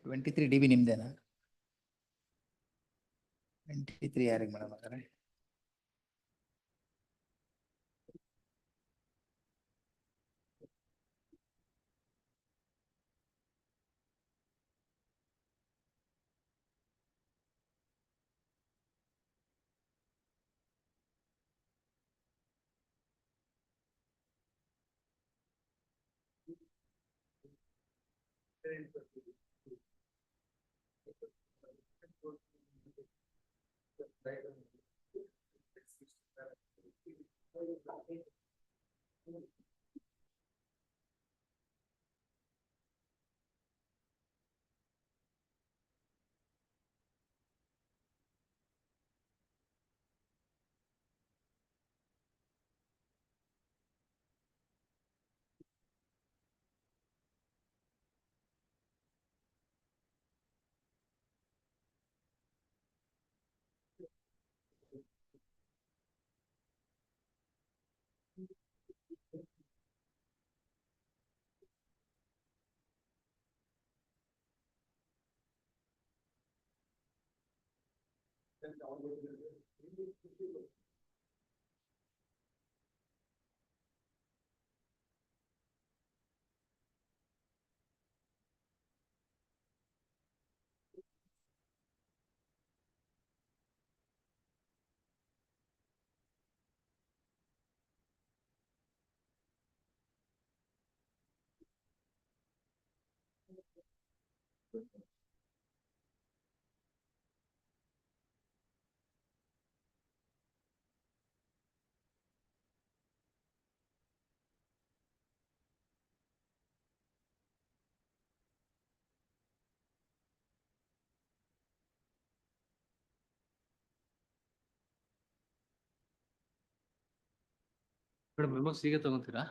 23 DB ನಿಮ್ದೇನಾ? 23 ಯಾರಿಗೆ madam ಹಾಗಾದ್ರೆ? Madam ಮೆಮೋಸ್ ಈಗ ತಗೊಂತೀರಾ?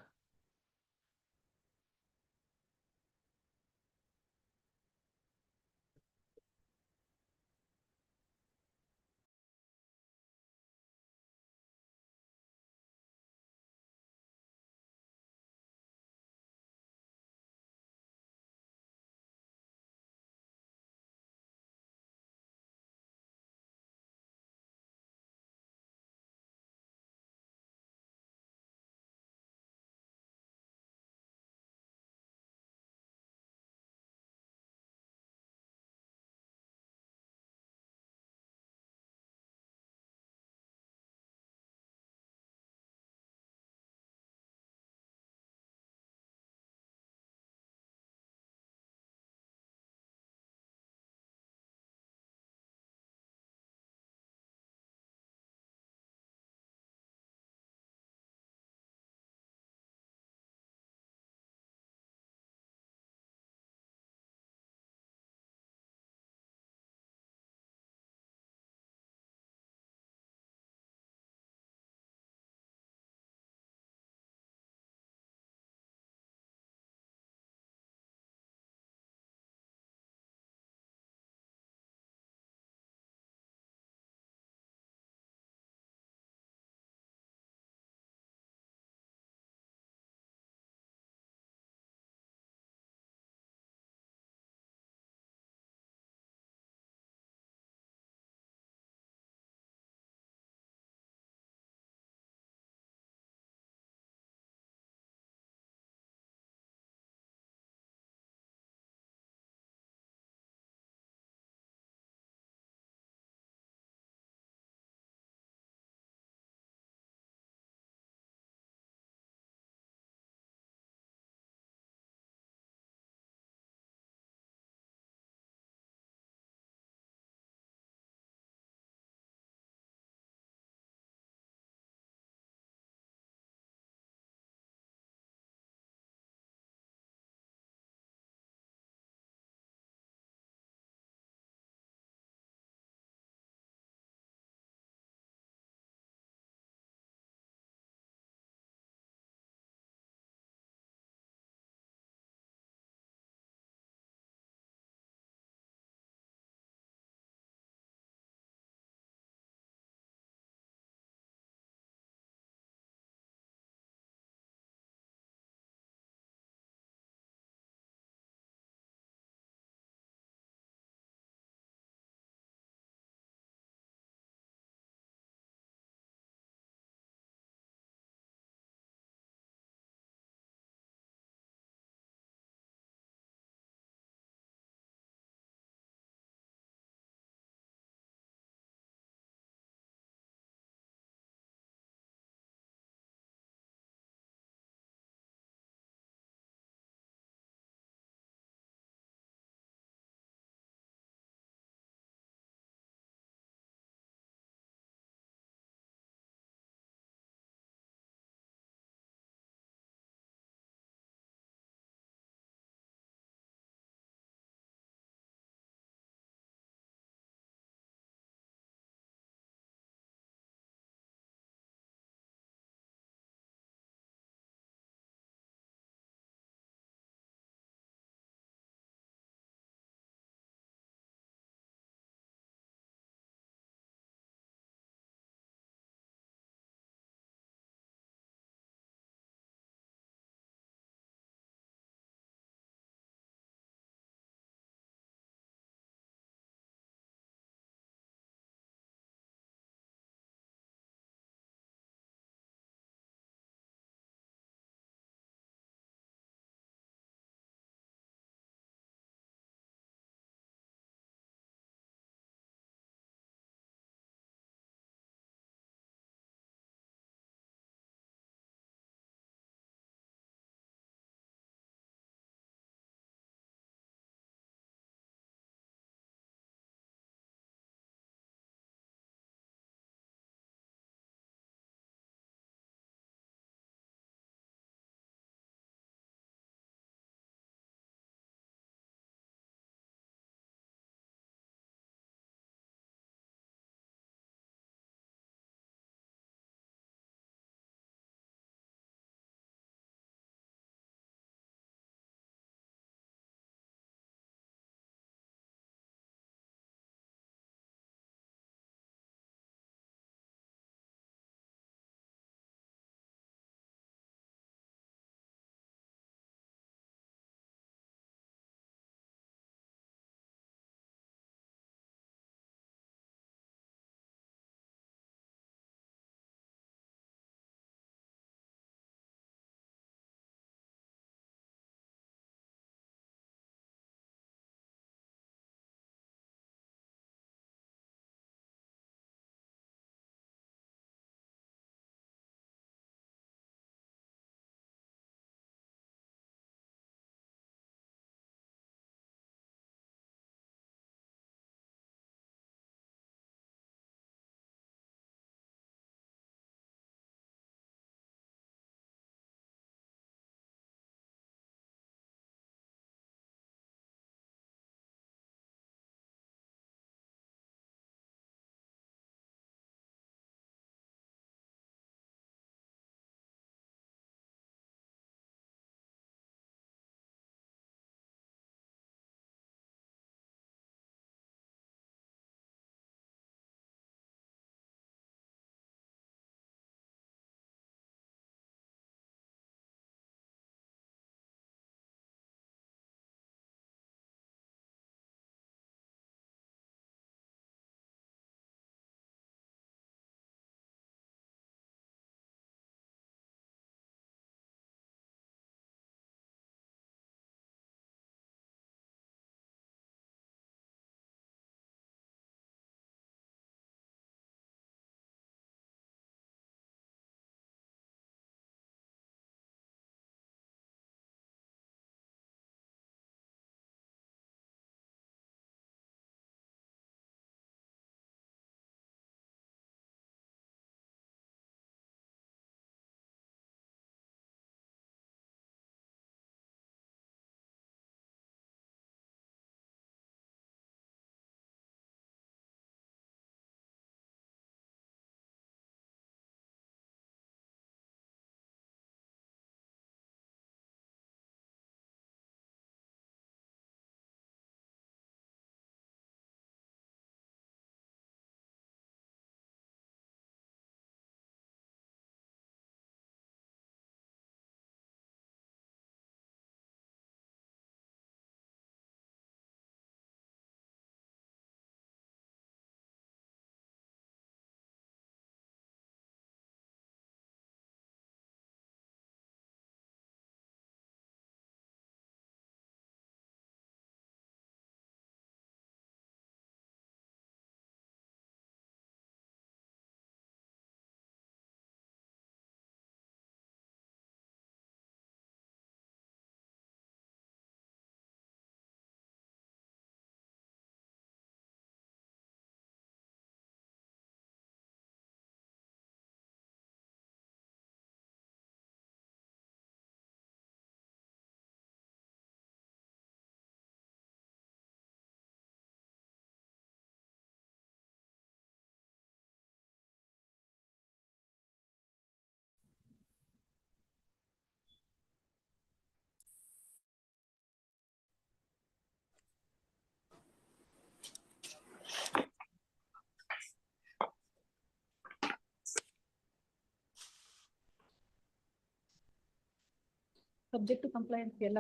Subject to compliance ಎಲ್ಲ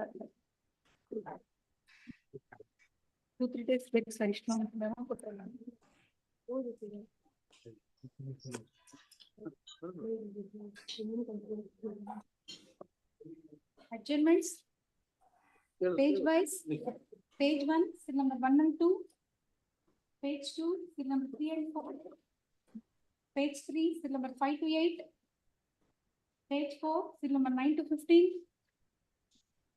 2-3 days ಬೇಕು ಸರ್ ಇಷ್ಟು memo ಕೊಟ್ಟಲ್ಲ adjournments page wise, page 1 seal number 1 and 2, page 2 seal number 3 and 4, page 3 seal number 5 to 8, page 4 seal number 9 to 15,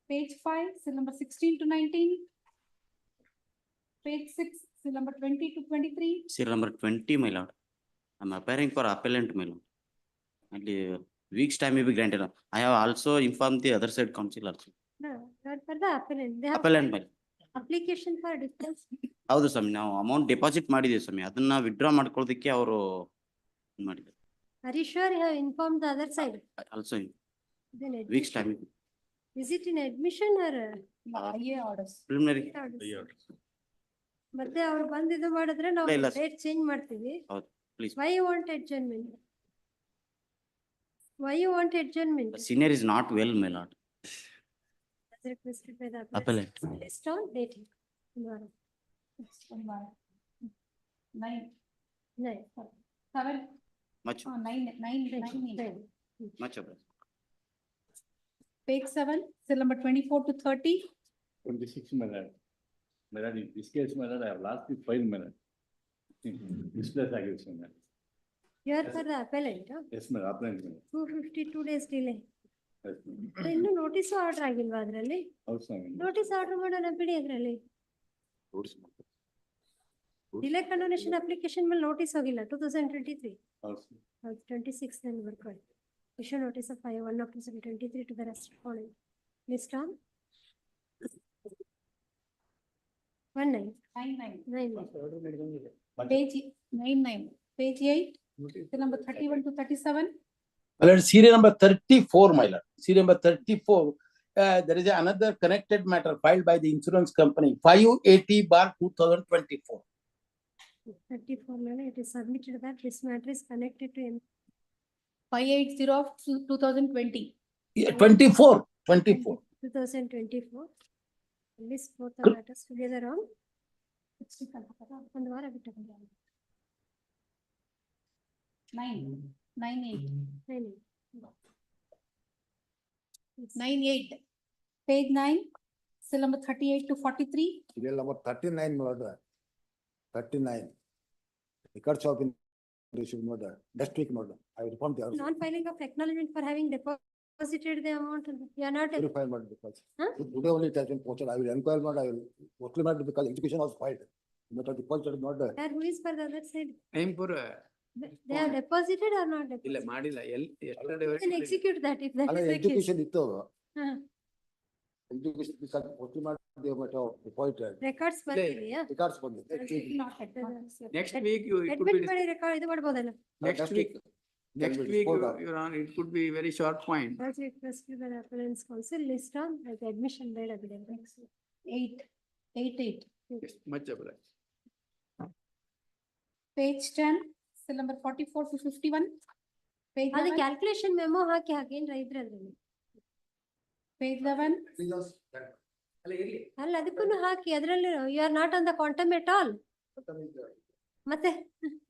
page 5 seal number 16 to 19, page 6 seal number 20 to 23, Serial number 20, my lord. I'm appearing for appellant, my lord. Only week's time may be granted. I have also informed the other side council also. No, not for the appellant. They have Appellant, my lord. application for difference. ಹೌದು ಸ್ವಾಮಿ, ನಾವು amount deposit ಮಾಡಿದೀವಿ ಸ್ವಾಮಿ, ಅದನ್ನ withdraw ಮಾಡ್ಕೊಳ್ಳೋದಕ್ಕೆ ಅವರು ಮಾಡಿದ್ದಾರೆ. Are you sure you have informed the other side? Also Then week's time is it in admission or IA orders. preliminary. ಮತ್ತೆ ಅವ್ರು ಬಂದು ಇದು ಮಾಡಿದ್ರೆ ನಾವು ಇಲ್ಲ, ಡೇಟ್ ಚೇಂಜ್ ಮಾಡ್ತೀವಿ. ಹೌದು, please. Why you want adjournment? Why you want adjournment? The senior is not well, my lord. As requested by the Appellant. List on dating. Tomorrow. 9, 9. 7, Much, 9. much of it. Page 7 seal number 24 to 30, 26 minutes. Madam, in this case, madam, I have lost the 5 minutes. Displaced aggregation, madam. You are for the appellant. Huh? Yes, madam, appellant, madam. 252 days delay. Yes, madam. ಇನ್ನು notice order ಆಗಿಲ್ವಾ ಅದ್ರಲ್ಲಿ? Also, madam. Notice order ಮಾಡೋಣ ಬಿಡಿ ಅದ್ರಲ್ಲಿ. Delay condonation application ಮೇಲೆ notice ಹೋಗಿಲ್ಲ 2023. Also. 26 then work on. Issue notice of 1 of 2023 to the rest following. List on 19. 9. Page 9, page 8 seal number 31 to 37, My lord, serial number 34, my lord. Serial number 34, there is another connected matter filed by the insurance company, 580/2024. 34 ಮೇಲೆ it is submitted that this matter is connected to 580 of 2020. Yeah, 24. 2024. List both the matters together on ಒಂದು ವಾರ ಬಿಟ್ಟು 9, page 9 seal number 38 to 43, Serial number 39, my lord. 39. Records have been received, my lord. Next week, my lord. I will inform the other. non filing of acknowledgement for having deposited the amount. You are not Verify, my lord, because Huh? today only it has been posted. I will inquire, my lord. I will work, my lord, because execution was filed. But the deposit is not there. there. Who is for the other side? ಐಂಪುರ They have deposited or not ಇಲ್ಲ deposited? ಮಾಡಿಲ್ಲ You can execute that if that ಅಲ್ಲ is the case. execution ಇತ್ತು. ಹಾ. Execution because work, my lord, they might have deposited. Records ಬರ್ತಿದೆಯಾ? Records ಬಂದಿದೆ. not advanced. Next week it could Admit B ಮಾಡಿ record ಇದು ಮಾಡ್ಬೋದಲ್ಲ? next week your honor it could be very short point. As requested by the appellant's counsel, list on as admission made evidence. 8, Yes, much obliged. page 10 seal number 44 to 51, page ಅದು 11, calculation memo ಹಾಕಿ ಹಾಕೇನ್ರ ಇದ್ರೆ ಅದ್ರಲ್ಲಿ page 11, ಅಲ್ಲ ಅದಕ್ಕೂ ಹಾಕಿ ಅದ್ರಲ್ಲಿ you are not on the quantum at all ಮತ್ತೆ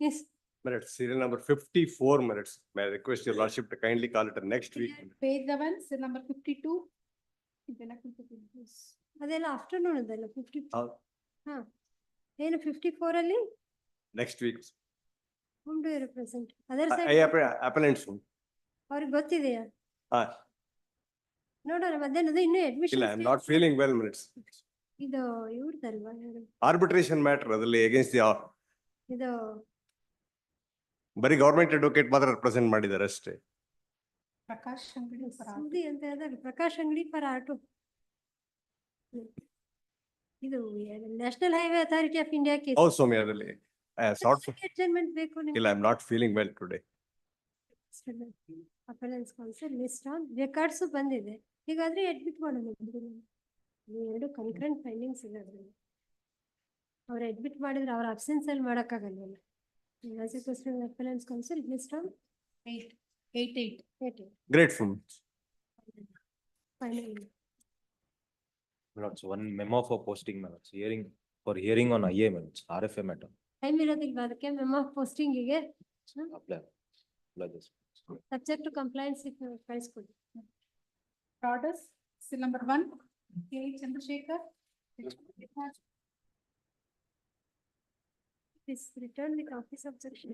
ಎಸ್ Minutes, serial number 54 minutes. May I request your lordship to kindly call it a next week? page 11 seal number 52, ಅದೆಲ್ಲ ಆಫ್ಟರ್ನೂನ್ ಅದಲ್ಲ 50. ಹೌದು. ಹಾ ಏನು 54 ಅಲ್ಲಿ Next week. whom do you represent? Other I side appellant soon. ಅವ್ರಿಗೆ ಗೊತ್ತಿದೆಯಾ? Ah, ನೋಡೋಣ ಮಧ್ಯಾಹ್ನದ ಇನ್ನೂ ಇಲ್ಲ, admission I am not feeling well minutes. ಇದು ಇವ್ರದಲ್ವಾ ಯಾರು Arbitration matter ಅದ್ರಲ್ಲಿ against the, ಇದು ಬರೀ ಗವರ್ಮೆಂಟ್ ಅಡ್ವೊಕೇಟ್ ಮಾತ್ರ ರೆಪ್ರೆಸೆಂಟ್ ಮಾಡಿದ್ದಾರೆ ಅಷ್ಟೇ. ಪ್ರಕಾಶ್ ಅಂಗಡಿ ಸುದ್ದಿ ಅಂತ ಹೇಳಿದಾಗ ಪ್ರಕಾಶ್ ಅಂಗಡಿ ಫರ್ ಆಟೋ ಇದು national highway authority of India case ಹೌದು ಸ್ವಾಮಿ, ಅದರಲ್ಲಿ ಅಡ್ಜರ್ನ್ಮೆಂಟ್ ಬೇಕು ಇಲ್ಲ, I am not feeling well today. Appellants counsel list on records ಬಂದಿದೆ. ಹೀಗಾದ್ರೆ ಅಡ್ಮಿಟ್ ಮಾಡೋಣ. ಎರಡು ಕನ್ಕರೆಂಟ್ ಫೈಂಡಿಂಗ್ಸ್ ಇದೆ ಅದ್ರಲ್ಲಿ. ಅವ್ರು ಅಡ್ಮಿಟ್ ಮಾಡಿದ್ರೆ ಅವ್ರ ಅಬ್ಸೆನ್ಸ್ ಅಲ್ಲಿ ಮಾಡಕ್ಕಾಗಲ್ವಲ್ಲ. Appellants counsel list on 8. Grateful. Final. Minutes, one memo for posting minutes, hearing on IA minutes, RFA matter. Time ಇರೋದಿಲ್ವಾ ಅದಕ್ಕೆ ಮೆಮೊ ಪೋಸ್ಟಿಂಗಿಗೆ Apply. Apply this. Subject to compliance ಕಳಿಸ್ಕೊಡಿ. Orders, still number 1, K. Chandrasekhar. Please return with office objection.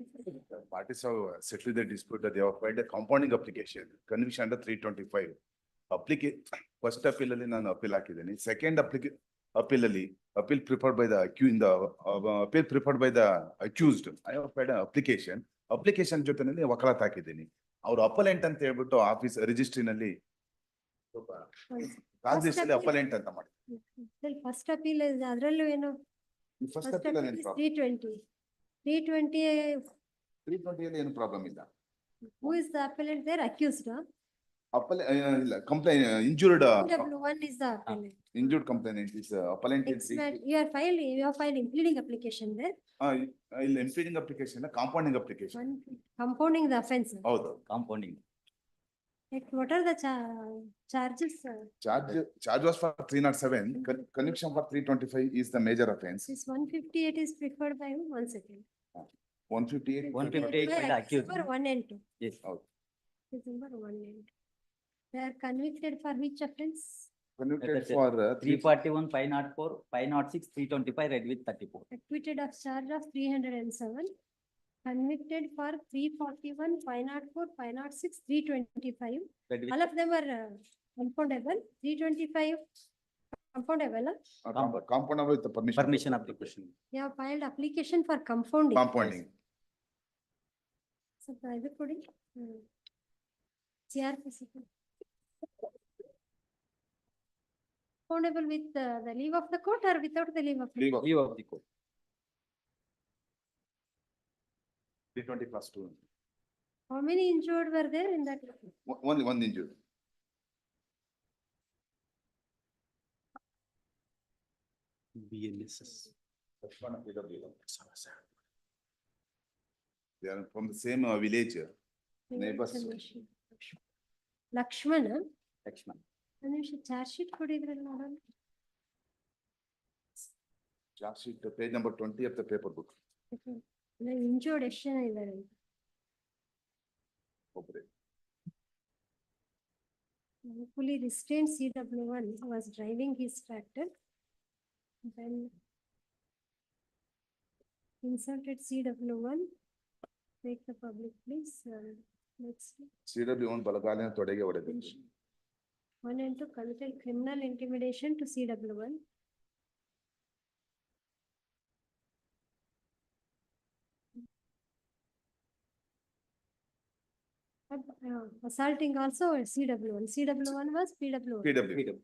Parties have settled the dispute that they have filed a compounding application, conviction under 325. First appeal ಅಲ್ಲಿ ನಾನು appeal ಹಾಕಿದ್ದೀನಿ. Second appeal ಅಲ್ಲಿ appeal preferred by the appeal preferred by the accused. I have filed an application. Application ಜೊತೆನಲ್ಲಿ ವಕಾಲತ್ ಹಾಕಿದ್ದೀನಿ. ಅವ್ರು appellant ಅಂತ ಹೇಳ್ಬಿಟ್ಟು office ರಿಜಿಸ್ಟ್ರಿನಲ್ಲಿ ಕಾಗದದಲ್ಲಿ appellant ಅಂತ ಮಾಡಿ. ಫಸ್ಟ್ ಅಪೀಲ್ ಅದರಲ್ಲೂ ಏನು First appeal ಅಲ್ಲಿ ಏನು problem? 320. 320 ಅಲ್ಲಿ ಏನು ಪ್ರಾಬ್ಲಮ್ ಇಲ್ಲ. Who is the appellant there? Accused. ಇಲ್ಲ complaint injured W1 is the appellant. injured complainant is appellant is You are filing pleading application there. ಇಲ್ಲ impeding application compounding application. Compounding the offense. ಹೌದು. Compounding. Like, what are the charges? Charge was for 307, conviction for 325 is the major offense. This 158 is preferred by who? 1 second. 158. 158 by the accused. Number 1 and 2. Yes. This number 1 and 2. They are convicted for which offense? Convicted for 341, 504, 506, 325, read with 34. Acquitted of charge of 307. Convicted for 341, 504, 506, 325. Read with All of them are compoundable. 325 compoundable. compoundable with the permission application. You have filed application for compounding. Compounding. So, either putting. CRPC. Compoundable with the leave of the court or without the leave of the court? Leave of the court. 320 plus 2. How many injured were there in that? One injured. BLSS. They are from the same village. Neighbors. Lakshmana. Lakshman. Charge sheet ಕೊಡಿದ್ರಲ್ಲ ನೋಡೋಣ. Charge sheet, page number 20 of the paper book. Injured ಎಷ್ಟು ಜನ ಇದ್ದಾರೆ? ಒಬ್ರೆ. Fully restrained CW1 was driving his tractor. Then insulted CW1. Take the public, please. Let's see. CW1 ಬಲಗಾಲಿನ ತೊಡೆಗೆ ಹೊಡೆದ. 1 and 2 committed criminal intimidation to CW1. Assaulting also CW1. CW1 was PW1. PW.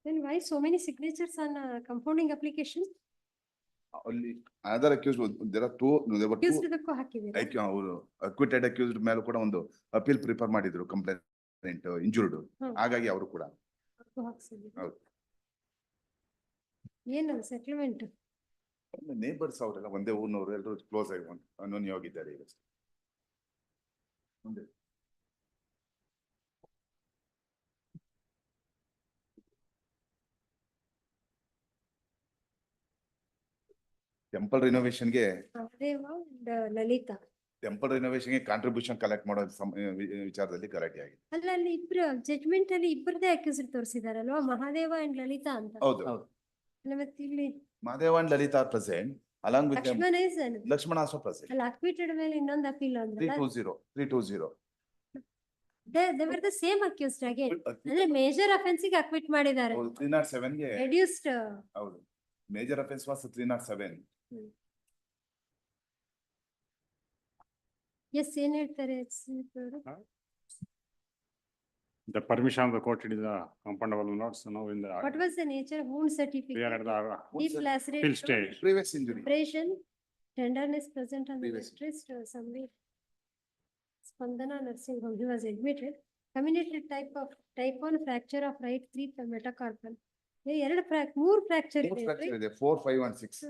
Then why so many signatures on compounding application? Only another accused, there are two, there were Accused two. ಇದಕ್ಕೂ ಹಾಕಿದ್ದೀರಾ? ಅವರು acquitted accused ಮೇಲೂ ಕೂಡ ಒಂದು appeal prepare ಮಾಡಿದ್ರು complaint injured. ಹಾಗಾಗಿ ಅವರು ಕೂಡ. ಅದಕ್ಕೂ ಹಾಕ್ಸಿದ್ದೀರಾ? ಹೌದು. ಏನು ಸೆಟಲ್ಮೆಂಟ್? ನೇಬರ್ಸ್ ಅವರೆಲ್ಲ ಒಂದೇ ಊರಿನವರು ಎಲ್ಲರೂ ಕ್ಲೋಸ್ ಆಗಿ ಅನ್ಯೋನ್ಯವಾಗಿದ್ದಾರೆ ಈಗ. ಮುಂದೆ. ಟೆಂಪಲ್ ರಿನೋವೇಷನ್ಗೆ ಮಹಾದೇವ and ಲಲಿತಾ. ಟೆಂಪಲ್ ರಿನೋವೇಷನ್ಗೆ ಕಾಂಟ್ರಿಬ್ಯೂಷನ್ ಕಲೆಕ್ಟ್ ಮಾಡೋ ವಿಚಾರದಲ್ಲಿ ಗಲಾಟೆ ಆಗಿದೆ. ಅಲ್ಲ ಅಲ್ಲಿ ಇಬ್ರು ಜಡ್ಜ್ಮೆಂಟ್ ಅಲ್ಲಿ ಇಬ್ಬರದೇ ಅಕ್ಯೂಸ್ಡ್ ತೋರಿಸಿದಾರಲ್ವಾ, ಮಹಾದೇವ and ಲಲಿತಾ ಅಂತ. ಹೌದು. ಅಲ್ಲ ಮತ್ತೆ ಇಲ್ಲಿ Madhav and Lalita are present along with them. Lakshmana is Lakshmana also present. ಅಲ್ಲ ಅಕ್ವಿಟೆಡ್ ಮೇಲೆ ಇನ್ನೊಂದು ಅಪೀಲ್ ಅಂದ್ರೆ 320. they were the same accused again. ಅಂದ್ರೆ ಮೇಜರ್ ಅಫೆನ್ಸ್ ಗೆ ಅಕ್ವಿಟ್ ಮಾಡಿದ್ದಾರೆ. 307 ಗೆ ರೆಡ್ಯೂಸ್ಡ್. ಹೌದು. Major offence was 307. ಎಸ್ ಏನ್ ಹೇಳ್ತಾರೆ? The permission of the court, it is a compoundable notes now in the. What was the nature wound certificate? We are at the Deep appeal laceration, stage. Previous injury. abrasion, tenderness present on the Previous. left wrist, somewhere. Spandana nursing home, he was admitted. Communicated type 1 fracture of right 3 metacarpal. ಮೂರು fracture Four fracture ಇದೆ, 4, 5 and 6.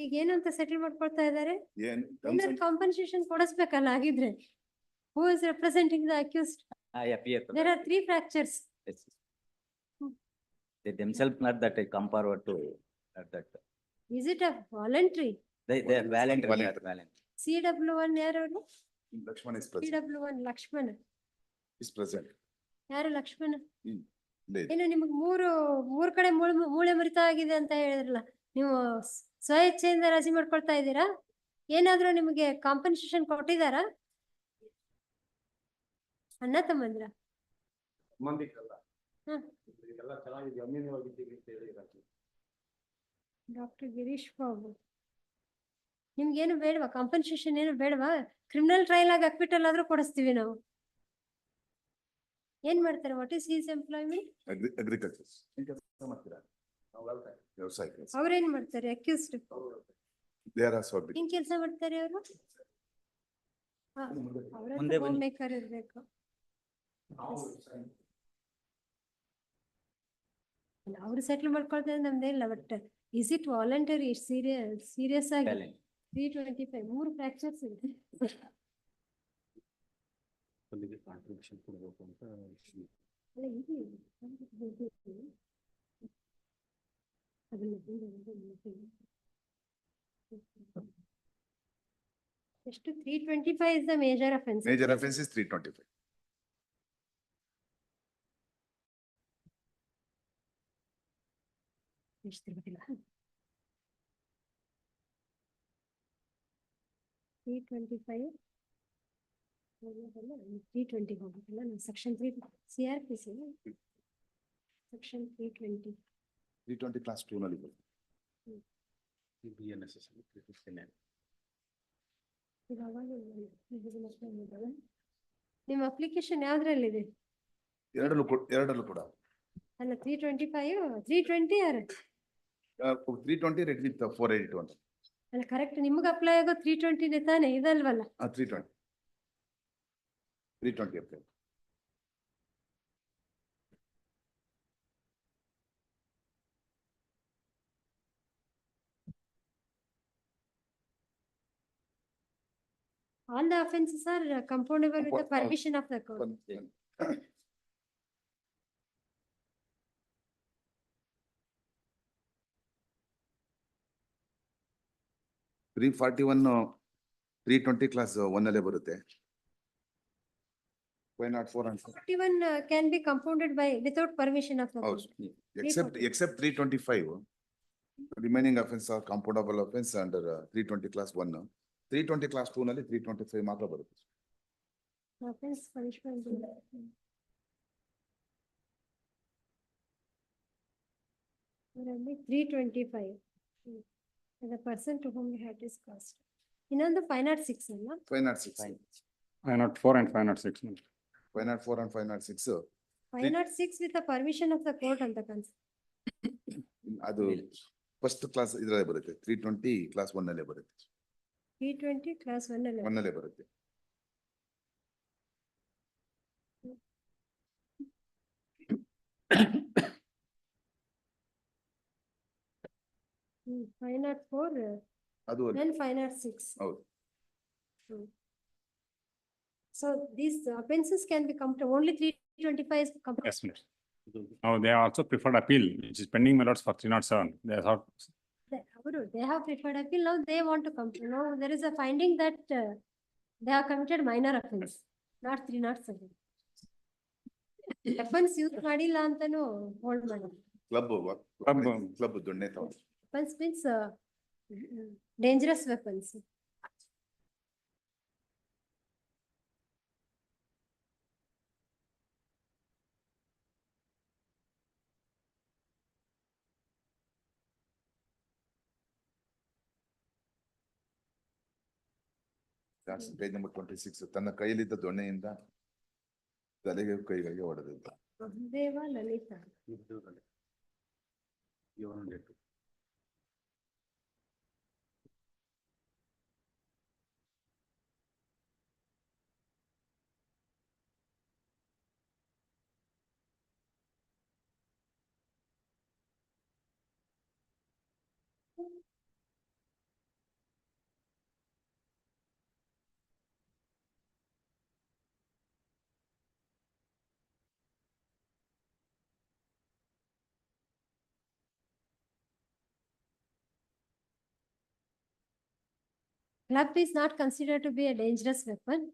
ಈಗ ಏನಂತ settle ಮಾಡ್ಕೊಳ್ತಾ ಇದ್ದಾರೆ? ಏನ್ ಏನಾದ್ರು compensation ಕೊಡಿಸ್ಬೇಕಲ್ಲ ಆಗಿದ್ರೆ. Who is representing the accused? There are 3 fractures. They themselves not that compare to that. Is it a voluntary? They are voluntary. CW1 ಯಾರು? Lakshman is present. CW1 Lakshmana. Is present. ಯಾರು Lakshmana? Late. ಏನು ನಿಮ್ಗೆ ಮೂರ್ ಕಡೆ ಮೂಳೆ ಮುರಿತ ಆಗಿದೆ ಅಂತ ಹೇಳಿದ್ರಲ್ಲ, ನೀವು ಸ್ವ ಇಚ್ಛೆಯಿಂದ ರಾಜಿ ಮಾಡ್ಕೊಳ್ತಾ ಇದ್ದೀರಾ? ಏನಾದ್ರೂ ನಿಮಗೆ ಕಾಂಪನ್ಸೇಷನ್ ಕೊಟ್ಟಿದಾರಾ? ಅಣ್ಣ ತಮ್ಮಂದ್ರ? ಡಾಕ್ಟರ್ ಗಿರೀಶ್ ಬಾಬು, ನಿಮ್ಗೇನು ಬೇಡವಾ ಕಾಂಪನ್ಸೇಷನ್? ಏನು ಬೇಡವಾ? ಕ್ರಿಮಿನಲ್ ಟ್ರಯಲ್ ಆಗಿ ಅಕ್ವಿಟಲ್ ಆದ್ರೂ ಕೊಡಿಸ್ತೀವಿ ನಾವು. ಏನ್ ಮಾಡ್ತಾರೆ? What is his employment? Agriculture. ವ್ಯವಸಾಯ. ಅವ್ರೇನ್ ಮಾಡ್ತಾರೆ? Accused They are also big. ಏನ್ ಕೆಲಸ ಮಾಡ್ತಾರೆ ಅವರು? ಮುಂದೆ ಬನ್ನಿ. ಮೇಕರ್ ಇರ್ಬೇಕು. ಅವ್ರು ಸೆಟ್ಲ್ ಮಾಡ್ಕೊಳ್ತಾರೆ ನಮ್ದೇ ಇಲ್ಲ. But is it voluntary? Serious ಆಗಿ 325 3 ಫ್ರಾಕ್ಚರ್ಸ್ ಇದೆ. ಕಾಂಟ್ರಿಬ್ಯೂಷನ್ ಕೊಡಬೇಕು ಅಂತ ಎಷ್ಟು? 325 is the major offense. Major offense is 325. ಎಷ್ಟು ಗೊತ್ತಿಲ್ಲ. 325 320 ಹೋಗ್ಬೇಕಲ್ಲ. ನಾವು ಸೆಕ್ಷನ್ 3 CRPC ಸೆಕ್ಷನ್ 320 320 class 2 ನಲ್ಲಿ ಬರುತ್ತೆ. ನಿಮ್ಮ ಅಪ್ಲಿಕೇಶನ್ ಯಾವ್ದ್ರಲ್ಲಿದೆ? ಎರಡಲ್ಲೂ ಕೂಡ. ಅಲ್ಲ 325 320 ಯಾರು? 320 read with 482 ಅಂತ. ಅಲ್ಲ ಕರೆಕ್ಟ್, ನಿಮ್ಗೆ ಅಪ್ಲೈ ಆಗೋ 320 ತಾನೇ, ಇದಲ್ವಲ್ಲ? 320 320 All the offenses are compoundable with the permission of the court. 341 320 class 1 ಅಲ್ಲೇ ಬರುತ್ತೆ. 504 and 41 can be compounded by without permission of the court. except 325 remaining offense are compoundable offense under 320 class 1. 320 class 2 ನಲ್ಲಿ 325 ಮಾತ್ರ ಬರುತ್ತೆ. Offense punishment. Only 325. The person to whom the hat is caused. Innondu 506 ಅಲ್ಲ? 506 504 and 506. 504 and 506 506 with the permission of the court ಅಂತ ಕಾಣಿಸುತ್ತೆ. ಅದು first class ಇದರಲ್ಲೇ ಬರುತ್ತೆ. 320 class 1 ಅಲ್ಲೇ ಬರುತ್ತೆ. 320 class 1 ಅಲ್ಲ? 1 ಅಲ್ಲೇ ಬರುತ್ತೆ. Hmm, 504 ಅದು then 506. ಹೌದು. So these offenses can be only 325 is Yes, miss. Now they have also preferred appeal, which is pending, my lords, for 307. They have They have preferred appeal. Now they want to come. Now there is a finding that they have committed minor offense, not 307. Weapons use ಮಾಡಿಲ್ಲ ಅಂತಾನು hold ಮಾಡಿ. Club ದೊಣ್ಣೆ ತಗೊಂಡು. Weapons means dangerous weapons. That's page number 26. ತನ್ನ ಕೈಯಲ್ಲಿದ್ದ ದೊಣ್ಣೆಯಿಂದ ತಲೆಗೆ ಕೈಗಳಿಗೆ ಹೊಡೆದಿದ್ದ. ದೇವ ಲಲಿತ. Club is not considered to be a dangerous weapon.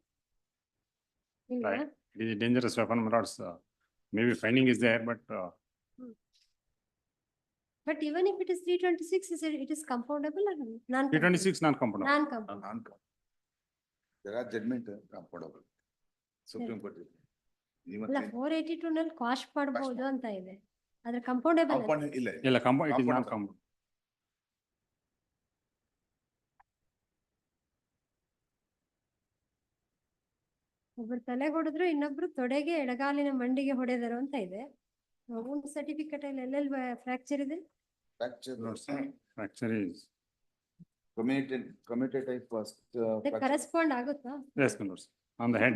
Right. It is a dangerous weapon, my lords. Maybe finding is there, but But even if it is 326, it is compoundable or non? 326 non-compoundable. Non-compoundable. There are judgment comfortable. Supreme Court. Even ಅಲ್ಲ 482 ನಲ್ಲಿ cost ಪಡ್ಬೋದು ಅಂತ ಇದೆ. ಆದ್ರೆ compoundable compound ಇಲ್ಲ. ಇಲ್ಲ, it is not Compoundable. compoundable. ಒಬ್ರು ತಲೆಗೆ ಹೊಡೆದ್ರು ಇನ್ನೊಬ್ರು ತೊಡೆಗೆ ಎಡಗಾಲಿನ ಮಂಡಿಗೆ ಹೊಡೆದರು ಅಂತ ಇದೆ. ಒಂದು ಸರ್ಟಿಫಿಕೇಟ್ ಅಲ್ಲಿ ಎಲ್ಲೆಲ್ಲಿ ಫ್ರಾಕ್ಚರ್ ಇದೆ? Fracture notes. Fracture is, Committed type first. Correspond ಆಗುತ್ತಾ? yes, my lords. On the head,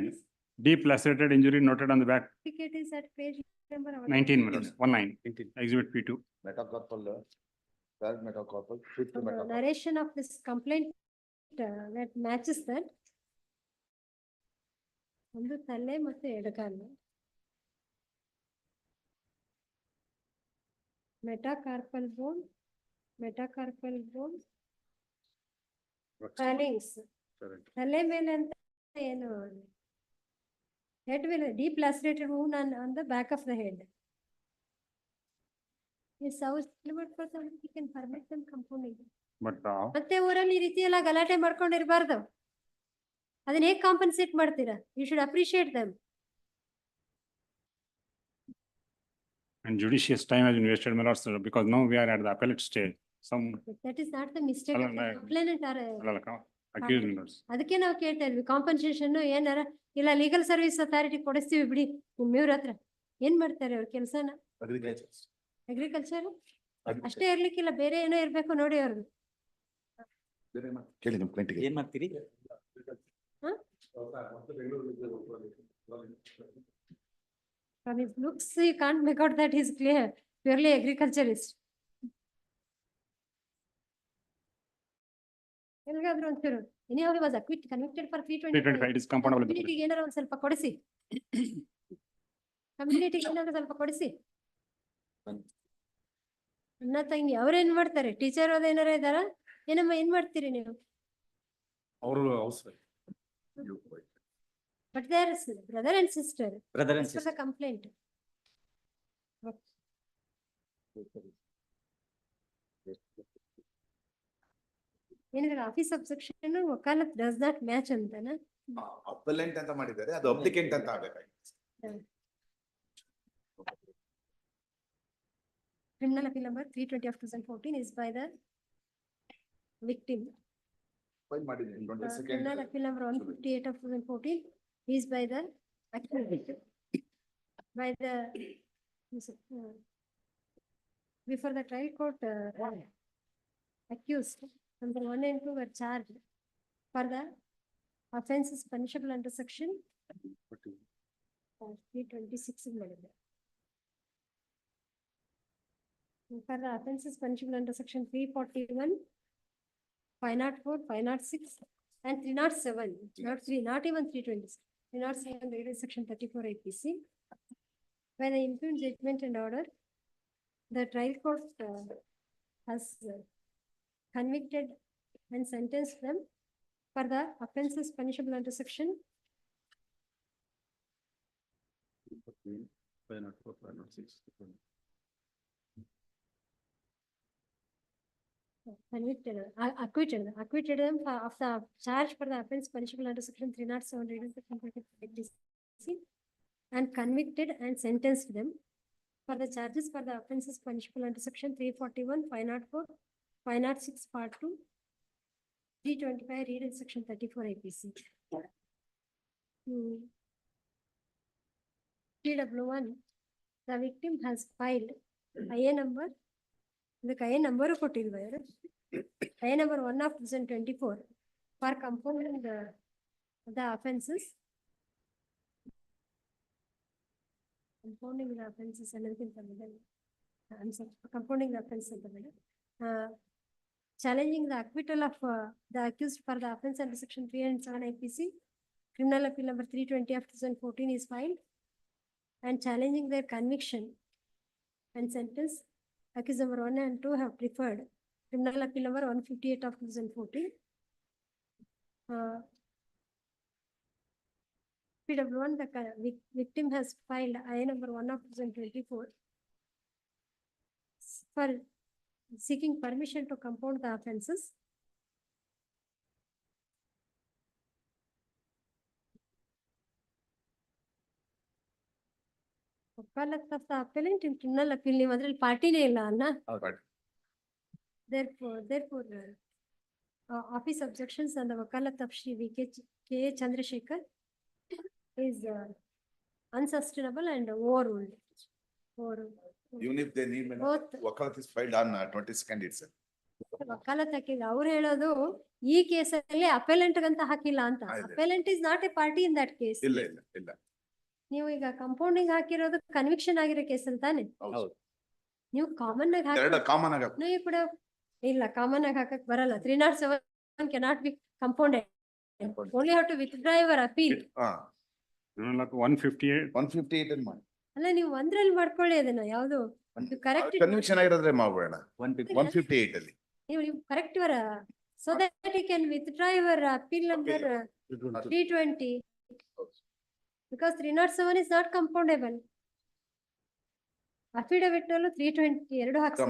deep lacerated injury noted on the back, Certificate is at page number 19, my lords, 19, exhibit P2. Metacarpal, third metacarpal, fifth metacarpal. Narration of this complaint that matches that. ಒಂದು ತಲೆ ಮತ್ತು ಎಡಗಾಲು. ಮೆಟಾಕಾರ್ಪಲ್ ಬೋನ್, filings. ತಲೆ ಮೇಲೆ ಅಂತ ಏನು? Head ಮೇಲೆ deep ಲ್ಯಾಸರೇಟೆಡ್ wound on the back of the head. Yes, I was you can permit them compounding. But ಮತ್ತೆ ಊರಲ್ಲಿ ಈ ರೀತಿ ಎಲ್ಲ ಗಲಾಟೆ ಮಾಡ್ಕೊಂಡಿರ್ಬಾರ್ದು. ಅದನ್ನ ಹೇಗೆ ಕಾಂಪನ್ಸೇಟ್ ಮಾಡ್ತೀರಾ? You should appreciate them. and judicious time has been wasted, my lords, because now we are at the appellate stage. Some that is not the mistake ಅಲ್ಲ, ಆಫ್ ದ ನಾ- complainant are. accused, my lords. ಅದಕ್ಕೆ ನಾವು ಕೇಳ್ತಾ ಇದ್ವಿ compensation ಏನಾರ ಇಲ್ಲ legal service authority ಕೊಡಿಸ್ತೀವಿ ಬಿಡಿ ನಿಮ್ಮಿವ್ರ ಹತ್ರ. ಏನ್ ಮಾಡ್ತಾರೆ ಅವ್ರ ಕೆಲ್ಸನ? Agriculture. ಅಗ್ರಿಕಲ್ಚರ್ ಅಷ್ಟೇ ಇರ್ಲಿಕ್ಕಿಲ್ಲ, ಬೇರೆ ಏನೋ ಇರ್ಬೇಕು ನೋಡಿ ಅವ್ರದ್ದು. ಕೇಳಿ ನಿಮ್ ಕ್ಲೈಂಟ್ಗೆ. ಏನ್ ಮಾಡ್ತೀರಿ? From his looks, you can't make out that he's clear, purely agriculturist. ಎಲ್ಗಾದ್ರೂ ಒಂಚೂರು anyhow he was convicted for 325, it is compoundable. ಕಮ್ಯುನಿಟಿಗೆ ಏನಾರ ಒಂದ್ ಸ್ವಲ್ಪ ಕೊಡಿಸಿ. ಕಮ್ಯುನಿಟಿಗೆ ಏನಾದ್ರು ಸ್ವಲ್ಪ ಕೊಡಿಸಿ. ಅಣ್ಣ ತಂಗಿ ಅವ್ರೇನ್ ಮಾಡ್ತಾರೆ? ಟೀಚರ್ ಅದೇನಾರ ಇದಾರ? ಏನಮ್ಮ ಏನ್ ಮಾಡ್ತೀರಿ ನೀವು? ಅವರು house But they are brother and sister. Brother and As per sister. the complaint. ಏನಿದ್ರೆ ಆಫೀಸ್ ಸಬ್ಸೆಕ್ಷನ್ ವಕಾಲತ್ ಡಸ್ ನಾಟ್ ಮ್ಯಾಚ್ ಅಂತನಾ? ಅಪಲೆಂಟ್ ಅಂತ ಮಾಡಿದ್ದಾರೆ, ಅದು ಅಪ್ಲಿಕೆಂಟ್ ಅಂತ ಆಗ್ಬೇಕಾಗಿತ್ತು. Criminal appeal number 320 of 2014 is by the victim. File ಮಾಡಿದ್ದೀನಿ 22nd. Criminal appeal number 158 of 2014 is by the accused. By the before the trial court, accused number 1 and 2 were charged for the offenses punishable under section 326 ಮಾಡಿದೆ. For the offenses punishable under section 341, 504, 506, and 307, not 3, not even 320. 307 rated section 34 IPC. By the impugned judgment and order, the trial court has convicted and sentenced them for the offenses punishable under section 504, 506. acquitted them of the charge for the offense punishable under section 307 rated section 34 IPC, and convicted and sentenced them for the charges for the offenses punishable under section 341, 504, 506 part 2, 325 read in section 34 IPC. TW1, the victim has filed IA number, the IA number ಕೊಟ್ಟಿಲ್ವಾ ಇವರು? IA number 1 of 2024 for compounding the offenses. Compounding the offenses ಅನ್ನೋದಕ್ಕಿಂತ ಮೊದಲು I'm sorry, compounding the offense ಅಂತ ಬೇಡ. Challenging the acquittal of the accused for the offense under section 307 IPC, criminal appeal number 320 of 2014 is filed, and challenging their conviction and sentence, accused number 1 and 2 have preferred criminal appeal number 158 of 2014. PW1, the victim has filed I number 1 of 2024 for seeking permission to compound the offences. Wakalat of the appellant in criminal appeal ನೀವು ಅದ್ರಲ್ಲಿ ಪಾರ್ಟಿನೇ ಇಲ್ಲ ಅಲ್ಲ. Therefore, office objections and the wakalat of Shri K. Chandrasekhar is unsustainable and overruled. Even if they need, Both. Wakalat is filed on 22nd itself. ವಕಾಲತ್ ಹಾಕಿಲ್ಲ ಅವ್ರು ಹೇಳೋದು ಈ ಕೇಸಲ್ಲಿ ಅಪೆಲೆಂಟ್ ಅಂತ ಹಾಕಿಲ್ಲ ಅಂತ. ಆಯ್ತು. Appellant is not a party in that case. ಇಲ್ಲ. ನೀವು ಈಗ ಕಂಪೌಂಡಿಂಗ್ ಹಾಕಿರೋದು ಕನ್ವಿಕ್ಷನ್ ಆಗಿರೋ ಕೇಸಲ್ಲಿ ತಾನೆ. ಹೌದು. ನೀವು ಕಾಮನ್ ಆಗಿ ಎರಡು ಹಾಕಿ ಕಾಮನ್ ಆಗ ನೀವು ಕೂಡ ಇಲ್ಲ ಕಾಮನ್ ಆಗಿ ಹಾಕಕ್ ಬರಲ್ಲ. 307 cannot be compounded. Only have to withdraw your appeal. 158. 158 ಅಲ್ಲಿ ಮಾಡಿ. ಅಲ್ಲ ನೀವು ಒಂದ್ರಲ್ಲಿ ಮಾಡ್ಕೊಳ್ಳಿ ಅದನ್ನ ಯಾವ್ದು ಕರೆಕ್ಟ್ ಕನ್ವಿಕ್ಷನ್ ಆಗಿರೋದ್ರೆ ಮಾಡ್ಬೇಡ. 158 ಅಲ್ಲಿ. ನೀವು correct your so that you can withdraw your appeal under 320 because 307 is not compoundable. Affidavit ನಲ್ಲೂ 320 ಎರಡು ಹಾಕ್ಸಿ.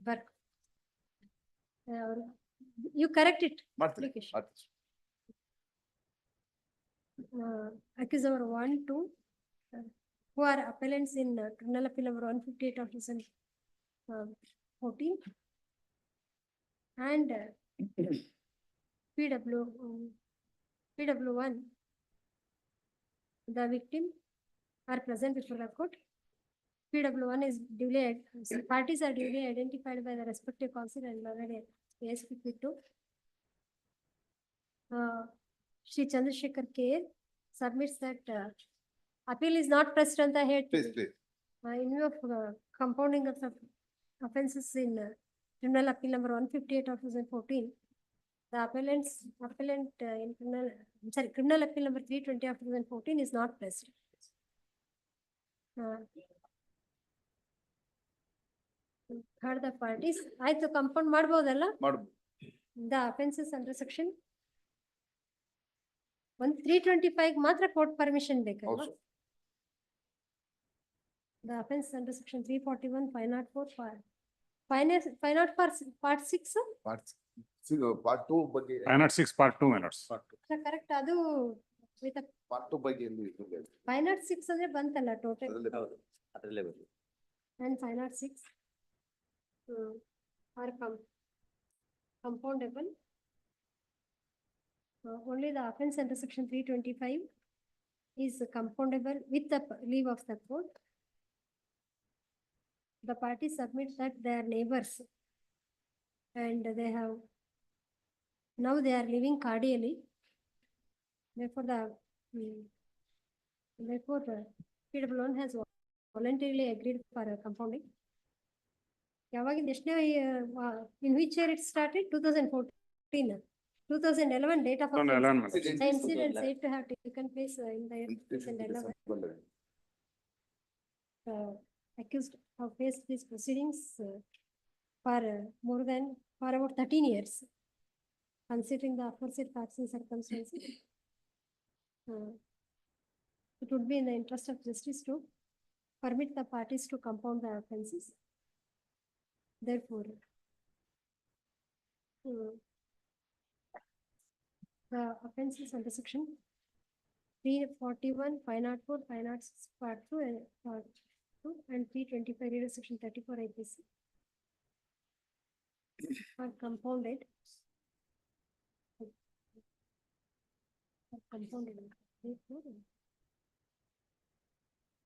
But you correct it. ಮಾಡ್ತೀನಿ. Accused number 1, 2, who are appellants in criminal appeal number 158 of 2014 and PW1, the victim are present before the court. PW1 is duly, parties are duly identified by the respective counsel and already ASP2. Shri Chandrasekhar K. submits that appeal is not pressed on the head. Please. In view of compounding of the offences in criminal appeal number 158 of 2014, the appellant in criminal appeal number 320 of 2014 is not pressed. Heard the parties. ಆಯ್ತು compound ಮಾಡ್ಬೋದಲ್ಲ. The offences under section 325 ಮಾತ್ರ court permission ಬೇಕಲ್ವಾ. The offense under section 341, 504, 504 part 6. Part 2 ಬಗ್ಗೆ. 506 part 2 minutes. Correct ಅದು with a Part 2 ಬಗ್ಗೆ 506 ಅಂದ್ರೆ ಬಂತಲ್ಲ total. ಅದರಲ್ಲೇ ಬರುತ್ತೆ. And 506 are compoundable. Only the offense under section 325 is compoundable with the leave of the court. The parties submit that they are neighbors and they have now they are living cordially. Therefore, the PW1 has voluntarily agreed for compounding. ಯಾವಾಗಿಂದ ಎಷ್ಟನೇ in which year it started? 2014. 2011 date of offense. 2011. The incident said to have taken place in the year 2011. Accused have faced these proceedings for about 13 years. Considering the aforesaid facts and circumstances, it would be in the interest of justice to permit the parties to compound the offences. Therefore, the offences under section 341, 504, 506 part 2 and part 2 and 325 under section 34 IPC are compounded.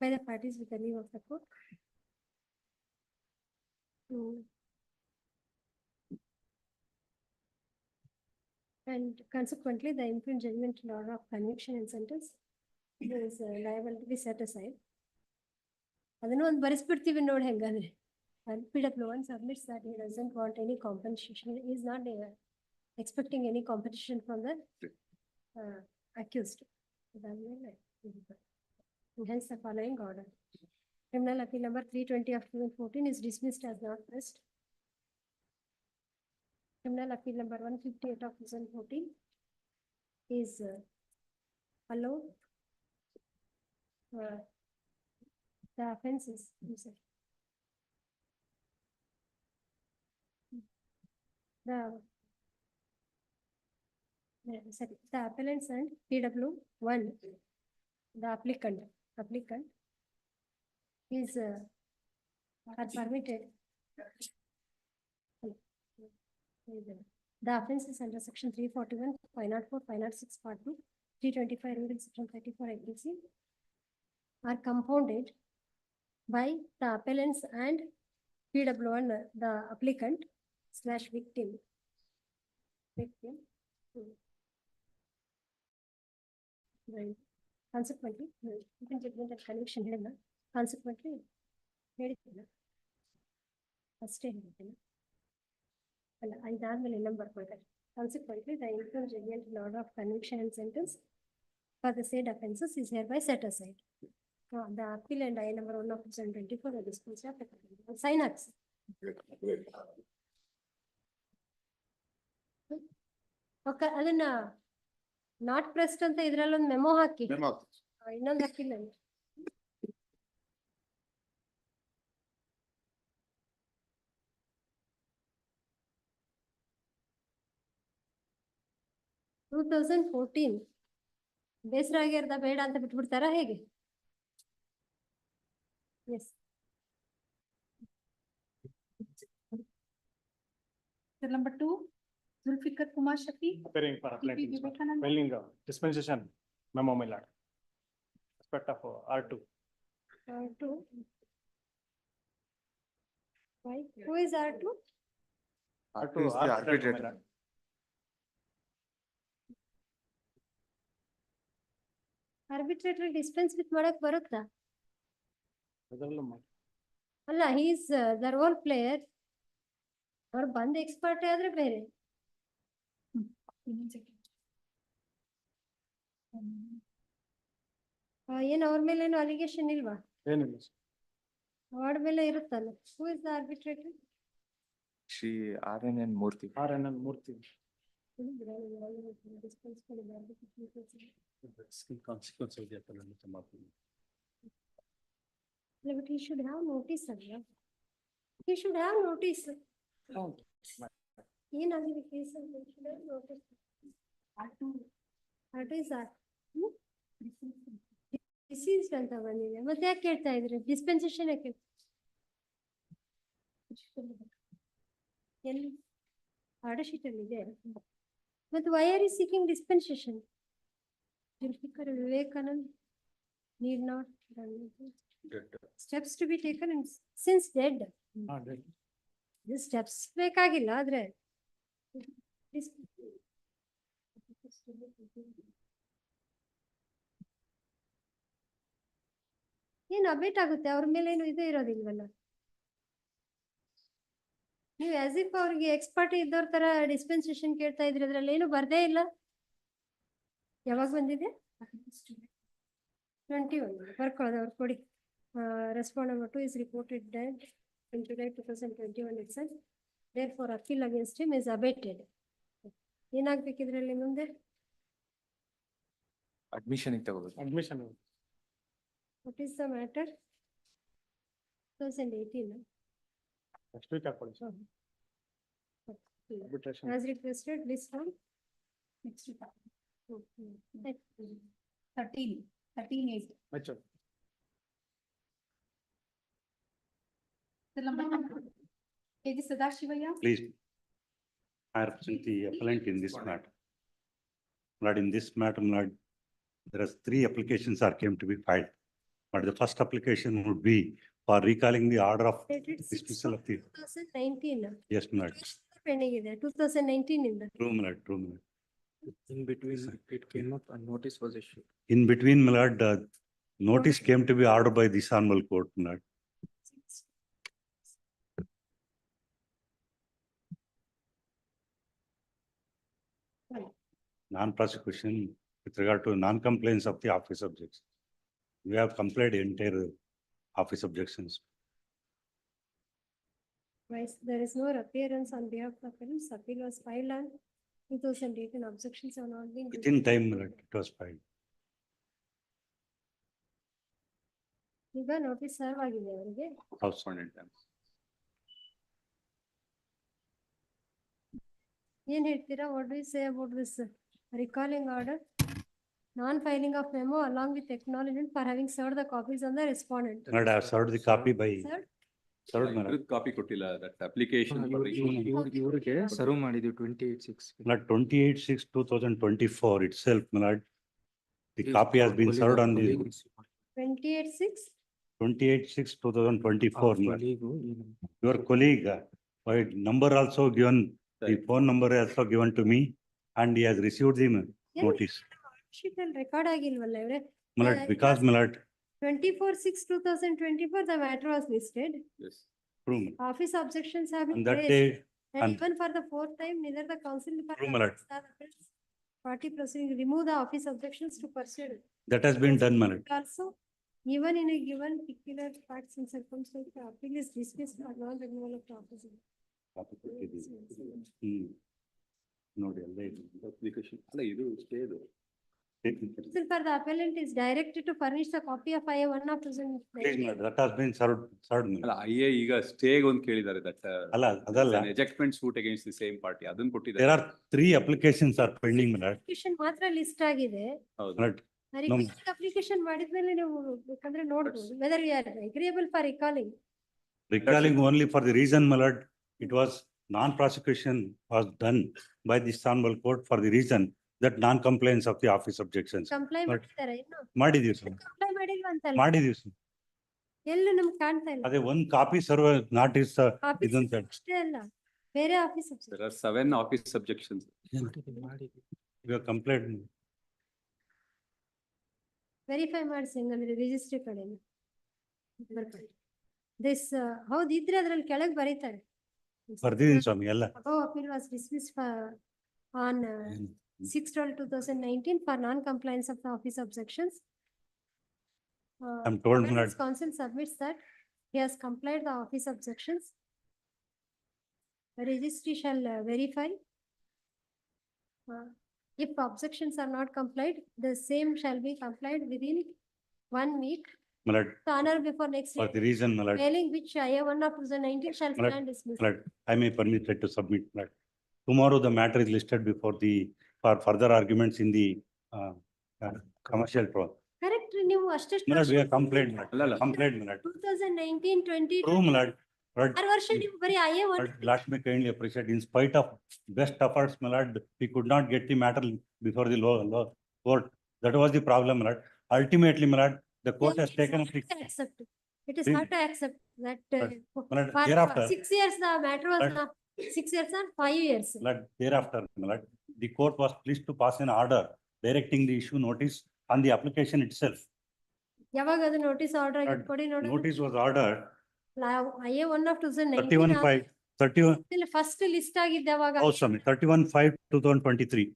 By the parties with the leave of the court. And consequently, the impugned judgment in order of conviction and sentence is liable to be set aside. ಅದನ್ನು ಒಂದು ಬರೆಸ್ಬಿಡ್ತೀವಿ ನೋಡಿ ಹೆಂಗಂದ್ರೆ. PW1 submits that he doesn't want any compensation. He is not expecting any compensation from the accused. Hence the following order. Criminal appeal number 320 of 2014 is dismissed as not pressed. criminal appeal number 158 of 2014 is allowed. The offenses, I'm sorry. The appellants and PW1, the applicant is are permitted. The offenses under section 341, 504, 506, part 2, 325, reading section 34 IPC are compounded by the appellants and PW1, the applicant / victim. Right. Consequently, open judgment and conviction ಹೇಳಿಲ್ಲ. Consequently, ಹೇಳಿದ್ದಿಲ್ಲ. ಅಷ್ಟೇ ಹೇಳಿದ್ದಿಲ್ಲ. ಅಲ್ಲ, ಇದಾದ್ಮೇಲೆ ಇನ್ನೊಂದು ಬರ್ಕೊಳ್ತಾರೆ. Consequently, the interim judgment in order of conviction and sentence for the said offences is hereby set aside. The appeal and I number 1 of 2024 are disposed of. Sign up. Okay, ಅದನ್ನ not pressed ಅಂತ ಇದ್ರಲ್ಲಿ ಒಂದು memo ಹಾಕಿ. ಇನ್ನೊಂದು ಹಾಕಿಲ್ಲ. Two 2014 ಬೇಸರ ಆಗ್ಯಾರ್ದ ಬೇಡ ಅಂತ ಬಿಟ್ಬಿಡ್ತಾರ ಹೇಗೆ? S. Number 2, Zulfikar Kumar Shafi. Appearing for appellant in this matter. Filing dispensation memo, my lord. Respect of R2. R2. Why? Who is R2? R2 is the arbitrator. Arbitrator dispense with ಮಾಡಕ್ ಬರುತ್ತಾ? ಅಲ್ಲ, he is the role player. ಅವ್ರು ಬಂದು expert ಆದ್ರೆ ಬೇರೆ. ಏನ್ ಅವ್ರ ಮೇಲೆ ಏನು ಅಲಿಗೇಷನ್ ಇಲ್ವಾ? ಏನಿಲ್ಲ. ಅವ್ರ ಮೇಲೆ ಇರುತ್ತಲ್ಲ. Who is the arbitrator? Shri RNN Murthy. RNN Murthy. Consequence of the appellant. But he should have notice ಅಲ್ವಾ? He should have notice. ಏನಾಗಿದೆ ಕೇಸ್ ಅಂತ should have notice. R2 is deceased ಅಂತ ಬಂದಿದೆ. ಮತ್ತೆ ಯಾಕೆ ಕೇಳ್ತಾ ಇದ್ರಿ? ಡಿಸ್ಪೆನ್ಸೇಷನ್ ಯಾಕೆ? ಎಲ್ಲಿ ಆರ್ಡರ್ ಶೀಟ್ ಅಲ್ಲಿ ಇದೆ. ಮತ್ತೆ why are you seeking dispensation? Zulfikar Vivekanand need not steps to be taken and since dead. The steps ಬೇಕಾಗಿಲ್ಲ ಆದ್ರೆ ಏನು ಅಬೇಟ್ ಆಗುತ್ತೆ ಅವ್ರ ಮೇಲೆ ಏನು ಇದು ಇರೋದಿಲ್ವಲ್ಲ. ನೀವು ಆಸ್ ಇಫ್ ಅವ್ರಿಗೆ ಎಕ್ಸ್ಪರ್ಟ್ ಇದ್ದವ್ರ ತರ ಡಿಸ್ಪೆನ್ಸೇಷನ್ ಕೇಳ್ತಾ ಇದ್ರಿ, ಅದ್ರಲ್ಲಿ ಏನು ಬರ್ದೇ ಇಲ್ಲ. ಯಾವಾಗ ಬಂದಿದೆ? 21 ಬರ್ಕೊಳ್ಳೋದು ಅವ್ರು ಕೊಡಿ. Respondent number 2 is reported dead in July 2021 itself. Therefore, appeal against him is abated. ಏನಾಗ್ಬೇಕು ಇದ್ರಲ್ಲಿ ಮುಂದೆ? Admission ತಗೋಬೇಕು. Admission. What is the matter? 2018. Next week ಹಾಕೊಳ್ಳಿ sir. Arbitration. As requested, list from Next week. 13 Mature. K.G. Sadashivaya. Please, I represent the appellant in this matter. Lord, in this matter, Lord, there are 3 applications are came to be filed. But the first application would be for recalling the order of dated 6 dismissal of the. 2019. Yes, my lord. Pending ಇದೆ 2019 ಇಂದ. True, my lord, true, my lord. In between, it came up and notice was issued. In between, my lord, notice came to be ordered by this honorable court, my lord. Non-prosecution with regard to non-compliance of the office objects. We have complied entire office objections. Vice, there is no appearance on behalf of the appellants. Appeal was filed on 2018. Objections have not been. Within time, my lord, it was filed. ಈಗ notice serve ಆಗಿದೆ ಅವರಿಗೆ. Outstanding time. ಏನ್ ಹೇಳ್ತೀರಾ? What do you say about this recalling order? Non-filing of memo along with acknowledgement for having served the copies on the respondent. My lord, I have served the copy by, Served? served, my lord. Copy ಕೊಟ್ಟಿಲ್ಲ, that application. ಇವ್ರಿಗೆ serve ಮಾಡಿದ್ವಿ 28/6. My lord, 28/6/2024 itself, my lord. The copy has been served on the 28/6? 28/6/2024, my lord. Your colleague, by number also given, the phone number also given to me, and he has received the notice. Sheet ಅಲ್ಲಿ record ಆಗಿಲ್ವಲ್ಲ ಇವ್ರೆ? My lord, because, my lord, 24/6/2024 the matter was listed. Yes. true, my lord. Office objections have been And that raised. day, And and- even for the fourth time, neither the council True, my lord. party proceeding remove the office objections to pursue. that has been done, my lord. Also, even in a given particular facts and circumstances, the appeal is dismissed or non-renewal of the office. Copy ಕೊಟ್ಟಿದ್ದೀನಿ. ನೋಡಿ ಅಲ್ಲೇ ಇದೆ. Application. ಅಲ್ಲ ಇದು stay ಇದು. Still for the appellant is directed to furnish the copy of IA 1 of Please, 2019. my lord, that has been served, served, my ಅಲ್ಲ lord. IA ಈಗ stay ಒಂದ್ ಕೇಳಿದ್ದಾರೆ, that ಅಲ್ಲ, ಅದಲ್ಲ. an ejectment suit against the same party, ಅದನ್ನ There ಕೊಟ್ಟಿದ್ದಾರೆ. are 3 applications are pending, my lord. Application ಮಾತ್ರ list ಆಗಿದೆ. ಹೌದು. My lord, Application ಮಾಡಿದ್ಮೇಲೆ ನೀವು ಬೇಕಂದ್ರೆ ನೋಡ್ಬೋದು whether you are agreeable for recalling. recalling only for the reason, my lord, it was non-prosecution was done by the Istanbul court for the reason that non-compliance of the office objections. Comply But- ಮಾಡ್ತಾರೆ ಇನ್ನು ಮಾಡಿದೀವಿ sir, comply ಮಾಡಿಲ್ವ ಅಂತಲ್ಲ ಮಾಡಿದೀವಿ sir. ಎಲ್ಲೂ ನಮ್ಗೆ ಕಾಣ್ತಾ ಇಲ್ಲ. ಅದೇ ಒಂದು copy serve not is Office ಇದೊಂದು ಅಷ್ಟೇ ಅಲ್ಲ, ಬೇರೆ office There are 7 office subjections. ಈಗ ಕಂಪ್ಲೇಂಟ್ ವೆರಿಫೈ ಮಾಡಿಸಿ ಹೆಂಗಂದ್ರೆ ರಿಜಿಸ್ಟ್ರಿ ಕಡೆನ ದಿಸ್ ಹೌದು ಇದ್ರೆ ಅದ್ರಲ್ಲಿ ಕೆಳಗೆ ಬರೀತಾರೆ. ಬರ್ದಿದ್ದೀನಿ ಸ್ವಾಮಿ ಎಲ್ಲ. Appeal was dismissed on 6/12/2019 for non-compliance of the office objections. I'm told, my Appellant's lord. counsel submits that he has complied the office objections. The registry shall verify. If objections are not complied, the same shall be complied within 1 week. My lord, To honor before next for the reason, my lord, failing which IA 1 of 2019 shall My lord, stand dismissed. my lord, I may permitted to submit, my lord. Tomorrow, the matter is listed before the, for further arguments in the commercial trial. Correct, ನೀವು ಅಷ್ಟೆಷ್ಟು My lord, we have complained, my lord. ಅಲ್ಲ, ಅಲ್ಲ. Complained, my lord. 2019, 20. True, my lord. Lord, 6 ವರ್ಷ ನೀವು ಬರೀ IA 1. Lord, let me kindly appreciate, in spite of best efforts, my lord, we could not get the matter before the law court. That was the problem, my lord. Ultimately, my lord, the court has taken up the. Accept. It is Please. not to accept that My lord, for thereafter, 6 years the matter was Lord. not 6 years or 5 years. my lord, thereafter, my lord, the court was pleased to pass an order directing the issue notice on the application itself. ಯಾವಾಗ ಅದು notice order Lord, ಕೊಡಿ ನೋಡಿ. Notice was ordered IA 1 of 2019. 31/5 first list ಆಗಿದ್ದೆ ಅವಾಗ. oh, sorry, 31/5/2023.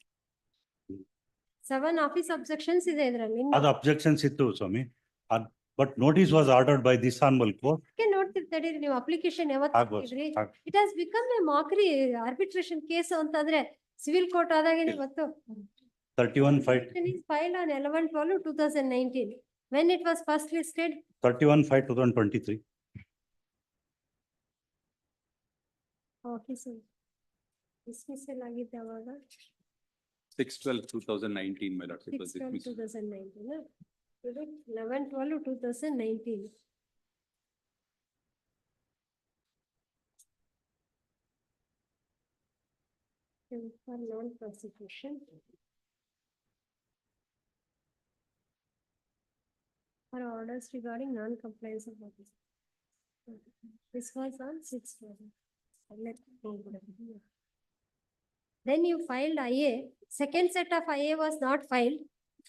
7 office objections ಇದೆ ಇದರಲ್ಲಿ. ಅದು objections ಇತ್ತು ಸ್ವಾಮಿ. But notice was ordered by this honorable court. ನೋಡ್ತಿರ್ತೀರಿ ನೀವು ಅಪ್ಲಿಕೇಶನ್ ಯಾವತ್ತು ಆಗ್ಬೋದು, ಹಾಕಿದ್ರಿ. ಆಗ್- It has become a mockery arbitration case ಅಂತಂದ್ರೆ ಸಿವಿಲ್ ಕೋರ್ಟ್ ಆದಾಗ ಇವತ್ತು 31/5 is filed on 11/12/2019 when it was first listed. 31/5/2023. Office dismissal ಆಗಿದ್ದೆ ಅವಾಗ 6/12/2019, my lord. It was 6/12/2019. 11/12/2019. For non-prosecution. For orders regarding non-compliance of office. This was on 6/12. Then you filed IA, second set of IA was not filed.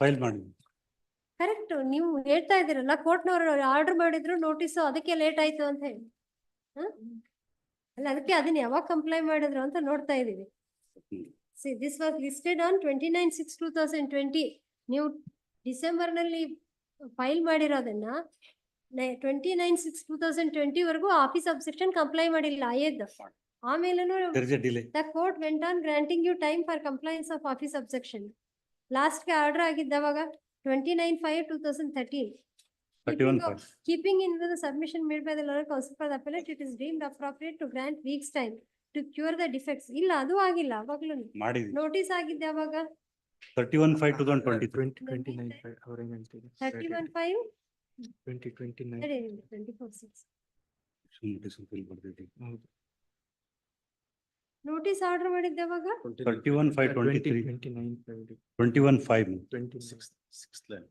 File ಮಾಡಿ. Correct, ನೀವು ಹೇಳ್ತಾ ಇದ್ದೀರಲ್ಲ ಕೋರ್ಟ್ನವರು order ಮಾಡಿದ್ರು notice ಅದಕ್ಕೆ late ಆಯ್ತು ಅಂತ ಹೇಳಿ. ಅಲ್ಲ ಅದಕ್ಕೆ ಅದನ್ನ ಯಾವಾಗ ಕಂಪ್ಲೈ ಮಾಡಿದ್ರು ಅಂತ ನೋಡ್ತಾ ಇದೀವಿ. See, this was listed on 29/6/2020. ನೀವು ಡಿಸೆಂಬರ್ ನಲ್ಲಿ ಫೈಲ್ ಮಾಡಿರೋದನ್ನ 29/6/2020 ವರೆಗೂ ಆಫೀಸ್ ಅಬ್ಜೆಕ್ಷನ್ ಕಂಪ್ಲೈ ಮಾಡಿಲ್ಲ ಆಯೇದ್ ಆಮೇಲೆನೂ There is a delay. the court went on granting you time for compliance of office objection. Last ಗೆ order ಆಗಿದ್ದವಾಗ 29/5/2013. 31/5. Keeping in view the submission made by the lower counsel for the appellate, it is deemed appropriate to grant weeks time to cure the defects. ಇಲ್ಲ ಅದು ಆಗಿಲ್ಲ ಅವಾಗ್ಲೂ ಮಾಡಿದ್ವಿ. Notice ಆಗಿದ್ದೆ ಅವಾಗ 31/5/2023. 31/5 2029. 24/6. ಬರ್ದಿದ್ದೀವಿ. Notice order ಮಾಡಿದ್ದೆ ಅವಾಗ 31/5/23. 21/5. 26th line.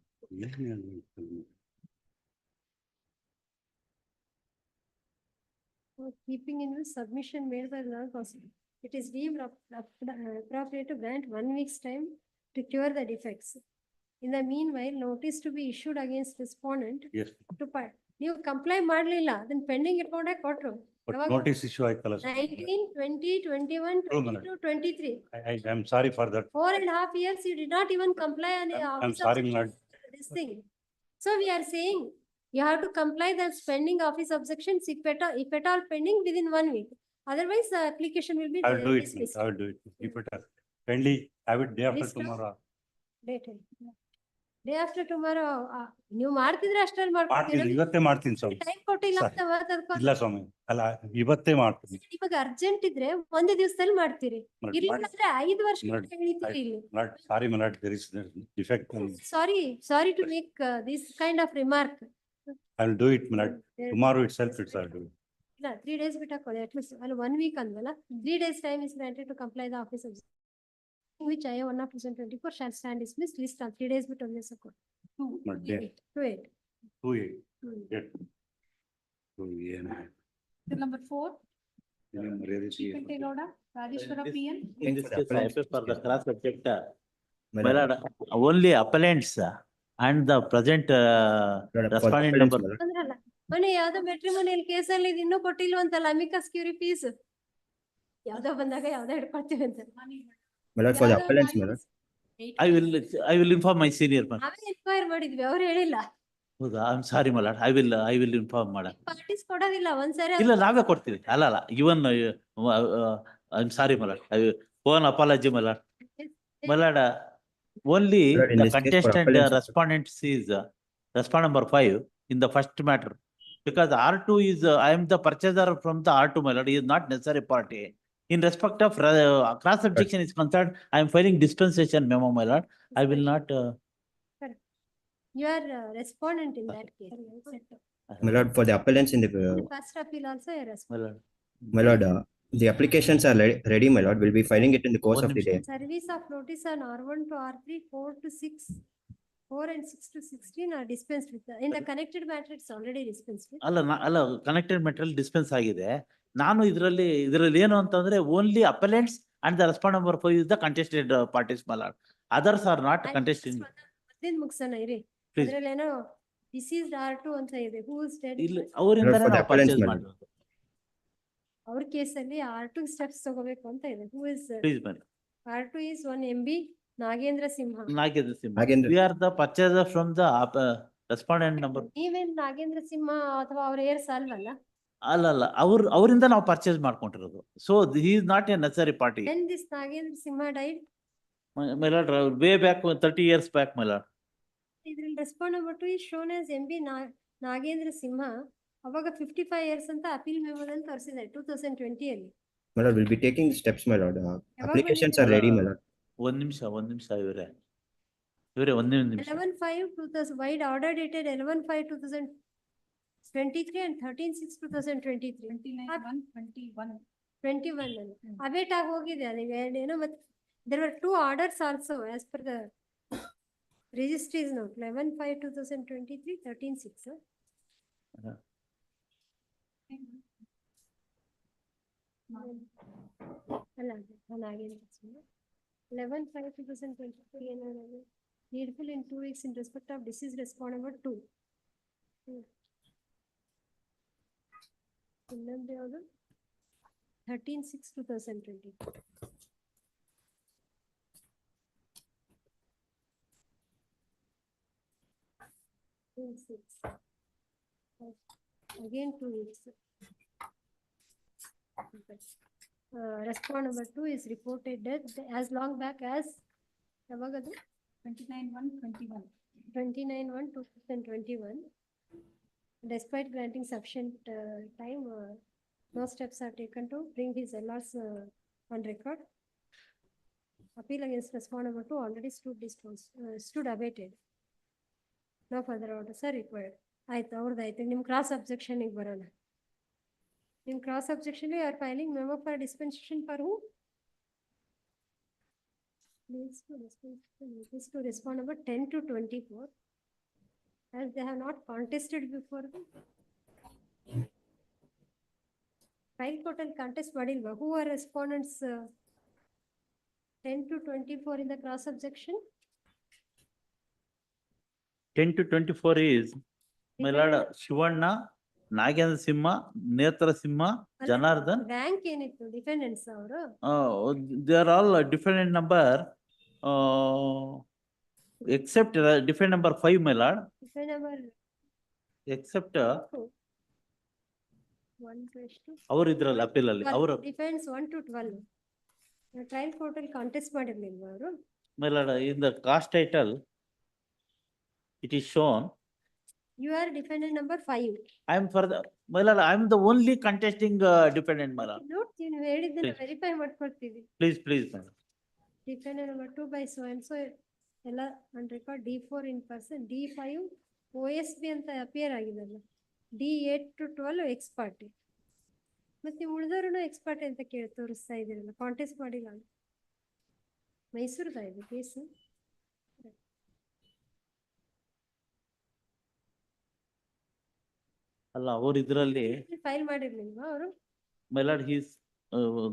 Keeping in view submission made by the lower counsel, it is deemed appropriate to grant 1 week's time to cure the defects. In the meanwhile, notice to be issued against respondent Yes. to ನೀವು comply ಮಾಡ್ಲಿಲ್ಲ ಅದನ್ನ pending ಇಟ್ಕೊಂಡೆ ಕೊಟ್ರು But notice issue ಆಯ್ತಲ್ಲ sir. 19, 20, 21, True, madam. 22, 23. I'm sorry for that. 4.5 years, you did not even comply on the I'm office sorry, objection, madam. this thing. So we are saying you have to comply the pending office objections if at all pending within 1 week. Otherwise, the application will be I will do it. dismissed. I will do it. Keep it up. Kindly have it day after List of- tomorrow. Day after tomorrow, ನೀವು ಮಾಡ್ತಿದ್ರೆ ಅಷ್ಟರಲ್ಲಿ ಮಾಡ್ತೀನಿ, ಮಾಡ್ಕೊಡ್ತೀರಾ? ಇವತ್ತೇ ಮಾಡ್ತೀನಿ ಸ್ವಾಮಿ. Time ಕೊಟ್ಟಿಲ್ಲ Sorry. ಅಂತ ಮಾತಾಡ್ಕೊಂಡು ಇಲ್ಲ ಸ್ವಾಮಿ, ಅಲ್ಲ ಇವತ್ತೇ ಮಾಡ್ತೀನಿ. ಇವಾಗ ಅರ್ಜೆಂಟ್ ಇದ್ರೆ ಒಂದೇ ದಿವಸದಲ್ಲಿ ಮಾಡ್ತೀರಿ, ಮಾಡಿ- ಇಲ್ಲ ಮಾಡಿ. ಅಂದ್ರೆ 5 ವರ್ಷ ಮಾಡಿ. ಹೇಳಿದ್ದೀರಿ ಇಲ್ಲಿ. Sorry, my lord, there is defect. Sorry to make this kind of remark. I will do it, my lord. Tomorrow itself, I'll do it. ಇಲ್ಲ 3 days ಬಿಟ್ಟು ಹಾಕೊಳ್ಳಿ, ಅಟ್ಲೀಸ್ಟ್ ಅಲ್ಲಿ 1 week ಅಂದ್ವಲ್ಲ, 3 days time is granted to comply the office of which I 1 of 2024 shall stand dismissed, list on 3 days ಬಿಟ್ಟು ಒಂದೇ ಸಲ 2/8. 2/8. 2/8. ಏನು Number 4, ಮರ್ಯಾದೆ Chippetteloda, Rajeshwara PN. In this case, I appeal for the cross objector. My lord, only appellants and the present respondent number. ಅಂದ್ರಲ್ಲ ಮೊನ್ನೆ ಯಾವ್ದೋ ಮೆಟ್ರಿಮೋನಿಯಲ್ ಕೇಸಲ್ಲಿ ಇದು ಇನ್ನೂ ಕೊಟ್ಟಿಲ್ವಂತಲ್ಲ ಅಮಿಕಸ್ ಕ್ಯೂರಿ ಫೀಸ್, ಯಾವ್ದೋ ಬಂದಾಗ ಯಾವ್ದೋ ಹಿಡ್ಕೊಳ್ತೀವಿ ಅಂತ. For the appellants, my lord. I will inform my senior man. ನಾವೇ ಎನ್ಕ್ವೈರ್ ಮಾಡಿದ್ವಿ, ಅವ್ರು ಹೇಳಿಲ್ಲ. ಹೌದಾ? I'm sorry, my lord. I will inform madam. Parties ಕೊಡೋದಿಲ್ಲ ಒಂದ್ಸರಿ. ಇಲ್ಲ ನಾವೇ ಕೊಡ್ತೀವಿ. ಅಲ್ಲ even I'm sorry, my lord. I will phone apology, my lord. My lord, only Lord, in the this case for contestant appellants- respondent is respondent number 5 in the first matter. Because R2 is, I am the purchaser from the R2, my lord, he is not necessary party. In respect of cross objection is concerned, I am filing dispensation memo, my lord. I will not. You are respondent in that case. My lord, for the appellants in the, First appeal also a My respondent. lord. my lord, the applications are ready, my lord. We'll be filing it in the course One of the day. Service of notice on R1 to R3, 4 to 6, 4 and 6 to 16 are dispensed with. In the connected matter, it's already dispensed with. ಅಲ್ಲ connected material dispense ಆಗಿದೆ. ನಾನು ಇದರಲ್ಲಿ ಏನು ಅಂತಂದ್ರೆ only appellants and the respond number 5 is the contested parties milord. Others are not contested. ಮೊದಲಿಂದ ಮುಗಿಸೋಣ ಇರಿ. Please. ಅದ್ರಲ್ಲೇನೋ ಡಿಸೀಸ್ಡ್ R2 ಅಂತ ಇದೆ. Who is dead? ಇಲ್ಲ ಅವರಿಂದನೇ For the ನಾವು appellants, ಪರ್ಚೇಸ್ madam. ಮಾಡಿರೋದು. ಅವ್ರ ಕೇಸಲ್ಲಿ R2 ಸ್ಟೆಪ್ಸ್ ತಗೋಬೇಕು ಅಂತ ಇದೆ. ಹೂ ಇಸ್ ಪ್ಲೀಸ್ ಬನ್ನಿ. R2 is 1 MB Nagendra Simha. Nagendra. We are the purchaser from the respondent number. ನೀವೇನ್ ನಾಗೇಂದ್ರ ಸಿಂಹ ಅಥವಾ ಅವ್ರ ಏರ್ಸ್ ಅಲ್ವಲ್ಲ? ಅಲ್ಲ ಅವರಿಂದ ನಾವು ಪರ್ಚೇಸ್ ಮಾಡ್ಕೊಂಡಿರೋದು. So he is not a necessary party. When this Nagendra Simha died, My lord, way back 30 years back, my lord. ಇದ್ರಲ್ಲಿ respond number 2 is shown as MB Nagendra Simha. ಅವಾಗ 55 years ಅಂತ ಅಪೀಲ್ ಮೆಮೊದಲ್ಲಿ ತೋರಿಸಿದೆ 2020 ಅಲ್ಲಿ. My lord, we'll be taking the steps, my lord. Applications are ready, my lord. ಒಂದ್ ನಿಮಿಷ ಇವರೇ ಒಂದ್ ನಿಮಿಷ. 11/5/2000 wide order dated 11/5/2023 and 13/6/2023. 21 ಅಲ್ಲಿ ಅಬೇಟ್ ಆಗಿ ಹೋಗಿದೆ ಅದು ಏನೋ. ಮತ್ತೆ there were 2 orders also as per the registries note. 11/5/2023, 13/6. ಅಲ್ಲ ನಾಗೇಂದ್ರ ಸಿಂಹ 11/5/2023 ಏನಾದ್ರು needful in 2 weeks in respect of deceased respondent number 2. ಇನ್ನೊಂದು ಯಾವುದು 13/6/2020. Again 2 weeks. Respond number 2 is reported dead as long back as yavagadu 29/1/21. 29/1/2021. Despite granting sufficient time, no steps are taken to bring his LRs on record. Appeal against respond number 2 already stood abated. No further orders are required. ಆಯ್ತು ಅವ್ರದ್ದಾಯ್ತು ನಿಮ್ಮ cross ಅಬ್ಜೆಕ್ಷನ್ಗೆ ಬರೋಣ. ನಿಮ್ಮ cross objection you are filing memo for dispensation for who? Please to respond number 10 to 24 as they have not contested before the file total contest madilva. Who are respondents 10 to 24 in the cross objection? 10 to 24 is my lord Shivanna, Nagendra Simha, Netra Simha, Janardhan. Rank ಏನಿತ್ತು defendants ಅವರು? They are all a different number, except different number 5, my lord. Defend number Except 1 to ಅವರು ಇದ್ರಲ್ಲ appeal ಅಲ್ಲಿ ಅವರು defense 1 to 12. Trial court ಅಲ್ಲಿ contest ಮಾಡಿರ್ಲಿಲ್ವಾ ಅವರು? my lord, in the cast title it is shown. You are defendant number 5. I am for the, my lord, I am the only contesting defendant, my lord. Note ನೀವು ಹೇಳಿದ್ದನ್ನ Please. Verify ಮಾಡ್ಕೊಳ್ತೀವಿ. Please, please, my lord. Defendant number 2 by so and so ಎಲ್ಲ on record D4 in person, D5 OSB ಅಂತ appear ಆಗಿದಲ್ಲ, D8 to 12 ex parte. ಮತ್ತೆ ಉಳಿದವ್ರನ್ನ X party ಅಂತ ತೋರಿಸ್ತಾ ಇದ್ದೀರಲ್ಲ, ಕಾಂಟೆಸ್ಟ್ ಮಾಡಿಲ್ಲ. ಮೈಸೂರದ ಇದು ಕೇಸು. ಅಲ್ಲ ಅವರು ಇದರಲ್ಲಿ ಫೈಲ್ ಮಾಡಿರ್ಲಿಲ್ವಾ ಅವರು? my lord, he is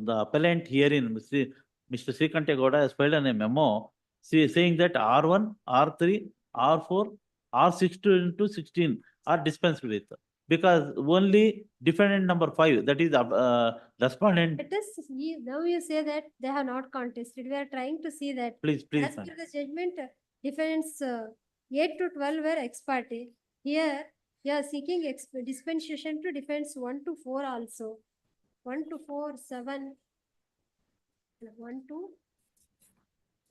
the appellant herein, Mr. Srikantegowda has filed a memo saying that R1, R3, R4, R6 to 16 are dispensed with, because only defendant number 5, that is respondent. Let us now you say that they have not contested. We are trying to see that Please, please, as my per lord. the judgment, defendants 8 to 12 were ex parte. Here you are seeking dispensation to defendants 1 to 4 also. 1 to 4, 7, 1 to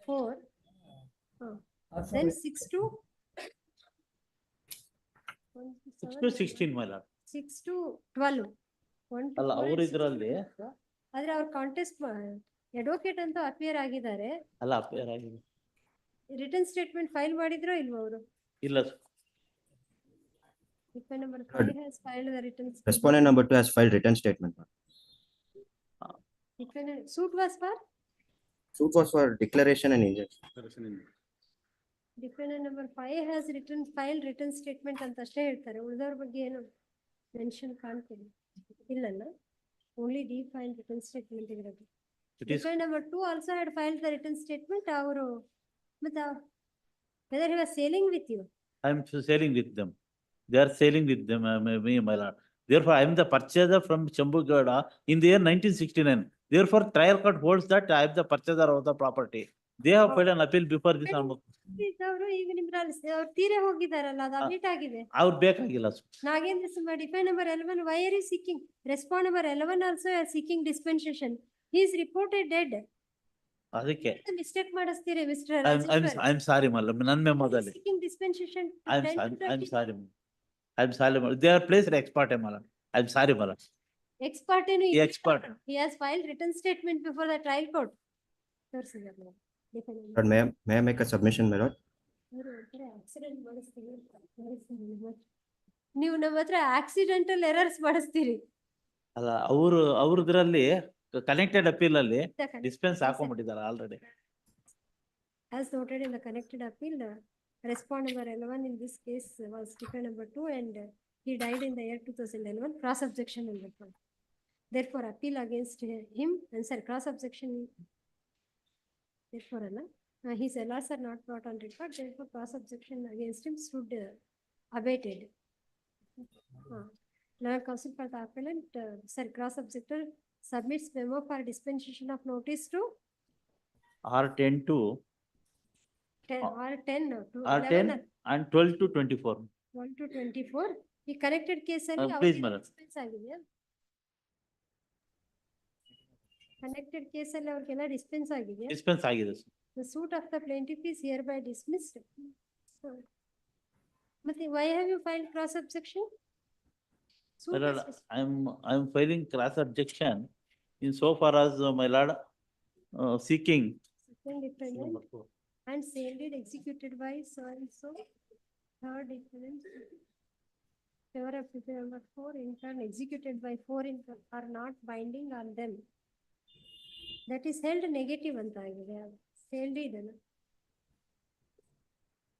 4. Then 6 to 6 to 16, my lord. 6 to 12. 1 to ಅಲ್ಲ 4 ಅವರು and 6 to ಇದರಲ್ಲಿ 12. ಆದ್ರೆ ಅವ್ರು contest advocate ಅಂತ appear ಆಗಿದ್ದಾರೆ. ಅಲ್ಲ appear ಆಗಿದೆ. Return statement file ಮಾಡಿದ್ರೋ ಇಲ್ವೋ ಅವರು? ಇಲ್ಲ Defendant number 5 has filed the written statement. Respondent number 2 has filed written statement. Defendant suit was for? Suit was for declaration and injunction. Defendant number 5 has filed written statement ಅಂತ ಅಷ್ಟೇ ಹೇಳ್ತಾರೆ. ಉಳಿದವ್ರ ಬಗ್ಗೆ ಏನು mention ಕಾಣ್ತಿಲ್ಲ. ಇಲ್ಲಲ್ಲ, only D filed written statement ಇರೋದು. It is Defendant number 2 also had filed the written statement. ಅವರು ಮತ್ತೆ whether he was sailing with you? I am sailing with them. They are sailing with them, me, my lord. Therefore, I am the purchaser from Chambugada in the year 1969. Therefore, trial court holds that I am the purchaser of the property. They have filed an appeal before this. ಅವರು ಈಗ ನಿಮ್ರಲ್ಲಿ ಅವ್ರು ತೀರೆ ಹೋಗಿದಾರಲ್ಲ, ಅದು update ಆಗಿದೆ. ಅವ್ರು ಬೇಕಾಗಿಲ್ಲ. Nagendra Simha, defend number 11, why are you seeking? Respond number 11 also are seeking dispensation. He is reported dead. ಅದಕ್ಕೆ Mistake ಮಾಡಿಸ್ತೀರಿ mister I'm sorry, madam. ನನ್ನ ಮೆಮೊದಲ್ಲಿ seeking dispensation. I'm sorry. I'm sorry, madam. They are placed ex parte, madam. I'm sorry, madam. Ex parte nu Ex parte. He has filed written statement before the trial court. Lord, may I make a submission, my lord? ನೀವು ನಮ್ಮ ಹತ್ರ accidental errors ಮಾಡಿಸ್ತೀರಿ. ಅಲ್ಲ ಅವ್ರದ್ರಲ್ಲಿ connected appeal ಅಲ್ಲಿ dispense ಹಾಕೊಂಡ್ಬಿಟ್ಟಿದ್ದಾರೆ already. As noted in the connected appeal, respondent number 11 in this case was defendant number 2 and he died in the year 2011. Cross objection will be filed. Therefore, appeal against him and cross objection. Therefore, his LRs are not brought on record. Therefore, cross objection against him stood abated. Learned counsel for the appellant, cross objector submits memo for dispensation of notice to R10 to R10 to R10 and 12 to 24. 1 to 24. ಈ connected ಕೇಸಲ್ಲಿ please, madam. Dispense ಆಗಿದೆಯಾ? Connected ಕೇಸಲ್ಲಿ ಅವ್ರಿಗೆಲ್ಲ dispense ಆಗಿದೆಯಾ? Dispense ಆಗಿದೆ sir. The suit of the plaintiff is hereby dismissed. ಮತ್ತೆ why have you filed cross objection? Suit My lord, is I am filing cross objection in so far as my lord seeking. second defendant and sale deed executed by so and so. Third defendant. Favor of defendant number 4 in turn executed by 4 in turn are not binding on them. That is held negative ಅಂತ ಆಗಿದೆ. Sale deed ಅಲ್ಲ.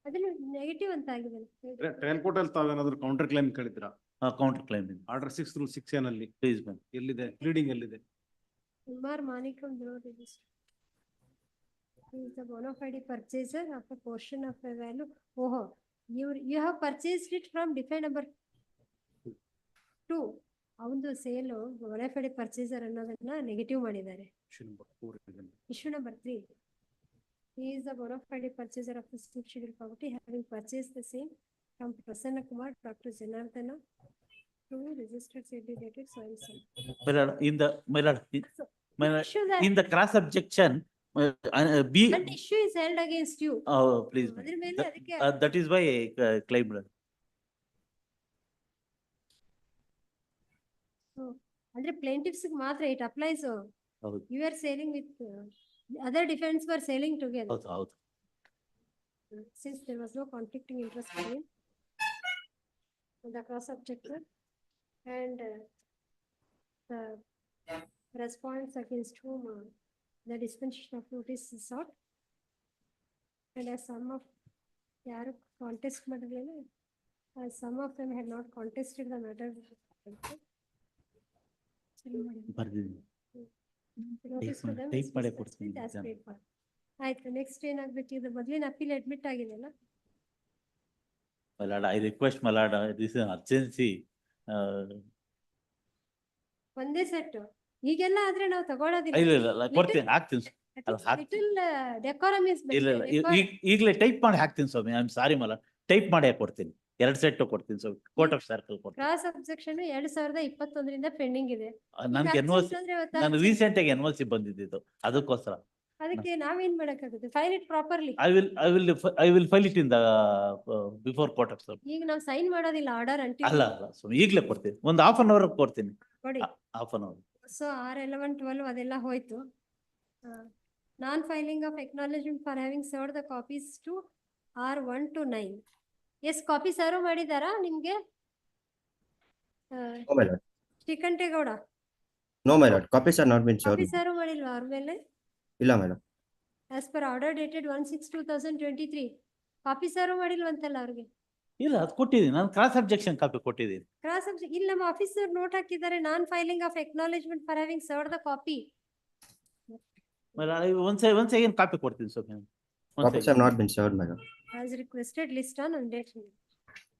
ಅದನ್ನು negative ಅಂತ ಆಗಿದೆ. Trial court ಅಲ್ಲಿ ತಾವೇನಾದ್ರು counter claim ಕೇಳಿದ್ರಾ? Counter claim. Order 6 ನಲ್ಲಿ Please, ma'am. ಎಲ್ಲಿದೆ? ಪ್ಲೀಡಿಂಗ್ ಎಲ್ಲಿದೆ? Kumar Manikam Bureau Register. He is the bona fide purchaser of a portion of a value. Oh, you have purchased it from defend number 2. ಅವಂದು sale bona fide purchaser ಅನ್ನೋದನ್ನ negative ಮಾಡಿದ್ದಾರೆ. Issue number 3. He is the bona fide purchaser of the scheduled property having purchased the same from Prasanna Kumar, Dr. Janardana, to registered sale dated so and so. My lord, my lord, Issue that in the cross objection, be, and issue is held against you. please, ma'am. ಅದ್ರ ಮೇಲೆ That- ಅದಕ್ಕೆ that is why I claimed. ಅಂದ್ರೆ plaintiffs ಗೆ ಮಾತ್ರ it applies. ಹೌದು. You are selling with other defendants were selling together. ಹೌದು, ಹೌದು. Since there was no conflicting interest between the cross objector and the respondents against whom the dispensation of notice is sought. And as some of ಯಾರು contest ಮಾಡಿರಲಿಲ್ಲ, as some of them had not contested the matter. ಬರ್ದಿದ್ದೀನಿ. Notice to them Type is ಮಾಡೇ dismissed ಕೊಡ್ತೀನಿ with as exam. paid for. ಆಯ್ತು, next ಏನಾಗ್ಬೇಕು? ಇದು ಮೊದಲಿನ appeal admit ಆಗಿದೆಯಲ್ಲ? My lord, I request my lord, this is an urgency. ಒಂದೇ set ಈಗೆಲ್ಲ ಆದ್ರೆ ನಾವು ತಗೊಳ್ಳೋದಿಲ್ಲ. ಇಲ್ಲ, ಕೊಡ್ತೀನಿ, ಹಾಕ್ತೀನಿ. ಅಲ್ಲ, ಹಾಕ್ತೀನಿ. ಲಿಟಲ್ ಡೆಕೋರಮ್ ಇಸ್ ಇಲ್ಲ, ಈಗಲೇ ಟೈಪ್ ಮಾಡಿ ಹಾಕ್ತೀನಿ ಸ್ವಾಮಿ. ಐ ಆಮ್ ಸಾರಿ ಮಲ, ಟೈಪ್ ಮಾಡಿ ಕೊಡ್ತೀನಿ. 2 ಸೆಟ್ ಕೊಡ್ತೀನಿ ಸ್ವಾಮಿ. ಕೋರ್ಟ್ ಆಫ್ ಸರ್ಕಲ್ ಕೊಡ್ತೀನಿ. ಕ್ರಾಸ್ ಅಬ್ಜೆಕ್ಷನ್ 2021ರಿಂದ ಪೆಂಡಿಂಗ್ ಇದೆ. ನನ್ಗೆ ಎನ್ಒಸಿ, ನಾನು ರೀಸೆಂಟ್ ಆಗಿ ಎನ್ಒಸಿ ಬಂದಿದ್ದು ಅದಕ್ಕೋಸ್ಕರ. ಅದಕ್ಕೆ ನಾವೇನ್ ಮಾಡಕ್ಕಾಗುತ್ತೆ? File it properly. I will file it in the before court of service. ಈಗ ನಾವು ಸೈನ್ ಮಾಡೋದಿಲ್ಲ ಆರ್ಡರ್ ಅಂಟಿಲ್. ಅಲ್ಲ ಸ್ವಾಮಿ, ಈಗಲೇ ಕೊಡ್ತೀನಿ. ಒಂದು half an hour ಕೊಡ್ತೀನಿ. ಕೊಡಿ. half an hour. So R11, 12 ಅದೆಲ್ಲ ಹೋಯ್ತು. Non filing of acknowledgement for having served the copies to R1 to 9. Yes copy serve ಮಾಡಿದಾರಾ ನಿಮ್ಗೆ? No, my lord. Srikantegowda No, my lord. Copies are not been served. Copy serve ಮಾಡಿಲ್ವಾ ಅವ್ರ ಮೇಲೆ? ಇಲ್ಲ, my lord. As per order dated 1/6/2023 copy serve ಮಾಡಿಲ್ವಂತಲ್ಲ ಅವ್ರಿಗೆ? ಇಲ್ಲ, ಅದು ಕೊಟ್ಟಿದ್ದೀನಿ ನಾನು. ಕ್ರಾಸ್ ಅಬ್ಜೆಕ್ಷನ್ ಕಾಪಿ ಕೊಟ್ಟಿದ್ದೀನಿ. ಕ್ರಾಸ್ ಇಲ್ಲಿ ನಮ್ಮ ಆಫೀಸರ್ ನೋಟ್ ಹಾಕಿದ್ದಾರೆ, non filing of acknowledgement for having served the copy. once again copy ಕೊಡ್ತೀನಿ ಸ್ವಾಮಿ. Copies have not been served, my lord. As requested, list on date.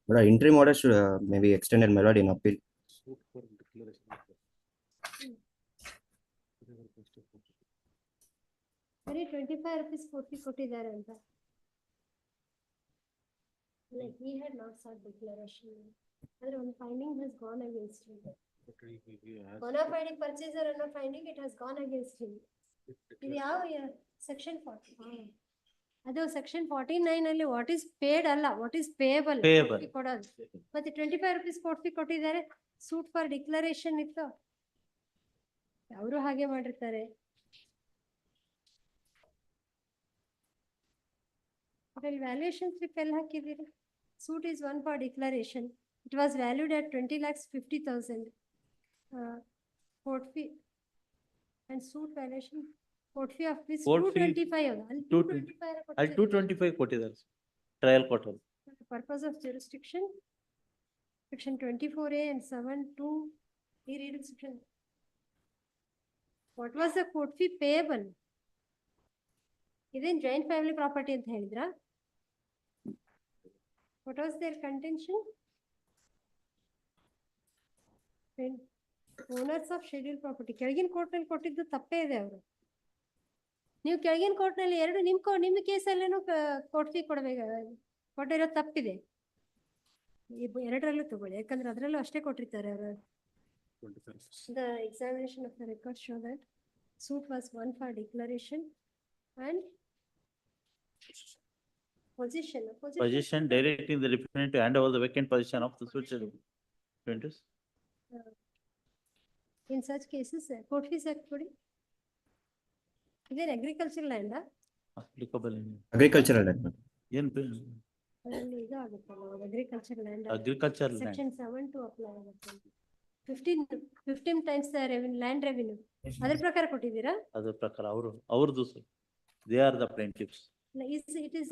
But interim order should maybe extended, my lord, in appeal. Very 25 rupees 40 ಕೊಟ್ಟಿದ್ದಾರೆ ಅಂತ. Like he had not sought declaration. But one finding has gone against him. Bona fide purchaser ಅನ್ನೋ finding it has gone against him. ಇದು ಯಾವ section 40? ಅದು section 49 ಅಲ್ಲಿ what is paid ಅಲ್ಲ, what is payable ಕೊಡೋದು. ಮತ್ತೆ 25 rupees 40 ಕೊಟ್ಟಿದ್ದಾರೆ. suit for declaration ಇತ್ತು, ಅವರು ಹಾಗೆ ಮಾಡಿರ್ತಾರೆ. Valuation slip ಎಲ್ಲ ಹಾಕಿದ್ದೀರಿ. Suit is one for declaration. It was valued at 20,50,000. Court fee and suit valuation. Court fee of this Court fee 225. ಅಲ್ಲಿ 225 ಅಲ್ಲಿ 225 ಕೊಟ್ಟಿದ್ದಾರೆ ಟ್ರಯಲ್ ಕೋರ್ಟ್ ಅಲ್ಲಿ. Purpose of jurisdiction. Section 24A and 7(2). Read section. What was the court fee payable? ಇದೇನ್ joint family property ಅಂತ ಹೇಳಿದ್ರಾ? What was their contention? Owners of scheduled property. ಕೆಳಗಿನ court ನಲ್ಲಿ ಕೊಟ್ಟಿದ್ದು ತಪ್ಪೇ ಇದೆ ಅವರು. ನೀವು ಕೆಳಗಿನ ಕೋರ್ಟ್ ನಲ್ಲಿ ಎರಡು ನಿಮ್ಮ ಕೇಸಲ್ಲೇನು ಕೋರ್ಟ್ ಫೀ ಕೊಡಬೇಕು, ಕೊಟ್ಟಿರೋ ತಪ್ಪಿದೆ. ಎರಡರಲ್ಲೂ ತಗೊಳ್ಳಿ, ಯಾಕಂದ್ರೆ ಅದರಲ್ಲೂ ಅಷ್ಟೇ ಕೊಟ್ಟಿರ್ತಾರೆ ಅವರು. The examination of the record show that suit was one for declaration and position. Position directing the defendant to hand over the vacant position of the suit. In such cases, court fees act ಕೊಡಿ. ಇದೇನು agricultural land? Applicable in. Agricultural land. ಏನ್ ಅದರಲ್ಲಿ ಇದು ಆಗುತ್ತಲ್ಲ, agricultural land. Agricultural land. Section 7 to apply ಆಗುತ್ತೆ. 15 times the land revenue. ಅದ್ರ ಪ್ರಕಾರ ಕೊಟ್ಟಿದ್ದೀರಾ? ಅದ್ರ ಪ್ರಕಾರ ಅವ್ರದ್ದು they are the plaintiffs. It is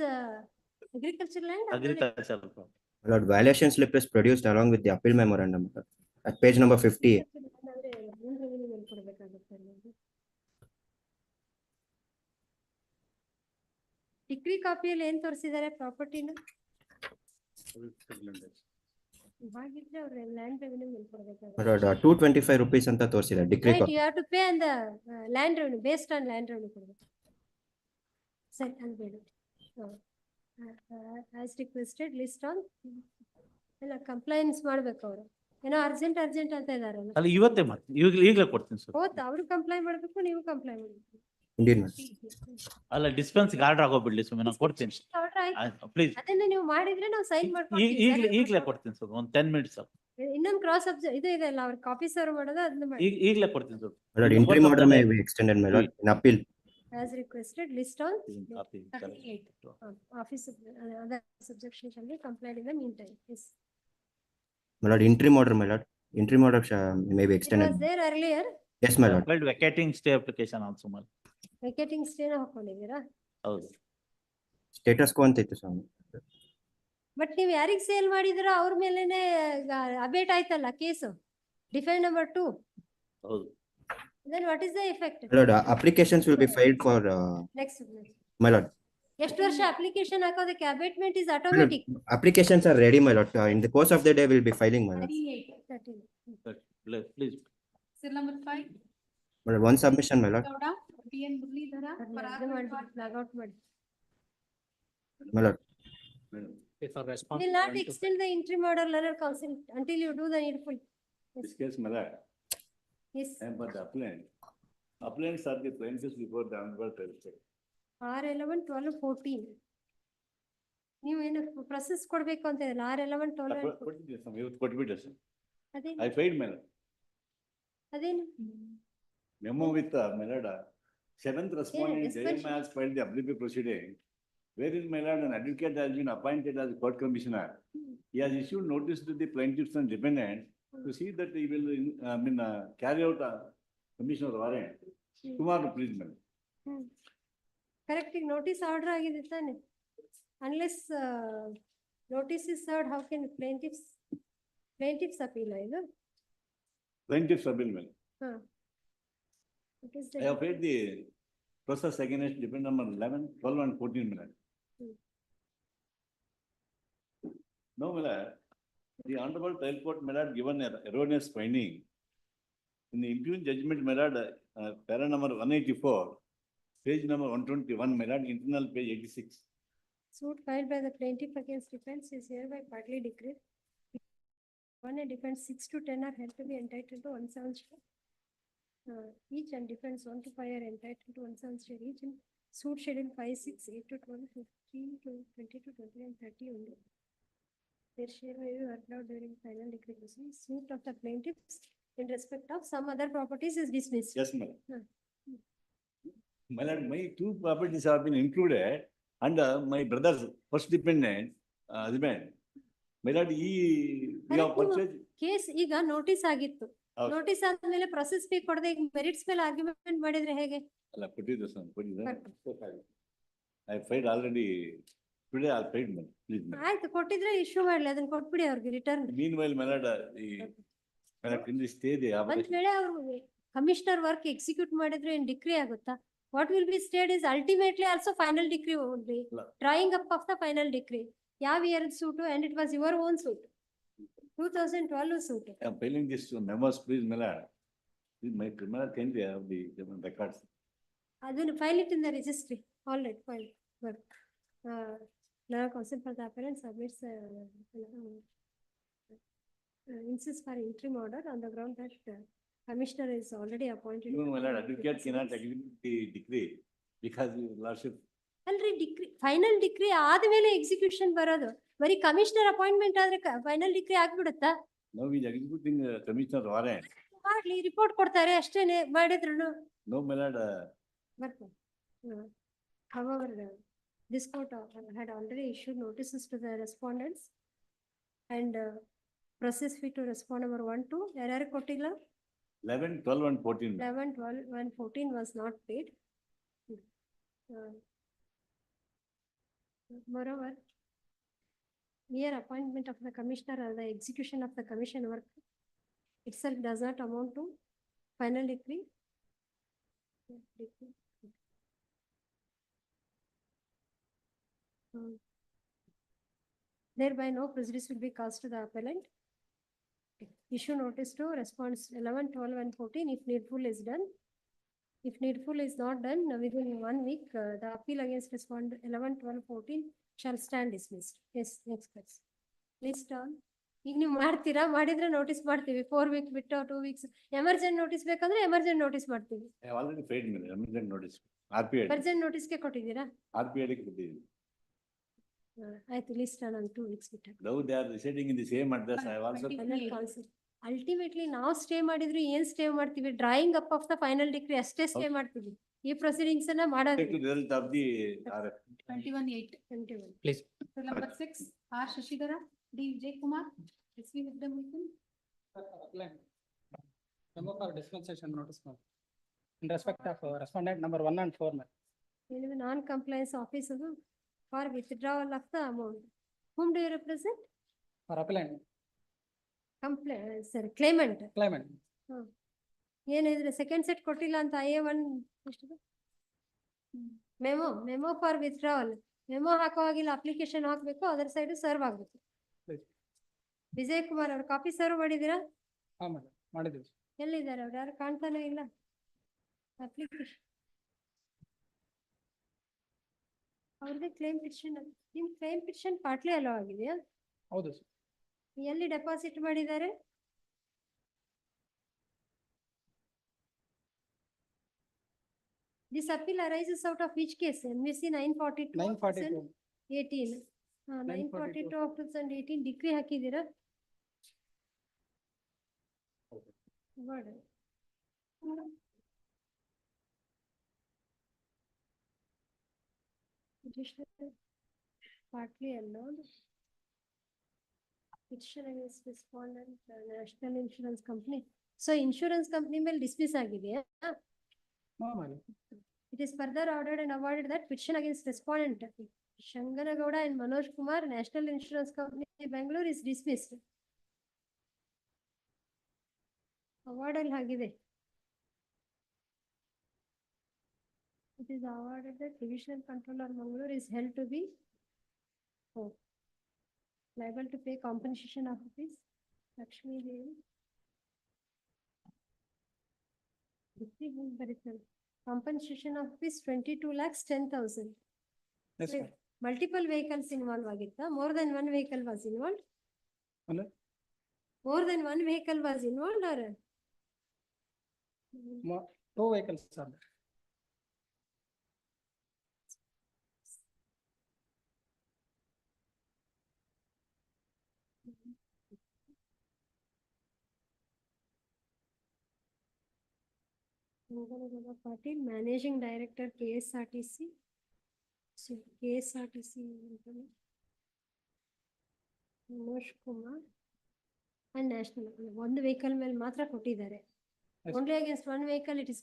agricultural land? Agricultural. My lord, violation slip is produced along with the appeal memorandum at page number 50. Degree ಕಾಪಿಯಲ್ಲಿ ಏನ್ ತೋರಿಸಿದ್ದಾರೆ ಪ್ರಾಪರ್ಟಿನ? ಹಾಗಿದ್ರೆ ಅವ್ರ ಲ್ಯಾಂಡ್ ರೆವಿನ್ಯೂ ಮೇಲೆ ಕೊಡಬೇಕಾಗುತ್ತೆ. My lord, 225 rupees ಅಂತ ತೋರಿಸಿದೆ degree Right, copy. you have to pay on the land revenue, based on land revenue ಕೊಡಬೇಕು. ಸರಿ, ಅದು ಬೇಡ. As requested, list on ಎಲ್ಲ ಕಂಪ್ಲೈನ್ಸ್ ಮಾಡ್ಬೇಕು ಅವರು. ಏನೋ ಅರ್ಜೆಂಟ್ ಅಂತ ಇದಾರಲ್ಲ. ಅಲ್ಲಿ ಇವತ್ತೇ ಮಾಡಿ, ಈಗಲೇ ಕೊಡ್ತೀನಿ ಸರ್. ಹೋತ್ ಅವ್ರು ಕಂಪ್ಲೈ ಮಾಡ್ಬೇಕು, ನೀವು ಕಂಪ್ಲೈ ಮಾಡ್ಬೇಕು. Indeed, ma'am. ಅಲ್ಲ ಡಿಸ್ಪೆನ್ಸ್ ಆರ್ಡರ್ ಆಗೋಗ್ಬಿಡ್ಲಿ ಸುಮ್ಮನೆ ನಾನು ಕೊಡ್ತೀನಿ ಪ್ಲೀಸ್. ಅದನ್ನ ನೀವು ಮಾಡಿದ್ರೆ ನಾವು ಸೈನ್ ಮಾಡ್ಕೊಡ್ತೀವಿ. ಈಗಲೇ ಕೊಡ್ತೀನಿ ಸರ್, ಒಂದು 10 minutes. ಇನ್ನೊಂದು ಕ್ರಾಸ್ ಇದು ಇದೆ ಅಲ್ಲ, ಅವ್ರ ಕಾಪಿ ಸರ್ವ್ ಮಾಡೋದು, ಅದನ್ನ ಮಾಡಿ. ಈಗಲೇ ಕೊಡ್ತೀನಿ sir. My lord, interim order may be extended, my lord, in appeal. As requested, list on 38. Office other subsection shall be complied in the meantime. Yes. My lord, interim order, my lord. Interim order may be It extended. was there earlier. Yes, my lord. Applied vacating stay application also ಮಾಡಿ. Vacating stay ನ ಹಾಕೊಂಡಿದ್ದೀರಾ? ಹೌದು. Status quo ಅಂತ ಇತ್ತು ಸ್ವಾಮಿ. But ನೀವು ಯಾರಿಗೆ sale ಮಾಡಿದಿರೋ ಅವ್ರ ಮೇಲೆನೆ ಅಬೇಟ್ ಆಯ್ತಲ್ಲ ಕೇಸು, ಡಿಫೆಂಡ್ ನಂಬರ್ 2. ಹೌದು. Then what is the effect? My lord, applications will be filed for Next. my lord. ಎಷ್ಟು ವರ್ಷ ಅಪ್ಲಿಕೇಶನ್ ಹಾಕೋದಕ್ಕೆ? Abetment is My lord, automatic. applications are ready, my lord. In the course of the day, we'll be filing, my lord. 38. Please. Seal number 5. My lord, one submission, my lord. Gowda, PN Muralidhara, Log out ಮಾಡಿ. My lord. Will not extend the interim order letter counsel until you do the needful. This case, my lord. Yes. I am but the appellant. Appellants are the plaintiffs before the honorable magistrate. 6/11, 12, 14. ನೀವು ಏನು process ಕೊಡ್ಬೇಕು ಅಂತ ಇರಲ್ಲ. 6/11, 12. ಕೊಟ್ಟಿದ್ದೆ ಸ್ವಾಮಿ, ಇವತ್ತು ಕೊಟ್ಬಿಟ್ಟೆ sir. ಅದೇನು? I paid, my lord. ಅದೇನು? Memo with my lord. 7th respondent JM has filed the applicable proceeding, wherein my lord, an advocate has been appointed as court commissioner. He has issued notice to the plaintiffs and defendants to see that he will carry out a commissioner warrant. Tomorrow, please, madam. Correct, notice order ಆಗಿದೆ ತಾನೆ? Unless notice is served, how can plaintiffs appeal ಇದು? Plaintiffs appeal, madam. What is I have paid the process against defendant number 11, 12 and 14, madam. No, my lord. The honorable trial court may not given an erroneous finding. In the impugned judgment, my lord, para number 184, page number 121, my lord, internal page 86. Suit filed by the plaintiff against defense is hereby partly decreed. 1 and defense 6 to 10 are held to be entitled to 1 7 share. Each and defense 1 to 5 are entitled to 1 7 share each in suit schedule 5, 6, 8 to 12, 15 to 20 to 20 and 30 only. Their share may be worked out during final decree proceedings. Suit of the plaintiffs in respect of some other properties is dismissed. Yes, madam. My lord, my 2 properties have been included under my brother's first dependent husband. My lord, we have purchased. Case ಈಗ notice ಆಗಿತ್ತು. Notice ಆದ್ಮೇಲೆ process fee ಕೊಡದೆ ಈಗ merits ಮೇಲೆ argument ಮಾಡಿದ್ರೆ ಹೇಗೆ? ಅಲ್ಲ ಕೊಟ್ಟಿದ್ದೆ ಸರ್, ಕೊಟ್ಟಿದ್ದೆ. I paid already. Today I paid, madam. Please, madam. ಆಯ್ತು, ಕೊಟ್ಟಿದ್ರೆ ಇಶ್ಯೂ ಮಾಡ್ಲಿ, ಅದನ್ನ ಕೊಟ್ಬಿಡಿ ಅವ್ರಿಗೆ return. Meanwhile, my lord, in this stay the ಒಂದ್ ವೇಳೆ ಅವ್ರು ಕಮಿಷನರ್ ವರ್ಕ್ ಎಕ್ಸಿಕ್ಯೂಟ್ ಮಾಡಿದ್ರೆ ಏನ್ ಡಿಕ್ರಿ ಆಗುತ್ತಾ? What will be stayed is ultimately also final decree would be drawing up of the final decree. ಯಾವ year suit and it was your own suit. 2012 suit. I am filing this memos, please, my lord. My criminal can be have the records. Adun file it in the registry. All right, file work. Now counsel for the apparent submits insist for interim order on the ground that commissioner is already appointed. Even my lord, advocate cannot execute the decree because your lordship. ಅಲ್ರಿ degree final degree ಆದ್ಮೇಲೆ execution ಬರೋದು. ಬರೀ commissioner appointment ಆದ್ರೆ final degree ಆಗ್ಬಿಡುತ್ತಾ? Now he is executing commissioner warrant. ಮಾಡ್ಲಿ report ಕೊಡ್ತಾರೆ ಅಷ್ಟೇನೆ ಮಾಡಿದ್ರು. No, my lord. ಬರ್ತಾರೆ. However, this court had already issued notices to the respondents and process fee to respond number 1, 2, ಯಾರ್ಯಾರು ಕೊಟ್ಟಿಲ್ಲ? 11, 12 and 14. 11, 12 and 14 was not paid. Moreover, mere appointment of the commissioner or the execution of the commission work itself does not amount to final decree. Thereby no prejudice will be caused to the appellant. Issue notice to response 11, 12 and 14 if needful is done. If needful is not done within 1 week, the appeal against respondent 11, 12, 14 shall stand dismissed. Yes, next question. List on. ಈಗ ನೀವು ಮಾಡ್ತೀರಾ, ಮಾಡಿದ್ರೆ notice ಮಾಡ್ತೀವಿ. 4 weeks ಬಿಟ್ಟು 2 weeks emergent notice ಬೇಕಂದ್ರೆ emergent notice ಮಾಡ್ತೀವಿ. I have already paid me, emergent notice. RPA. Emergent ನೋಟಿಸ್ಗೆ ಕೊಟ್ಟಿದ್ದೀರಾ? RPA ಕೊಟ್ಟಿದ್ದೀನಿ. ಆಯ್ತು, ಲಿಸ್ಟ್ ಆನ್ 2 weeks ಬಿಟ್ಟು. Now they are residing in the same address. I have also. Ultimately ನಾವು stay ಮಾಡಿದ್ರು ಏನ್ ಸ್ಟೇ ಮಾಡ್ತೀವಿ? Drawing up of the final degree ಅಷ್ಟೇ ಸ್ಟೇ ಮಾಡ್ತೀವಿ. ಈ ಪ್ರೊಸೀಡಿಂಗ್ಸ್ ಅನ್ನ ಮಾಡೋದು. Take to the result of the RF. 21-8. Please. Number 6, R. Shashidhara, D. Vijaykumar, SV Vidyamuthun. Memo for dispensation notice, ma'am. In respect of respondent number 1 and 4, ma'am. Non-compliance office for withdrawal of the amount. Whom do you represent? For appellant. Claimant. Claimant. ಏನಿದ್ರೆ second set ಕೊಟ್ಟಿಲ್ಲ ಅಂತ IA1 memo for withdrawal. Memo ಹಾಕುವಾಗಿಲ್ಲ, application ಹಾಕ್ಬೇಕು, ಅದರ side serve ಆಗ್ಬೇಕು. ವಿಜಯ್ ಕುಮಾರ್ ಅವ್ರ copy serve ಮಾಡಿದೀರಾ? ಹಾ ಮೇಡಮ್, ಮಾಡಿದ್ದೀವಿ. ಎಲ್ಲಿದ್ದಾರೆ ಅವ್ರು? ಯಾರು ಕಾಣ್ತಾನೆ ಇಲ್ಲ. ಅಪ್ಲಿಕೇಶನ್ ಅವ್ರದ್ದು ಕ್ಲೇಮ್ ಪಿಟಿಷನ್. ನಿಮ್ ಕ್ಲೇಮ್ ಪಿಟಿಷನ್ ಪಾರ್ಟ್ಲಿ ಅಲೋ ಆಗಿದೆಯಾ? ಹೌದು ಸರ್. ಎಲ್ಲಿ ಡೆಪಾಸಿಟ್ ಮಾಡಿದ್ದಾರೆ? This appeal arises out of which case? MVC 942 942. 18. 942 of 2018 decree ಹಾಕಿದ್ದೀರಾ? Word. Partly alone. Petition against respondent, National Insurance Company. So insurance company ಮೇಲೆ dismiss ಆಗಿದೆಯಾ? No, madam. It is further ordered and awarded that petition against respondent Shanganagowda and Manoj Kumar, National Insurance Company, Bangalore is dismissed. Award al hagide. It is awarded that Divisional Controller Mangalore is held to be liable to pay compensation of rupees Lakshmi Devi. Compensation of rupees 22,10,000. Yes, ma'am. Multiple vehicles involved ಆಗಿತ್ತಾ? More than one vehicle was involved? Hello? More than one vehicle was involved or? 2 vehicles, sir. Patil, Managing Director, KSRTC. So, KSRTC. Manoj Kumar and National. One vehicle ಮೇಲೆ ಮಾತ್ರ ಕೊಟ್ಟಿದ್ದಾರೆ. Only against one vehicle it is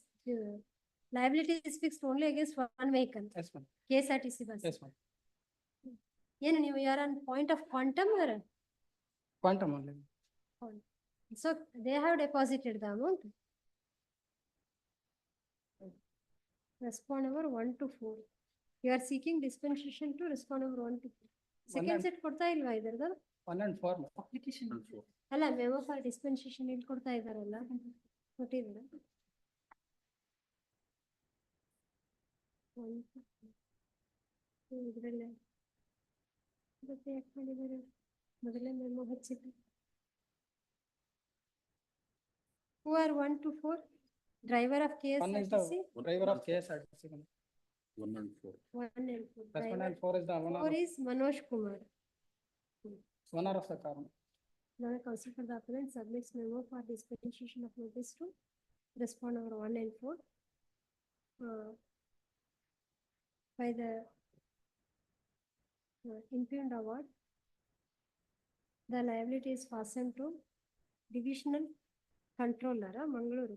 liability is fixed only against one vehicle. Yes, ma'am. KSRTC bus. Yes, ma'am. ಏನು ನೀವು you are on point of quantum or? Quantum only. So they have deposited the amount. Respond number 1 to 4. You are seeking dispensation to respond number 1 to 4. Second set ಕೊಡ್ತಾ ಇಲ್ವಾ ಇದ್ರದ್ದು? 1 and 4. Application. ಅಲ್ಲ memo for dispensation ಇಲ್ಲಿ ಕೊಡ್ತಾ ಇದಾರಲ್ಲ, ಕೊಟ್ಟಿದ್ದೀರಾ? ಇದ್ರಲ್ಲೇ ಮತ್ತೆ ಯಾಕೆ ಮಾಡಿದ್ದಾರೆ? ಮೊದಲೇ memo ಹಚ್ಚಿದ್ರು. Who are 1 to 4? Driver of One is KSRTC? the driver of KSRTC. 1 and 4. 1 and 4. Driver. Respondent 4 is the owner 4 of, is Manoj Kumar. owner of the car. Now, counsel for the appellant submits memo for dispensation of notice to respond number 1 and 4. By the impugned award, the liability is fastened to divisional controller, Mangalore.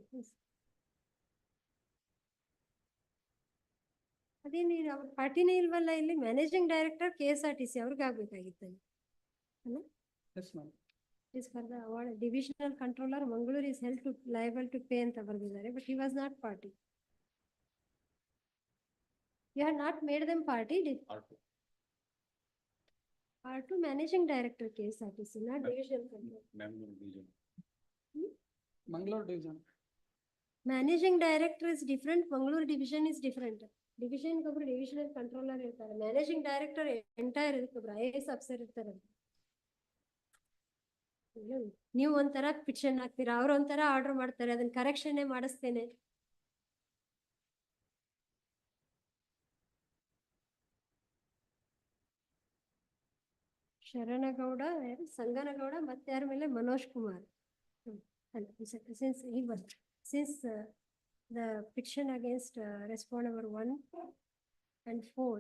ಅದೇ ನೀನು ಅವ್ರ ಪಾರ್ಟಿನೇ ಇಲ್ವಲ್ಲ ಇಲ್ಲಿ managing director KSRTC ಅವ್ರಿಗೆ ಆಗ್ಬೇಕಾಗಿತ್ತು ಅಲ್ಲ. Yes, ma'am. Is for the award divisional controller Mangalore is held to liable to pay ಅಂತ ಬರೆದಿದ್ದಾರೆ, but he was not party. You had not made them party, did? R2 managing director KSRTC, not divisional controller. Mangalore division. Managing director is different, Mangalore division is different. Division ಒಬ್ರು divisional controller ಇರ್ತಾರೆ, managing director entire ಒಬ್ರು IAS officer ಇರ್ತಾರೆ. ನೀವು ಒಂಥರ petition ಹಾಕ್ತೀರಾ, ಅವ್ರು ಒಂಥರ order ಮಾಡ್ತಾರೆ, ಅದನ್ನ ಕರೆಕ್ಷನ್ ಮಾಡಿಸ್ತೇನೆ. ಶರಣಗೌಡ, ಸಂಗನಗೌಡ, ಮತ್ತೆ ಯಾರ ಮೇಲೆ Manoj Kumar. Since the petition against respondent number 1 and 4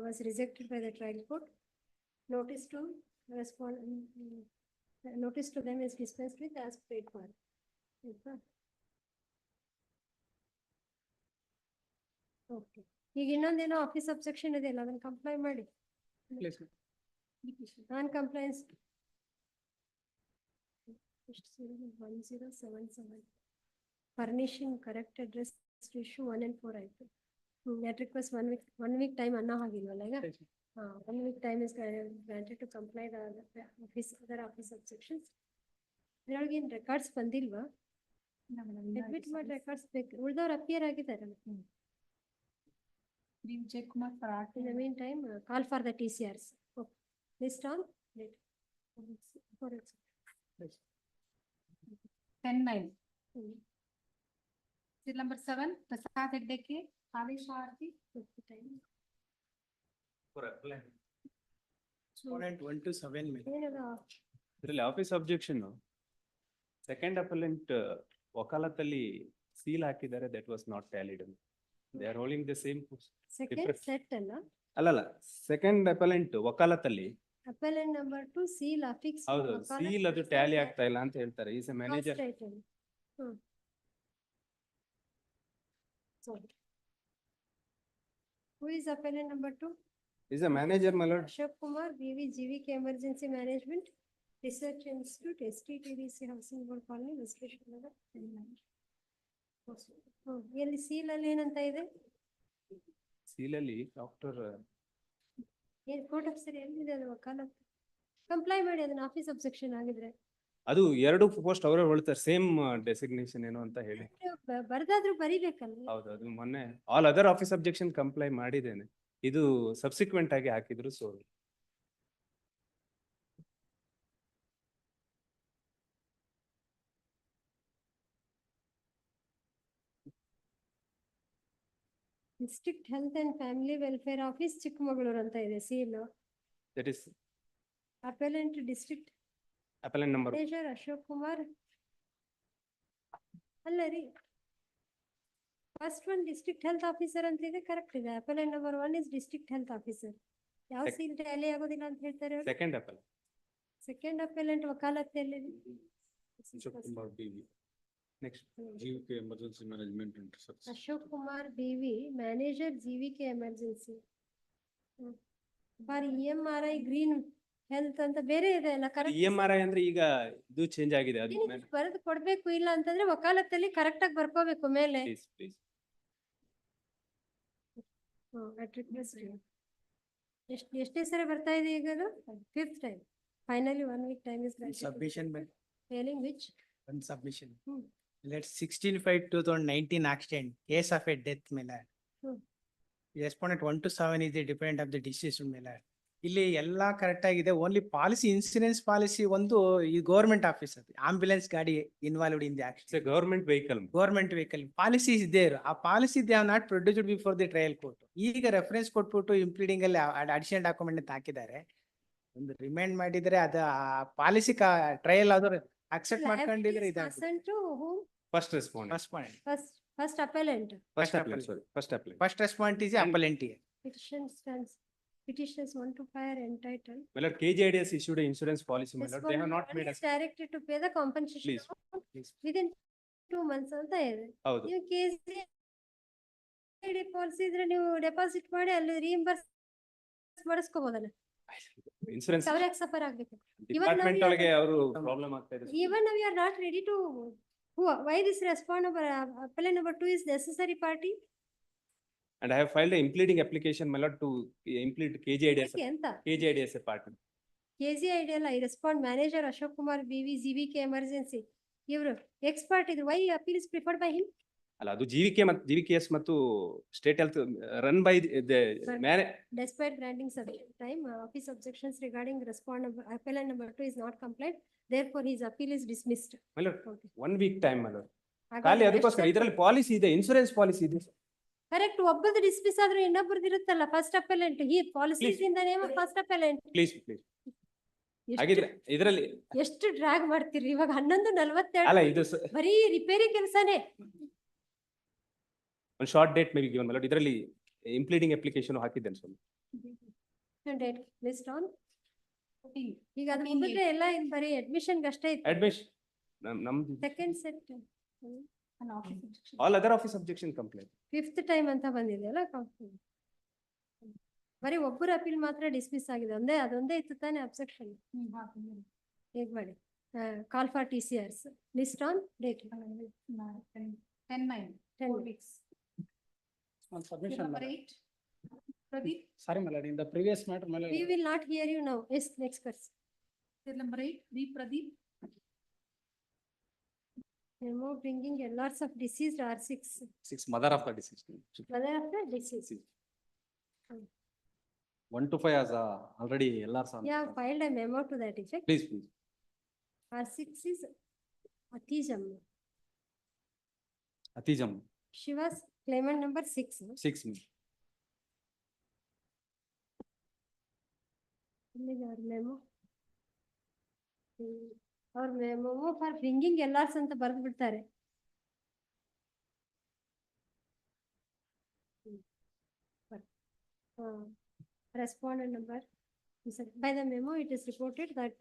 was rejected by the trial court, notice to notice to them is dispensed with as paid for. Okay. ಈಗ ಇನ್ನೊಂದೇನೋ ಆಫೀಸ್ ಅಬ್ಜೆಕ್ಷನ್ ಇದೆಯಲ್ಲ, ಅದನ್ನ ಕಂಪ್ಲೈ ಮಾಡಿ. Please, ma'am. Non compliance 1077 furnishing correct address to issue 1 and 4 ಆಯ್ತು. That request 1 week time ಅನ್ನೋ ಹಾಗಿಲ್ವಲ್ಲ ಈಗ. Yes, ma'am. 1 week time is granted to comply the other office subsections. ಇದ್ರೊಳಗೆ ಏನ್ records ಬಂದಿಲ್ವಾ? ಅಡ್ಮಿಟ್ ಮಾಡಿ ರೆಕಾರ್ಡ್ಸ್ ಬೇಕು, ಉಳ್ದವ್ರು appear ಆಗಿದ್ದಾರಲ್ಲ. J-Kumar for art. In the meantime, call for the TCRs. Okay. List on. For it. 10-9. Seal number 7, Prasad Heddeke, Kavisha Arti. For appellant. Respondent 1 to 7 ಮೇಲೆ. ಇದರಲ್ಲಿ office objection second appellant ವಕಾಲತ್ತಲ್ಲಿ seal ಹಾಕಿದ್ದಾರೆ, that was not tallied. They are holding the same. Second set ಅಲ್ಲ. ಅಲ್ಲಲ್ಲ, second appellant ವಕಾಲತ್ತಲ್ಲಿ Appellant number 2 seal affix. ಹೌದು, seal ಅದು tally ಆಗ್ತಾ ಇಲ್ಲ ಅಂತ ಹೇಳ್ತಾರೆ. Is a manager. Who is appellant number 2? Is a manager milord. Ashok Kumar, BV GVK Emergency Management, Research Institute, STTDC Housing Board Colony, Westfield Nagar. ಎಲ್ಲಿ seal ಅಲ್ಲಿ ಏನಂತ ಇದೆ? ಸೀಲಲ್ಲಿ ಡಾಕ್ಟರ್ ಏನ್ ಕೋರ್ಟ್ ಆಫೀಸರ್ ಎಲ್ಲಿದೆ ಅದು ವಕಾಲತ್? ಕಂಪ್ಲೈ ಮಾಡಿ ಅದನ್ನ ಆಫೀಸ್ ಅಬ್ಜೆಕ್ಷನ್ ಆಗಿದ್ರೆ. ಅದು ಎರಡು ಪೋಸ್ಟ್ ಅವರೇ ಹೇಳ್ತಾರೆ, ಸೇಮ್ ಡೆಸಿಗ್ನೇಷನ್ ಏನು ಅಂತ ಹೇಳಿ. ಬರ್ದಾದ್ರೂ ಬರಿಬೇಕಲ್ಲ. ಹೌದು, ಅದು ಮೊನ್ನೆ all other office objection comply ಮಾಡಿದ್ದೇನೆ, ಇದು ಸಬ್ಸಿಕ್ವೆಂಟ್ ಆಗಿ ಹಾಕಿದ್ರು. So district health and family welfare office Chikkamagaluru ಅಂತ ಇದೆ seal. That is appellant district appellant number manager Ashok Kumar. ಅಲ್ಲ ರೀ, first one district health officer ಅಂತ ಇದೆ, ಕರೆಕ್ಟ್ ಇದೆ. Appellant number 1 is district health officer. ಯಾವ ಸೀಲ್ ಟ್ಯಾಲಿ ಆಗೋದಿಲ್ಲ ಅಂತ ಹೇಳ್ತಾರೆ ಅವರು. ಸೆಕೆಂಡ್ ಅಪೆಲೆಂಟ್. ಸೆಕೆಂಡ್ ಅಪೆಲೆಂಟ್ ವಕಾಲತ್ ಎಲ್ಲಿ? Next GVK Emergency Management and Research. Ashok Kumar BV manager GVK emergency. ಬಾರಿ EMRI ಗ್ರೀನ್ ಹೆಲ್ತ್ ಅಂತ ಬೇರೆ ಇದೆ ಅಲ್ಲ, ಕರೆಕ್ಟ್. EMRI ಅಂದ್ರೆ ಈಗ ಇದು ಚೇಂಜ್ ಆಗಿದೆ. ಅದು ಬರೆದು ಕೊಡ್ಬೇಕು, ಇಲ್ಲ ಅಂತಂದ್ರೆ ವಕಾಲತ್ತಲ್ಲಿ ಕರೆಕ್ಟ್ ಆಗಿ ಬರ್ಕೋಬೇಕು ಮೇಲೆ. ಪ್ಲೀಸ್. ಎಷ್ಟೇ ಸರಿ ಬರ್ತಾ ಇದೆ ಈಗ ಅದು? 5th time. Finally 1 week time is granted. Submission by Failing which? one submission. Let's 16/5/2019 accident, case of a death ಮೇಲೆ. Respondent 1 to 7 is the dependent of the deceased ಮೇಲೆ. ಇಲ್ಲಿ ಎಲ್ಲಾ ಕರೆಕ್ಟ್ ಆಗಿದೆ. ಓನ್ಲಿ ಪಾಲಿಸಿ ಇನ್ಸೂರೆನ್ಸ್ ಪಾಲಿಸಿ ಒಂದು ಈ government office ಅದು ambulance ಗಾಡಿ involved in the It's a action. government vehicle. Government vehicle policy is there. ಆ policy they have not produced before the trial court. ಈಗ ರೆಫರೆನ್ಸ್ ಕೊಟ್ಬಿಟ್ಟು impleading ಅಲ್ಲಿ additional document ಅಂತ ಹಾಕಿದ್ದಾರೆ. ಒಂದು ರಿಮೈಂಡ್ ಮಾಡಿದ್ರೆ ಅದು ಪಾಲಿಸಿ ಟ್ರಯಲ್ ಆದ್ರೂ ಅಕ್ಸೆಪ್ಟ್ ಮಾಡ್ಕೊಂಡಿದ್ರೆ ಇದಾಗುತ್ತೆ. Person to whom? First respondent. First point First appellant. First appellant, sorry, first appellant. First respond is appellant. Petitions 1 to 5 are entitled. My lord, KJIDS issued an insurance policy, my lord. They have not Respondent made is us. directed to pay the compensation Please, amount please. within 2 months ಅಂತ ಇದೆ. ಹೌದು. ನೀವು KCID policy ಇದ್ರೆ ನೀವು deposit ಮಾಡಿ ಅಲ್ಲಿ ರೀಇಂಬರ್ಸ್ ಮಾಡಿಸ್ಕೋಬಹುದಲ್ಲ. Insurance ಅವ್ರ ಯಾಕೆ ಸಫರ್ ಆಗ್ಬೇಕು? department ಒಳಗೆ ಅವರು ಪ್ರಾಬ್ಲಮ್ ಆಗ್ತಾ ಇದೆ. Even now we are not ready to, why this appellant number 2 is necessary party? And I have filed an impleading application, my lord, to implead KJIDS. ಯಾಕೆ ಅಂತ? KJIDS a partner. KCID ಅಲ್ಲ, ಈ respond manager Ashok Kumar BV GVK emergency ಇವರು expert ಇದ್ರು. Why appeal is preferred by him? ಅಲ್ಲ, ಅದು GVKS ಮತ್ತು state health run by Despite granting sufficient time, office objections regarding appellant number 2 is not compliant. Therefore, his appeal is dismissed. my lord, Okay. 1 week time, my lord. ಖಾಲಿ ಅದಕ್ಕೋಸ್ಕರ ಇದರಲ್ಲಿ policy ಇದೆ, insurance policy ಇದೆ. Correct, ಒಬ್ಬದು dismiss ಆದ್ರೆ ಇನ್ನೊಬ್ಬರದ್ದು ಇರುತ್ತಲ್ಲ first appellant. ಈ policies in the name of first appellant. Please ಹಾಗಿದ್ರೆ ಇದರಲ್ಲಿ ಎಷ್ಟು ಡ್ರಾಗ್ ಮಾಡ್ತೀರಿ ಇವಾಗ? 11:42 ಅಲ್ಲ, ಇದು ಬರೀ ರಿಪೇರಿ ಕೆಲಸನೇ. ಒಂದು short date may be given, my lord. ಇದರಲ್ಲಿ ಇಂಪ್ಲೀಡಿಂಗ್ ಅಪ್ಲಿಕೇಶನ್ ಹಾಕಿದ್ದೇನೆ ಸ್ವಾಮಿ. Date list on. ಈಗ ಅದು ಮುಗಿದ್ರೆ ಎಲ್ಲ ಇನ್ ಬರೀ ಅಡ್ಮಿಷನ್ ಅಷ್ಟೇ ಇತ್ತು. ಅಡ್ಮಿಷನ್ ನಮ್ದು second set all other office objection complaint 5th time ಅಂತ ಬಂದಿದೆ ಅಲ್ಲ. ಬರೀ ಒಬ್ಬರು ಅಪೀಲ್ ಮಾತ್ರ ಡಿಸ್ಮಿಸ್ ಆಗಿದೆ. ಅದೊಂದೇ ಇತ್ತು ತಾನೇ ಅಬ್ಜೆಕ್ಷನ್. ಹೇಗ್ ಮಾಡಿ call for TCRs list on date 10 weeks. On submission. Number 8. Pradeep, Sorry, my lord, in the previous matter, my lord. We will not hear you now. Yes, next person. Till number 8, B Pradeep, Memo bringing LRs of deceased are 6. Mother of the deceased. Mother of the deceased. 1 to 5 has already LRs on. Yeah, filed a memo to that effect. Please. R6 is Atijam. Atijam, She was claimant number 6. 6. Our memo. Our memo for bringing LRs ಅಂತ ಬರೆದು ಬಿಡ್ತಾರೆ. Respondent number. By the memo, it is reported that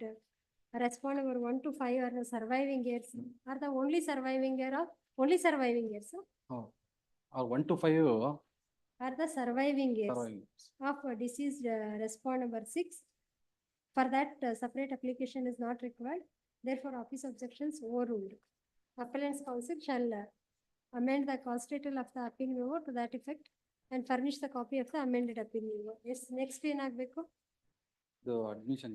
respondent number 1 to 5 are the surviving heirs. Are the only surviving heir of heirs? Oh, or 1 to 5. Are the surviving heirs Surviving. of deceased respondent number 6. For that, separate application is not required. Therefore, office objections overruled. Appellant's counsel shall amend the constitutional of the appeal memo to that effect and furnish the copy of the amended appeal memo. Yes, next ಏನಾಗಬೇಕು? The admission.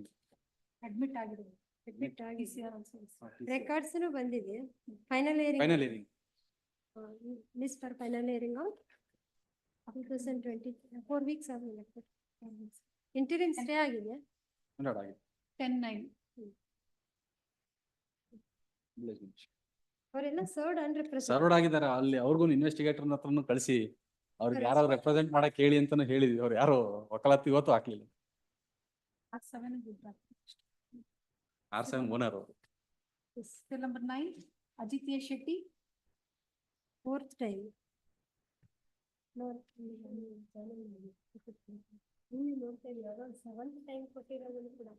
admit ಆಗಿದೆ. Admit ಆಗಿದೆ. TCR also is. Records ಬಂದಿದೆ. Final hearing. Final hearing. List for final hearing out. 2020, 4 weeks ಆಗಿದೆ. Interim stay ಆಗಿದೆ. 10-9. ಅವರೆಲ್ಲ served and served ಆಗಿದ್ದಾರೆ ಅಲ್ಲಿ. ಅವ್ರಿಗೂ ಇನ್ವೆಸ್ಟಿಗೇಟರ್ ಹತ್ರನು ಕಳಿಸಿ ಅವ್ರಿಗೆ ಯಾರು ರೆಪ್ರೆಸೆಂಟ್ ಮಾಡಕ್ ಹೇಳಿ ಅಂತಾನು ಹೇಳಿದ್ವಿ. ಅವ್ರು ಯಾರು ವಕಾಲತ್ತು ಇವತ್ತು ಹಾಕ್ಲಿಲ್ಲ. R7 is withdrawn. R7 owner. Till number 9, Aditya Shetty, 4th time. ನೋಡ್ತಾ ಇದೀವಿ, ಅದೊಂದು 7th time ಕೊಟ್ಟಿರೋದನ್ನು ಕೂಡ.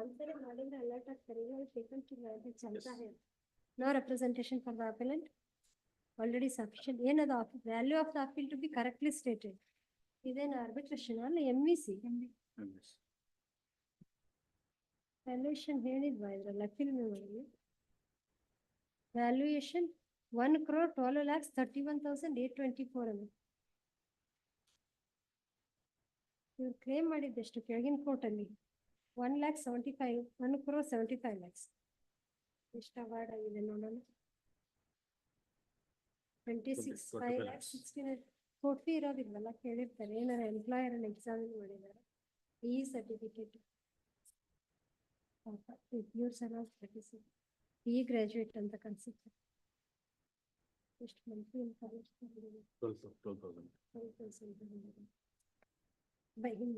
ಒಂದ್ಸರಿ ಮಾಡಿದ್ರೆ ಅಲರ್ಟ್ ಆಗ್ತಾರೆ. No representation for the appellant. Already sufficient. ಏನದು value of the appeal to be correctly stated. ಇದೇನು arbitration ಅಲ್ಲ MVC. Valuation ಹೇಳಿದ್ವಾ ಇದ್ರಲ್ಲಿ appeal ಮೆಮೊದಲ್ಲಿ? Valuation 1,12,31,824 ಅಂತ. ಇವ್ರು ಕ್ಲೇಮ್ ಮಾಡಿದ್ದೆಷ್ಟು ಕೆಳಗಿನ ಕೋರ್ಟ್ ಅಲ್ಲಿ? 1,75,000 ಎಷ್ಟು ಅವಾರ್ಡ್ ಆಗಿದೆ ನೋಡೋಣ. 26,5,69,000. ಕೋರ್ಟ್ ಫೀ ಇರೋದಿಲ್ವಲ್ಲ ಕೇಳಿರ್ತಾರೆ ಏನಾರ ಎಂಪ್ಲಾಯರ್ ಅನ್ನ ಎಕ್ಸಾಮಿನ್ ಮಾಡಿದ್ದಾರೆ ಈ ಸರ್ಟಿಫಿಕೇಟ್ ಪ್ಯೂರ್ ಸರ್ವಿಸ್ ಸರ್ಟಿಫಿಕೇಟ್ ಈ ಗ್ರಾಜುಯೇಟ್ ಅಂತ ಕನ್ಸುತ್ತೆ ಎಷ್ಟು monthly income 12,000 by him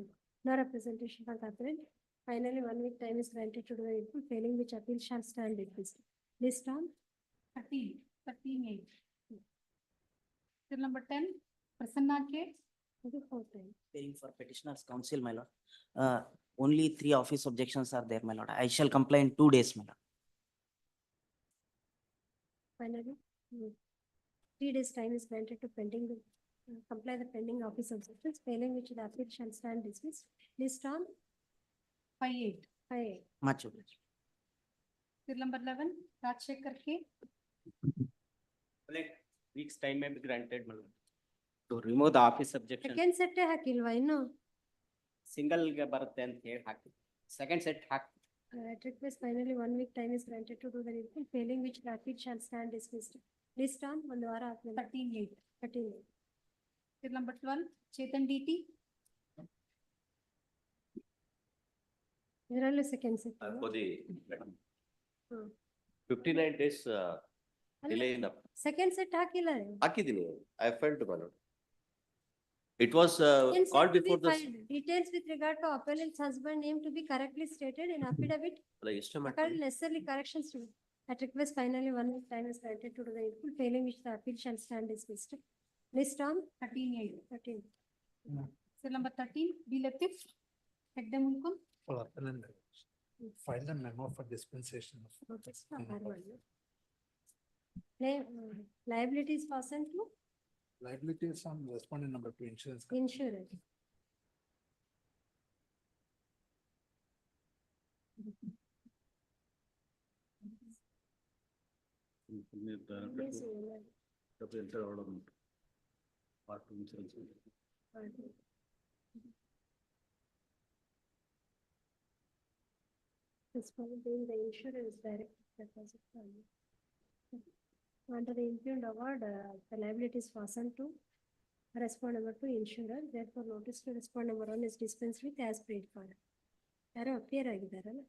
no representation for the appellant. Finally 1 week time is granted to the input failing which appeal shall stand dismissed. List on 13/8. Till number 10, Prasanna case. Paying for petitioner's counsel, my lord. Only 3 office objections are there, my lord. I shall comply in 2 days, my lord. Finally 3 days time is granted to pending the comply the pending office objections failing which the appeal shall stand dismissed. List on 5/8. 5/8. Much obliged. Till number 11, Rajshekhar case. Weeks time may be granted, my lord. To remove the office objection, Second set ಹಾಕಿಲ್ವಾ ಇನ್ನು single ಗೆ ಬರುತ್ತೆ ಅಂತ ಹೇಳಿ ಹಾಕಿ. Second set hockey. at request finally 1 week time is granted to do the needful failing which the appeal shall stand dismissed. List on ಒಂದು ವಾರ ಆದ್ಮೇಲೆ 13/8. 13. Till number 12, Chetan DT. ಇದರಲ್ಲೂ second set For the 59 days delay in up. Second set ಹಾಕಿಲ್ಲ ಹಾಕಿದ್ದೀನಿ. I filed my lord. It was called before the. Details with regard to appellant's husband name to be correctly stated in affidavit. ಎಷ್ಟು Occurred necessarily corrections to at request finally 1 week time is granted to do the needful failing which the appeal shall stand dismissed. List on 13/8. 13. Till number 13, B Latif. Hegde Mulkun. For appellant, file the memo for dispensation of. Notice for Harvard. Liabilities fastened to Liabilities on respondent number 2 insurance. insurance. This one being the insurance direct deposit fund. Under the impugned award, the liability is fastened to respond number 2 insurer, therefore notice to respond number 1 is dispensed with as paid for. ಯಾರೋ appear ಆಗಿದಾರಲ್ಲ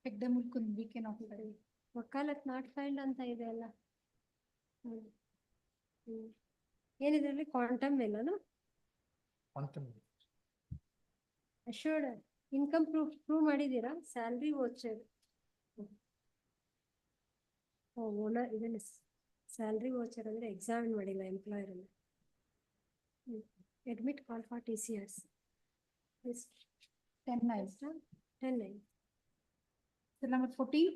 Hegde Mulkun, weekend of the day. ವಕಾಲತ್ not filed ಅಂತ ಇದೆ ಅಲ್ಲ ಏನಿದ್ರಲ್ಲಿ quantum ಮೇಲನು Quantum. Assured income prove ಮಾಡಿದೀರಾ salary voucher owner ಇದನ್ನ ಸ್ಯಾಲ್ರಿ ವೋಚರ್ ಅಂದ್ರೆ ಎಕ್ಸಾಮಿನ್ ಮಾಡಿಲ್ಲ ಎಂಪ್ಲಾಯರ್ ಅನ್ನ admit call for TCS 10/9. 10/9. Till number 14,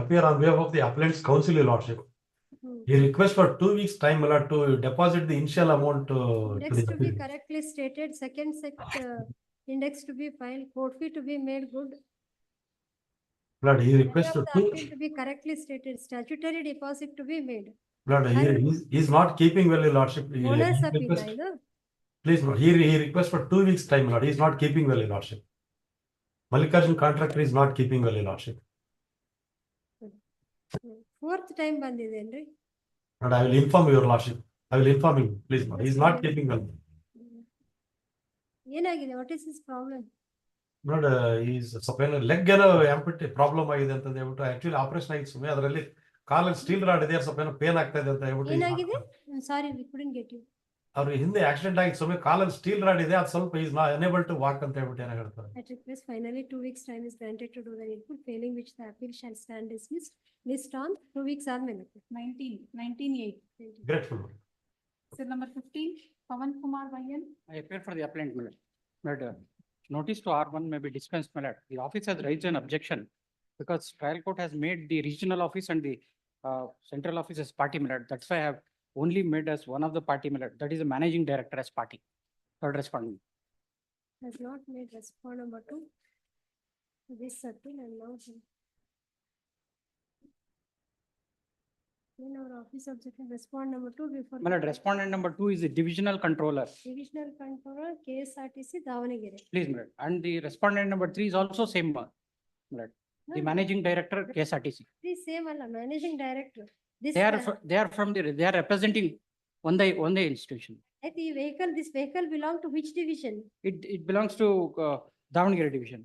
Appear on behalf of the appellant's counsel, your lordship. He requests for 2 weeks time, my lord, to deposit the initial amount to Index the to be correctly stated, second set index to be filed, court fee to be made good. Lord, he requests Of the to, appeal to be correctly stated, statutory deposit to be made. Lord, he's not keeping well, your lordship. He Bonus appeal, requests- either. Please, Lord, he requests for 2 weeks time, Lord, he's not keeping well, your lordship. Mallikarjun contractor is not keeping well, your lordship. Fourth time ಬಂದಿದೇನ್ರಿ Lord, I will inform your lordship. I will inform him, please, Lord, he's not keeping well. ಏನಾಗಿದೆ what is his problem Lord, he's ಸ್ವಲ್ಪ ಏನೋ leg ಏನೋ ಆಂಪಿಟಿ problem ಆಗಿದೆ ಅಂತ ಹೇಳ್ಬಿಟ್ಟು actually operation ಆಗಿತ್ತು ಸುಮ್ಮನೆ ಅದರಲ್ಲಿ ಕಾಲಲ್ಲಿ ಸ್ಟೀಲ್ ರಾಡ್ ಇದೆ ಸ್ವಲ್ಪ ಏನೋ ಪೇನ್ ಆಗ್ತಾ ಇದೆ ಅಂತ ಹೇಳ್ಬಿಟ್ಟು ಏನಾಗಿದೆ ಸಾರಿ ವಿ ಕುಡಂಟ್ ಗೆಟ್ ಯು ಅವ್ರು ಹಿಂದೆ ಆಕ್ಸಿಡೆಂಟ್ ಆಗಿತ್ತು ಸುಮ್ಮನೆ ಕಾಲಲ್ಲಿ ಸ್ಟೀಲ್ ರಾಡ್ ಇದೆ ಅದು ಸ್ವಲ್ಪ is not unable to walk ಅಂತ ಹೇಳ್ಬಿಟ್ಟು ಏನೋ ಹೇಳ್ತಾರೆ. At request finally 2 weeks time is granted to do the needful failing which the appeal shall stand dismissed. List on 2 weeks ಆದ್ಮೇಲೆ 19/8. Grateful. Till number 15, Pawan Kumar Vayan. I appear for the appellant, my lord. But notice to R1 may be dispensed, my lord. The office has raised an objection because trial court has made the regional office and the central office as party, my lord. That's why I have only made as one of the party, my lord. That is the managing director as party. Third respondent. has not made respond number 2 this appeal and now in our office objection respond number 2 before My lord, respondent number 2 is the divisional controller. divisional controller KSRTC Davanagere. Please, my lord. And the respondent number 3 is also same, my lord. The managing director KSRTC. Please same alla managing director. This They are from the, they are representing ಒಂದೇ institution. ಆಯ್ತು, ಈ vehicle, this vehicle belong to which division? It belongs to Davangere division.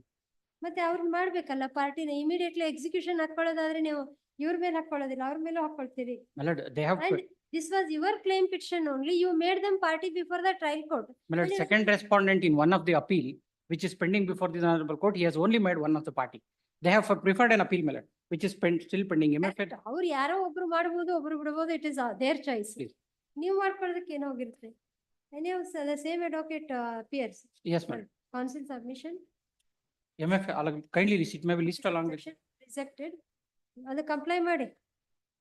ಮತ್ತೆ ಅವ್ರನ್ನ ಮಾಡ್ಬೇಕಲ್ಲ ಪಾರ್ಟಿನ, immediately execution ಹಾಕೊಳ್ಳೋದಾದ್ರೆ ನೀವು ಇವ್ರ ಮೇಲೆ ಹಾಕೊಳ್ಳೋದಿಲ್ಲ, ಅವ್ರ ಮೇಲೆ ಹಾಕೊಳ್ತೀರಿ. My lord, they have, And this was your claim petition only, you made them party before the trial court. my lord, second respondent in one of the appeal, which is pending before the honorable court, he has only made one of the party. They have preferred an appeal, my lord, which is still pending. MFA. ಅವ್ರು ಯಾರೋ ಒಬ್ರು ಮಾಡ್ಬೋದು, ಒಬ್ರು ಬಿಡ್ಬೋದು, it is their choice. Please. ನೀವು ಮಾಡ್ಕೊಳ್ಳೋದಕ್ಕೆ ಏನಾಗಿರುತ್ತೆ? Any of the same advocate appears. Yes, madam. Counsel submission. MFA, kindly list, it may be listed along with, Rejected. ಅದು ಕಂಪ್ಲೈ ಮಾಡಿ.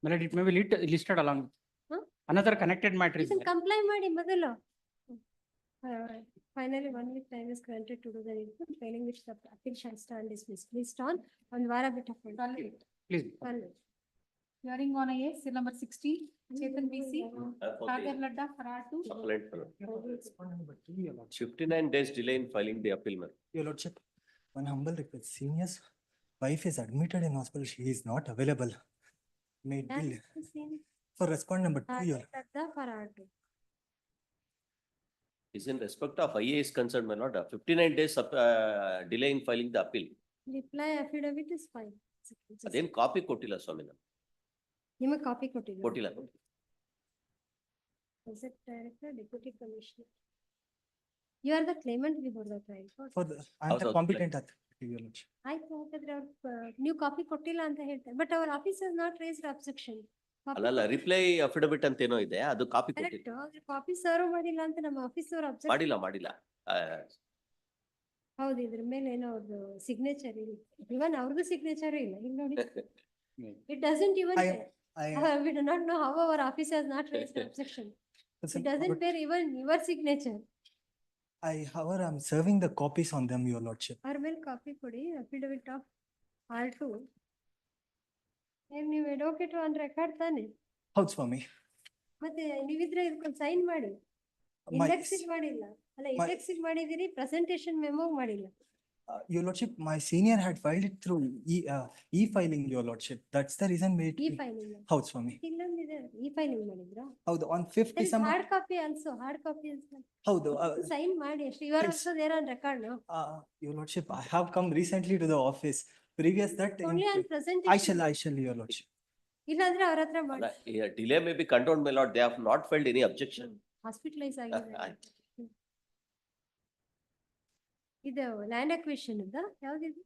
my lord, it may be listed along with. Huh? Another connected matter is ಇದನ್ನ there. Comply ಮಾಡಿ ಮೊದಲು. Finally, 1 week time is granted to do the input, failing which the appeal shall stand dismissed. Please on ಒಂದು ವಾರ ಬಿಟ್ಟು Please. Hearing on a cell number 16, Chetan BC, Sagar Ladda, Farad 2. Appellant, madam. 59 days delay in filing the appeal, madam. Your lordship, one humble request, senior's wife is admitted in hospital, she is not available. May it be for respond number 2, your. Farad 2. Is in respect of IA is concerned, my lord, 59 days delay in filing the appeal. Reply affidavit is fine. ಅದೇನ್ copy ಕೊಟ್ಟಿಲ್ಲ ಸ್ವಾಮಿ ನಾನು ನಿಮಗೆ copy ಕೊಟ್ಟಿಲ್ಲ? ಕೊಟ್ಟಿಲ್ಲ. Project Director, Deputy Commissioner. You are the claimant before the trial court. For the, I am the How's competent authority, your lordship. ಆಯ್ತು, ಹಾಗಾದ್ರೆ ಅವ್ರು ನೀವು ಕಾಪಿ ಕೊಟ್ಟಿಲ್ಲ ಅಂತ ಹೇಳ್ತಾರೆ, but our office has not raised objection. ಅಲ್ಲಲ್ಲ ರಿಪ್ಲೈ ಅಫಿಡವಿಟ್ ಅಂತ ಏನೋ ಇದೆ ಅದು ಕಾಪಿ ಕರೆಕ್ಟ್, ಕೊಟ್ಟಿಲ್ಲ. ಕಾಪಿ ಸರ್ವ್ ಮಾಡಿಲ್ಲ ಅಂತ ನಮ್ಮ ಆಫೀಸ್ ಅವ್ರು ಅಬ್ಜೆಕ್ಟ್ ಮಾಡಿಲ್ಲ ಹೌದು, ಇದ್ರ ಮೇಲೆ ಏನೋ ಅವ್ರದ್ದು ಸಿಗ್ನೇಚರ್ ಇಲ್ಲ, ಇವನ್ ಅವ್ರದ್ದು ಸಿಗ್ನೇಚರ್ ಇಲ್ಲ ಇಲ್ಲಿ ನೋಡಿ. It doesn't even, we do not know how our office has not raised objection. It doesn't bear even your signature. However, I am serving the copies on them, your lordship. ಅವ್ರ ಮೇಲೆ copy ಕೊಡಿ, affidavit of R2. ನೀವು advocate on record ತಾನೆ? ಹೌದು ಸ್ವಾಮಿ. ಮತ್ತೆ ನೀವಿದ್ರೆ ಇದಕ್ಕೊಂದು sign ಮಾಡಿ. Index ಮಾಡಿಲ್ಲ ಅಲ್ಲ, ಇಂಡೆಕ್ಸ್ ಮಾಡಿದಿರಿ, ಪ್ರೆಸೆಂಟೇಶನ್ ಮೆಮೋ ಮಾಡಿಲ್ಲ. Your lordship, my senior had filed it through e-filing, your lordship. That's the reason we. E-filing. ಹೌದು ಸ್ವಾಮಿ. ಇಲ್ಲೊಂದಿದೆ, e-filing ಮಾಡಿದ್ರಾ? ಹೌದು, on 5th December. Hard copy also, hard copy ಹೌದು. ಸೈನ್ ಮಾಡಿ ಅಷ್ಟೇ. You are also there on record no? Your lordship, I have come recently to the office. Previous that. Only on presentation. I shall, your lordship. ಇಲ್ಲಾಂದ್ರೆ ಅವ್ರ ಹತ್ರ ಮಾಡಿ. Delay may be control my lord, they have not filed any objection. Hospitalise ಆಗಿದೆ. ಇದು land acquisition ಇದ್ದ ಯಾವ್ದಿದು?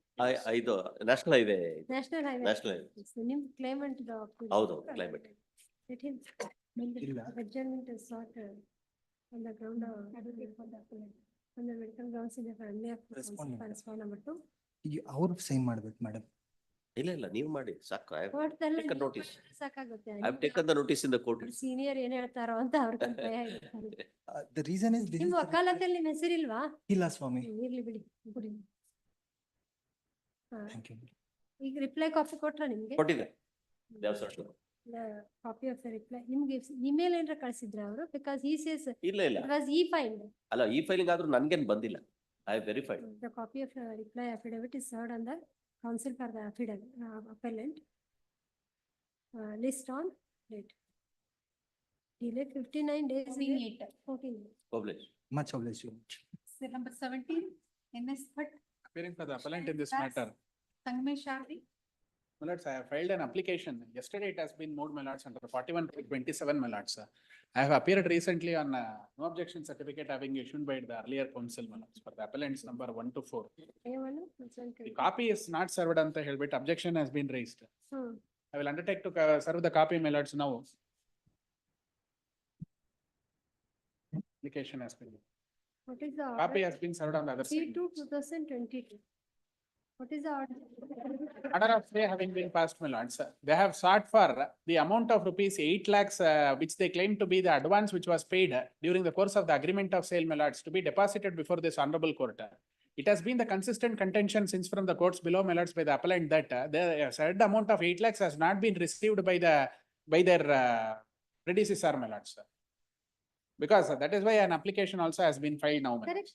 ಇದು national highway. National highway. National highway. ನಿಮ್ claimant ಹೌದು, climate. Adjournment is sought on the ground of advocate for the appellant. On the medical grounds in the family of correspondent number 2. ಅವ್ರು sign ಮಾಡ್ಬೇಕು madam. ಇಲ್ಲ ನೀವು ಮಾಡಿ ಸಾಕು. I have ಕೋರ್ಟಲ್ಲಿ taken notice. ಸಾಕಾಗುತ್ತೆ. I have taken the notice in the court. Senior ಏನ್ ಹೇಳ್ತಾರೋ ಅಂತ ಅವ್ರ ಭಯ ಇರ್ತಾರೆ. The reason is. ನಿಮ್ ವಕಾಲತಲ್ಲಿ ನಿಮ್ ಹೆಸರಿಲ್ವಾ? ಇಲ್ಲ ಸ್ವಾಮಿ. ಇರ್ಲಿ ಬಿಡಿ. Thank you. ಈಗ ರಿಪ್ಲೈ ಕಾಪಿ ಕೊಟ್ರ ನಿಮ್ಗೆ? ಕೊಟ್ಟಿದೆ. ಕಾಪಿ ಆಫ್ ದ ರಿಪ್ಲೈ ನಿಮ್ಗೆ ಇಮೇಲ್ ಏನಾರ ಕಳಿಸಿದ್ರ ಅವರು? ಬಿಕಾಸ್ he says ಇಲ್ಲ it was e-filed. ಅಲ್ಲ, ಈ ಫೈಲಿಂಗ್ ಆದ್ರೂ ನನ್ಗೇನ್ ಬಂದಿಲ್ಲ. I have verified. The copy of reply affidavit is served on the counsel for the affidavit appellant. List on date. Delay 59 days. 14. Publish. Much obliged. Cell number 17, NS Bhatt. Appearing for the appellant in this matter. Sangamesh Shardi. My lords, I have filed an application. Yesterday it has been moved, my lords, under 41/27, my lords. I have appeared recently on no objection certificate having issued by the earlier counsel, my lords, for the appellants number 1 to 4. The copy is not served anta helbit, objection has been raised. I will undertake to serve the copy, my lords, now. Application has been. What is the Copy has been served on the other side. C2 2022. What is the order? Order of stay having been passed, my lords. They have sought for the amount of rupees 8 lakhs, which they claim to be the advance which was paid during the course of the agreement of sale, my lords, to be deposited before this honorable court. It has been the consistent contention since from the courts below, my lords, by the appellant that the said amount of 8 lakhs has not been received by their predecessor, my lords. Because that is why an application also has been filed now. Correct.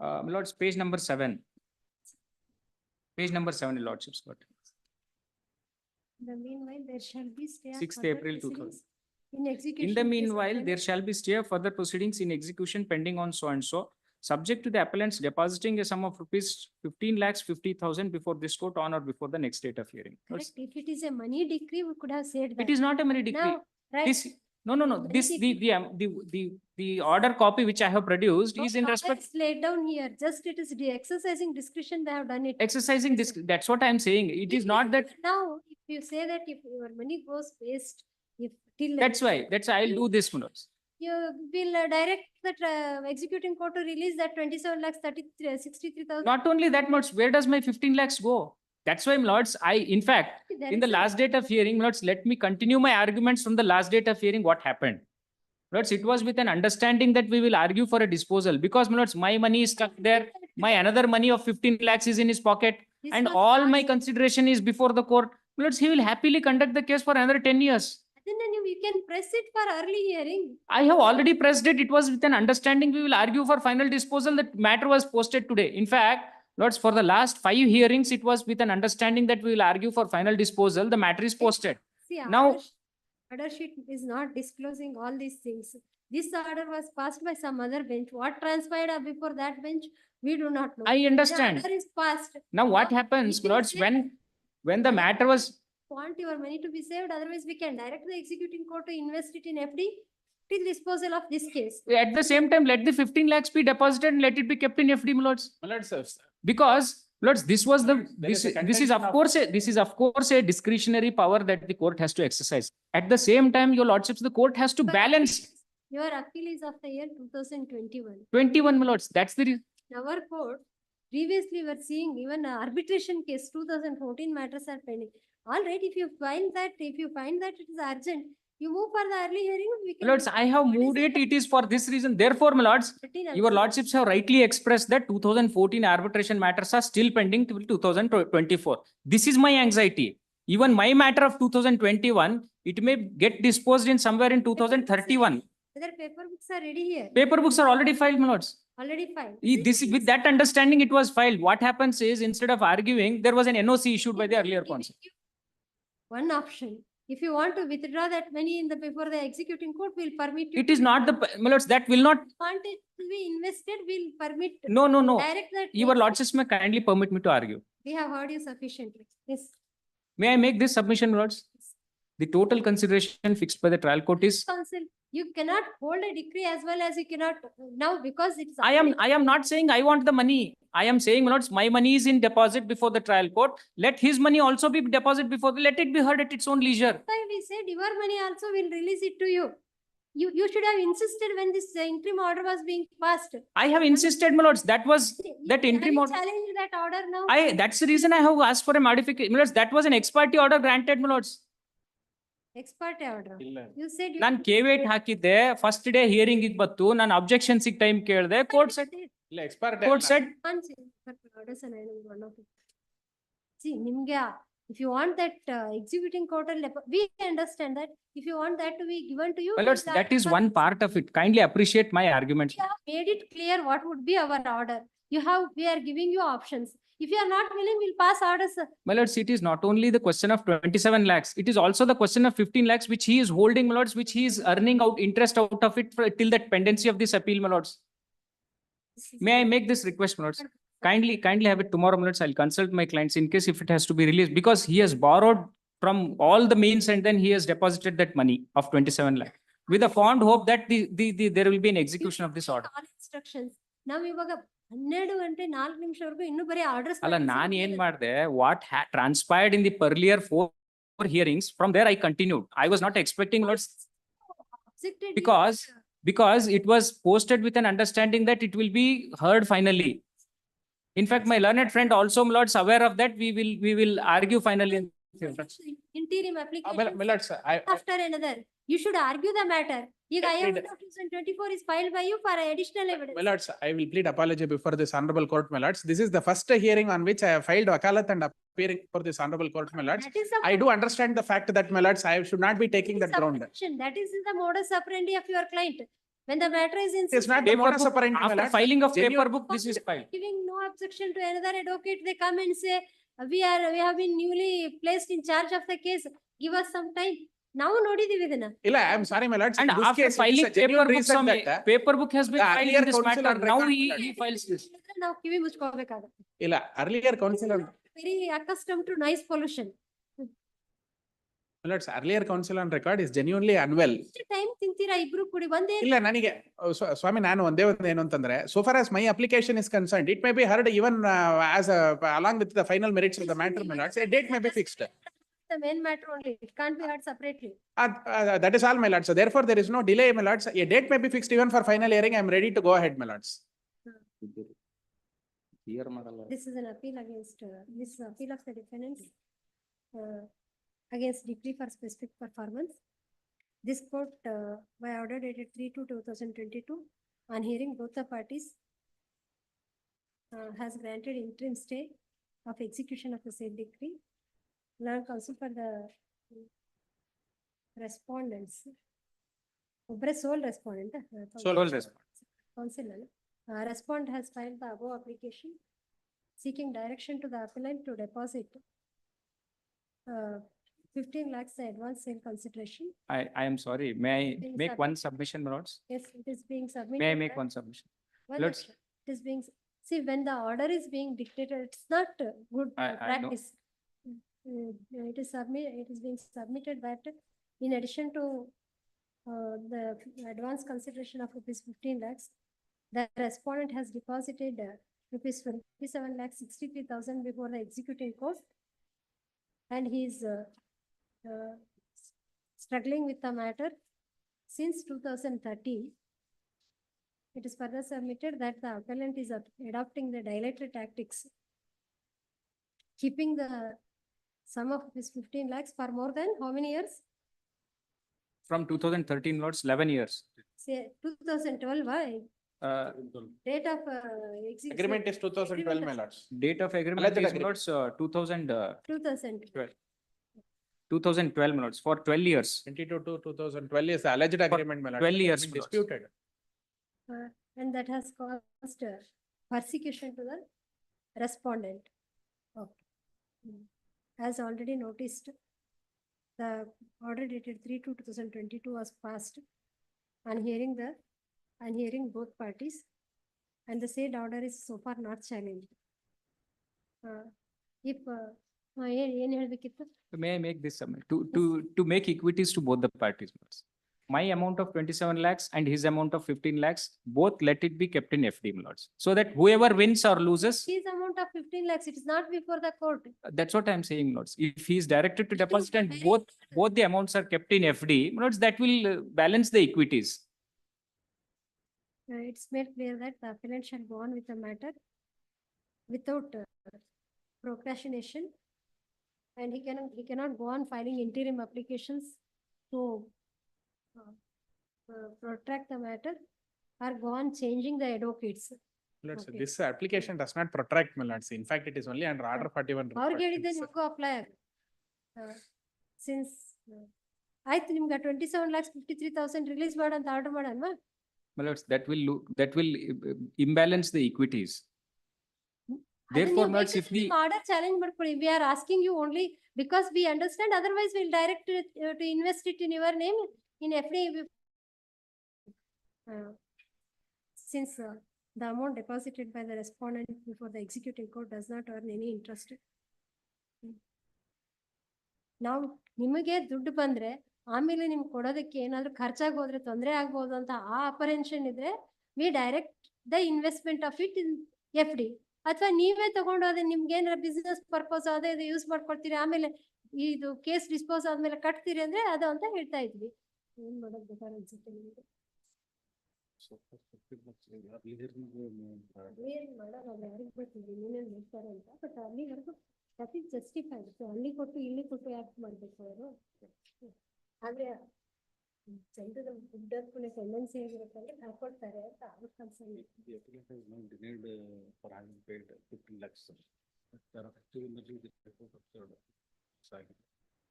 My lords, page number 7. Page number 7, your lordships. But In the meanwhile, there shall be stay. of 6th further April 2000. proceedings In execution. In the case meanwhile, of there shall be stay of further proceedings in execution pending on so and so, subject to the appellants depositing a sum of rupees 15,50,000 before this court on or before the next date of hearing. Correct. If it is a money decree, we could have said that. It is not a money decree. Now, right. This, no. This, the order copy which I have produced is in respect. It's laid down here. Just it is the exercising discretion they have done it. Exercising this, that's what I am saying. It is not that. Now, if you say that if your money goes waste, if till. That's why I'll do this, my lords. You will direct that executing court to release that 27 lakhs 63,000. Not only that, my lords, where does my 15 lakhs go? That's why, my lords, in fact, There in the is a- last date of hearing, my lords, let me continue my arguments from the last date of hearing, what happened. Lords, it was with an understanding that we will argue for a disposal because, my lords, my money is stuck there. My another money of 15 lakhs is in his pocket. This And was all not- my consideration is before the court. My lords, he will happily conduct the case for another 10 years. Then you can press it for early hearing. I have already pressed it. It was with an understanding we will argue for final disposal. That matter was posted today. In fact, lords, for the last 5 hearings, it was with an understanding that we will argue for final disposal. The matter is posted. See, Now- order sheet is not disclosing all these things. This order was passed by some other bench. What transpired before that bench, we do not know. I understand. The order is passed. Now what Now, happens, we can lords, say when the matter was, want your money to be saved, otherwise we can direct the executing court to invest it in FD till disposal of this case. at the same time, let the 15 lakhs be deposited and let it be kept in FD, my lords. My lords, Because, lords, this was the, There is a this is of contention course, this is of course a discretionary power that the court has to exercise. At the same time, your lordships, the court has to balance Your appeal is of the year 2021. 21, my lords. That's the reason. Our court, previously we were seeing even arbitration case 2014 matters are pending. All right, if you find that it is urgent, you move for the early hearing. We can. Lords, I have moved it. It is for this reason. Therefore, my lords, your lordships have rightly expressed that 2014 arbitration matters are still pending till 2024. This is my anxiety. Even my matter of 2021, it may get disposed in somewhere in 2031. Whether paper books are ready here, Paper books are already filed, my lords. already filed. This with that understanding, it was filed. What happens is, instead of arguing, there was an NOC issued by the earlier council. One option, if you want to withdraw that money in the before the executing court, will permit you. It is not the, my lords, that will not, Want it to be invested, will permit. no. Direct that. Your lordships may kindly permit me to argue. We have heard you sufficiently. Yes. May I make this submission, lords? The total consideration fixed by the trial court is, Council, you cannot hold a decree as well as you cannot now because it's. I am not saying I want the money. I am saying, my lords, my money is in deposit before the trial court. Let his money also be deposit before, let it be heard at its own leisure. Why we said your money also will release it to you. You should have insisted when this interim order was being passed. I have insisted, my lords, that was, that interim order. Challenge that order now. That's the reason I have asked for a modification. My lords, that was an ex parte order granted, my lords. Ex parte order. You said. ನಾನು ಕೇವೇಟ್ ಹಾಕಿದ್ದೆ first day hearing ಇದ್ ಬತ್ತು ನಾನು objection time ಕೇಳಿದೆ court set ಇಲ್ಲ expert court set Orders and I don't one of it. See, Nimga, if you want that executing court, we understand that. If you want that to be given to you. my lords, that is one part of it. Kindly appreciate my arguments. We have made it clear what would be our order. We are giving you options. If you are not willing, we'll pass orders. My lords, it is not only the question of 27 lakhs, it is also the question of 15 lakhs which he is holding, my lords, which he is earning out interest out of it till that pendency of this appeal, my lords. May I make this request, my lords? Kindly have it tomorrow, my lords. I'll consult my clients in case if it has to be released, because he has borrowed from all the means and then he has deposited that money of 27 lakh with a fond hope that there will be an execution of this order. All instructions. Now ಇವಾಗ 12 ಗಂಟೆ 4 ನಿಮಿಷವರೆಗೂ ಇನ್ನೂ ಬರೀ orders. ಅಲ್ಲ ನಾನು ಏನ್ ಮಾಡಿದೆ, what transpired in the earlier 4 hearings, from there I continued. I was not expecting, lords, because it was posted with an understanding that it will be heard finally. In fact, my learned friend also, lords, aware of that, we will argue finally. Interim application. My lords, After another, you should argue the matter. ಈಗ I IM plead- 2024 is filed by you for additional evidence. My lords, I will plead apology before this honorable court, my lords. This is the first hearing on which I have filed wakalat and appearing for this honorable court, my lords. That is the. I do understand the fact that, my lords, I should not be taking that ground. That is the modus operandi of your client. When the matter is in. It's not the Paper modus book, operandi, my after lord. filing of Genuine- paper book, this is filed. Giving no objection to another advocate, they come and say, we have been newly placed in charge of the case, give us some time. Now nodidivi idನ್ನ. Illa, I am sorry, my lord. And In this after case, it is filing a genuine paper book, reason Swami, that, paper book has been the filed earlier in this counsel matter. on Now record, he files this. ನಾವು ಕಿವಿ ಮುಚ್ಕೋಬೇಕಾಗುತ್ತೆ. Illa, earlier counsel on, Very accustomed to noise pollution. my lords, earlier counsel on record is genuinely unwell. Time ತಿಂತೀರಾ ಇಬ್ರು ಕೂಡಿ ಒಂದೇ. ಇಲ್ಲ ನನಗೆ ಸ್ವಾಮಿ ನಾನು ಒಂದೇ ಒಂದು ಏನು ಅಂತಂದ್ರೆ so far as my application is concerned it may be heard even as along with the final merits of the matter, my lords, a date may be fixed. The main matter only, it can't be heard separately. That is all, my lords. So therefore there is no delay, my lords. A date may be fixed even for final hearing. I am ready to go ahead, my lords. This is an appeal against, this is appeal of the defendants against decree for specific performance. This court, by order dated 3/2/2022, on hearing both the parties, has granted interim stay of execution of the said decree. Learned counsel for the respondents. Obre sole respondent. Sole respondent. Counsel. Respondent has filed the above application seeking direction to the appellant to deposit 15 lakhs advance sale consideration. I am sorry. May I Being make submitted. one submission, my lords? Yes, it is being submitted. May I make one submission? One Let's- action. It is being, see, when the order is being dictated, it's not good I know. practice. It is being submitted that in addition to the advance consideration of rupees 15 lakhs, the respondent has deposited rupees 27 lakhs 63,000 before the executing court. And he is struggling with the matter since 2013. It is further submitted that the appellant is adopting the dilatory tactics, keeping the sum of this 15 lakhs for more than how many years? From 2013, lords, 11 years. Say 2012, why? Date of execution. Agreement is 2012, my lords. Date of agreement Alleged is, agreement. lords, 2012, 2000. my lords, for 12 years. 22 to 2012 is the alleged agreement, my lords. 12 years, It has been my lords. disputed. And that has caused persecution to the respondent. Okay. As already noticed, the order dated 3/2/2022 was passed on hearing both parties, and the said order is so far not challenged. If ಏನ್ ಹೇಳ್ಬೇಕಿತ್ತು? May I make this submission? To make equities to both the parties, lords. My amount of 27 lakhs and his amount of 15 lakhs, both let it be kept in FD, my lords. So that whoever wins or loses, His amount of 15 lakhs, it is not before the court. that's what I'm saying, lords. If he is directed to deposit and both the amounts are kept in FD, my lords, that will balance the equities. It's made clear that the appellant shall go on with the matter without procrastination. And he cannot go on filing interim applications to protract the matter or go on changing the advocates. Lords, Okay. this application does not protract, my lords. In fact, it is only under order 41. ಅವ್ರಿಗೆ ಹೇಳಿದ್ದೆ ನಿಮ್ಗೂ apply since ಆಯ್ತು ನಿಮ್ಗೆ 27 lakhs 53,000 release ಮಾಡಂತ order ಮಾಡಲ್ವಾ? My lords, that will imbalance the equities. Therefore, my lords, if the order challenge ಮಾಡ್ಕೊಳ್ಳಿ. We are asking you only because we understand, otherwise we'll direct it, to invest it in your name in FD. Since the amount deposited by the respondent before the executing court does not earn any interest. ನಾವು ನಿಮಗೆ ದುಡ್ಡು ಬಂದ್ರೆ ಆಮೇಲೆ ನಿಮ್ಗೆ ಕೊಡೋದಕ್ಕೆ ಏನಾದ್ರು ಖರ್ಚಾಗಿ ಹೋದ್ರೆ ತೊಂದರೆ ಆಗ್ಬೋದು ಅಂತ ಆ ಅಪರೆನ್ಷನ್ ಇದ್ರೆ we direct the investment of it in FD. ಅಥವಾ ನೀವೇ ತಗೊಂಡು ಅದೇ ನಿಮ್ಗೆ ಏನಾರ ಬಿಸ್ನೆಸ್ ಪರ್ಪಸ್ ಅದೇ ಇದು ಯೂಸ್ ಮಾಡ್ಕೊಳ್ತೀರಿ, ಆಮೇಲೆ ಇದು ಕೇಸ್ ಡಿಸ್ಪೋಸ್ ಆದ್ಮೇಲೆ ಕಟ್ತೀರಿ ಅಂದ್ರೆ ಅದು ಅಂತ ಹೇಳ್ತಾ ಇದ್ವಿ. ಏನ್ ಮಾಡೋದು ಬೇಕಾದ್ರೆ ಅನ್ಸುತ್ತೆ ನಿಮ್ಗೆ? ಏನ್ ಮಾಡೋದು ಅದು ಯಾರಿಗ್ ಗೊತ್ತಿದೆ ಏನೇನ್ ಮಾಡ್ತಾರೆ ಅಂತ. ಬಟ್ ಅಲ್ಲಿವರೆಗೂ ದಟ್ ಇಸ್ ಜಸ್ಟಿಫೈಡ್. ಸೊ ಅಲ್ಲಿ ಕೊಟ್ಟು ಇಲ್ಲಿ ಕೊಟ್ಟು ಯಾಕೆ ಮಾಡ್ಬೇಕು ಅವರು? ಆದ್ರೆ ಜನರದ ದುಡ್ಡು ಹಾಕ್ಕೊಳ್ಳೋ ಟೆಂಡೆನ್ಸಿ ಆಗಿರುತ್ತಂದ್ರೆ ಹಾಕೊಡ್ತಾರೆ ಅಂತ ಅವ್ರ concern. The applicant is now denied for having paid 15 lakhs. There are actually in the report of third.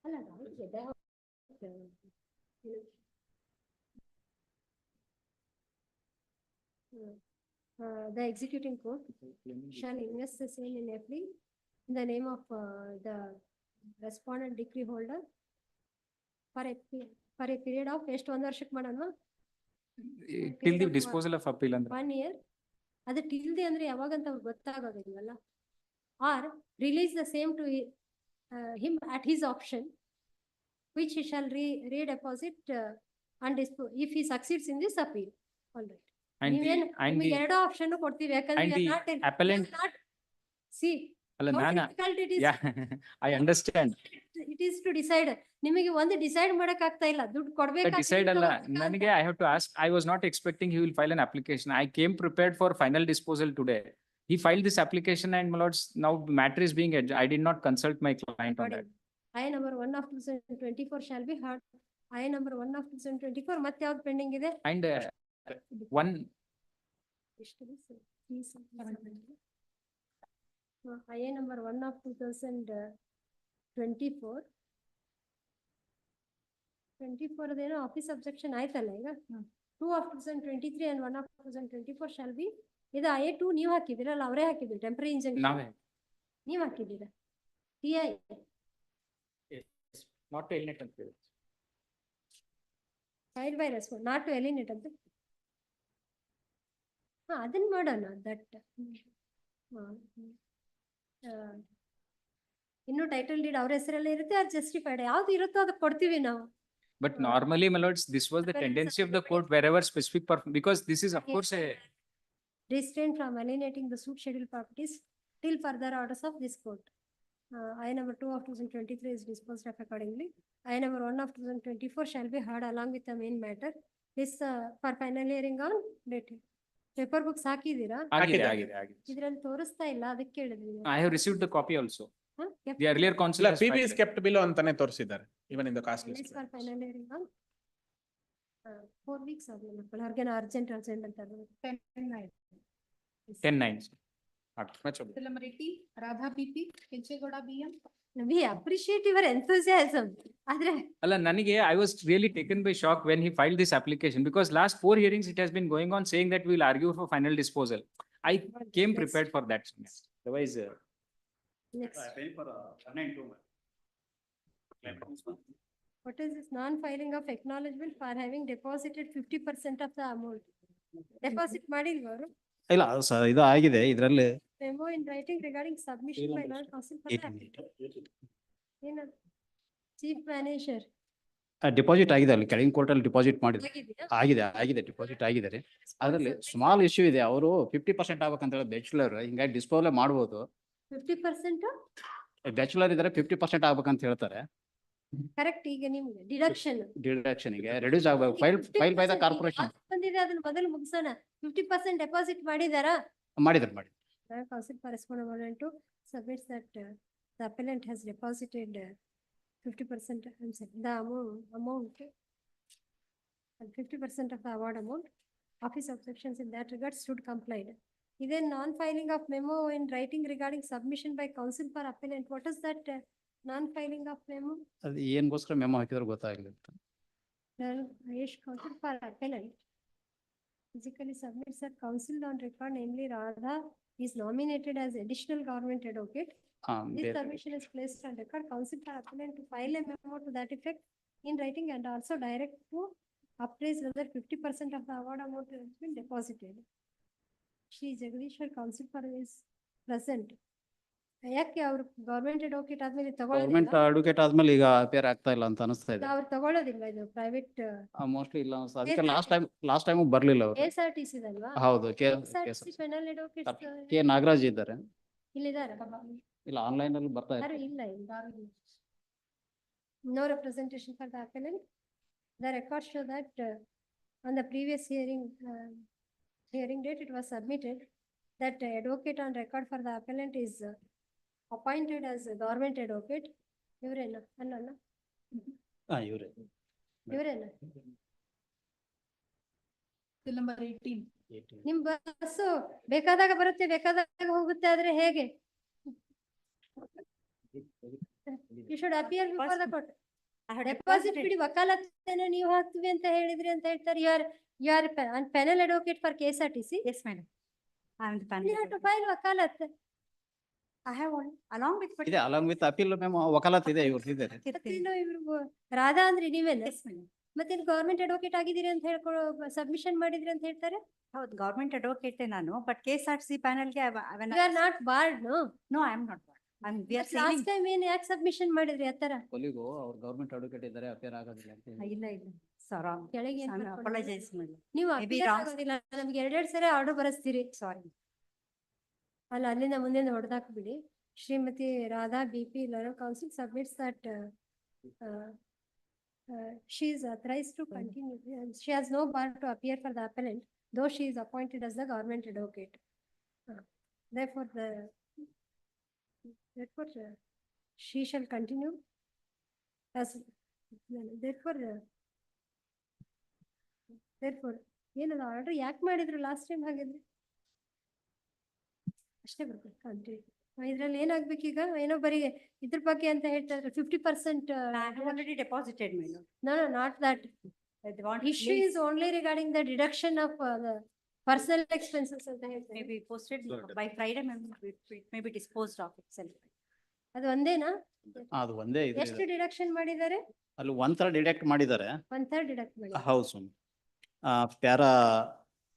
ಅಲ್ಲ ಅವ್ರಿಗೆ The executing court shall invest the same in a plea in the name of the respondent decree holder for a period of ಎಷ್ಟು ಒಂದು ವರ್ಷಕ್ಕೆ ಮಾಡೋಣ Till the disposal of appeal ಅಂದ್ರೆ 1 year. ಅದು till the ಅಂದ್ರೆ ಯಾವಾಗಂತ ಅವ್ರಿಗೆ ಗೊತ್ತಾಗೋದಿಲ್ವಲ್ಲ. Or release the same to him at his option, which he shall redeposit and dispose if he succeeds in this appeal. All right. and the, ನೀವೇನ್ and ನಿಮಗೆ the, ಎರಡು option ಕೊಡ್ತೀವಿ ಯಾಕಂದ್ರೆ and we are the not in- appellant, we are not- see ಅಲ್ಲ how ನಾನು difficult it is. yeah I understand. It is to decide. ನಿಮಗೆ ಒಂದು decide ಮಾಡಕ್ ಆಗ್ತಾ ಇಲ್ಲ, ದುಡ್ಡು ಕೊಡ್ಬೇಕು. Decide ಅಲ್ಲ ನನಗೆ I have to ask. I was not expecting he will file an application. I came prepared for final disposal today. He filed this application and my lords, now matter is being I did not consult my client on that. I number 1 of 2024 shall be heard. I number 1 of 2024 ಮತ್ತೆ ಯಾವ್ದು pending ಇದೆ? And one I number 1 of 2024 ಅದೇನೋ office objection ಆಯ್ತಲ್ಲ ಈಗ. 2 of 2023 and 1 of 2024 shall be. ಇದು IA2 ನೀವು ಹಾಕಿದಿರಲ್ಲ, ಅವರೇ ಹಾಕಿದ್ರು ಟೆಂಪರರಿ ಇಂಜಂಕ್ಷನ್. ನಾವೇ ನೀವು ಹಾಕಿದ್ದೀರಾ TI not to alienate ಅಂತ ಹೇಳಿ. Filed by response, not to alienate ಅಂತ. ಅದನ್ನ ಮಾಡೋಣ ದಟ್. ಇನ್ನು ಟೈಟಲ್ ಡೀಡ್ ಅವ್ರ ಹೆಸರಲ್ಲೇ ಇರುತ್ತೆ, ಅದು ಜಸ್ಟಿಫೈಡ್ ಯಾವ್ದು ಇರುತ್ತೋ ಅದಕ್ಕೆ ಕೊಡ್ತೀವಿ ನಾವು. But normally, my lords, this was the tendency of the court wherever specific because this is of course a Restrain from alienating the suit scheduled properties till further orders of this court. I number 2 of 2023 is disposed of accordingly. I number 1 of 2024 shall be heard along with the main matter. This for final hearing on date. Paper books ಹಾಕಿದೀರಾ? ಆಗಿದೆ. ಇದ್ರಲ್ಲಿ ತೋರಿಸ್ತಾ ಇಲ್ಲ, ಅದಕ್ಕೆ ಕೇಳಿದ್ವಿ. I have received the copy also. Kept The earlier council ಇಲ್ಲ has PB is filed. kept below ಅಂತಾನೆ ತೋರಿಸಿದ್ದಾರೆ even in the cost This list. for final hearing on 4 weeks ಆದ್ಮೇಲೆ ಅವ್ರಿಗೇನೋ ಅರ್ಜೆಂಟ್ ಅಂತ 10-9. Number 18, Radha BP, Kenchegoda BM. We appreciate your enthusiasm. ಆದ್ರೆ ಅಲ್ಲ ನನಗೆ I was really taken by shock when he filed this application because last 4 hearings it has been going on saying that we will argue for final disposal. I came prepared for that. Otherwise next. What is this non-filing of acknowledgement for having deposited 50% of the amount? Deposit ಮಾಡಿಲ್ವಾ ಅವರು? ಇಲ್ಲ ಇದು ಆಗಿದೆ ಇದರಲ್ಲಿ Memo in writing regarding submission by non-council for that. ಏನದು? Chief manager. Deposit ಆಗಿದೆ ಅಲ್ಲಿ ಕೆಳಗಿನ ಕೋರ್ಟ್ ಅಲ್ಲಿ ಡಿಪಾಸಿಟ್ ಮಾಡಿದ್ರು. ಆಗಿದೆಯಾ? ಆಗಿದೆ ಡಿಪಾಸಿಟ್ ಆಗಿದ್ದಾರೆ. ಅದರಲ್ಲಿ ಸ್ಮಾಲ್ ಇಶ್ಯೂ ಇದೆ. ಅವರು 50% ಆಗ್ಬೇಕಂತ ಹೇಳಿ ಬ್ಯಾಚುಲರ್ ಹಿಂಗಾಗಿ ಡಿಸ್ಪೋಸಲ್ ಮಾಡ್ಬೋದು. 50%? ಬ್ಯಾಚುಲರ್ ಇದ್ರೆ 50% ಆಗ್ಬೇಕಂತ ಹೇಳ್ತಾರೆ. ಕರೆಕ್ಟ್. ಈಗ ನಿಮ್ಗೆ ಡಿಡಕ್ಷನ್ ಗೆ ರೆಡ್ಯೂಸ್ ಆಗಬೇಕು. ಫೈಲ್ ಬೈ ದ ಕಾರ್ಪೊರೇಷನ್ ಬಂದಿದೆ, ಅದನ್ನ ಮೊದಲು ಮುಗಿಸೋಣ. 50% ಡೆಪಾಸಿಟ್ ಮಾಡಿದಾರಾ? ಮಾಡಿದ್ರು. Council correspondent to submits that the appellant has deposited 50%, I'm sorry, the amount and 50% of the award amount. Office objections in that regard stood complied. Then non-filing of memo in writing regarding submission by council for appellant. What is that non-filing of memo? ಅದು ಏನ್ಗೋಸ್ಕರ memo ಹಾಕಿದ್ರು ಗೊತ್ತಾಗಲಿಲ್ಲ. Ayush council for appellant physically submits that council on record, namely Radha is nominated as additional government advocate. This submission is placed on record. Council for appellant to file a memo to that effect in writing and also direct to appraise whether 50% of the award amount has been deposited. Shri Jagdishwar council for is present. ಯಾಕೆ ಅವ್ರು government advocate ಆದ್ಮೇಲೆ government advocate ಆದ್ಮೇಲೆ ಈಗ appear ಆಗ್ತಾ ಇಲ್ಲ ಅಂತ ಅನಿಸ್ತಾ ಇದೆ. ಅವ್ರು ತಗೊಳ್ಳೋದಿಲ್ಲ, ಇದು ಪ್ರೈವೇಟ್ ಮೋಸ್ಟ್ಲಿ ಇಲ್ಲ ಅನ್ಸುತ್ತೆ. ಅದಕ್ಕೆ ಲಾಸ್ಟ್ ಟೈಮ್ ಬರ್ಲಿಲ್ಲ ಅವರು. KSRTC ಅಲ್ವಾ? ಹೌದು, ಪೆನಲ್ ಅಡ್ವೊಕೇಟ್ ಕೆ ನಾಗರಾಜ್ ಇದ್ದಾರೆ. ಇಲ್ಲಿದ್ದಾರೆ? ಇಲ್ಲ, ಆನ್ಲೈನ್ ಅಲ್ಲಿ ಬರ್ತಾ ಯಾರು ಇದೆ. ಇಲ್ಲ. No representation for the appellant. The records show that on the previous hearing date it was submitted that advocate on record for the appellant is appointed as a government advocate. ಇವರೇನಾ? ಅಲ್ಲ ಇವರೇನಾ? Number 18. ನಿಮ್ bus ಬೇಕಾದಾಗ ಬರುತ್ತೆ, ಬೇಕಾದಾಗ ಹೋಗುತ್ತೆ, ಆದ್ರೆ ಹೇಗೆ? You should appear before the court. Deposit ಬಿಡಿ ವಕಾಲತ್ತೇನೋ ನೀವು ಹಾಕ್ತೀವಿ ಅಂತ ಹೇಳಿದ್ರಿ ಅಂತ ಹೇಳ್ತಾರೆ. You are panel advocate for KSRTC. Yes, madam. I am the You panel. have to file ವಕಾಲತ್. I have one along with. ಇದೆ ಅಲಾಂಗ್ ವಿತ್ ಅಪೀಲ್ ಮೆಮೊ ವಕಾಲತ್ ಇದೆ ಇವ್ರದ್ದು ಇದ್ದಾರೆ. ಮತ್ತೇನು ಇವ್ರು ರಾಧಾ ಅಂದ್ರೆ ನೀವೇನ? Yes, madam. ಮತ್ತೆ ಗವರ್ಮೆಂಟ್ ಅಡ್ವೊಕೇಟ್ ಆಗಿದ್ದೀರಿ ಅಂತ ಹೇಳ್ಕೊಳ್ಳೋ ಸಬ್ಮಿಷನ್ ಮಾಡಿದ್ರಿ ಅಂತ ಹೇಳ್ತಾರೆ. ಹೌದು, ಗವರ್ಮೆಂಟ್ ಅಡ್ವೊಕೇಟ್ ನಾನು, ಬಟ್ KSRTC panel ಗೆ you are not barred. No, I am not barred. We are last saying. Time ಏನ್ ಯಾಕೆ ಸಬ್ಮಿಷನ್ ಮಾಡಿದ್ರಿ ಆತರ? ಕೊಲಿಗೂ ಅವ್ರು ಗವರ್ಮೆಂಟ್ ಅಡ್ವೊಕೇಟ್ ಇದ್ದಾರೆ ಅಪೇರ್ ಆಗೋದಿಲ್ಲ ಅಂತ ಹೇಳಿ. ಇಲ್ಲ ಸರ್, ಕೆಳಗೆ ಏನ್ ಅಪಾಲಜೈಸ್ ಮಾಡಿ. ನೀವು Maybe appeal wrong. ಆಗೋದಿಲ್ಲ, ನಮ್ಗೆ ಎರಡೆರಡು ಸರಿ ಆರ್ಡರ್ ಬರೆಸ್ತೀರಿ. Sorry. ಅಲ್ಲ, ಅಲ್ಲಿಂದ ಮುಂದೆ ಹೊಡೆದಾಕ್ಬಿಡಿ. Shrimati Radha BP Law Council submits that she is authorized to continue. She has no bar to appear for the appellant, though she is appointed as the government advocate. Therefore, she shall continue as therefore ಏನದು order ಯಾಕೆ ಮಾಡಿದ್ರು last time? ಹಾಗಿದ್ರೆ ಅಷ್ಟೇ ಬರ್ಬೇಕು continue. ಇದ್ರಲ್ಲಿ ಏನಾಗ್ಬೇಕೀಗ? ಏನೋ ಬರೀ ಇದ್ರ ಬಗ್ಗೆ ಅಂತ ಹೇಳ್ತಾ ಇದ್ರೆ 50%. I have already deposited, madam. No, not that. They want Issue is only regarding the deduction of the personal expenses ಅಂತ ಹೇಳ್ತಾರೆ. maybe posted by Friday, ma'am. It may be disposed of itself. ಅದು ಒಂದೇನಾ? ಅದು ಒಂದೇ ಇದೆ. ಎಷ್ಟು deduction ಮಾಡಿದ್ದಾರೆ? ಅಲ್ಲಿ ಒಂಥರ ಡಿಡಕ್ಟ್ ಮಾಡಿದ್ದಾರೆ. 1/3 ಡಿಡಕ್ಟ್ ಮಾಡಿದ್ದಾರೆ. ಹೌದು. Para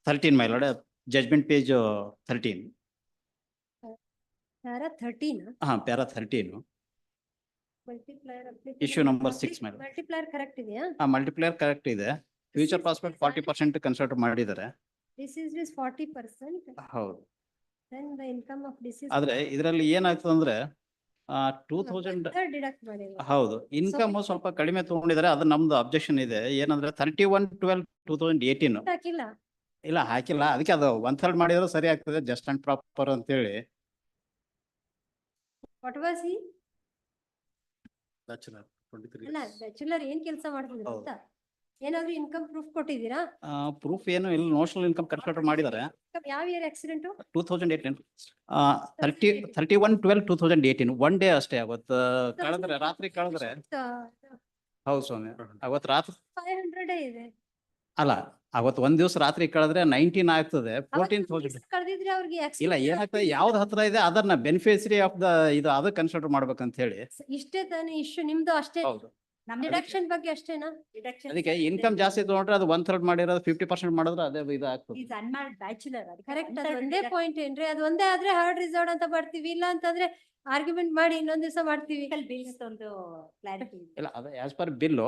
13 my lord, judgement page 13. Para 13. Para 13. Multiplier Issue number 6, madam. Multiplier correct ಇದೆಯಾ? ಮಲ್ಟಿಪ್ಲೇಯರ್ ಕರೆಕ್ಟ್ ಇದೆ. ಫ್ಯೂಚರ್ ಪ್ರಾಸ್ಪೆಕ್ಟ್ 40% ಕನ್ಸಿಡರ್ ಮಾಡಿದ್ದಾರೆ. This is 40%. ಹೌದು. Then the income of this is. ಆದ್ರೆ ಇದರಲ್ಲಿ ಏನಾಗ್ತದೆ ಅಂದ್ರೆ 2000 ಡಿಡಕ್ಟ್ ಮಾಡಿದ್ದಾರೆ. ಹೌದು, ಇನ್ಕಮ್ ಸ್ವಲ್ಪ ಕಡಿಮೆ ತಗೊಂಡಿದ್ದಾರೆ. ಅದು ನಮ್ದು ಅಬ್ಜೆಕ್ಷನ್ ಇದೆ. ಏನಂದ್ರೆ 31/12/2018. ಹಾಕಿಲ್ಲ. ಇಲ್ಲ ಹಾಕಿಲ್ಲ, ಅದಕ್ಕೆ ಅದು 1/3 ಮಾಡಿದ್ರೆ ಸರಿ ಆಗ್ತದೆ, ಜಸ್ಟ್ ಅಂಡ್ ಪ್ರಾಪರ್ ಅಂತೇಳಿ. What was he? Bachelor, 23 ಅಲ್ಲ, ಬ್ಯಾಚುಲರ್ ಏನ್ ಕೆಲಸ ಮಾಡ್ತಿದ್ರು ಅಂತ ಏನಾದ್ರು ಇನ್ಕಮ್ ಪ್ರೂಫ್ ಕೊಟ್ಟಿದ್ದೀರಾ? ಪ್ರೂಫ್ ಏನು ಇಲ್ಲ, ನೋಷನಲ್ ಇನ್ಕಮ್ ಕನ್ಸಿಡರ್ ಮಾಡಿದ್ದಾರೆ. ಯಾವ ಇಯರ್ ಆಕ್ಸಿಡೆಂಟ್? 2018. 31/12/2018 ಒನ್ ಡೇ ಅಷ್ಟೇ. ಅವತ್ತು ಕಳೆದ್ರೆ, ರಾತ್ರಿ ಕಳೆದ್ರೆ. ಹೌದು ಸ್ವಾಮಿ, ಅವತ್ತು ರಾತ್ರಿ 500 ಇದೆ. ಅಲ್ಲ, ಅವತ್ತು ಒಂದ್ ದಿವಸ ರಾತ್ರಿ ಕಳೆದ್ರೆ 19 ಆಗ್ತದೆ. 14,000 ಕಳೆದಿದ್ರೆ ಅವ್ರಿಗೆ ಇಲ್ಲ, ಏನಾಗ್ತದೆ ಯಾವ್ದು ಹತ್ರ ಇದೆ ಅದನ್ನ ಬೆನಿಫಿಷರಿ ಆಫ್ ದ ಇದು ಅದು ಕನ್ಸಿಡರ್ ಮಾಡ್ಬೇಕಂತ ಹೇಳಿ. ಇಷ್ಟೇ ತಾನೇ ಇಶ್ಯೂ ನಿಮ್ದು? ಅಷ್ಟೇ ಹೌದು. ಡಿಡಕ್ಷನ್ ಬಗ್ಗೆ ಅಷ್ಟೇನಾ? ಅದಕ್ಕೆ ಇನ್ಕಮ್ ಜಾಸ್ತಿ ತಗೊಂಡ್ರೆ ಅದು 1/3 ಮಾಡಿರೋದು 50% ಮಾಡಿದ್ರೆ ಅದೇ ಇದು ಆಗ್ತದೆ. Is unmarried bachelor. ಕರೆಕ್ಟ್, ಅದು ಒಂದೇ ಪಾಯಿಂಟ್ ಏನ್ರಿ? ಅದು ಒಂದೇ ಆದ್ರೆ ಹರ್ಡ್ ರಿಸರ್ವ್ಡ್ ಅಂತ ಬರ್ತೀವಿ, ಇಲ್ಲ ಅಂತಂದ್ರೆ ಆರ್ಗ್ಯುಮೆಂಟ್ ಮಾಡಿ ಇನ್ನೊಂದ್ ದಿವಸ ಮಾಡ್ತೀವಿ. Bills ಒಂದು ಕ್ಲಾರಿಟಿ. ಇಲ್ಲ, ಅದು ಆಸ್ ಪರ್ ಬಿಲ್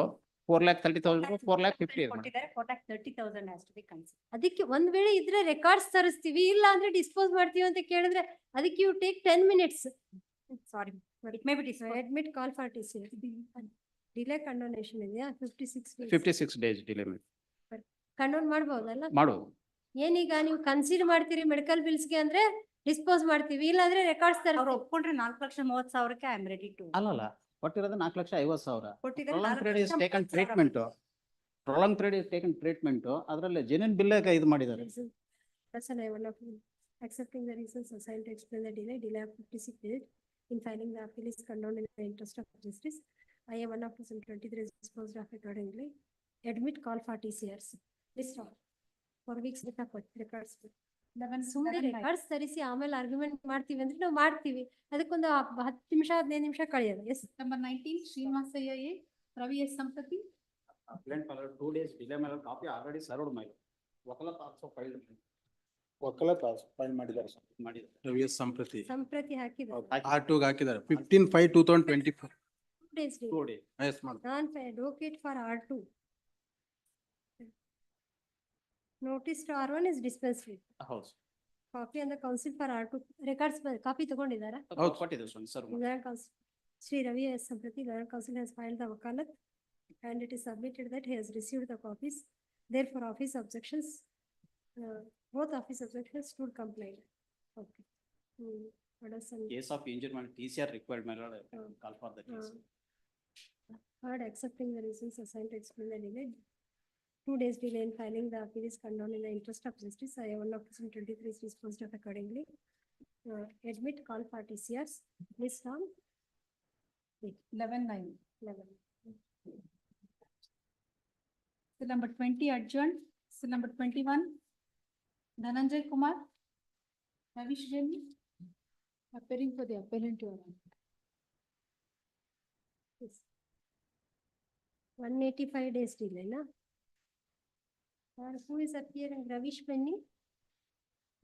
4,30,000 4,50,000 ಕೊಟ್ಟಿದ್ದಾರೆ. 4,30,000 has to be considered. ಅದಕ್ಕೆ ಒಂದ್ ವೇಳೆ ಇದ್ರೆ ರೆಕಾರ್ಡ್ಸ್ ತರಿಸ್ತೀವಿ, ಇಲ್ಲ ಅಂದ್ರೆ ಡಿಸ್ಪೋಸ್ ಮಾಡ್ತೀವಿ ಅಂತ ಕೇಳಿದ್ರೆ ಅದಕ್ಕೆ you take 10 minutes. Sorry, it may be disposed. Admit call for TC. Delay condonation ಇದೆಯಾ? 56 days ಡಿಲೇ ಕಂಡೋನ್ ಮಾಡ್ಬೋದಲ್ಲ? ಮಾಡುವುದು. ಏನೀಗ ನೀವು ಕನ್ಸಿಡರ್ ಮಾಡ್ತೀರಿ ಮೆಡಿಕಲ್ ಬಿಲ್ಸ್ಗೆ ಅಂದ್ರೆ ಡಿಸ್ಪೋಸ್ ಮಾಡ್ತೀವಿ, ಇಲ್ಲ ಅಂದ್ರೆ ರೆಕಾರ್ಡ್ಸ್ ಅವ್ರು ತರ್ತೀವಿ. ಒಪ್ಕೊಂಡ್ರೆ 4,30,000ಕ್ಕೆ ಐ ಆಮ್ ರೆಡಿ ಟು. ಅಲ್ಲಲ್ಲ, ಕೊಟ್ಟಿರೋದು 4,50,000. ಕೊಟ್ಟಿದ್ದಾರೆ. Prolong period is taken treatment. Prolong period is taken treatment. ಅದರಲ್ಲಿ ಜೆನ್ಯೂನ್ ಬಿಲ್ ಇದು ಮಾಡಿದ್ದಾರೆ. Person I one of accepting the reasons assigned to explain the delay of 56 days in filing the appeal is condoned in the interest of justice. I am 1 of 23 disposed of accordingly. Admit call for TCRs. List of 4 weeks records. ಸುಮ್ಮನೆ records ತರಿಸಿ ಆಮೇಲೆ argument ಮಾಡ್ತೀವಿ ಅಂದ್ರೆ ನಾವು ಮಾಡ್ತೀವಿ. ಅದಕ್ಕೊಂದು 10 ನಿಮಿಷ 15 ನಿಮಿಷ ಕಳೆಯೋದು. Yes. Number 19, Srinivasaiah A, Ravi S Sampathi. 2 days delay ಮೇಲೆ ಕಾಪಿ ಆಲ್ರೆಡಿ ಸರ್ವ್ಡ್ ಮಾಡಿ. ವಕಾಲತ್ ಆಲ್ಸೋ ಫೈಲ್ಡ್ ಮಾಡಿದ್ದಾರೆ. ರವಿ ಎಸ್ ಸಂಪ್ರತಿ ಸಂಪ್ರತಿ ಹಾಕಿದ್ದಾರೆ. R2 ಹಾಕಿದ್ದಾರೆ 15/5/2024. 2 days. 2 days. Yes, madam. Non-advocate for R2. Notice to R1 is dispensed with. ಹೌದು. Copy on the council for R2. Records ಕಾಪಿ ತಗೊಂಡಿದ್ದಾರಾ? ಕೊಟ್ಟಿದ್ದೀವಿ sir. Sri Ravi S. Samprati, Learned Council has filed the wakalat and it is submitted that he has received the copies. Therefore, office objections, both office objections stood compliant. Okay. What are some? Case of injury, TCR required, my lord, call for the TCR. Third, accepting the reasons assigned to explain the delay. 2 days delay in filing the appeal is condoned in the interest of justice. I have 1 of 23 is disposed of accordingly. Admit call for TCRs. List on 11/9. 11. Seal number 20 adjourned. Seal number 21. Dhananjay Kumar. Ravish Jain. Appearing for the appellant, Your Honor. 185 days delay, na? Who is appearing? Ravish Penny?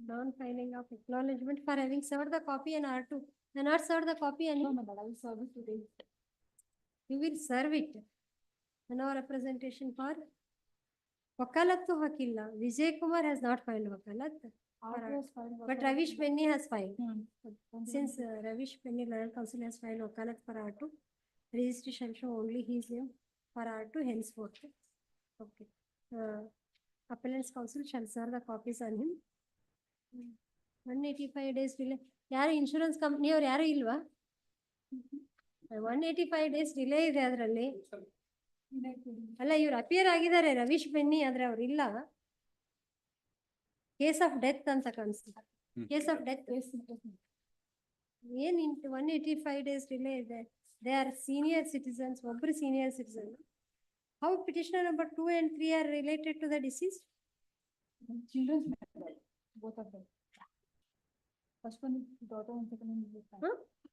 Non-filing of acknowledgement for having served the copy and R2. And not served the copy and No, madam, I will serve it today. you will serve it. No representation for Wakalattu Hakilla. Vijay Kumar has not filed Wakalat. R2 has filed But Wakalat. Ravish Penny has filed. Hmm. Since Ravish Penny Learned Council has filed Wakalat for R2, registry shall show only his name for R2 henceforth. Okay. Appellant's counsel shall serve the copies on him. 185 days delay. ಯಾರು insurance ಕಂಪ್ನಿಯವ್ರು ಯಾರು ಇಲ್ವಾ? 185 days delay ಇದೆ ಅದರಲ್ಲಿ. ಅಲ್ಲ ಇವ್ರು appear ಆಗಿದ್ದಾರೆ ರವೀಶ್ ಬೆನ್ನಿ, ಆದ್ರೆ ಅವ್ರು ಇಲ್ಲ. ಕೇಸ್ ಆಫ್ ಡೆತ್ ಅಂತ ಕಾಣಿಸ್ತಾರೆ. ಕೇಸ್ ಆಫ್ ಡೆತ್ ಏನ್ 185 ಡೇಸ್ ಡಿಲೇ ಇದೆ. They are senior citizens. ಒಬ್ರು senior citizen. How petitioner number 2 and 3 are related to the deceased? Children's matter, both of them. First one is daughter and second one is the son.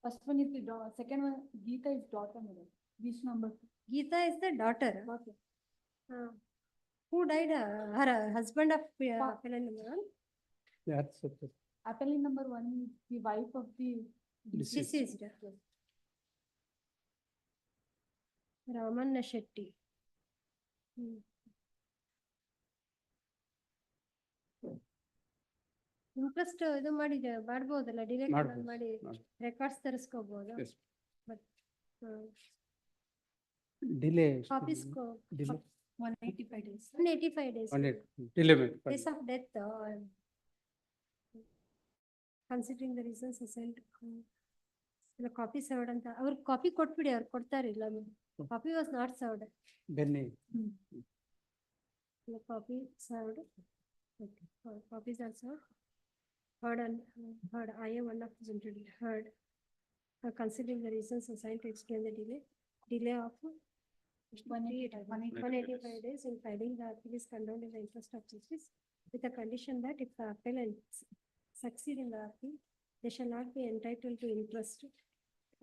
First one is the daughter, second one, Geeta is daughter, madam. This number. Geeta is the daughter. Okay. Who died? Her husband of appellant number 1? That's okay. Appellant number 1 is the wife of the Deceased. Ramanna Shetty. Interest ಇದು ಮಾಡಿದ್ರೆ ಮಾಡ್ಬೋದಲ್ಲ, delete ಮಾಡಿ records ತರಿಸ್ಕೋಬಹುದು. Delay. Copies Delay. 185 days. 185 days. Delay. Case of death, considering the reasons assigned. ಇಲ್ಲ copy served ಅಂತ ಅವ್ರ copy ಕೊಟ್ಬಿಡಿ, ಅವ್ರು ಕೊಡ್ತಾರಿಲ್ಲ. Copy was not served. Benny. Copy served. Okay. Copies are served. Heard and heard. IA 1 of heard. Considering the reasons assigned to explain the delay. Delay of 185 days in filing the appeal is condoned in the interest of justice, with the condition that if the appellants succeed in the appeal, they shall not be entitled to interest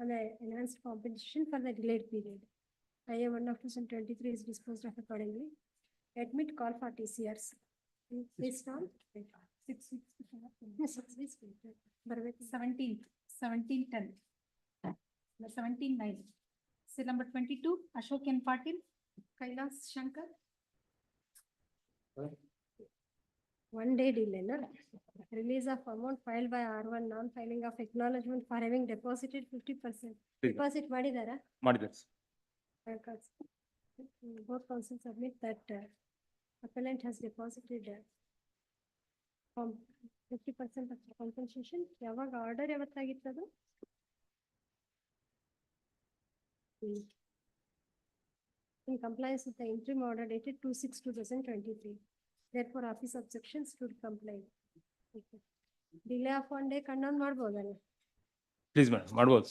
on the enhanced compensation for the delayed period. IA 1 of 2023 is disposed of accordingly. Admit call for TCRs. Please start. 1710. 17:9. Seal number 22, Ashok N. Patil, Kailas Shankar. 1 day delay, no? Release of amount filed by R1, non-filing of acknowledgement for having deposited 50%. Deposit ಮಾಡಿದಾರಾ? ಮಾಡಿದ್ದಾರೆ. Both counsels submit that appellant has deposited 50% of compensation. ಯಾವಾಗ order ಯಾವತ್ತಾಗಿತ್ತದು? In compliance with the interim order dated 2/6/2023. Therefore, office objections to comply. Delay of 1 day condone ಮಾಡ್ಬೋದಲ್ಲ? Please madam, ಮಾಡ್ಬೋದು.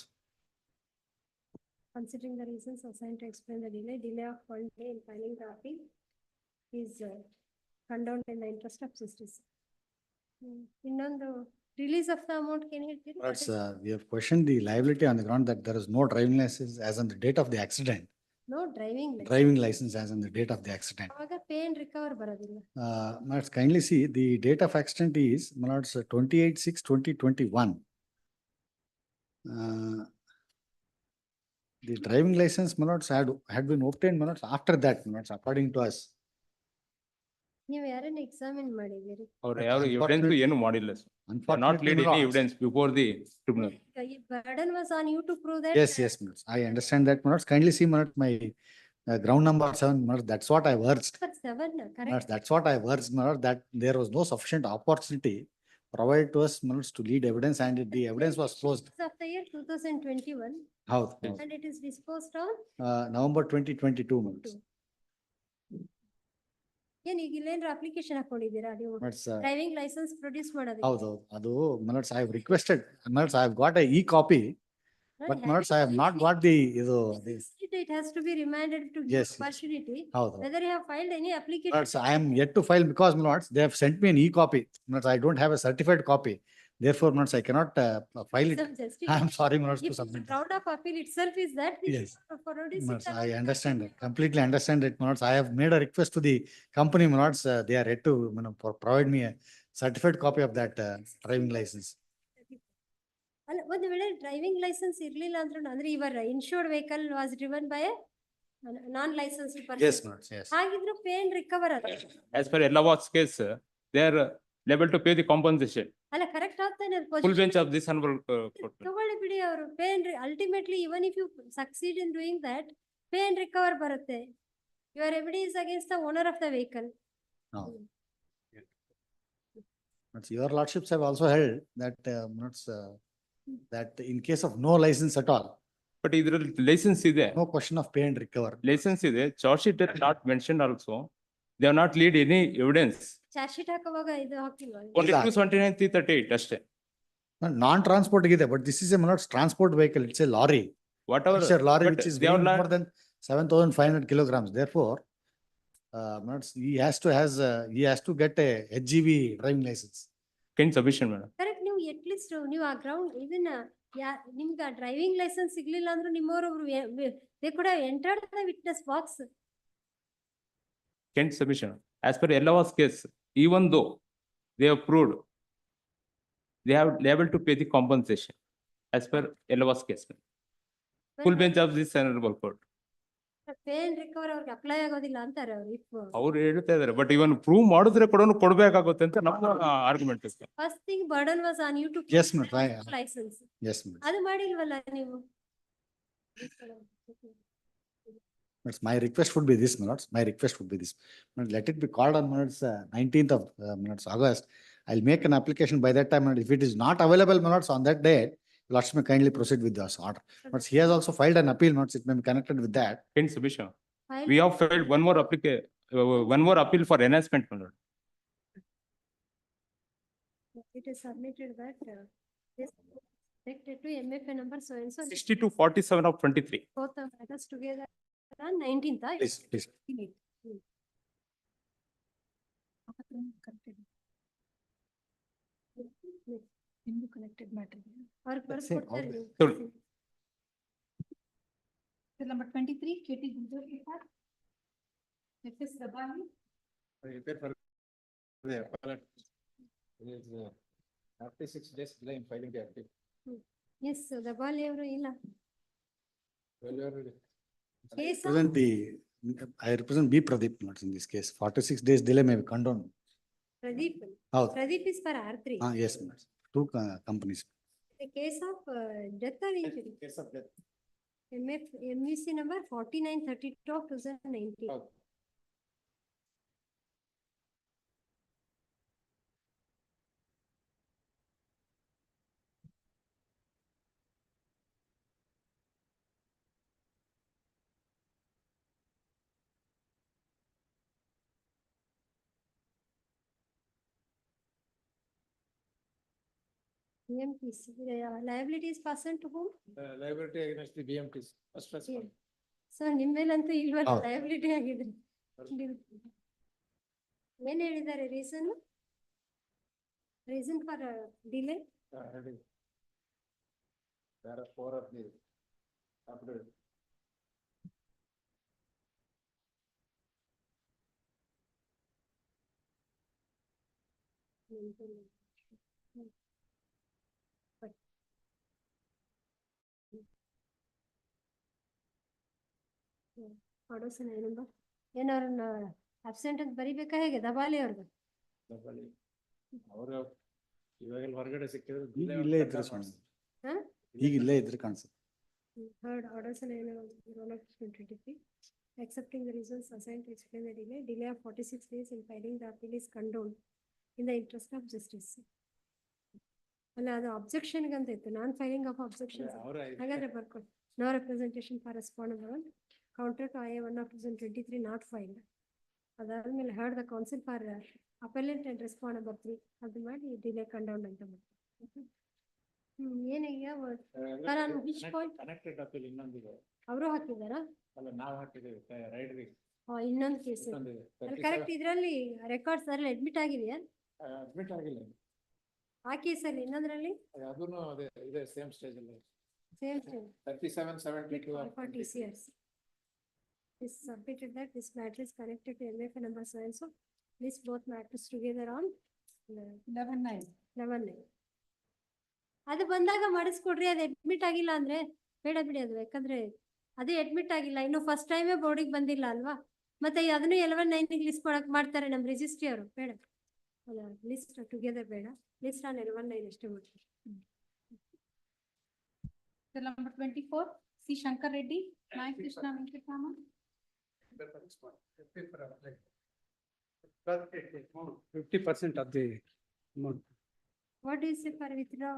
Considering the reasons assigned to explain the delay of 1 day in filing the appeal is condoned in the interest of justice. Innondu release of the amount can ಹೇಳ್ತೀರಿ? We have questioned the liability on the ground that there is no driving license as on the date of the accident. No driving license. Driving license as on the date of the accident. ಆಗ pay and recover ಬರೋದಿಲ್ಲ. Let's kindly see the date of accident is 28/6/2021. The driving license had been obtained after that, according to us. ನೀವು ಯಾರನ್ನ examine ಮಾಡಿದ್ದೀರಿ? ಅವ್ರು ಯಾವ evidence ಏನು ಮಾಡಿಲ್ಲ sir. Not laid any evidence before the tribunal. Burden was on you to prove that. Yes, I understand that. Kindly see my ground number 7. That's what I urged. For 7, correct? That's what I urged, that there was no sufficient opportunity provided to us to lead evidence, and the evidence was closed. Of the year 2021. How? And it is disposed on? November 2022. ಏನ್ ಈಗ ಇಲ್ಲೇನ್ರ application ಹಾಕೊಂಡಿದ್ದೀರಾ ನೀವು? Driving licence produce ಮಾಡೋದು? ಹೌದು, ಅದು I have requested, I have got a e-copy, but I have not got the it has to be remanded to give Yes, yes. opportunity. ಹೌದು. Whether you have filed any application. Lords, I am yet to file because, my lords, they have sent me an e-copy. Lords, I don't have a certified copy. Therefore, my lords, I cannot file it. Some justice. I am sorry, my lords, to If submit. the round of appeal itself is that. we Yes. should forward it My lords, to I the- understand it, completely understand it, my lords. I have made a request to the company, my lords. They are yet to, provide me a certified copy of that driving license. ಅಲ್ಲ ಒಂದು ವೇಳೆ driving licence ಇರ್ಲಿಲ್ಲ ಅಂದ್ರೂ ಅಂದ್ರೆ ಇವರ insured vehicle was driven by non licensed Yes, person my lords, yes. ಹಾಗಿದ್ರು pay and recover ಅಲ್ಲ. As per Ellawat's case, they are liable to pay the compensation. ಅಲ್ಲ ಕರೆಕ್ಟ್ ಆಗ್ತಾನೆ Full bench of this honorable court. ತಗೊಳ್ಳಿ ಬಿಡಿ ಅವರು pay and ultimately even if you succeed in doing that pay and recover ಬರುತ್ತೆ. Your evidence against the owner of the vehicle. No. But your lordships have also held that, that in case of no license at all, But idರಲ್ಲಿ license ಇದೆ. no question of pay and recover. License ಇದೆ. Charge sheet is not mentioned also. They have not lead any evidence. Charge sheet ಹಾಕುವಾಗ ಇದು ಹಾಕಿಲ್ವಾ? Only ಇಲ್ಲ. 279, 338 ಅಷ್ಟೇ. Non-transport ಇದೆ, but this is a, my lords, transport vehicle. It's a lorry. Whatever. It's a lorry but which is they have weighing not- more than 7,500 kilograms. Therefore, my lords, he has to get a HGV driving license. Can submission, madam. Correct ನೀವು at least ನೀವು ಆ ground ಇದನ್ನ ನಿಮ್ಗೆ driving licence ಸಿಗ್ಲಿಲ್ಲ ಅಂದ್ರೂ ನಿಮ್ಮವರೊಬ್ರು they ಕೂಡ entered the witness box. Can submission. As per Ellawat's case, even though they have proved, they have liable to pay the compensation. As per Ellawat's case. Full bench of this honorable court. Pay and recover ಅವ್ರಿಗೆ apply ಆಗೋದಿಲ್ಲ ಅಂತಾರೆ ಅವ್ರು. If ಅವ್ರು ಹೇಳ್ತಾ ಇದಾರೆ, but even prove ಮಾಡಿದ್ರೆ ಕೊಡ್ಬೇಕಾಗುತ್ತೆ ಅಂತ ನಮ್ಮ argument. First thing burden was on you to Yes, ma'am. Licence. Yes, ma'am. ಅದು ಮಾಡಿಲ್ವಲ್ಲ ನೀವು? But my request would be this, my lords. My request would be this. Let it be called on, my lords, 19th of August. I'll make an application by that time, and if it is not available, my lords, on that day, lords may kindly proceed with this order. But he has also filed an appeal, my lords. It may be connected with that. Can submission. We have filed one more appeal for enhancement, my lord. It is submitted that this connected to MFA number so and so. 6247 of 23. Both of us together on 19th. Please, please. Connected matter. Or That's it, always. Number 23, KT Gujjar. FS Dabani. After 6 days delay in filing the appeal. Yes, the ball ever ಇಲ್ಲ. Case of I represent B Pradeep, not in this case. 46 days delay may be condoned. Pradeep. Oh. Pradeep is for R3. Yes, ma'am. Two companies. The case of death or injury. Case of death. MVC number 4932 of 2019. Oh. BMTC. Liability is passed to whom? Liability against the BMTs. First respond. So ನಿಮ್ಮೇಲಂತೂ ಇಲ್ವಲ್ಲ ಹೌದು. Liability ಆಗಿದೆ. ಏನ್ ಹೇಳಿದ್ದಾರೆ reason? Reason for delay? There are 4 of the affidavit. ಕೊಡೋಸನ ಏನಂಬ ಏನವ್ರನ್ನ absent ಅಂತ ಬರಿಬೇಕಾ ಹೇಗೆ ದಬಾಲಿ ಅವ್ರದ್ದು? ಅವರು ಇವಾಗ ಹೊರಗಡೆ ಸಿಕ್ಕಿದ್ರೆ ಇಲ್ಲೇ ಇದ್ರೆ ಹಾ? ಈಗ ಇಲ್ಲೇ ಇದ್ರೆ ಕಾಣಿಸುತ್ತೆ. Third orders and roll of 23. Accepting the reasons assigned to explain the delay of 46 days in filing the appeal is condoned in the interest of justice. ಅಲ್ಲ ಅದು ಅಬ್ಜೆಕ್ಷನ್ ಅಂತ ಇತ್ತು, ನಾನ್ ಫೈಲಿಂಗ್ ಆಫ್ ಅಬ್ಜೆಕ್ಷನ್. ಹಾಗಾದ್ರೆ ಬರ್ಕೊಂಡು no representation for respondent counter to IA 1 of 2023 not filed. ಅದಾದ್ಮೇಲೆ heard the counsel for appellant and respondent 3 ಅದು ಮಾಡಿ delay ಕಂಡೌನ್ ಅಂತ ಮಾಡ್ತಾರೆ. ಏನೀಗ which point? Connected appeal ಇನ್ನೊಂದಿದೆ. ಅವರು ಹಾಕಿದಾರಾ? ಅಲ್ಲ ನಾವು ಹಾಕಿದ್ದೇವೆ ರೈಡರಿಗೆ. ಇನ್ನೊಂದು ಕೇಸ್ ಕರೆಕ್ಟ್ ಇದ್ರಲ್ಲಿ ರೆಕಾರ್ಡ್ಸ್ ಅದ್ರಲ್ಲಿ ಅಡ್ಮಿಟ್ ಆಗಿದೆಯಾ? ಅಡ್ಮಿಟ್ ಆಗಿಲ್ಲ. ಆ ಕೇಸಲ್ಲಿ ಇನ್ನೊಂದ್ರಲ್ಲಿ ಅದನ್ನು ಅದೇ ಇದೆ ಸೇಮ್ ಸ್ಟೇಜ್ ಅಲ್ಲಿ. Same stage 3772 for TCS. Is submitted that this matter is connected to MFA number so and so. List both matters together on 11/9. ಅದು ಬಂದಾಗ ಮಾಡಿಸ್ಕೊಡ್ರಿ, ಅದು ಅಡ್ಮಿಟ್ ಆಗಿಲ್ಲ ಅಂದ್ರೆ ಬೇಡ ಬಿಡಿ ಅದು, ಯಾಕಂದ್ರೆ ಅದೇ ಅಡ್ಮಿಟ್ ಆಗಿಲ್ಲ, ಇನ್ನು ಫಸ್ಟ್ ಟೈಮೇ ಬೋರ್ಡಿಗೆ ಬಂದಿಲ್ಲ ಅಲ್ವಾ, ಮತ್ತೆ ಅದನ್ನು 11/9 ಲಿಸ್ಟ್ ಮಾಡ್ತಾರೆ ನಮ್ಮ ರಿಜಿಸ್ಟ್ರಿ ಅವರು, ಬೇಡ ಅಲ್ಲ ಲಿಸ್ಟ್ ಟುಗೆದರ್ ಬೇಡ, ಲಿಸ್ಟ್ ಆನ್ 11/9 ಅಷ್ಟೇ ಮಾಡ್ತಾರೆ. Number 24, C. Shankar Reddy, Nai Krishna Venkatama. 50% of the amount. What do you say for withdraw?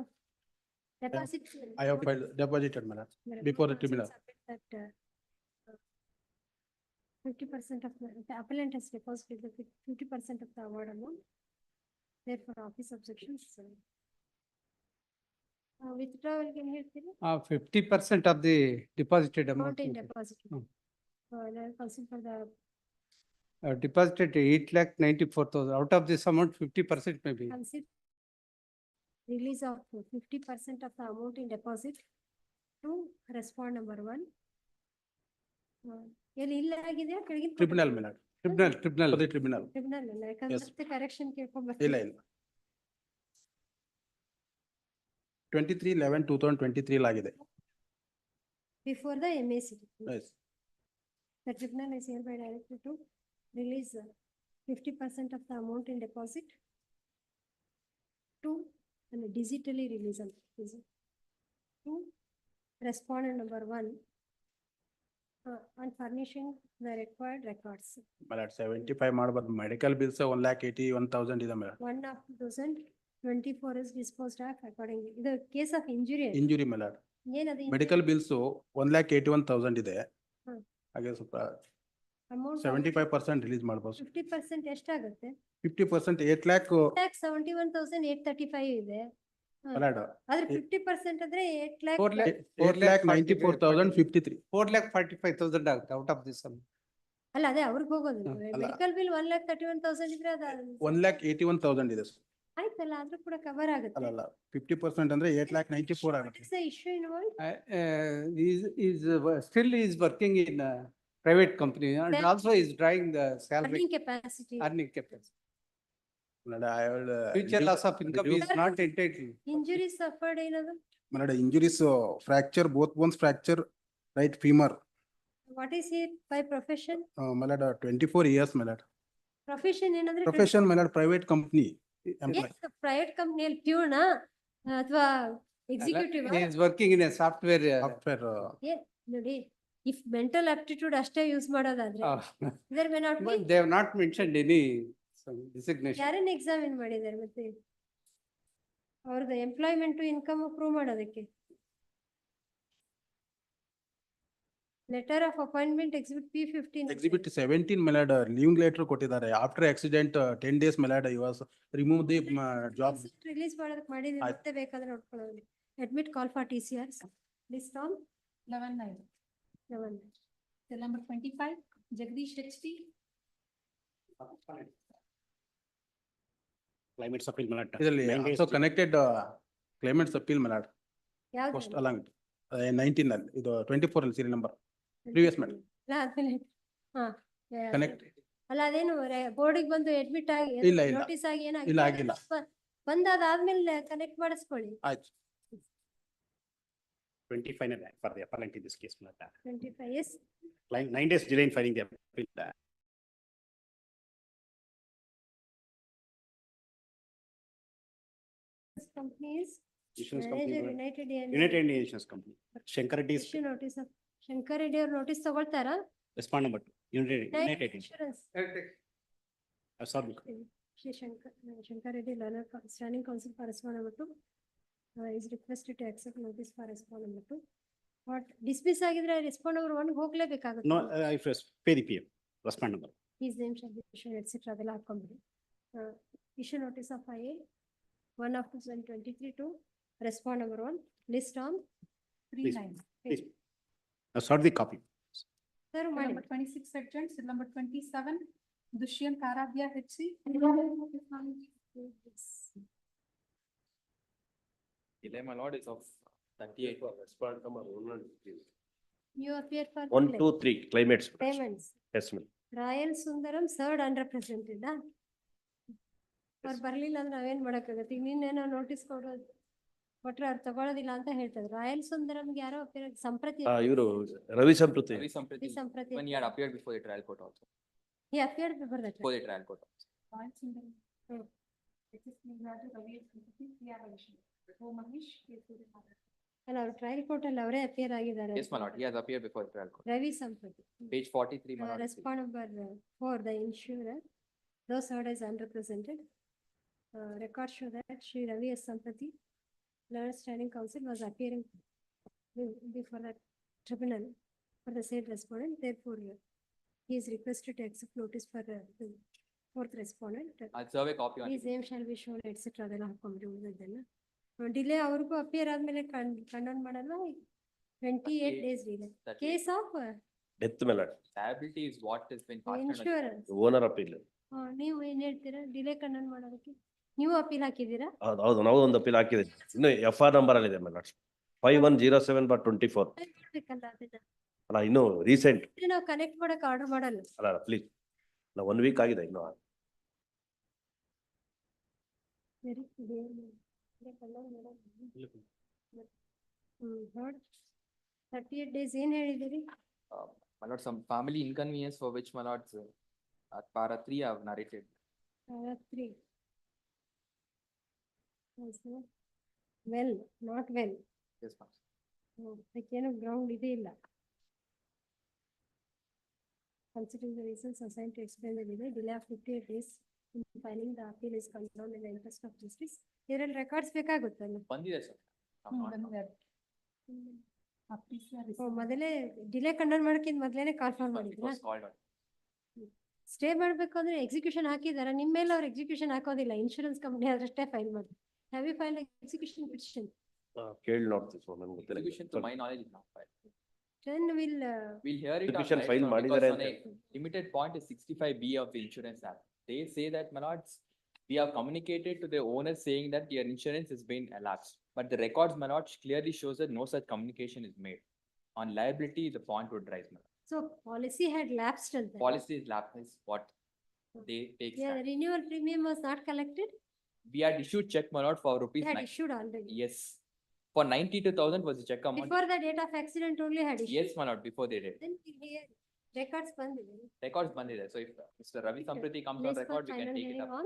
Deposit. I have filed deposited, madam, before the tribunal. 50% of the appellant has deposited the 50% of the award amount. Therefore, office objections. Withdrawal can you tell? 50% of the deposited Amount amount. in deposit. For the Deposited 8,94,000. Out of this amount, 50% may be. consider release of 50% of the amount in deposit to respond number 1. ಎಲ್ಲಿ ಇಲ್ಲ ಆಗಿದೆಯಾ ಕೆಳಗಿನ Tribunal, madam. Tribunal. For the tribunal. Tribunal ಅಲ್ಲ, ಯಾಕಂದ್ರೆ Yes. ಮತ್ತೆ correction ಕೇಳ್ಕೊಂಡ್ ಇಲ್ಲ ಇಲ್ಲ. 23/11/2023 ಆಗಿದೆ. Before the MAC. Yes. The tribunal is hereby directed to release 50% of the amount in deposit to digitally release to respondent number 1 on furnishing the required records. Madam, 75 ಮಾಡಬಾರ್ದು. Medical bills 1,81,000 ಇದೆ madam. 1/2024 is disposed of accordingly. ಇದು case of injury. Injury madam. ಏನದು medical bills 1,81,000 ಇದೆ. ಹ್ಮ್. ಹಾಗೆ ಸ್ವಲ್ಪ amount 75% release ಮಾಡಬಹುದು. 50% ಎಷ್ಟಾಗುತ್ತೆ? 50% 8 lakh 71,835 ಇದೆ. madam. ಆದ್ರೆ 50% ಅಂದ್ರೆ 8 lakh. 8,94,053. 4,45,000 ಆಗುತ್ತೆ ಔಟ್ ಆಫ್ ದಿಸ್. ಅಲ್ಲ ಅದೇ ಅವ್ರಿಗೆ ಹೋಗೋದು. ಅಲ್ಲ. ಮೆಡಿಕಲ್ ಬಿಲ್ 1,31,000 ಇದ್ರೆ ಅದು 1,81,000 ಇದೆ. ಆಯ್ತಲ್ಲ, ಆದ್ರೂ ಕೂಡ ಕವರ್ ಆಗುತ್ತೆ. ಅಲ್ಲ 50% ಅಂದ್ರೆ 8,94,000 ಆಗುತ್ತೆ. What is the issue involved? Still is working in a private company and Then- also is drawing the salary. Earning capacity. Earning capacity. Madam, I will Future loss of income is reduce- not entitled. Injury suffered ಏನದು? madam, injuries fracture, both bones fracture, right femur. What is it by profession? Madam, 24 years madam. Profession ಏನಂದ್ರೆ? Profession madam, private company employee. Yes, private company ಪ್ಯೂರ್ನಾ ಅಥವಾ executive? He is working in a software. Software. ನೋಡಿ, if mental aptitude ಅಷ್ಟೇ use ಮಾಡೋದಾದ್ರೆ there may not be. But they have not mentioned any designation. ಯಾರನ್ನ examine ಮಾಡಿದ್ದಾರೆ ಮತ್ತೆ ಅವ್ರದ್ದು employment income prove ಮಾಡೋದಕ್ಕೆ? Letter of appointment exhibit P15. Exhibit 17 madam, leaving letter ಕೊಟ್ಟಿದ್ದಾರೆ. After accident 10 days madam, he was remove the job. Release ಮಾಡೋದಕ್ಕೆ ಮಾಡಿದ್ರೆ ಆಯ್ತು. ಮತ್ತೆ ಬೇಕಾದ್ರೆ ನೋಡ್ಕೊಳ್ಳೋದು. Admit call for TCR. List on 11/9. 11. Cell number 25, Jagdish HT. Climates appeal madam. ಇದರಲ್ಲಿ 9 days also connected claimants appeal madam. ಯಾವ್ದು? Post along 19 ಅಲ್ಲಿ ಇದು 24 ಅಲ್ಲಿ serial number. Previous madam. ಅಲ್ಲ ಆದ್ಮೇಲೆ ಹಾ Connect. ಅಲ್ಲ ಅದೇನು ಬೋರ್ಡಿಗೆ ಬಂದು ಅಡ್ಮಿಟ್ ಆಗಿ ಇಲ್ಲ, ಇಲ್ಲ. ನೋಟಿಸ್ ಆಗಿ ಇಲ್ಲ, ಏನಾಗಿಲ್ಲ ಆಗಿಲ್ಲ. ಬಂದಾದ್ಮೇಲೆ ಕನೆಕ್ಟ್ ಮಾಡಿಸ್ಕೊಳ್ಳಿ. ಆಯ್ತು. 25 for the appellant in this case madam. 25 yes. 9 days delay in filing the appeal. This company is Insurance manager company. United United India Insurance Company. Shankar Reddy is Issue notice of Shankar Reddy ಅವ್ರು notice ತಗೊಳ್ತಾರಾ? respond number 2. United. Insurance Sorry. Shri Shankar Reddy learned standing counsel for respond number 2 is requested to accept notice for respond number 2. What dismiss ಆಗಿದ್ರೆ respond number 1 ಹೋಗ್ಲೇಬೇಕಾಗುತ್ತೆ. No, if you pay the PM, respond number. His name shall be issued etc. ಅದೆಲ್ಲ ಹಾಕೊಂಡ್ಬಿಡಿ. Issue notice of IA 1 of 2023 to Respond number 1, list on. Please, 39. please. Start the copy. Sir, Seal madam. number 26 adjourned, seal number 27, Dushyant Karadhya HC. Delay, my lord, is of 38. Respond number 1. You appear for. 1, claim. 2, 3 claimants. Payments. Yes, ma'am. Rayal Sundaram served unrepresented. ಅವ್ರು ಬರ್ಲಿಲ್ಲ ಅಂದ್ರೆ ನಾವೇನ್ ಮಾಡಕ್ಕಾಗತ್ತೆ ಈಗ ನೀನೇನೋ notice ಕೊಡೋದು ಕೊಟ್ರೆ ಅವ್ರು ತಗೊಳೋದಿಲ್ಲ ಅಂತ ಹೇಳ್ತಾರೆ ರಾಯಲ್ ಸುಂದರಂಗೆ ಯಾರೋ ಸಂಪ್ರತಿ ಇವರು Ravi Samprati. Ravi Samprati, Samprati when he had appeared before the trial court also, he appeared before that. before the trial court also. ಅಲ್ಲ ಅವ್ರು ಟ್ರಯಲ್ ಕೋರ್ಟ್ ಅಲ್ಲಿ ಅವರೇ ಅಪಿಯರ್ ಆಗಿದ್ದಾರೆ. Yes, my lord, he has appeared before the trial court. Ravi Samprati. Page 43, my lord. Respond number 4, the insurer, those heard as unrepresented. Records show that Shri Ravi S. Samprati, Learned Standing Counsel, was appearing before the tribunal for the said respondent. Therefore, he is requested to accept notice for the fourth respondent. I'll serve a copy on His it. name shall be shown, etc. ಅದೆಲ್ಲ ಹಾಕೊಂಡಿರೋದನ್ನ delay ಅವ್ರಿಗೂ appear ಆದ್ಮೇಲೆ ಕಂಡೋನ್ ಮಾಡಲ್ಲ 28 days delay. Case of death ಮೇಲೆ Liability is what has been passed on. Insurance. Owner appeal. ನೀವು ಏನ್ ಹೇಳ್ತೀರಾ delay ಕಂಡೋನ್ ಮಾಡೋದಕ್ಕೆ? ನೀವು ಅಪೀಲ್ ಹಾಕಿದ್ದೀರಾ? ಹೌದು ನಾವು ಒಂದು ಅಪೀಲ್ ಹಾಕಿದ್ದೀವಿ. ಇನ್ನು FR ನಂಬರ್ ಅಲ್ಲಿ ಇದೆ ಮೇಲೆ 5107/24. ಮಾಡ್ಬೇಕಲ್ಲ ಅದನ್ನ. ಅಲ್ಲ ಇನ್ನು ರೀಸೆಂಟ್ ನಾವು ಕನೆಕ್ಟ್ ಮಾಡಕ್ ಆರ್ಡರ್ ಮಾಡಲ್ಲ. ಅಲ್ಲ ಪ್ಲೀಸ್ ನಾವು 1 ವೀಕ್ ಆಗಿದೆ ಇನ್ನು. ನೋಡಿ 38 days ಏನ್ ಹೇಳಿದಿರಿ? My lord, some family inconvenience for which my lords at para 3 I have narrated. 3. Well, not well. Yes, ma'am. ಅದಕ್ಕೇನು ಗ್ರೌಂಡ್ ಇದೆ ಇಲ್ಲ. Considering the reasons assigned to explain the delay of 58 days in filing the appeal is condoned in the interest of justice. ಇದರಲ್ಲಿ records ಬೇಕಾಗುತ್ತಲ್ಲ? ಬಂದಿದೆ sir. ಮೊದಲೇ delay ಕಂಡೋನ್ ಮಾಡಕ್ಕಿಂತ ಮೊದಲೇನೆ ಕಾಲ್ ಮಾಡಿದ್ರ? Stay ಮಾಡ್ಬೇಕು ಅಂದ್ರೆ execution ಹಾಕಿದಾರ ನಿಮ್ಮ ಮೇಲೆ ಅವ್ರು ಎಕ್ಸಿಕ್ಯೂಷನ್ ಹಾಕೋದಿಲ್ಲ, ಇನ್ಶೂರೆನ್ಸ್ ಕಂಪನಿ ಅಷ್ಟೇ ಫೈಲ್ ಮಾಡಿ. Have you filed execution petition? ಕೇಳಿ ನೋಡ್ತೀವಿ ಸರ್ ನನಗೆ ಗೊತ್ತಿಲ್ಲ. Execution to my knowledge is not filed. Then we'll hear it on Execution right file now ಮಾಡಿದ್ದಾರೆ because on ಅಂತ. a limited point is 65B of the Insurance Act. They say that, my lords, we have communicated to the owner saying that your insurance has been elapsed. But the records, my lords, clearly shows that no such communication is made. On liability, the point would rise, my lord. so policy had lapsed and then. Policy is lapsed is what they take. Yeah, stand. renewal premium was not collected. We had issued check, my lord, for rupees They had 9. issued already. Yes. For 92,000 was the check amount. Before the date of accident only had issued. Yes, my lord, before they did. Then here records ಬಂದಿದೆ. Records ಬಂದಿದೆ. So if Mr. Ravi Samprati comes on Place for record, we can final take it hearing up. on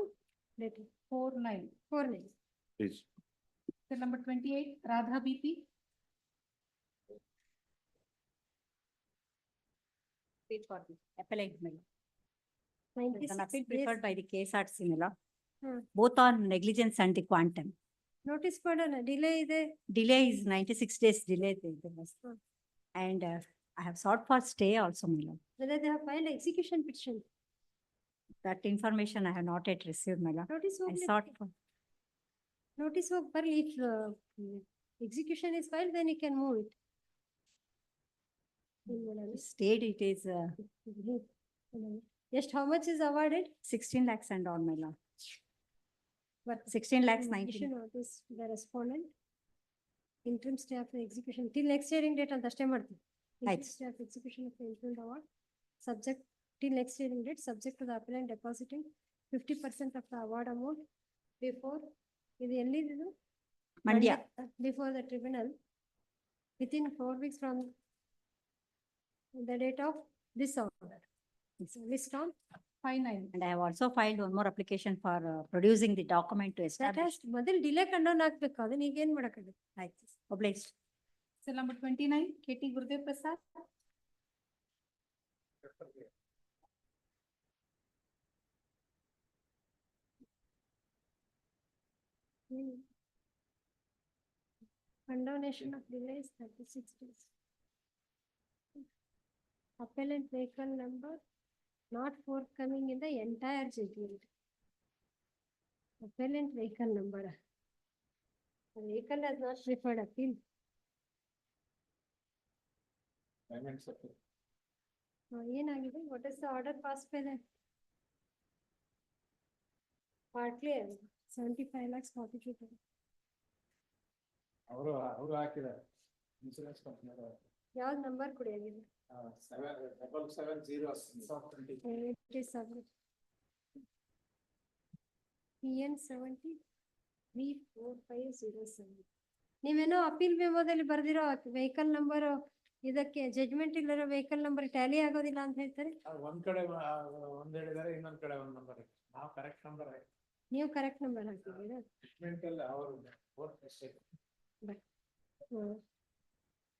later. 49. 49. Please. Seal number 28, Radha BP. Wait for the appellate mail. 96 An appeal days. preferred by the case at similar, Hmm. both on negligence and the quantum. Notice ಕೊಡೋಣ delay ಇದೆ. Delay is 96 days delay. There was. And I have sought for stay also, my lord. Whether they have filed execution petition. That information I have not yet received, my lord. Notice I ಹೋಗ್ಲಿ. sought for. Notice ಹೋಗಿ ಬರ್ಲಿ. If execution is filed, then you can move it. Stayed it is Just how much is awarded? 16 lakhs and all, my lord. But 16 lakhs issue 19. notice to the respondent. Interim stay of the execution till next hearing date ಅಂತ ಅಷ್ಟೇ ಮಾಡ್ತೀವಿ. Interim ಆಯ್ತು. stay of execution of the interim award. Subject till next hearing date, subject to the appellant depositing 50% of the award amount before ಇದು ಎಲ್ಲಿದು? Mandya. Before the tribunal within 4 weeks from the date of this order. List on 59. And I have also filed one more application for producing the document to That establish. has ಮೊದಲು delay ಕಂಡೋನ್ ಹಾಕ್ಬೇಕು, ಅದನ್ನ ಈಗ ಏನ್ ಮಾಡಕ್ಕಾಗುತ್ತೆ? ಆಯ್ತು. Obliged. Seal number 29, KT Gurudev Prasad. Condonation of delay is 36 days. Appellant vehicle number not forthcoming in the entire judgment. Appellant vehicle number. The vehicle has not preferred appeal. ಏನಾಗಿದೆ? What is the order passed by them? Partly 75 lakhs 42. ಅವರು ಹಾಕಿದ್ದಾರೆ insurance company ಯಾವ್ದು number ಕೊಡಿ ಆಗಿದೆ? 777 PN 734507. ನೀವೇನೋ appeal ಮೆಮೋದಲ್ಲಿ ಬರ್ದಿರೋ vehicle number ಇದಕ್ಕೆ judgment ಇಲ್ಲರೋ vehicle number Tally ಆಗೋದಿಲ್ಲ ಅಂತ ಹೇಳ್ತಾರೆ. ಒಂದ್ ಕಡೆ ಒಂದ್ ಹೇಳಿದಾರೆ, ಇನ್ನೊಂದ್ ಕಡೆ ಒಂದ್ ನಂಬರ್. ನಾವು ಕರೆಕ್ಟ್ ನಂಬರ್ ನೀವು ಕರೆಕ್ಟ್ ನಂಬರ್ ಹಾಕಿದ್ದೀರಾ? ಜಡ್ಜ್ಮೆಂಟ್ ಅಲ್ಲಿ ಅವರು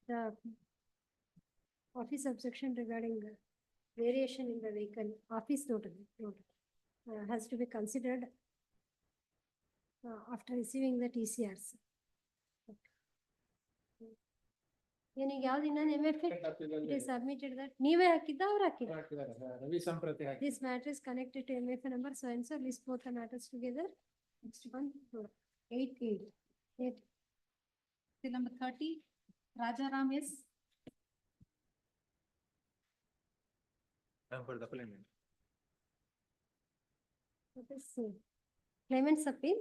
The office objection regarding variation in the vehicle, office note, has to be considered after receiving the TCRs. ಏನಿಗೆ ಯಾವ್ದು ಇನ್ನೊಂದು MFA? It is submitted that ನೀವೇ ಹಾಕಿದ್ದ ಅವ್ರು ಹಾಕಿದ್ದಾರೆ? ರವಿ ಸಂಪ್ರತಿ ಹಾಕಿ. This matter is connected to MFA number so and so, list both the matters together. Next one, 8. Till number 30, Rajaram is. For the claimant. What is claimant's appeal?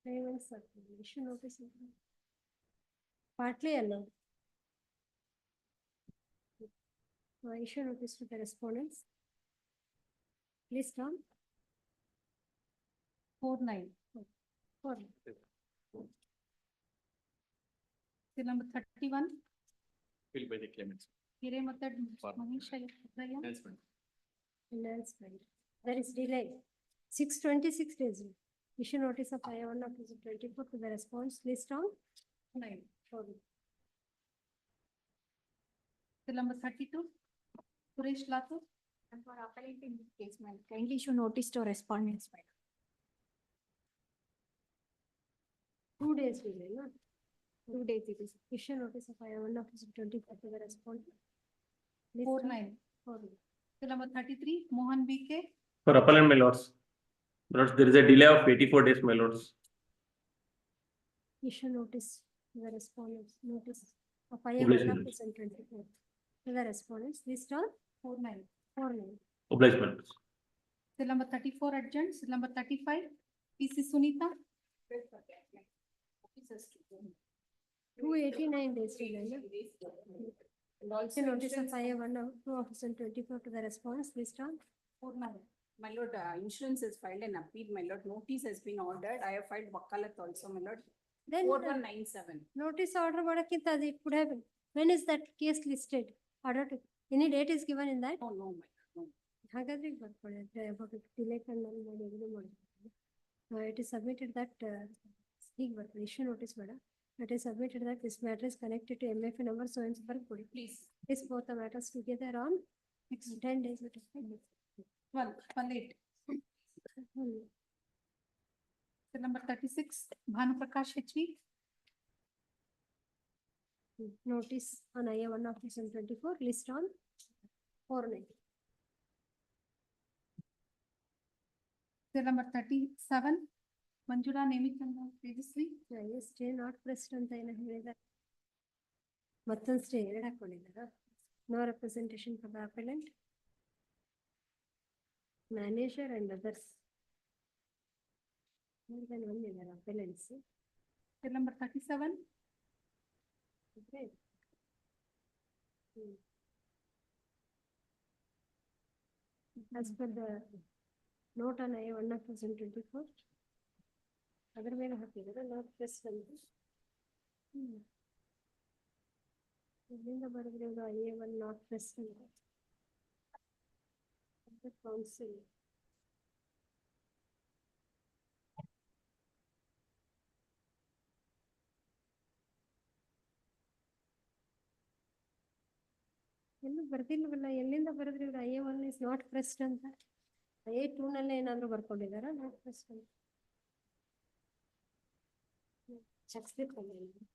Claimant's appeal, issue notice. Partly allowed. Issue notice to the respondents. Please come. 49. 4. Till number 31, Filled by the claimants. Hiremathad For- Manisha Uttaya. Enhancement. Enhancement. There is delay. 626 days. Issue notice of I-1 of 24 to the response. List on 9. 4. Till number 32, Suresh Lathur. And for appellate in this case, ma'am, kindly issue notice to respondents, ma'am. 2 days delay, no? 2 days it is. Issue notice of I-1 of 24 to the response. 49. 4. Till number 33, Mohan BK. For appellant, my lords. My lords, there is a delay of 84 days, my lords. Issue notice to the respondents. Notice of I-1 of 24 to the respondents. List on 49. 49. Obligement. Till number 34, adjourned. Till number 35, PC Sunita. 289 days delay, no? And also notice of I-1 of 2024 to the response. List on 49. My lord, insurance has filed an appeal, my lord, notice has been ordered, I have filed Wakalat also, my lord. Then 4197. notice order ಮಾಡಕ್ಕಿಂತ ಅದು it could have been. When is that case listed? Order to, any date is given in that? Oh, no, my lord, no. ಹಾಗಾದ್ರೆ ಈಗ ಬರ್ಕೊಳ್ಳಿ about delay ಕಂಡು ಮಾಡಿ ಇದು ಮಾಡಿ. It is submitted that ಈಗ ಬರ್ತದೆ issue notice ಬೇಡ. It is submitted that this matter is connected to MFA number so and so ಬರ್ಕೊಳ್ಳಿ. Please. This both the matters together on 10 days. 12, 8. Till number 36, Bhanu Prakash HV. Notice on I-1 of 2024, list on 49. Till number 37, Manjula Nemichanda Tejasvi. Stay not present ಅಂತ ಏನೋ ಹೇಳಿದ್ದಾರೆ. ಮತ್ತೊಂದು stay 2 ಹಾಕೊಂಡಿದ್ದಾರಾ? No representation for the appellant, manager and others. More than one is appellants. Till number 37, Okay. As per the note on I-1 of 2024, ಅದರ ಮೇಲೆ ಹಾಕಿದ್ದಾರೆ not present. ಎಲ್ಲಿಂದ ಬರೆದ್ರೆ ಇದು I-1 not present. Council. ಎಲ್ಲೂ ಬರ್ದಿಲ್ವಲ್ಲ, ಎಲ್ಲಿಂದ ಬರೆದ್ರೆ ಇವ್ರು I-1 is not pressed ಅಂತ? I-2 ನಲ್ಲೇ ಏನಾದ್ರು ಬರ್ಕೊಂಡಿದಾರ not pressed ಅಂತ? ಚೆಕ್ ಸ್ಲಿಪ್ ಬರ್ದಿದ್ದಾರೆ.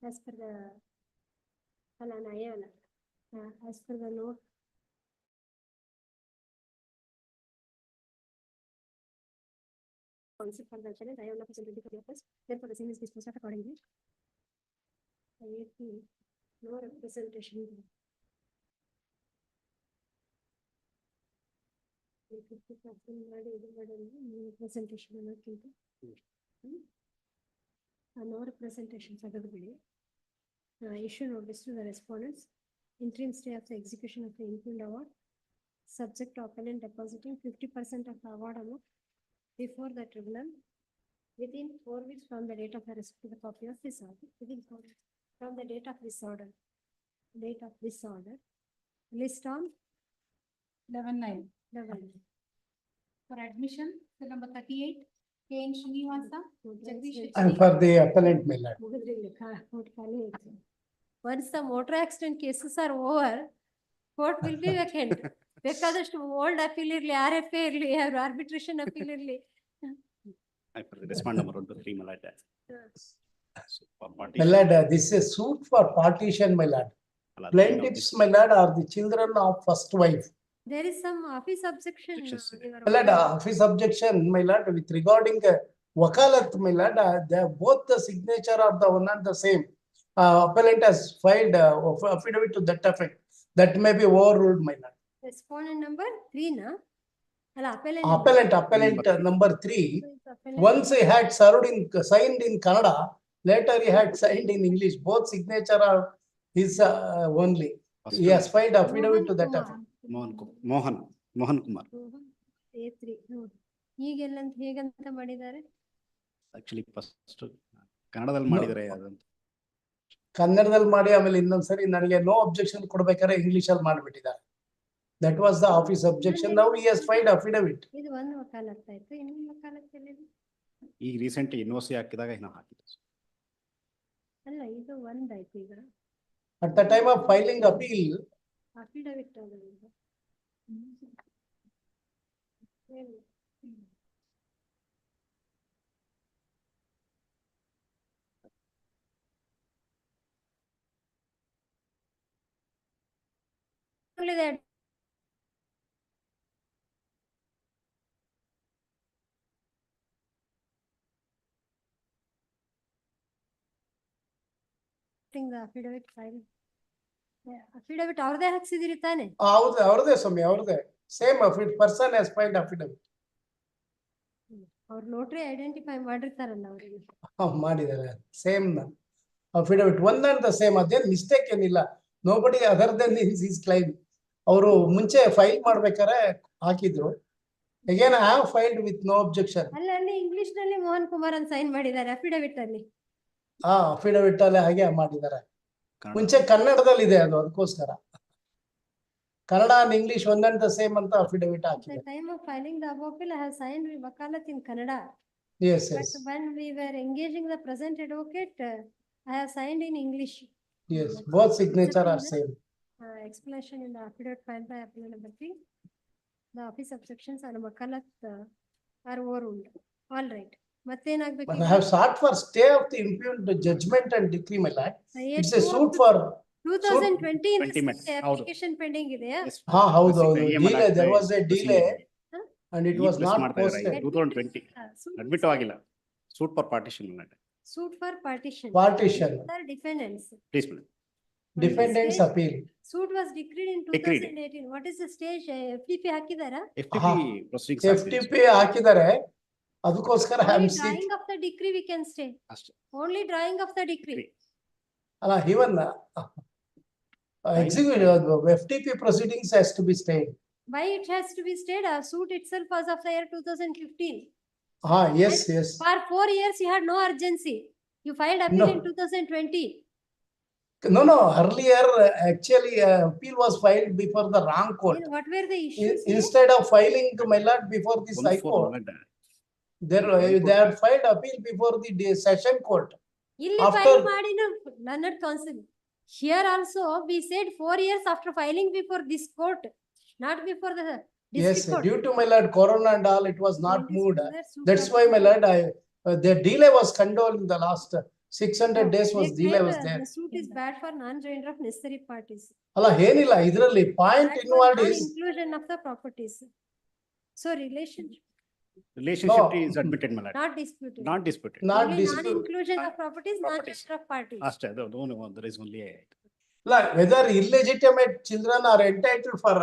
As per the, ಅಲ್ಲ I-1, as per the note counsel for the appellant. I have no facility for the offense. Therefore, the same is disposed of accordingly. I agree. No representation. Representation ಅನ್ನೋಕ್ಕಿಂತ no representations ಆಗದ್ಬಿಡಿ. Issue notice to the respondents. Interim stay of the execution of the impugned award. Subject to appellant depositing 50% of the award amount before the tribunal within 4 weeks from the date of the respective copy of this order. Within 4 weeks from the date of this order. Date of this order. List on 11-9. 11. For admission, cell number 38, K. N. Srinivasa, Jagdish And Shetty. for the appellant, my lord. Once the motor accident cases are over, court will be vacant. ಬೇಕಾದಷ್ಟು old appeal ಇರ್ಲಿ, RFA ಇರ್ಲಿ, arbitration appeal ಇರ್ಲಿ. Respond number 1 to 3, my lord. My lord, this is suit for partition, my lord. Plaintiffs, my lord, are the children of first wife. There is some office objection. My lord, office objection, my lord, with regarding wakalat, my lord, they are both the signature of the one and the same. Appellant has filed affidavit to that effect. That may be overruled, my lord. Respondent number 3, na? Alla, Appellant number 3. Once he had signed in Kannada, later he had signed in English. Both signature are his only. He has filed affidavit to that effect. Mohan Kumar. A3. ಈಗೆಲ್ಲಂತ ಹೇಗಂತ ಮಾಡಿದ್ದಾರೆ? Actually, first ಕನ್ನಡದಲ್ಲಿ ಮಾಡಿದರೆ ಅದಂತ. ಕನ್ನಡದಲ್ಲಿ ಮಾಡಿ ಆಮೇಲೆ ಇನ್ನೊಂದ್ಸರಿ ನನಗೆ no objection ಕೊಡ್ಬೇಕಾದ್ರೆ ಇಂಗ್ಲಿಷ್ ಅಲ್ಲಿ ಮಾಡ್ಬಿಟ್ಟಿದ್ದಾರೆ. That was the office objection. Now he has filed affidavit. ಇದು ಒಂದು ವಕಾಲತ್ ಆಯ್ತು, ಇನ್ನೊಂದು ವಕಾಲತ್ ಎಲ್ಲಿದೆ? ಈಗ ರೀಸೆಂಟ್ ಯೂನಿವರ್ಸಿಟಿ ಹಾಕಿದಾಗ ಏನೋ ಹಾಕಿದ್ರು. ಅಲ್ಲ, ಇದು ಒಂದಾಯ್ತು ಈಗ. At the time of filing appeal, affidavit ಆಗಿದೆ. Only that. The affidavit file. Affidavit ಅವ್ರದೇ ಹಾಕ್ಸಿದಿರಿ ತಾನೆ? ಹೌದು, ಅವ್ರದೇ ಸ್ವಾಮಿ, ಅವ್ರದೇ. Same person has filed affidavit. ಅವ್ರು ನೋಟ್ರಿ ಐಡೆಂಟಿಫೈ ಮಾಡಿರ್ತಾರಲ್ಲ ಅವರಿಗೆ. ಮಾಡಿದ್ದಾರೆ. Same affidavit, one and the same. ಅದೇನು ಮಿಸ್ಟೇಕ್ ಏನಿಲ್ಲ. Nobody other than his claim. ಅವರು ಮುಂಚೆ ಫೈಲ್ ಮಾಡ್ಬೇಕಾದ್ರೆ ಹಾಕಿದ್ರು. Again I have filed with no objection. ಅಲ್ಲ, ಅಲ್ಲಿ ಇಂಗ್ಲಿಷ್ ನಲ್ಲಿ ಮೋಹನ್ ಕುಮಾರ್ ಅಂತ ಸೈನ್ ಮಾಡಿದ್ದಾರೆ ಅಫಿಡವಿಟ್ ಅಲ್ಲಿ. affidavit ಅಲ್ಲಿ ಹಾಗೆ ಮಾಡಿದ್ದಾರೆ. ಮುಂಚೆ ಕನ್ನಡದಲ್ಲಿ ಇದೆ ಅದು, ಅದಕ್ಕೋಸ್ಕರ Kannada and English one and the same ಅಂತ affidavit ಹಾಕಿದ್ದಾರೆ. The time of filing the above bill, I have signed wakalat in Kannada. Yes, But yes. when we were engaging the present advocate, I have signed in English. Yes, both signature are same. Explanation in the affidavit filed by appellant number 3. The office obstructions on wakalat are overruled. All right. ಮತ್ತೇನಾಗಬೇಕು? But I have sought for stay of the impugned judgment and decree, my lord. It's a suit for 2020 application pending ಇದೆಯಾ? ಹೌದು. Delay, there was a delay and it was not posted. 2020 admit ಆಗಿಲ್ಲ. Suit for partition. Suit for partition. Partition. Sir, defendants. Please, madam. Defendants appeal. Suit was decreed in 2018. What is the stage? FTP ಹಾಕಿದಾರಾ? FTP proceedings. FTP ಹಾಕಿದ್ದಾರೆ. ಅದಕ್ಕೋಸ್ಕರ Only drawing of the decree we can stay. Only drawing of the decree. ಅಲ್ಲ, even executive FTP proceedings has to be stayed. Why it has to be stayed? A suit itself was of the year 2015. Yes, yes. For 4 years you had no urgency. You filed appeal No. in 2020. No, earlier actually appeal was filed before the wrong court. Then what were the issues? Instead of filing to my lord before this high court, they had filed appeal before the session court. Illi After- file ಮಾಡಿನ Learned Council. Here also we said 4 years after filing before this court, not before the Yes, district court. due to my lord corona and all, it was not moved. Super. That's why my lord, the delay was condoled in the last 600 days was They delay claim, was there. The suit is bad for non-joinder of necessary parties. ಅಲ್ಲ, ಏನಿಲ್ಲ ಇದರಲ್ಲಿ point Bad for involved is non-inclusion of the properties. So relationship. Relationship No. is admitted, my lord. Not disputed. Not disputed. Not Only dispute. non-inclusion of properties, Properties. non-transfer of parties. Asked, no, there is only a. Like whether illegitimate children are entitled for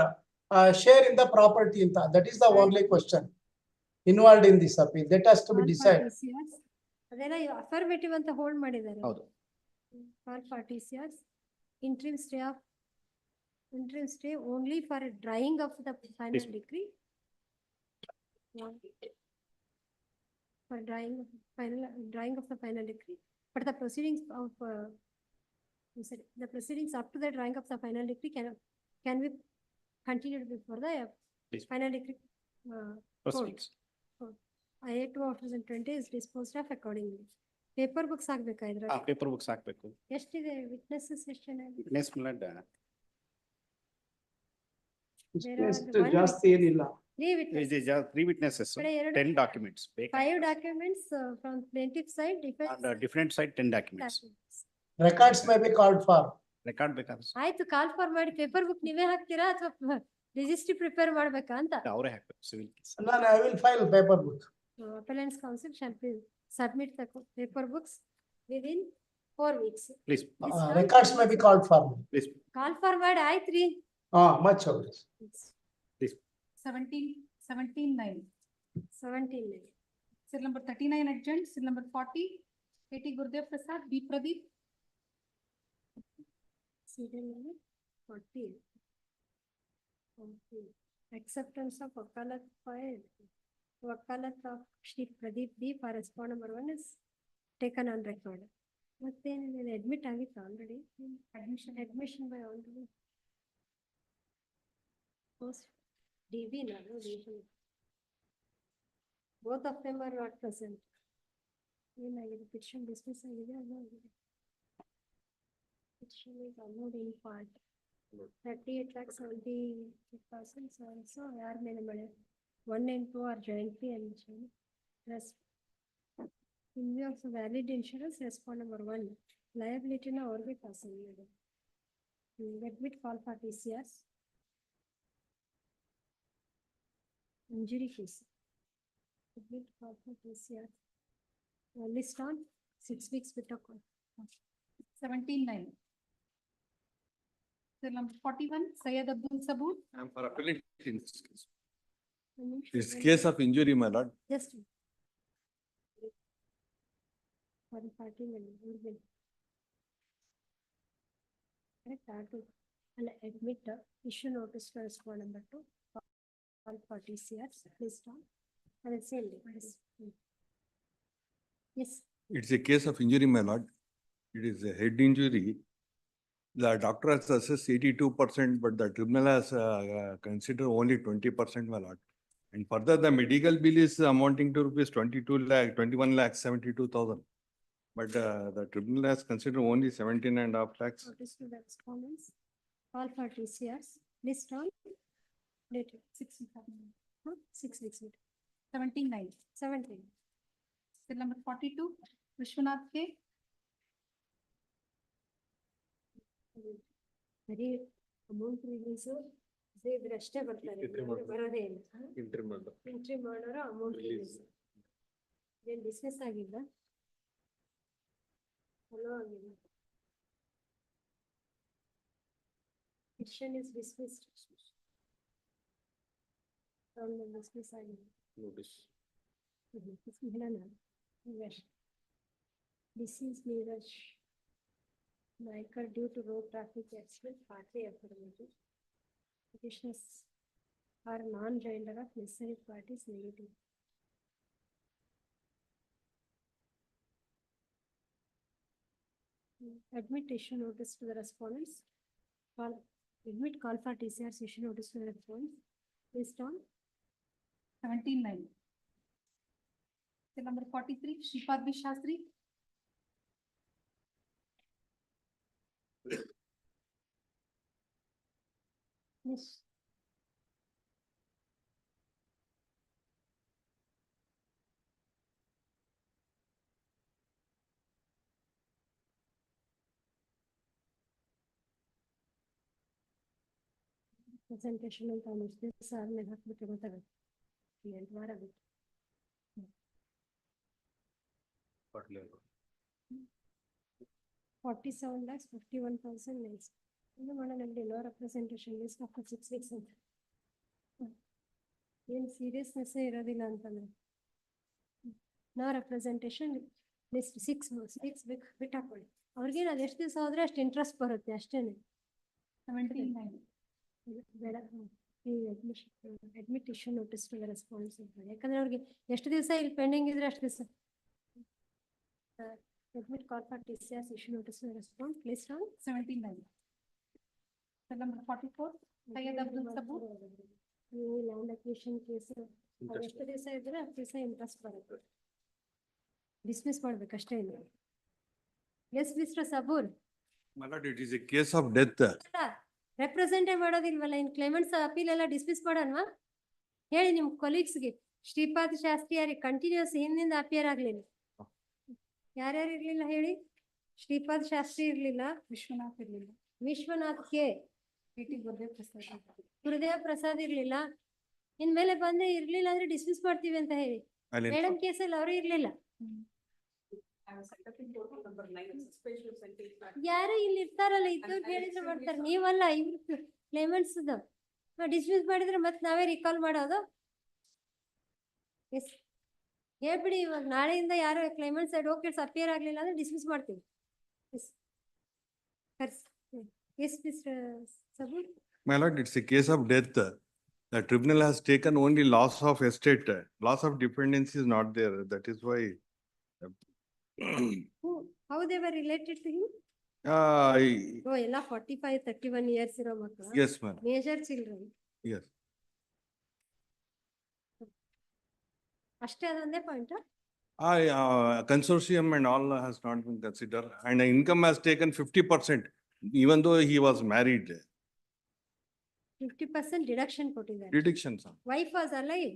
share in the property, that is the only question involved in this appeal. That has to be All decided. parties, yes. ಅದೆಲ್ಲ affirmative ಅಂತ hold ಮಾಡಿದ್ದಾರೆ. ಹೌದು. All parties, yes. Interim stay only for a drying of the final decree. Yeah. For drying of the final decree. But the proceedings of you said the proceedings up to the drawing of the final decree can be continued before the final decree. Proceedings. I 2020 is disposed of accordingly. Paper books ಆಗ್ಬೇಕಾ ಇದ್ರಲ್ಲಿ? Paper books ಹಾಕ್ಬೇಕು. ಎಷ್ಟಿದೆ witnesses ಎಷ್ಟು ಜನ ಇದ್ದಾರೆ? Witness ಮೂಲಕ ಎಷ್ಟು ಜಾಸ್ತಿ ಏನಿಲ್ಲ. Three witnesses. It is 3 witnesses, ಕಡೆ ಎರಡು 10 documents. 5 documents from plaintiff side, defense On the different side, 10 documents. Records may be called for. Record ಬೇಕಾದ್ರೆ ಆಯ್ತು ಕಾಲ್ ಫಾರ್ ಮಾಡಿ ಪೇಪರ್ ಬುಕ್ ನೀವೇ ಹಾಕ್ತೀರಾ ಅಥವಾ ರಿಜಿಸ್ಟ್ರಿ ಪ್ರಿಪೇರ್ ಮಾಡ್ಬೇಕಾ ಅಂತ? ಅವರೇ ಹಾಕ್ಬೇಕು civil case. No, I will file paper book. Appellant's counsel shall submit the paper books within 4 weeks. Please. Records may be called for. Please. Call for ಮಾಡಿ ಆಯ್ತ್ರಿ. Much obliged. Please. 17-9. 17. Serial number 39 adjourned, serial number 40, A.T. Gurudev Prasad, B. Pradeep. Serial number 40. Acceptance of Wakalat file. Wakalat of Shri Pradeep B for respondent number 1 is taken on record. But then admit already. Admission by already. Post DB no reason. Both of them are not present. Petition dismiss petition is allowed in part. 38,70,000 also ಯಾರ ಮೇಲೆ ಮಾಡಿ 1 and 2 are jointly and rest in view of valid insurance respond number 1 liability na ಅವ್ರಿಗೆ pass ಆಗಿದೆ. Admit call for TCRs. Injury case. Admit call for TCR. List on 6 weeks with a call. 17-9. Serial number 41, Syed Abdul Sabur. I am for appellate in this case. This case of injury, my lord. Just for the party member. Correct. And admit issue notice to respond number 2. All for TCRs. List on. And the same day. Yes. It's a case of injury, my lord. It is a head injury. The doctor has assessed 82%, but the tribunal has considered only 20%, my lord. And further, the medical bill is amounting to rupees 21,72,000. But the tribunal has considered only 17.5 lakhs. Notice to the respondents. All for TCRs. List on. Dated 6 weeks. 17-9. 17. Serial number 42, Vishwanath K. ಬರೀ amount release ಇದ್ರಷ್ಟೇ ಬರ್ತಾರೆ ಬರೋದೇ ಇಲ್ಲ. Entry ಮಾಡೋರು amount release ಏನ್ dismiss ಆಗಿಲ್ಲ follow ಆಗಿಲ್ಲ. Petition is dismissed. Dismiss ಆಗಿಲ್ಲ. Notice. Deceased Neeraj Naikar due to road traffic accident, partly affirmative. Petitioners are non-joinder of necessary parties negative. Admit issue notice to the respondents. Admit call for TCR's issue notice to the respondents. Based on 17-9. Serial number 43, Shripad B. Shastri. Yes. Presentation ಅಂತ ಅನ್ನಿಸ್ತು sir ಮೇಲೆ ಹಾಕ್ಬಿಟ್ಟು ಗೊತ್ತಾಗುತ್ತೆ 8 ವಾರ ಬಿಟ್ಟು 47 lakhs 51,000 next. ಇನ್ನು ಮಾಡೋಣಂడి no representation list after 6 weeks ಅಂತ. ಏನು ಸೀರಿಯಸ್ನೆಸ್ ಇರೋದಿಲ್ಲ ಅಂತಂದ್ರೆ ನೋ ರೆಪ್ರೆಸೆಂಟೇಷನ್ ಲಿಸ್ಟ್ 6 weeks ಬಿಟ್ಟು ಹಾಕೊಳ್ಳಿ. ಅವ್ರಿಗೇನು ಅದು ಎಷ್ಟು ದಿವಸ ಹೋದ್ರೆ ಅಷ್ಟು ಇಂಟ್ರೆಸ್ಟ್ ಬರುತ್ತೆ ಅಷ್ಟೇನೆ. 79. ಬೇಡ ಈ admit issue notice to response ಅಂತ ಯಾಕಂದ್ರೆ ಅವ್ರಿಗೆ ಎಷ್ಟು ದಿವಸ ಇಲ್ಲಿ ಪೆಂಡಿಂಗ್ ಇದ್ರೆ ಅಷ್ಟು ದಿವಸ. Admit call for TCS issue notice to respond, please run. 79. Cell number 44. Syed Abdul Sabur. Land acquisition case. ಎಷ್ಟು ದಿವಸ ಇದ್ರೆ ಅಷ್ಟು ದಿವಸ ಇಂಟ್ರೆಸ್ಟ್ ಬರುತ್ತೆ. ಡಿಸ್ಮಿಸ್ ಮಾಡ್ಬೇಕು ಅಷ್ಟೇ ಇಲ್ಲ. Yes mister Saboor. My lord, it is a case of death. Representation ಮಾಡೋದಿಲ್ವಲ್ಲ ಇನ್ ಕ್ಲೇಮೆಂಟ್ಸ್ ಅಪೀಲ್ ಎಲ್ಲ ಡಿಸ್ಮಿಸ್ ಮಾಡೋಣವಾ? ಹೇಳಿ ನಿಮ್ ಕೊಲೀಗ್ಸ್ಗೆ. ಶ್ರೀಪಾದ್ ಶಾಸ್ತ್ರಿ ಯಾರಿಗೆ ಕಂಟಿನ್ಯೂಸ್ ಹಿಂದಿಂದ ಅಪಿಯರ್ ಆಗ್ಲಿಲ್ಲ. ಯಾರ್ಯಾರು ಇರ್ಲಿಲ್ಲ ಹೇಳಿ? ಶ್ರೀಪಾದ್ ಶಾಸ್ತ್ರಿ ಇರ್ಲಿಲ್ಲ, ವಿಶ್ವನಾಥ್ ಇರ್ಲಿಲ್ಲ, ವಿಶ್ವನಾಥ್ ಕೆ, ಗುರುದೇವ್ ಪ್ರಸಾದ್, ಗುರುದೇವ್ ಪ್ರಸಾದ್ ಇರ್ಲಿಲ್ಲ. ಇನ್ಮೇಲೆ ಬಂದ್ರೆ ಇರ್ಲಿಲ್ಲ ಅಂದ್ರೆ ಡಿಸ್ಮಿಸ್ ಮಾಡ್ತೀವಿ ಅಂತ ಹೇಳಿ. ಮೇಡಮ್ ಕೇಸಲ್ಲಿ ಅವರು ಇರ್ಲಿಲ್ಲ. ಯಾರು ಇಲ್ಲಿ ಇರ್ತಾರಲ್ಲ ಇದ್ದವ್ರು ಹೇಳಿದ್ರೆ ಮಾಡ್ತಾರೆ, ನೀವಲ್ಲ ಇವ್ರು ಕ್ಲೇಮೆಂಟ್ಸ್ ಡಿಸ್ಮಿಸ್ ಮಾಡಿದ್ರೆ ಮತ್ತೆ ನಾವೇ ರಿಕಾಲ್ ಮಾಡೋದು. ಎಸ್ ಹೇಳ್ಬಿಡಿ, ಇವಾಗ ನಾಳೆಯಿಂದ ಯಾರು ಕ್ಲೈಮೆಂಟ್ಸ್ ಅಡ್ವೊಕೇಟ್ಸ್ ಅಪಿಯರ್ ಆಗ್ಲಿಲ್ಲ ಅಂದ್ರೆ ಡಿಸ್ಮಿಸ್ ಮಾಡ್ತೀವಿ. Yes mister Saboor. My lord, it's a case of death. The tribunal has taken only loss of estate. Loss of dependency is not there. That is why. How they were related to him? Oh, ಎಲ್ಲ 45, 31 years ಇರೋ ಮಕ್ಕಳು. Yes, ma'am. Major children. Yes. ಅಷ್ಟೇ ಅದೊಂದೇ point. Consortium and all has not been considered, and the income has taken 50%, even though he was married. 50% deduction ಕೊಟ್ಟಿದ್ದಾರೆ. Deduction, sir. Wife was alive.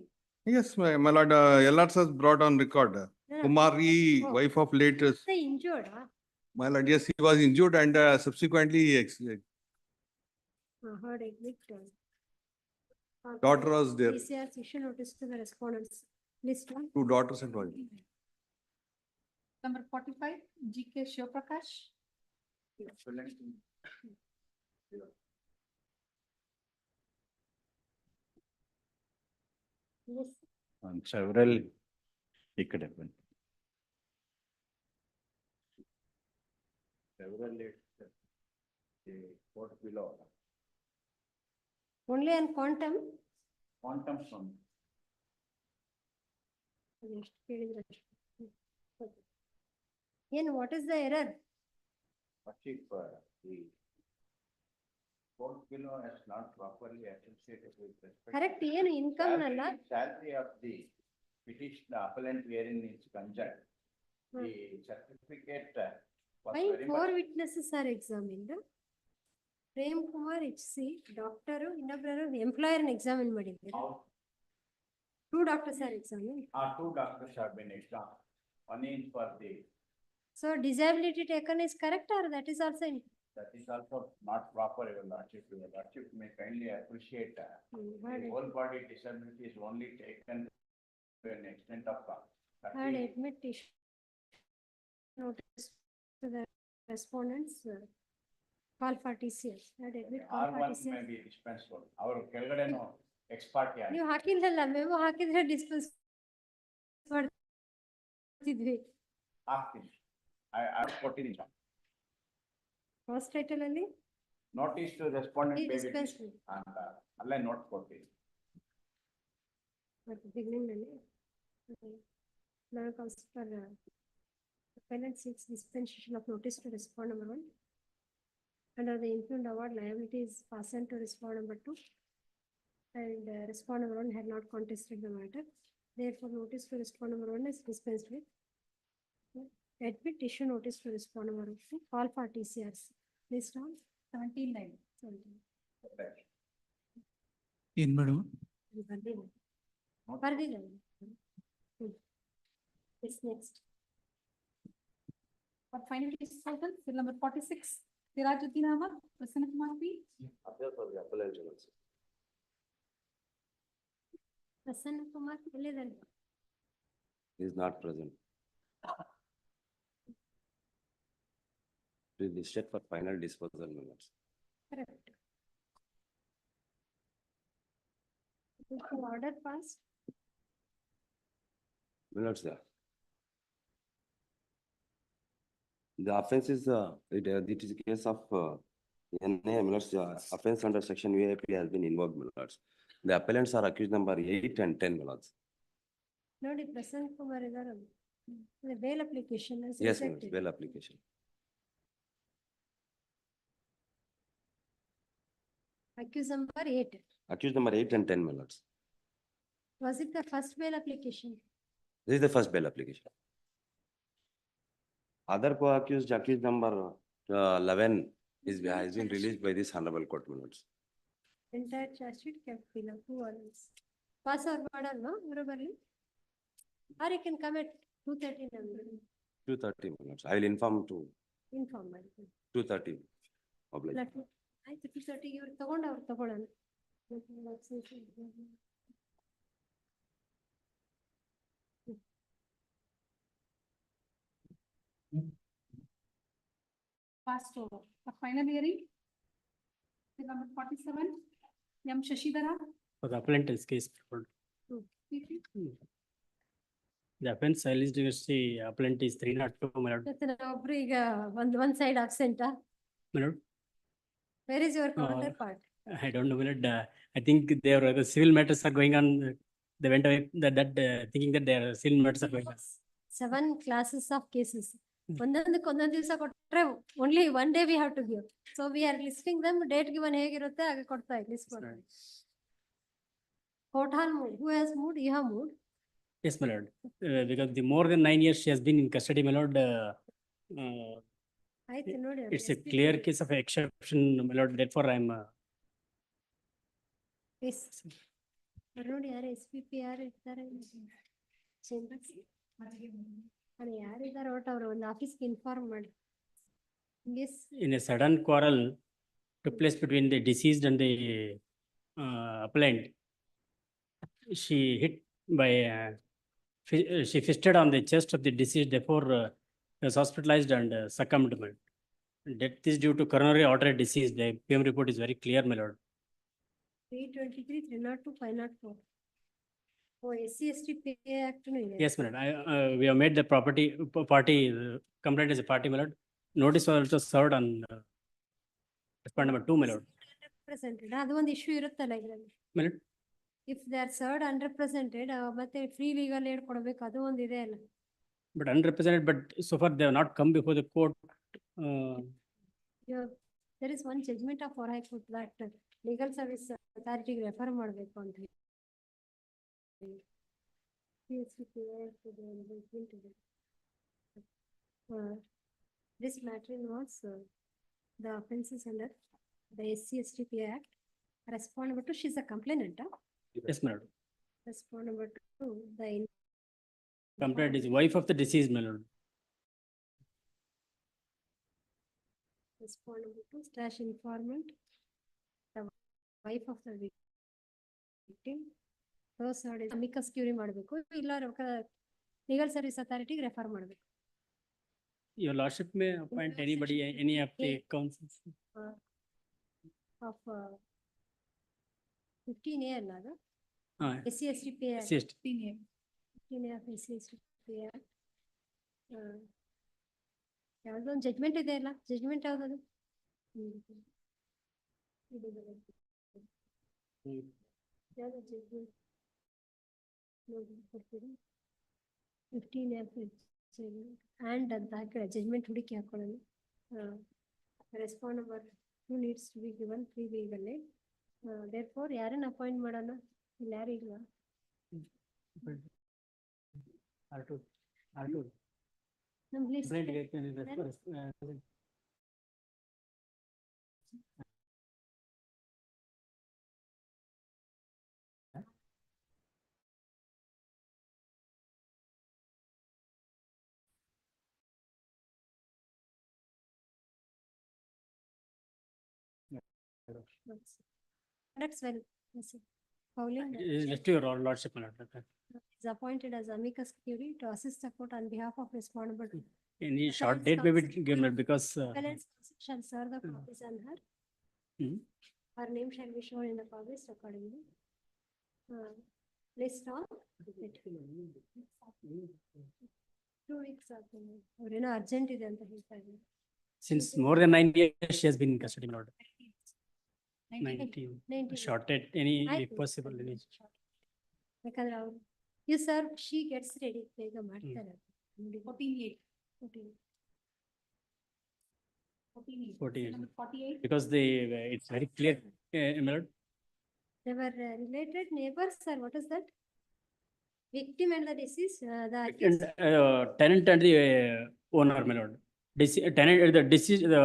Yes, my lord, LRS has brought on record. Kumari, wife of late. Injured. My lord, yes, he was injured and subsequently Heard admit. Daughter was there. TCS issue notice to the respondents. List one. 2 daughters and wife. Number 45, GK Shivprakash. Yes. On several, it could happen. Several, the court below. Only on quantum. Quantum sum. What is the error? What if the court below has not properly associated with respect. Correct, ಏನು income Nalla. Salary of the petition appellant wherein is concerned. The certificate. Why 4 witnesses are examined? Prem Kumar HC, doctor, ಇನ್ನೊಬ್ಬರು employer examine ಮಾಡಿದ್ದಾರೆ. 2 doctors are examined. 2 doctors have been examined. One is for the. So disability taken is correct or that is also in? That is also not proper, your lordship. Your lordship may kindly appreciate the whole body disability is only taken to an extent of. And admit issue notice to the respondents. Call for TCS. That admit call for R1 may TCS. be dispensable. Our ಕೆಳಗಡೆನೂ expert ಯಾರು? ನೀವು ಹಾಕಿಲ್ಲಲ್ಲ, memo ಹಾಕಿದ್ರೆ dispense ಮಾಡ್ತಿದ್ವಿ. ಹಾಕ್ತೀನಿ. I ಕೊಟ್ಟಿದ್ದೀನಿ. First title ಅಲ್ಲಿ Notice to respondent may be dispensable. ಅಂತ ಅಲ್ಲೇ note ಕೊಡ್ತೀನಿ. At the beginning ಅಲ್ಲಿ now comes for appellant seeks dispensation of notice to respond number 1. Under the impugned award, liability is passed to respond number 2. And respond number 1 had not contested the matter. Therefore, notice to respond number 1 is dispensed with. Admit issue notice to respond number 2. Call for TCRs. Please down. 79. ಏನ್ madam? ಬರ್ದಿಲ್ಲ. Yes, next. For final disposal, cell number 46, Sirajuddin Ahmad, Prasanna Kumar P. Prasanna Kumar ಎಲ್ಲಿದ್ದಾರೆ? He is not present. be listed for final disposal, my lords. Correct. Is the order passed? My lords, the offense is, it is a case of, NA, my lords, offense under section UAP has been invoked, my lords. The appellants are accused number 8 and 10, my lords. Nodi Prasanth Kumar idara. The bail application is Yes, my lords, rejected. bail application. Accused number 8. Accused number 8 and 10, my lords. Was it the first bail application? This is the first bail application. Other co-accused, accused number 11 has been released by this honorable court, my lords. Entire charge sheet kept below 2 hours. Pass or pardon, no? Probably. Or you can come at 2:30 number. 2:30, my lords. I will inform to Inform me. 2:30. Oblige. Let me. I 2:30 you ತಗೊಂಡು ಅವ್ರು ತಗೊಳ್ಳೋಣ. Passed over. A final hearing. Bill number 47, M. Shashidhara. For the appellant is case. PP. The offense alleged against the appellant is 302, my lord. ಮತ್ತೆ ಒಬ್ರು ಈಗ one side absent. My lord, Where is your counterpart? I don't know, my lord. I think there are the civil matters are going on. They went away thinking that their civil matters are going on. 7 classes of cases. ಒಂದೊಂದಕ್ಕೆ ಒಂದೊಂದು ದಿವಸ ಕೊಟ್ರೆ only one day we have to give. So we are listing them, date given ಹೇಗಿರುತ್ತೆ ಹಾಗೆ ಕೊಡ್ತಾ list ಕೊಡ್ತಾ. Court hall mood. Who has moved? You have moved. Yes, my lord. Because the more than 9 years she has been in custody, my lord. ಆಯ್ತು ನೋಡಿ. It's a clear case of exception, my lord. Therefore, I am. Yes. ನೋಡಿ ಯಾರು SPP ಯಾರು ಇರ್ತಾರೆ? Chambers. ಅದೇ ಯಾರಿದ್ದಾರೆ ಒಟ್ಟು ಅವರು ಒಂದು ಆಫೀಸ್ಗೆ ಇನ್ಫಾರ್ಮ್ ಮಾಡಿ. Yes. In a sudden quarrel took place between the deceased and the appellant, she hit by she fisted on the chest of the deceased, therefore was hospitalized and succumbed. Death is due to coronary artery disease. The PM report is very clear, my lord. 323, 302, 504. Oh, SC/ST Pay Act no ಇದೆ. Yes, my lord. We have made the party complaint as a party, my lord. Notice was also served on respond number 2, my lord. Represented. ಅದು ಒಂದು issue ಇರುತ್ತಲ್ಲ ಇದರಲ್ಲಿ. My lord. If they are served unrepresented, ಮತ್ತೆ free legal aid ಕೊಡಬೇಕು ಅದು ಒಂದು ಇದೆ ಅಲ್ಲ. But unrepresented, but so far they have not come before the court. There is one judgment of High Court that legal service authority refer ಮಾಡಬೇಕು ಅಂತ ಹೇಳಿ. This matter involves the offenses under the SC/ST Pay Act. Respond number 2, she is a complainant. Yes, my lord. Respond number 2, the Complaint is wife of the deceased, my lord. respond number 2, slash informant, the wife of the victim. Those are amicus curiae ಮಾಡಬೇಕು ಇಲ್ಲ legal service authority refer ಮಾಡಬೇಕು. Your lordship may appoint anybody, any of the councils. Of 15A ಅಲ್ಲ ಅದು? SC/ST Pay Act. 15A of SC/ST Pay Act. ಯಾವ್ದೋ ಒಂದು judgment ಇದೆ ಅಲ್ಲ? Judgment ಯಾವ್ದದು? ಯಾವ್ದು ಜಡ್ಜ್ಮೆಂಟ್? ನೋಡಿ ಕೊಡ್ತೀರಿ? 15A of and ಅಂತ ಹಾಕಿದ್ರೆ ಜಡ್ಜ್ಮೆಂಟ್ ಹುಡುಕಿ ಹಾಕೊಳ್ಳೋಣ. Respond number 2 needs to be given free legal aid. Therefore ಯಾರನ್ನ ಅಪಾಯಿಂಟ್ ಮಾಡೋಣ? ಇಲ್ಲಿ ಯಾರು ಇಲ್ಲ. ನಮ್ಮ list That's well. Yes, sir. Pauline Just to your lordship, my lord. is appointed as amicus curiae to assist the court on behalf of respondent Any short date maybe given because Appellant's counsel shall serve the copies on her. Her name shall be shown in the copies accordingly. List of. 2 weeks ಆಗ್ತದೆ. ಅವ್ರೇನೋ urgent ಇದೆ ಅಂತ ಹೇಳ್ತಾ ಇದ್ದಾರೆ. since more than 9 years she has been in custody, my lord. 19. Short date, any if possible, any. ಯಾಕಂದ್ರೆ ಅವ್ರು you sir, she gets ready ಬೇಗ ಮಾಡ್ತಾರೆ. 14/8. 48. Number 48. Because it's very clear, my lord. They were related neighbors, sir. What is that? Victim and the deceased, the accused. Tenant and the owner, my lord. Tenant, the deceased, the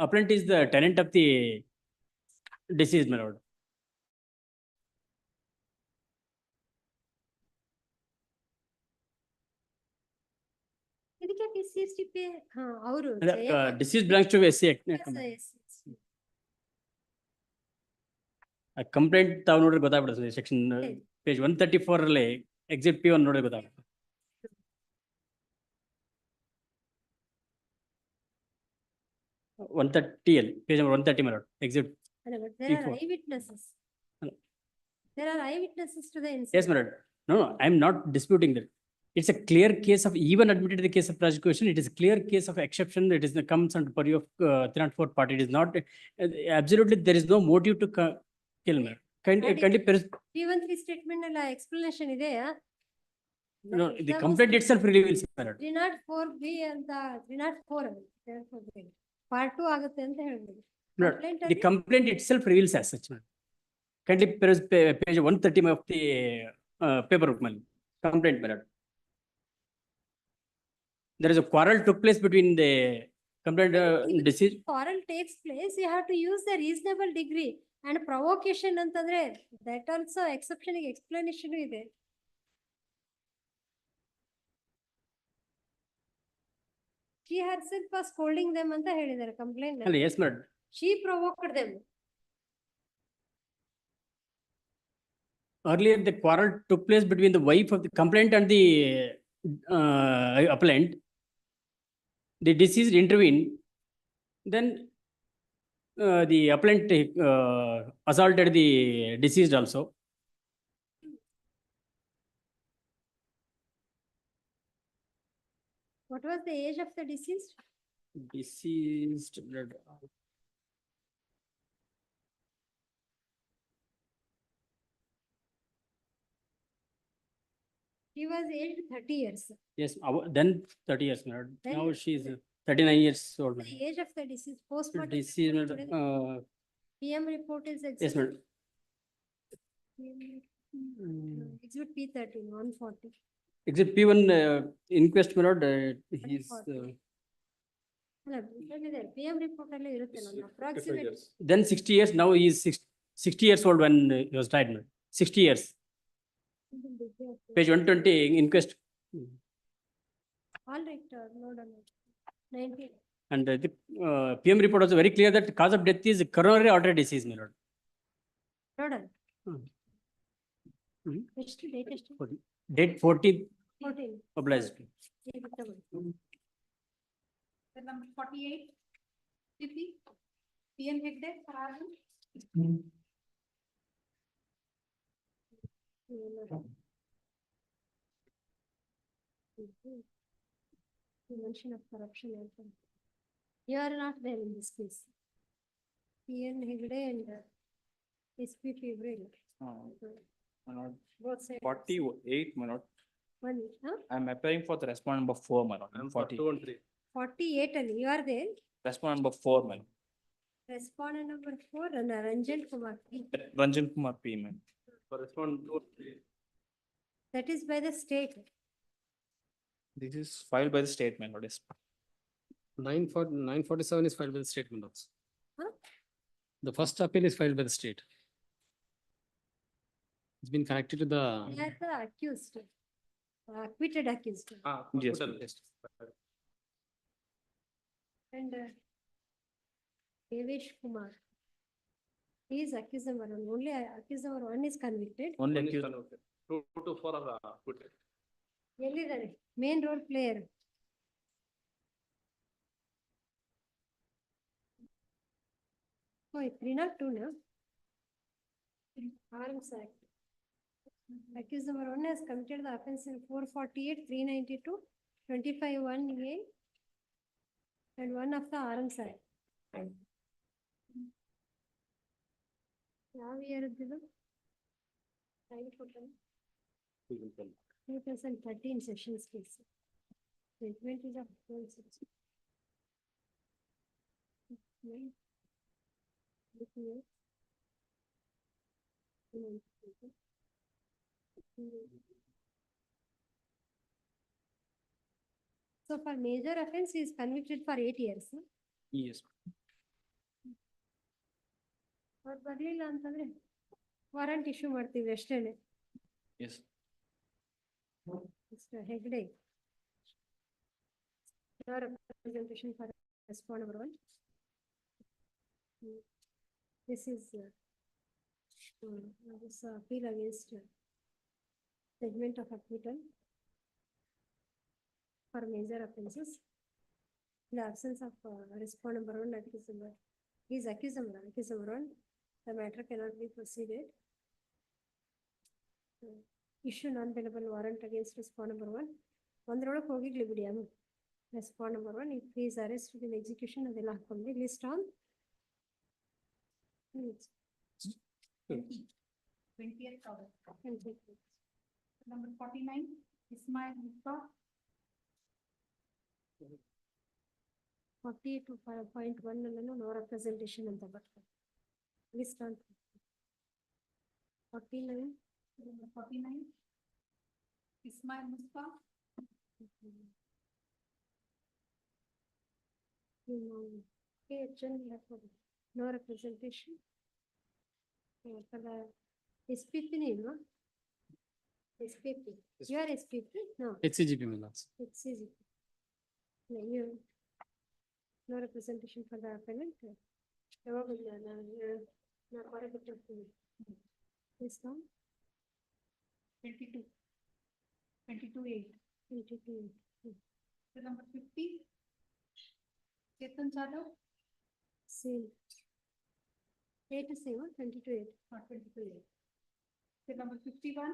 appellant is the tenant of the deceased, my lord. ಇದಕ್ಕೆ PCST pay ಅವರು Deceased belongs to SC. Complaint ತಾವು ನೋಡ್ರೆ ಗೊತ್ತಾಗ್ಬಿಡುತ್ತೆ section page 134 ಅಲ್ಲಿ exit P1 ನೋಡಿದ್ರೆ ಗೊತ್ತಾಗುತ್ತೆ. page number 130, my lord, exit. There are eyewitnesses. There are eyewitnesses to the incident. Yes, my lord. No, I am not disputing that. It's a clear case of, even admitted in the case of prosecution, it is a clear case of exception. It is comes under purview of 304 part. It is not absolutely, there is no motive to kill, my lord. P13 statement alla explanation ಇದೆಯಾ? No, the complaint itself reveals, my lord. 304B ಅಂತ 304 part 2 ಆಗುತ್ತೆ ಅಂತ ಹೇಳ್ಬೋದು. The complaint itself reveals as such. Kindly page 130 of the paperwork, my lord. Complaint, my lord. There is a quarrel took place between the complaint deceased. Quarrel takes place, you have to use the reasonable degree and provocation ಅಂತಂದ್ರೆ that also exception ಗೆ explanation ಇದೆ. She herself was scolding them ಅಂತ ಹೇಳಿದ್ದಾರೆ complaint. Yes, madam. She provoked them. Earlier, the quarrel took place between the wife of the complainant and the appellant. The deceased intervened. Then the appellant assaulted the deceased also. What was the age of the deceased? Deceased. She was aged 30 years. Yes, then 30 years, madam. Then Now she is 39 years old. The age of the deceased postmortem. Deceased, report PM report is yes, madam. Exhibit P13 140. Exhibit P1 inquest, madam. He's ಅಲ್ಲ ಇದೆ PM report ಅಲ್ಲಿ ಇರುತ್ತೆ ನನ್ನ approximate. Then 60 years. Now he is 60 years old when he was died, madam. 60 years. Page 120 inquest. All right, ನೋಡೋಣ. 19. And the PM report was very clear that cause of death is coronary artery disease, my lord. ನೋಡೋಣ. ಎಷ್ಟು date ಎಷ್ಟು? Date 14. 14. Obliged. Number 48. CP. PM Hegde, Farhan. Mention of corruption. You are not there in this case. PN Hegde and SP February. Both sides. 48, my lord. One, huh? I'm applying for the respondent number 4, my lord. I'm 40. 48 and you are there. Respondent number 4, my lord. Respondent number 4 and Ranjan Kumar. Ranjan Kumar P, man. For respondent 2. That is by the state. This is filed by the state, my lord. Yes. 947 is filed by the state, my lords. Huh? The first appeal is filed by the state. It's been connected to the. They are the accused. Acquitted accused. Yes. And Devesh Kumar. He is accused number 1. Only accused number 1 is convicted. Only accused. 2 to 4 are acquitted. ಎಲ್ಲಿದ್ದಾರೆ main role player Oh, 302 now. Arms Act. Accused number 1 has committed the offence in 448, 392, 25 1A and 1 of the Arms Act. ಯಾವ year ಇದ್ದಿದ್ದು? 2013 sessions case. Judgment is of 1260. So for major offense, he is convicted for 8 years. Yes. ಅವ್ರು ಬರ್ಲಿಲ್ಲ ಅಂತಂದ್ರೆ warrant issue ಮಾಡ್ತೀವಿ ಅಷ್ಟೇನೆ. Yes. Mr. Hegde. Your representation for respond number 1. This is this appeal against judgment of acquittal for major offences. In the absence of respond number 1, accused number, he is accused number 1, the matter cannot be proceeded. Issue non-bailable warrant against respond number 1. ಒಂದ್ರೊಳಗೆ ಹೋಗಿಗ್ಲಿ ಬಿಡಿ ಅವನು. Respond number 1, if he is arrested in execution, ಅದೆಲ್ಲ ಹಾಕೊಂಡ್ವಿ. List on 20th August. Number 49, Ismail Mustafa. 48.1 ಅಲ್ಲೂ no representation ಅಂತ ಬರ್ತದೆ. List on 49. Number 49, Ismail Mustafa. No representation. For the SPP name, no? SPP. You are SPP? No. HCGP, my lords. HCGP. No, you. No representation for the appellant. This one? 22. 22-8. 22. The number 50, Chetan Jadhav. Same. 8 is same, 22-8. Not 22-8. The number 51,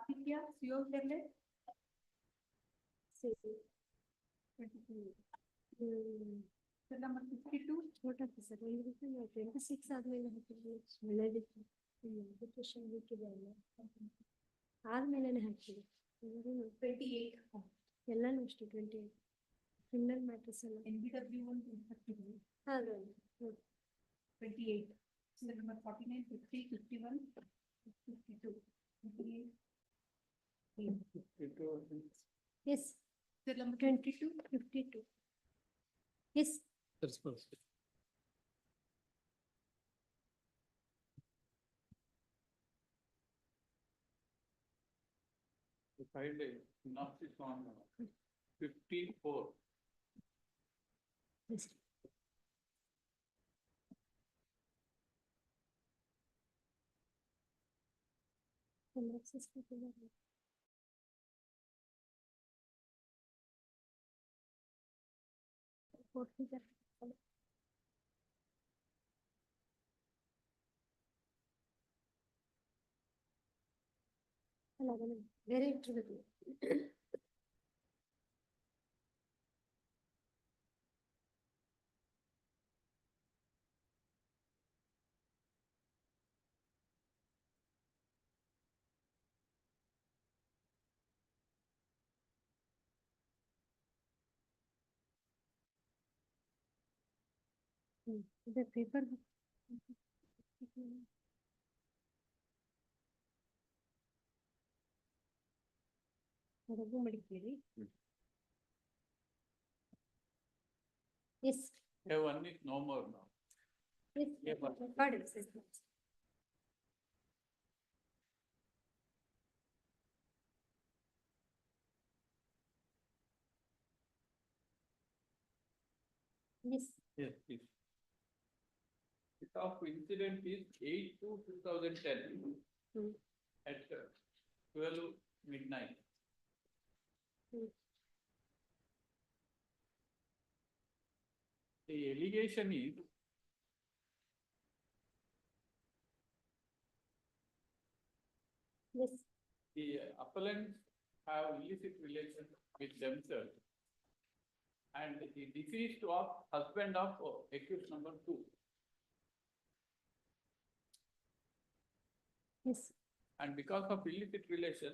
Aditya Siyogdele. Same. 22-8. The number 52, What are the 26 ಆದ್ಮೇಲೆ ಒಳ್ಳೆದಿತ್ತು. Arbitration ಬೇಕಿದೆಯಲ್ಲ ಆದ್ಮೇಲೆ ಹಾಕಿದೆ. 28. ಎಲ್ಲಾನು ಅಷ್ಟೇ 28. Criminal matters ಎಲ್ಲ NBW 1 ಹೌದು 28. So the number 49, 50, 51, 52. 58. Yes. The number 22, 52. Yes. That's perfect. The file is on 54. Yes. Very true. The paper. Yes. One is no more now. Yes. Got it. Yes. Yes, please. The of incident is 8/2/2010 at 12 midnight. The allegation is the appellants have illicit relation with themselves. And the deceased of husband of accused number 2. Yes. And because of illicit relation,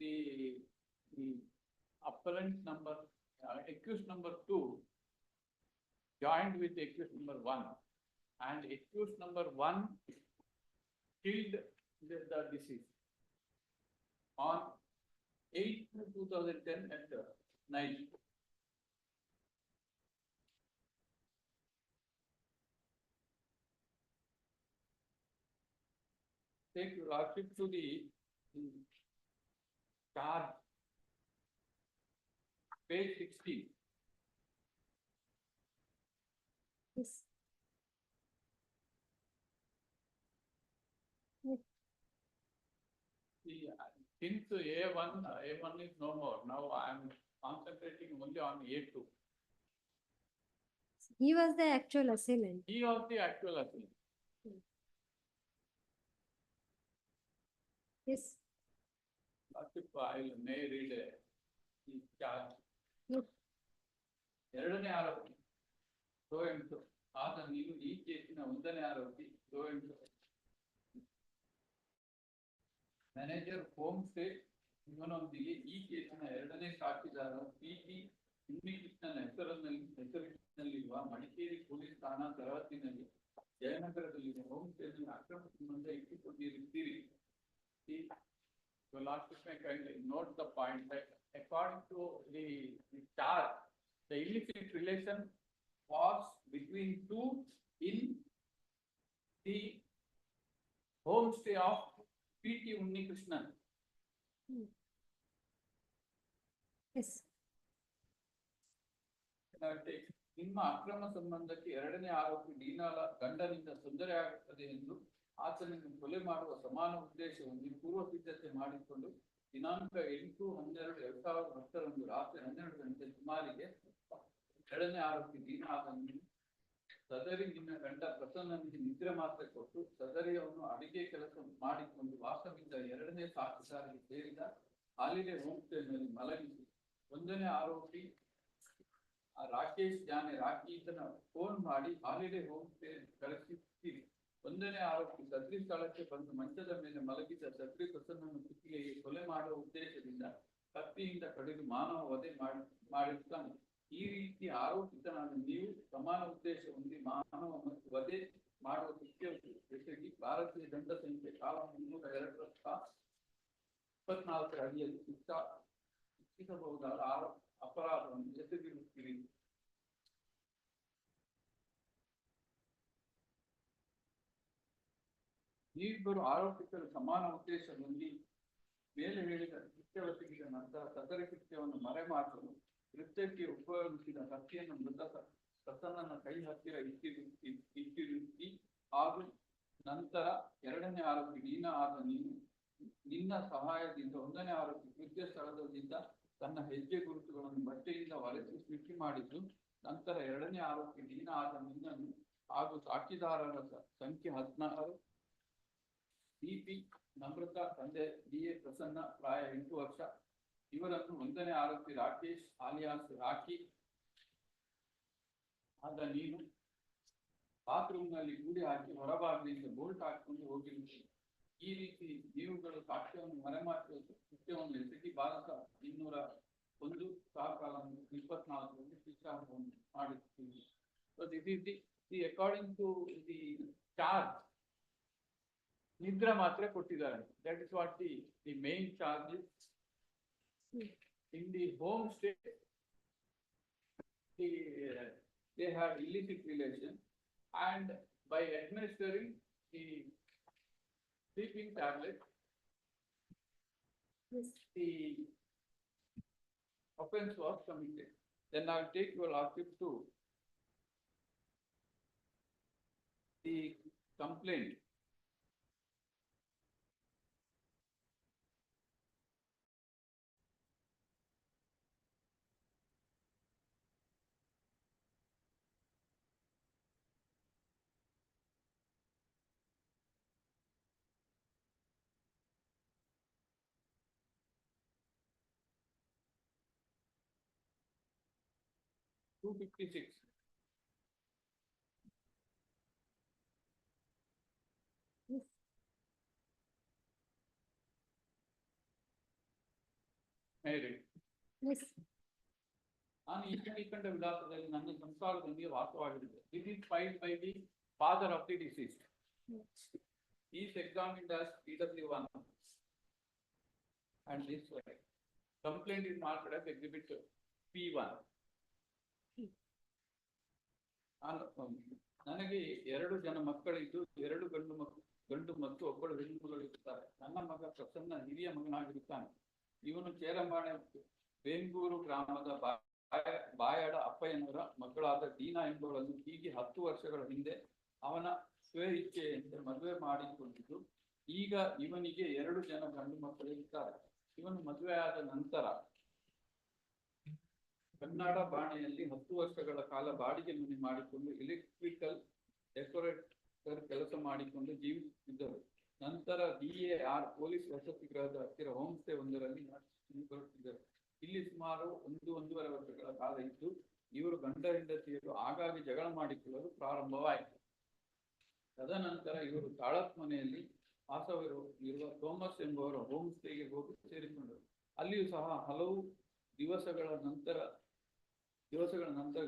the appellant number, accused number 2 joined with accused number 1, and accused number 1 killed the deceased on 8/2010 at night. Take your lordship to the charge, page 16. Yes. Yes. Since A1 is no more, now I am concentrating only on A2. He was the actual assailant. He was the actual assailant. Yes. Lordship, I may read the charge. Yes. ಎರಡನೇ ಆರೋಪಿ so and so ಆಗ ನೀವು ಈ ಕೇಸಿನ ಒಂದನೇ ಆರೋಪಿ so and so manager home stay ಇವನೊಂದಿಗೆ ಈ ಕೇಸಿನ ಎರಡನೇ ಸಾಕ್ಷಿದಾರ ಪಿಟಿ ಉನ್ನಿಕೃಷ್ಣನ ಹೆಸರಿನಲ್ಲಿರುವ ಮಡಿಕೇರಿ ಪೊಲೀಸ್ ಠಾಣಾ ತರಹತಿನಲ್ಲಿ ಜಯನಗರದಲ್ಲಿರುವ ಹೋಮ್ ಸ್ಟೇನಲ್ಲಿ ಅಕ್ರಮ ಸಂಬಂಧ ಇಟ್ಟುಕೊಂಡಿರುತ್ತೀರಿ. So last may kindly note the point that according to the charge, the illicit relation was between 2 in the homestay of P.T. Unnikrishnan. Yes. ನಿಮ್ಮ ಅಕ್ರಮ ಸಂಬಂಧಕ್ಕೆ ಎರಡನೇ ಆರೋಪಿ ಡೀನಾಲ ಗಂಡನಿಂದ ತೊಂದರೆಯಾಗುತ್ತದೆ ಎಂದು ಆತನನ್ನು ಕೊಲೆ ಮಾಡುವ ಸಮಾನ ಉದ್ದೇಶ ಹೊಂದಿ ಪೂರ್ವ ಸಿದ್ಧತೆ ಮಾಡಿಕೊಂಡು ದಿನಾಂಕ 8/12/2010 ರಾತ್ರಿ 12 ಗಂಟೆ ಸುಮಾರಿಗೆ ಎರಡನೇ ಆರೋಪಿ ದೀನಾಲನ್ನು ಸದರಿ ನಿನ್ನ ಗಂಡ ಪ್ರಸನ್ನನಿಗೆ ನಿದ್ರೆ ಮಾತ್ರೆ ಕೊಟ್ಟು ಸದರಿಯನ್ನು ಅಡಿಗೆ ಕೆಲಸ ಮಾಡಿಕೊಂಡು ವಾಸವಿದ್ದ ಎರಡನೇ ಸಾಕ್ಷಿದಾರರಿಗೆ ಸೇರಿದ ಹಾಲಿಡೆ ಹೋಮ್ ಸ್ಟೇನಲ್ಲಿ ಮಲಗಿಸಿ ಒಂದನೇ ಆರೋಪಿ ರಾಕೇಶ್ ಜಾನೆ ರಾಕಿ ಈತನ ಫೋನ್ ಮಾಡಿ ಹಾಲಿಡೆ ಹೋಮ್ ಸ್ಟೇ ಕಳಿಸುತ್ತೀರಿ. ಒಂದನೇ ಆರೋಪಿ ಸದ್ರಿ ಸ್ಥಳಕ್ಕೆ ಬಂದು ಮಂಚದ ಮೇಲೆ ಮಲಗಿದ್ದ ಸದ್ರಿ ಪ್ರಸನ್ನನ್ನು ಕುತ್ತಿಗೆಗೆ ಕೊಲೆ ಮಾಡುವ ಉದ್ದೇಶದಿಂದ ಕತ್ತಿಯಿಂದ ಕಡಿದು ಮಾನವ ವಧೆ ಮಾಡಿರುತ್ತಾನೆ. ಈ ರೀತಿ ಆರೋಪಿತನಾದ ನೀವು ಸಮಾನ ಉದ್ದೇಶ ಹೊಂದಿ ಮಾನವ ಮತ್ತು ವಧೆ ಮಾಡುವ ಕೃತ್ಯ ಎಸಗಿ ಭಾರತೀಯ ದಂಡ ಸಂಖ್ಯೆ ಕಾಲ 302/24 ಅಡಿಯಲ್ಲಿ ಶಿಕ್ಷಿಸಬಹುದಾದ ಅಪರಾಧವನ್ನು ಎಸಗಿರುತ್ತೀರಿ. ನೀವಿಬ್ಬರು ಆರೋಪಿತರು ಸಮಾನ ಉದ್ದೇಶ ಹೊಂದಿ ಮೇಲೆ ಹೇಳಿದ ಕೃತ್ಯವೆಸಗಿದ ನಂತರ ಸದರಿ ಕೃತ್ಯವನ್ನು ಮರೆಮಾಚಲು ಕೃತ್ಯಕ್ಕೆ ಉಪಯೋಗಿಸಿದ ಕತ್ತಿಯನ್ನು ಮೃತ ಪ್ರಸನ್ನನ ಕೈ ಹತ್ತಿರ ಇಟ್ಟಿರುತ್ತಿ ಹಾಗೂ ನಂತರ ಎರಡನೇ ಆರೋಪಿ ನೀನಾ ಆದ ನೀನು ನಿನ್ನ ಸಹಾಯದಿಂದ ಒಂದನೇ ಆರೋಪಿ ಕೃತ್ಯ ಸ್ಥಳದಲ್ಲಿದ್ದ ತನ್ನ ಹೆಜ್ಜೆ ಗುರುತುಗಳನ್ನು ಬಟ್ಟೆಯಿಂದ ಒರೆಸಿ ಸೃಷ್ಟಿ ಮಾಡಿದ್ದು ನಂತರ ಎರಡನೇ ಆರೋಪಿ ನೀನಾ ಆದ ನಿನ್ನನ್ನು ಹಾಗೂ ಸಾಕ್ಷಿದಾರರ ಸಂಖ್ಯೆ 16 ಡಿಪಿ ನಮ್ರತಾ ತಂದೆ ಡಿ.ಎ. ಪ್ರಸನ್ನ ಪ್ರಾಯ 8 ವರ್ಷ ಇವರನ್ನು ಒಂದನೇ ಆರೋಪಿ ರಾಕೇಶ್ ಆಲಿಯಾಸ್ ರಾಕಿ ಆದ ನೀನು ಬಾತ್ರೂಮ್ನಲ್ಲಿ ಗೂಡಿ ಹಾಕಿ ಹೊರಭಾಗದಿಂದ ಬೋಲ್ಟ್ ಹಾಕಿಕೊಂಡು ಹೋಗಿರುತ್ತೀರಿ. ಈ ರೀತಿ ನೀವುಗಳು ಸಾಕ್ಷ್ಯವನ್ನು ಮರೆಮಾಚುವ ಕೃತ್ಯವನ್ನು ಎಸಗಿ Bharat 201/24 ಶಿಕ್ಷಾರ್ಹವನ್ನು ಮಾಡುತ್ತೀವಿ. So this is the according to the charge ನಿದ್ರೆ ಮಾತ್ರ ಕೊಟ್ಟಿದ್ದಾರೆ. That is what the main charge is. In the home stay, they have illicit relation, and by administering the sleeping tablet, the offense was committed. Then I'll take your lordship to the complaint. 256. Mary. Yes. ನಾನು ಈಕಂಡ ವಿಳಾಸದಲ್ಲಿ ನನ್ನ ಸಂಸಾರದೊಂದಿಗೆ ವಾಸವಾಗಿದ್ದೆ. This is filed by the father of the deceased. He is examined as PW1. And this complaint is marked as exhibit P1. ನನಗೆ 2 ಜನ ಮಕ್ಕಳಿದ್ದು 2 ಗಂಡು ಮತ್ತು ಒಬ್ಬಳು ಹೆಣ್ಣು ಮಗಳಿರುತ್ತಾರೆ. ನನ್ನ ಮಗ ಪ್ರಸನ್ನ ಹಿರಿಯ ಮಗನಾಗಿರುತ್ತಾನೆ. ಇವನು ಚೇರಂಬಾಣೆ ಬೇಂಗೂರು ಗ್ರಾಮದ ಬಾಯಾಡ ಅಪ್ಪಯ್ಯನವರ ಮಕ್ಕಳಾದ ದೀನಾ ಎಂಬುವಳನ್ನು ಹೀಗೆ 10 ವರ್ಷಗಳ ಹಿಂದೆ ಅವನ ಸ್ವ ಇಚ್ಛೆಯಂತೆ ಮದುವೆ ಮಾಡಿಕೊಂಡಿದ್ದು, ಈಗ ಇವನಿಗೆ 2 ಜನ ಗಂಡು ಮಕ್ಕಳಿರುತ್ತಾರೆ. ಇವನು ಮದುವೆಯಾದ ನಂತರ ಕನ್ನಡ ಬಾಣೆಯಲ್ಲಿ 10 ವರ್ಷಗಳ ಕಾಲ ಬಾಡಿಗೆ ಮನೆ ಮಾಡಿಕೊಂಡು ಎಲೆಕ್ಟ್ರಿಕಲ್ ಡೆಕೋರೇಟರ್ ಕೆಲಸ ಮಾಡಿಕೊಂಡು ಜೀವಿಸುತ್ತಿದ್ದರು. ನಂತರ DAR ಪೊಲೀಸ್ ವಸತಿ ಗೃಹದ ಹತ್ತಿರ ಹೋಮ್ ಸ್ಟೇ ಒಂದರಲ್ಲಿ ಬರುತ್ತಿದ್ದರು. ಇಲ್ಲಿ ಸುಮಾರು 1-1.5 ವರ್ಷಗಳ ಕಾಲ ಇದ್ದು ಇವರು ಗಂಡ ಹೆಂಡತಿಯರು ಆಗಾಗ್ಗೆ ಜಗಳ ಮಾಡಿಕೊಳ್ಳಲು ಪ್ರಾರಂಭವಾಯಿತು. ತದನಂತರ ಇವರು ತಾಳತ್ ಮನೆಯಲ್ಲಿ ವಾಸವಿರುವ ಥೋಮಸ್ ಎಂಬುವರ ಹೋಮ್ ಸ್ಟೇಗೆ ಹೋಗಿ ಸೇರಿಕೊಂಡರು. ಅಲ್ಲಿಯೂ ಸಹ ಹಲವು ದಿವಸಗಳ ನಂತರ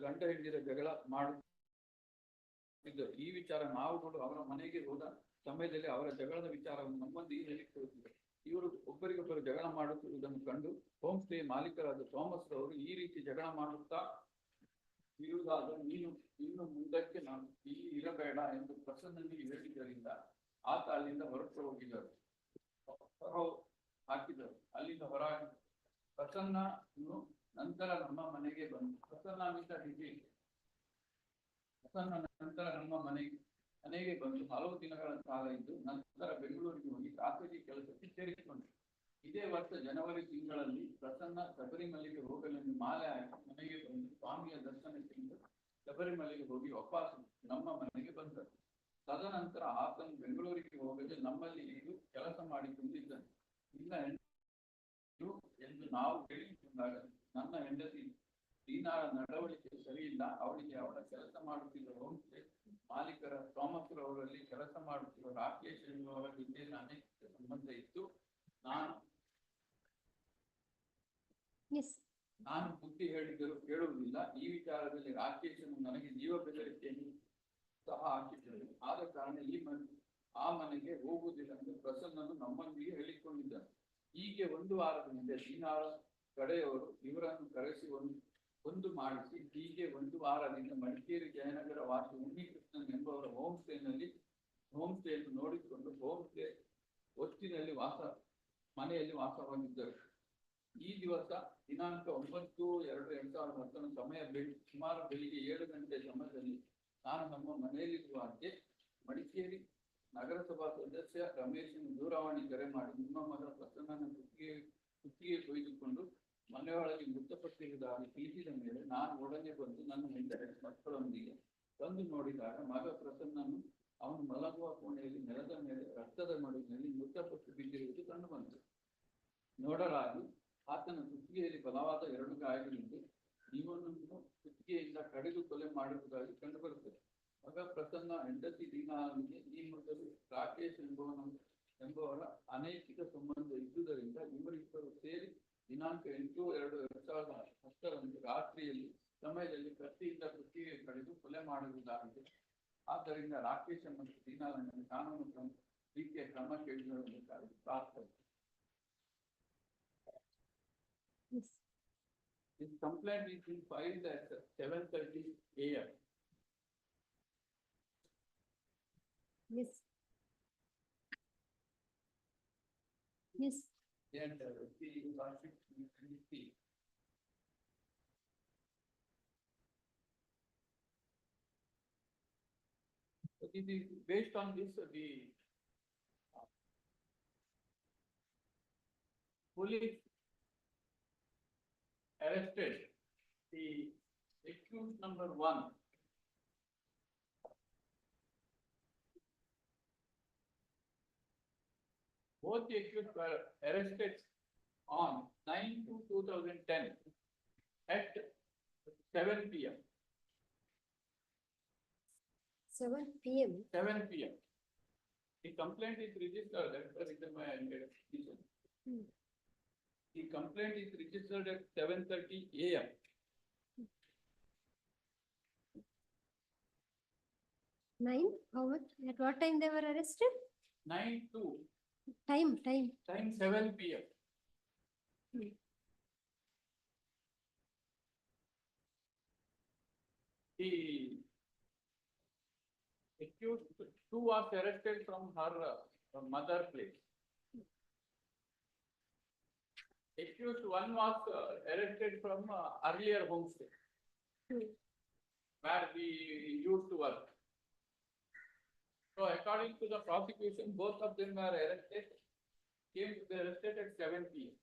ಗಂಡ ಹೆಂಡಿರ ಜಗಳ ಮಾಡುತ್ತಿದ್ದರು. ಈ ವಿಚಾರ ನಾವುಗಳು ಅವರ ಮನೆಗೆ ಹೋದ ಸಮಯದಲ್ಲಿ ಅವರ ಜಗಳದ ವಿಚಾರವನ್ನು ನಮ್ಮೊಂದಿಗೆ ಹೇಳಿಕೊಳ್ಳುತ್ತಿದ್ದರು. ಇವರು ಒಬ್ಬರಿಗೊಬ್ಬರು ಜಗಳ ಮಾಡುತ್ತಿರುವುದನ್ನು ಕಂಡು ಹೋಮ್ ಸ್ಟೇ ಮಾಲೀಕರಾದ ಥಾಮಸ್ ರವರು ಈ ರೀತಿ ಜಗಳ ಮಾಡುತ್ತಾ ಇರುವುದಾದ ನೀನು ಇನ್ನು ಮುಂದಕ್ಕೆ ನಾನು ಇಲ್ಲಿ ಇರಬೇಡ ಎಂದು ಪ್ರಸನ್ನನಿಗೆ ಹೇಳಿದ್ದರಿಂದ ಆತ ಅಲ್ಲಿಂದ ಹೊರಟು ಹೋಗಿದ್ದರು. ಅಲ್ಲಿಂದ ಹೊರಗೆ ಪ್ರಸನ್ನನು ನಂತರ ನಮ್ಮ ಮನೆಗೆ ಬಂದು ನಂತರ ನಮ್ಮ ಮನೆಗೆ ಬಂದು ಹಲವು ದಿನಗಳ ಕಾಲ ಇದ್ದು ನಂತರ ಬೆಂಗಳೂರಿಗೆ ಹೋಗಿ ಖಾಸಗಿ ಕೆಲಸಕ್ಕೆ ಸೇರಿಕೊಂಡರು. ಇದೇ ವರ್ಷ ಜನವರಿ ತಿಂಗಳಲ್ಲಿ ಪ್ರಸನ್ನ ಶಬರಿಮಲೆಗೆ ಹೋಗಲೆಂದು ಮಾಲೆ ಹಾಕಿ ಮನೆಗೆ ಬಂದು ಸ್ವಾಮಿಯ ದರ್ಶನಕ್ಕೆಂದು ಶಬರಿಮಲೆಗೆ ಹೋಗಿ ವಾಪಸ್ ನಮ್ಮ ಮನೆಗೆ ಬಂದರು. ತದನಂತರ ಆತನು ಬೆಂಗಳೂರಿಗೆ ಹೋಗದೆ ನಮ್ಮಲ್ಲಿ ಇದು ಕೆಲಸ ಮಾಡಿಕೊಂಡಿದ್ದನು. ಇಲ್ಲ ಎಂದು ನಾವು ಹೇಳಿಕೊಂಡಾಗ ನನ್ನ ಹೆಂಡತಿ ದೀನಾಳ ನಡವಳಿಕೆ ಸರಿಯಿಲ್ಲ, ಅವಳಿಗೆ ಅವಳ ಕೆಲಸ ಮಾಡುತ್ತಿದ್ದ ಹೋಮ್ ಸ್ಟೇ ಮಾಲೀಕರ ಥಾಮಸ್ ರವರಲ್ಲಿ ಕೆಲಸ ಮಾಡುತ್ತಿರುವ ರಾಕೇಶ್ ಎನ್ನುವರ ಹಿಂದೆ ಅನೇಕ ಸಂಬಂಧ ಇತ್ತು. ನಾನು ಬುದ್ಧಿ ಹೇಳಿದರೂ ಕೇಳುವುದಿಲ್ಲ. ಈ ವಿಚಾರದಲ್ಲಿ ರಾಕೇಶನು ನನಗೆ ಜೀವ ಬೆದರಿಕೆಯನ್ನು ಸಹ ಹಾಕಿದ್ದರು. ಆದ ಕಾರಣ ಆ ಮನೆಗೆ ಹೋಗುವುದಿಲ್ಲ ಎಂದು ಪ್ರಸನ್ನನು ನಮ್ಮೊಂದಿಗೆ ಹೇಳಿಕೊಂಡಿದ್ದನು. ಹೀಗೆ 1 ವಾರದ ಹಿಂದೆ ದೀನಾಳ ಕಡೆಯವರು ಇವರನ್ನು ಕರೆಸಿ ಒಂದು ಮಾಡಿಸಿ ಹೀಗೆ 1 ವಾರದಿಂದ ಮಡಿಕೇರಿ ಜಯನಗರ ವಾಸಿ ಉನ್ನಿಕೃಷ್ಣನ್ ಎಂಬವರ ಹೋಮ್ ಸ್ಟೇಯನ್ನು ನೋಡಿಕೊಂಡು ಹೋಮ್ ಸ್ಟೇ ಒಟ್ಟಿನಲ್ಲಿ ಮನೆಯಲ್ಲಿ ವಾಸವಾಗಿದ್ದರು. ಈ ದಿವಸ ದಿನಾಂಕ 9/2/2010 ಸಮಯ ಸುಮಾರು ಬೆಳಿಗ್ಗೆ 7 ಗಂಟೆ ಸಮಯದಲ್ಲಿ ನಾನು ನಮ್ಮ ಮನೆಯಲ್ಲಿರುವಾಗೆ ಮಡಿಕೇರಿ ನಗರಸಭಾ ಸದಸ್ಯ ರಮೇಶನ ದೂರವಾಣಿ ಕರೆ ಮಾಡಿ ನಿಮ್ಮ ಮಗ ಪ್ರಸನ್ನನ ಕುತ್ತಿಗೆ ಕೊಯ್ದುಕೊಂಡು ಮನೆಯೊಳಗೆ ಮೃತಪಟ್ಟಿರುವುದಾಗಿ ತಿಳಿಸಿದ ಮೇಲೆ ನಾನು ಒಡನೆ ಬಂದು ನನ್ನ ಹೆಂಡತಿ ಮಕ್ಕಳೊಂದಿಗೆ ತಂದು ನೋಡಿದಾಗ ಮಗ ಪ್ರಸನ್ನನು ಅವನು ಮಲಗುವ ಕೋಣೆಯಲ್ಲಿ ನೆಲದ ಮೇಲೆ ರಕ್ತದ ಮಡುವಿನಲ್ಲಿ ಮೃತಪಟ್ಟು ಬಿದ್ದಿರುವುದು ಕಂಡು ಬಂತು. ನೋಡಲಾಗಿ ಆತನ ಕುತ್ತಿಗೆಯಲ್ಲಿ ಬಲವಾದ 2 ಗಾಯಗಳಿದ್ದು ಇವನನ್ನು ಕುತ್ತಿಗೆಯಿಂದ ಕಡಿದು ಕೊಲೆ ಮಾಡಿರುವುದಾಗಿ ಕಂಡುಬರುತ್ತದೆ. ಮಗ ಪ್ರಸನ್ನ ಹೆಂಡತಿ ದೀನಾಳಿಗೆ ಈ ಮೊದಲು ರಾಕೇಶ್ ಎಂಬುವರ ಅನೈತಿಕ ಸಂಬಂಧ ಇದ್ದುದರಿಂದ ಇವರಿಬ್ಬರು ಸೇರಿ ದಿನಾಂಕ 8/2/2010 ರಾತ್ರಿಯಲ್ಲಿ ಸಮಯದಲ್ಲಿ ಕತ್ತಿಯಿಂದ ಕುತ್ತಿಗೆ ಕಡಿದು ಕೊಲೆ ಮಾಡಿರುವುದಾಗಿದೆ. ಆದ್ದರಿಂದ ರಾಕೇಶ್ ಮತ್ತು ದೀನಾಳನ್ನು ಕಾನೂನು ರೀತಿಯ ಕ್ರಮ ಕೈಗೊಳ್ಳಬೇಕಾಗಿ ಪ್ರಾರ್ಥನೆ. This complaint is being filed at 7:30 AM. Yes. And so this is based on this, the police arrested the accused number 1. Both the accused were arrested on 9/2/2010 at 7 PM. 7 PM. 7 PM. The complaint is registered, that's the reason why I made a petition. The complaint is registered at 7:30 AM. Nine, how much, at what time they were arrested? 9 to Time. 7 PM. The accused two was arrested from her mother place. Accused one was arrested from earlier homestay where we used to work. So according to the prosecution, both of them were arrested, came to be arrested at 7 PM.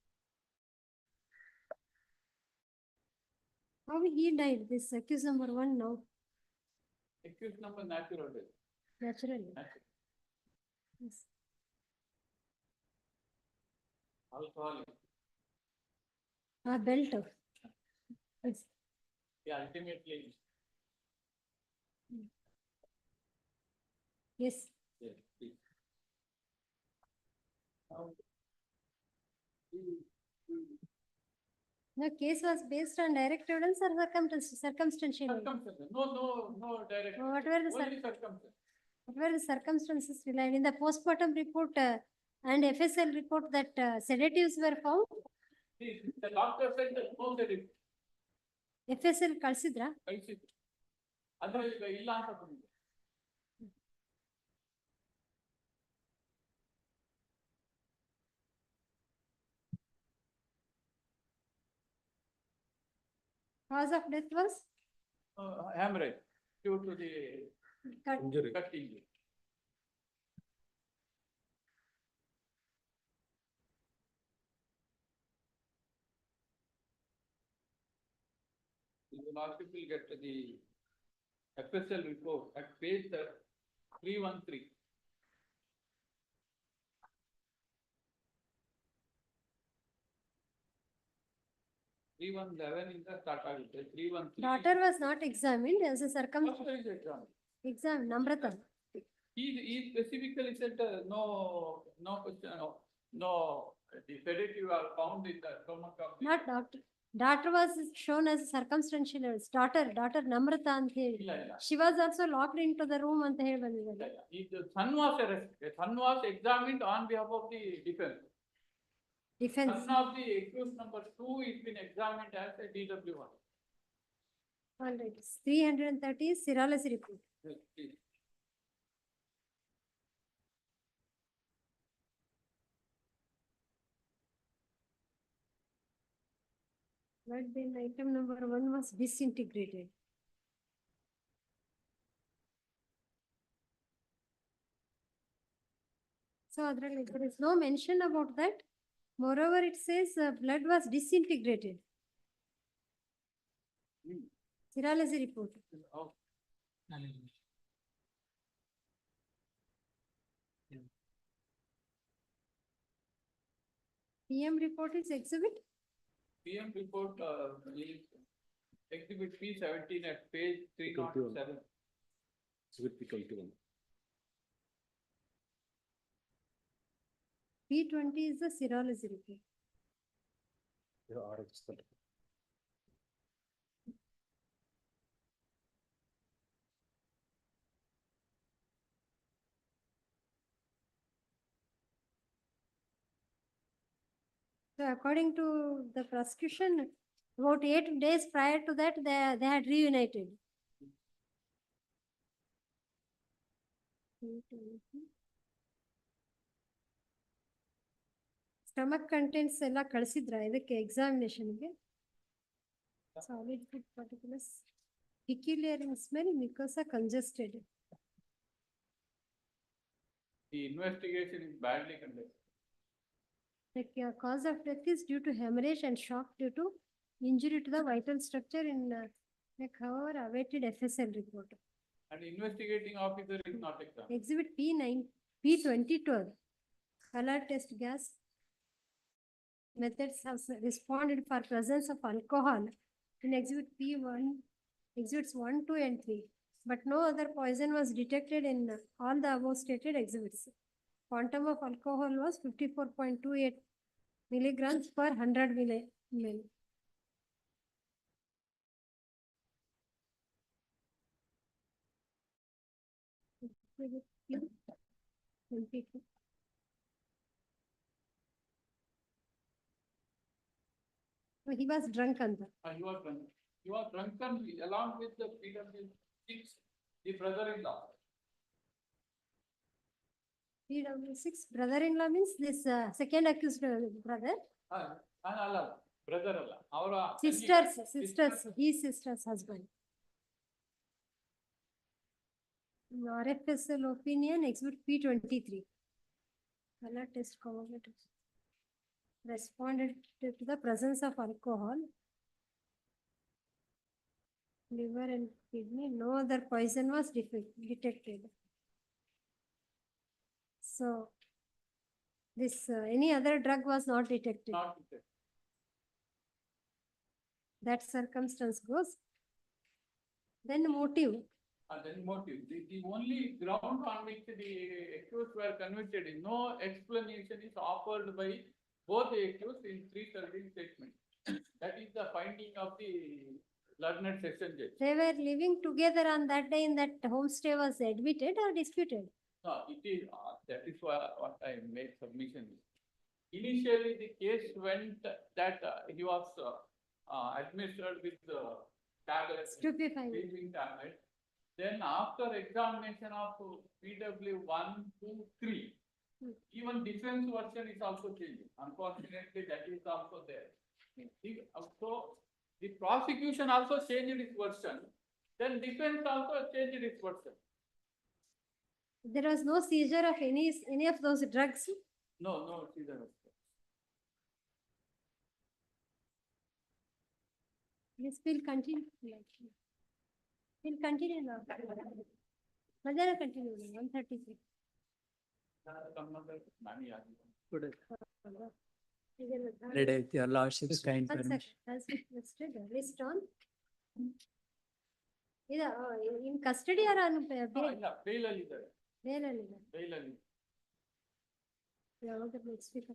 How he died, this accused number 1 now, Accused number natural death. naturally. Natural. Yes. Alcoholic. Belt. Yes. Yeah, ultimately. Yes. Yes, please. Now, The case was based on direct evidence or circumstantial? circumstances. No direct. What were the Only circumstances. What were the circumstances relied in the postmortem report and FSL report that sedatives were found? The doctor said that no sedatives. FSL ಕಳ್ಸಿದ್ರಾ? ಕಳಿಸಿದ್ರು. ಆದ್ರೆ ಈಗ ಇಲ್ಲ ಅಂತ ಬಂದಿದೆ. Cause of death was? Hemorrhage due to the Cut. injury. Cut injury. You will also get the FSL report at page 313. 311 in the start ಆಗುತ್ತೆ 313. Daughter was not examined as a Doctor is examined. exam. Namrata. He specifically said no question, no the sedative are found in the stomach of the. Not doctor. Daughter was shown as circumstantial evidence. Daughter Namrata ಅಂತ ಹೇಳಿ. ಇಲ್ಲ ಇಲ್ಲ. She was also locked into the room ಅಂತ ಹೇಳಿ ಬಂದಿದ್ದಾರೆ. The son was arrested. Son was examined on behalf of the defense. Defense. Son of the accused number 2 is been examined as a DW1. All right. 330 serology report. Yes, please. But then item number 1 was disintegrated. So there is no mention about that. Moreover, it says blood was disintegrated. Serology report. Oh. PM report is exhibit. PM report is exhibit P17 at page 307. Exhibit P21. P20 is the serology report. So according to the prosecution, about 8 days prior to that, they had reunited. Stomach contents ಎಲ್ಲ ಕಳಿಸಿದ್ರ ಇದಕ್ಕೆ examinationಗೆ? Solid food particles. Peculiar in smell, mucosa congested. The investigation is badly conducted. The cause of death is due to hemorrhage and shock due to injury to the vital structure in however awaited FSL report. And investigating officer is not examined. Exhibit P22. Color test gas methods have responded for presence of alcohol in exhibit P1, exhibits 1, 2 and 3. but no other poison was detected in all the above stated exhibits. Quantum of alcohol was 54.28 milligrams per 100 ml. He was drunk and You are drunk. You are drunken along with the PW6, the brother-in-law. PW6 brother-in-law means this second accused brother. Brother Allah. Our Sisters, his sister's husband. RFSL opinion, exhibit P23. Color test correlative. Responded to the presence of alcohol, liver and kidney. No other poison was detected. So, this any other drug was not detected. Not detected. That circumstance goes. Then motive. And then motive. The only ground on which the accused were convicted is no explanation is offered by both the accused in 313 statement. That is the finding of the learned session judge. They were living together on that day in that homestay was admitted or disputed? No, it is, that is what I made submission. Initially, the case went that he was administered with tablets. Stupefying. Sleeping tablet. Then after examination of PW 1, 2, 3, even defense version is also changing. Unfortunately, that is also there. So the prosecution also changed its version. Then defense also changed its version. There was no seizure of any of those drugs? No seizure. Yes, we'll continue. We'll continue now. Madhana continue, 136. Read your lordship's kind One permission. second, has been listed, list on. In custody or on bail? Bail ಅಲ್ಲಿ ಇದ್ದಾರೆ. Bail ಅಲ್ಲಿ ಇದೆ. Bail ಅಲ್ಲಿ. ಯಾವಾಗ next week?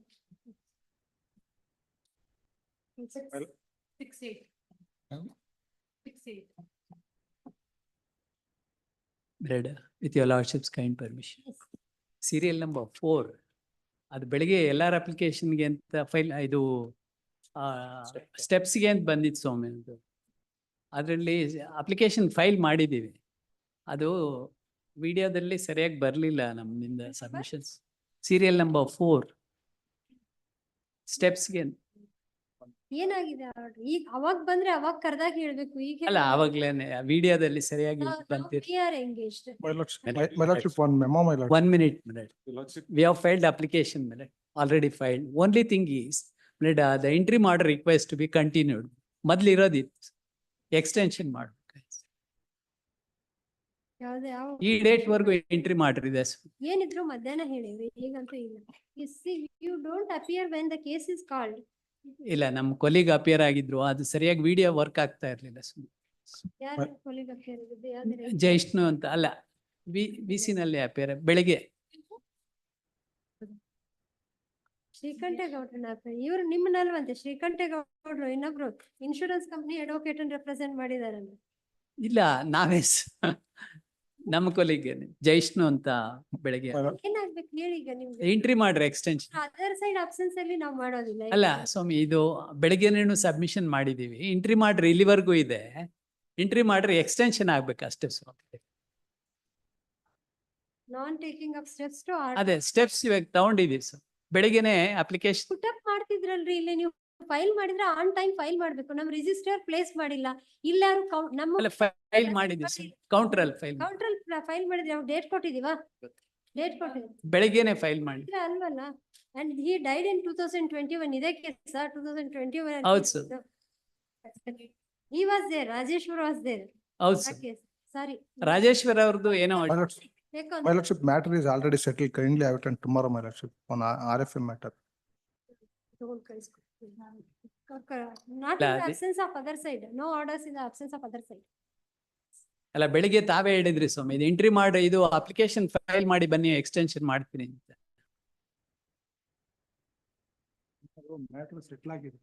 6-8. 6-8. Read with your lordship's kind permission. Serial number 4. ಅದು ಬೆಳಿಗ್ಗೆ ಎಲ್ಲಾರ ಅಪ್ಲಿಕೇಶನ್ಗೆ ಅಂತ ಫೈಲ್ ಇದು ಸ್ಟೆಪ್ಸ್ಗೆ ಅಂತ ಬಂದಿತ್ತು ಸ್ವಾಮಿ. ಅದು ಅದರಲ್ಲಿ ಅಪ್ಲಿಕೇಶನ್ ಫೈಲ್ ಮಾಡಿದ್ದೀವಿ. ಅದು ವಿಡಿಯೋದಲ್ಲಿ ಸರಿಯಾಗಿ ಬರಲಿಲ್ಲ ನಮ್ಮಿಂದ ಸಬ್ಮಿಷನ್ಸ್. Serial number 4 ಸ್ಟೆಪ್ಸ್ಗೆ. ಏನಾಗಿದೆ ಈಗ ಅವಾಗ ಬಂದ್ರೆ ಅವಾಗ ಕರೆದಾಗ ಹೇಳ್ಬೇಕು. ಈಗ ಅಲ್ಲ ಅವಾಗ್ಲೇನೆ ವಿಡಿಯೋದಲ್ಲಿ ಸರಿಯಾಗಿ ಬಂತಿರ್. we are engaged. My lordship, one memo, my lord. 1 minute, minute. We have filed application, minute. Already filed. Only thing is, minute, the interim order request to be continued. ಮೊದ್ಲು ಇರೋದಿತ್ತು ಎಕ್ಸ್ಟೆನ್ಷನ್ ಮಾಡ್ಬೇಕು. ಯಾವ್ದು ಯಾವ ಈ ಡೇಟ್ ವರ್ಗು entry ಮಾಡ್ರಿ ಇದೆ. ಏನಿದ್ರು ಮಧ್ಯಾಹ್ನ ಹೇಳಿವಿ, ಈಗಂತೂ ಇಲ್ಲ. You don't appear when the case is called. ಇಲ್ಲ ನಮ್ಮ ಕೊಲಿಗ್ ಅಪಿಯರ್ ಆಗಿದ್ರು, ಅದು ಸರಿಯಾಗಿ ವಿಡಿಯೋ ವರ್ಕ್ ಆಗ್ತಾ ಇರ್ಲಿಲ್ಲ. ಯಾರು ಕೊಲಿಗ್ appear ಆಗಿದ್ದು? ಯಾವ್ದು? ಜೈಷ್ಣು ಅಂತ ಅಲ್ಲ, ವಿಸಿನಲ್ಲಿ ಅಪಿಯರ್ ಬೆಳಿಗ್ಗೆ. ಶ್ರೀಕಂಠೇಗೌಡ್ರನ್ನ ಇವ್ರು ನಿಮ್ಮನ್ನಲ್ವಂತೆ ಶ್ರೀಕಂಠೇಗೌಡ್ರು ಇನ್ನೊಬ್ರು ಇನ್ಶೂರೆನ್ಸ್ ಕಂಪ್ನಿ ಅಡ್ವೊಕೇಟ್ ರೆಪ್ರೆಸೆಂಟ್ ಮಾಡಿದಾರಲ್ಲ. ಇಲ್ಲ ನಾವೇ ನಮ್ಮ ಕೊಲಿಗೆ ಜೈಷ್ಣು ಅಂತ ಬೆಳಗ್ಗೆ ಏನಾಗ್ಬೇಕು ಹೇಳಿ ಈಗ ನಿಮ್ಗೆ. ಎಂಟ್ರಿ ಮಾಡ್ರಿ ಎಕ್ಸ್ಟೆನ್ಷನ್. ಅದರ್ ಸೈಡ್ ಅಬ್ಸೆನ್ಸ್ ಅಲ್ಲಿ ನಾವು ಮಾಡೋದಿಲ್ಲ. ಅಲ್ಲ ಸ್ವಾಮಿ, ಇದು ಬೆಳಗ್ಗೆನೇನು ಸಬ್ಮಿಷನ್ ಮಾಡಿದೀವಿ. ಎಂಟ್ರಿ ಮಾಡ್ರಿ ಇಲ್ಲಿವರೆಗೂ ಇದೆ. ಎಂಟ್ರಿ ಮಾಡ್ರಿ ಎಕ್ಸ್ಟೆನ್ಷನ್ ಆಗ್ಬೇಕು ಅಷ್ಟೇ ಸ್ವಾಮಿ. ನಾನ್ ಟೇಕಿಂಗ್ ಅಪ್ ಸ್ಟೆಪ್ಸ್ ಟು ಅದೇ ಸ್ಟೆಪ್ಸ್ ಇವಾಗ ತಗೊಂಡಿದೀವಿ ಸರ್. ಬೆಳಗ್ಗೆನೆ ಅಪ್ಲಿಕೇಶನ್ ಪುಟ್ ಅಪ್ ಮಾಡ್ತಿದ್ರಲ್ರಿ. ಇಲ್ಲಿ ನೀವು ಫೈಲ್ ಮಾಡಿದ್ರೆ ಆನ್ ಟೈಮ್ ಫೈಲ್ ಮಾಡ್ಬೇಕು. ನಮ್ ರಿಜಿಸ್ಟರ್ ಪ್ಲೇಸ್ ಮಾಡಿಲ್ಲ. ಇಲ್ಲ ನಮ್ಮ ಫೈಲ್ ಮಾಡಿದ್ವಿ ಸರ್. ಕೌಂಟ್ರಲ್ಲಿ ಫೈಲ್ ಫೈಲ್ ಮಾಡಿದ್ರೆ ನಾವು ಡೇಟ್ ಕೊಟ್ಟಿದೀವಾ? ಡೇಟ್ ಕೊಟ್ಟಿದ್ದೀವಿ. ಬೆಳಗ್ಗೆನೆ ಫೈಲ್ ಮಾಡಿ ಅಲ್ವಲ್ಲ. ಅಂಡ್ ಹಿ ಡೈಡ್ ಇನ್ 2021. ಇದೇ ಕೇಸ್ 2021. ಹೌದು sir. He was there. Rajeshwar was there. ಹೌದು ಸರ್. Sorry. ರಾಜೇಶ್ವರ ಅವ್ರದ್ದು ಏನೋ. My lordship, matter is already settled. Kindly have it on tomorrow, my lordship, on RFM matter. Not in the absence of other side. No orders in the absence of other side. ಅಲ್ಲ ಬೆಳಿಗ್ಗೆ ತಾವೇ ಹೇಳಿದ್ರಿ ಸ್ವಾಮಿ ಇದು entry ಮಾಡಿ ಇದು application file ಮಾಡಿ ಬನ್ನಿ extension ಮಾಡ್ತೀನಿ ಅಂತ. ಮ್ಯಾಟರ್ ಸೆಟ್ಲ್ ಆಗಿದೆ.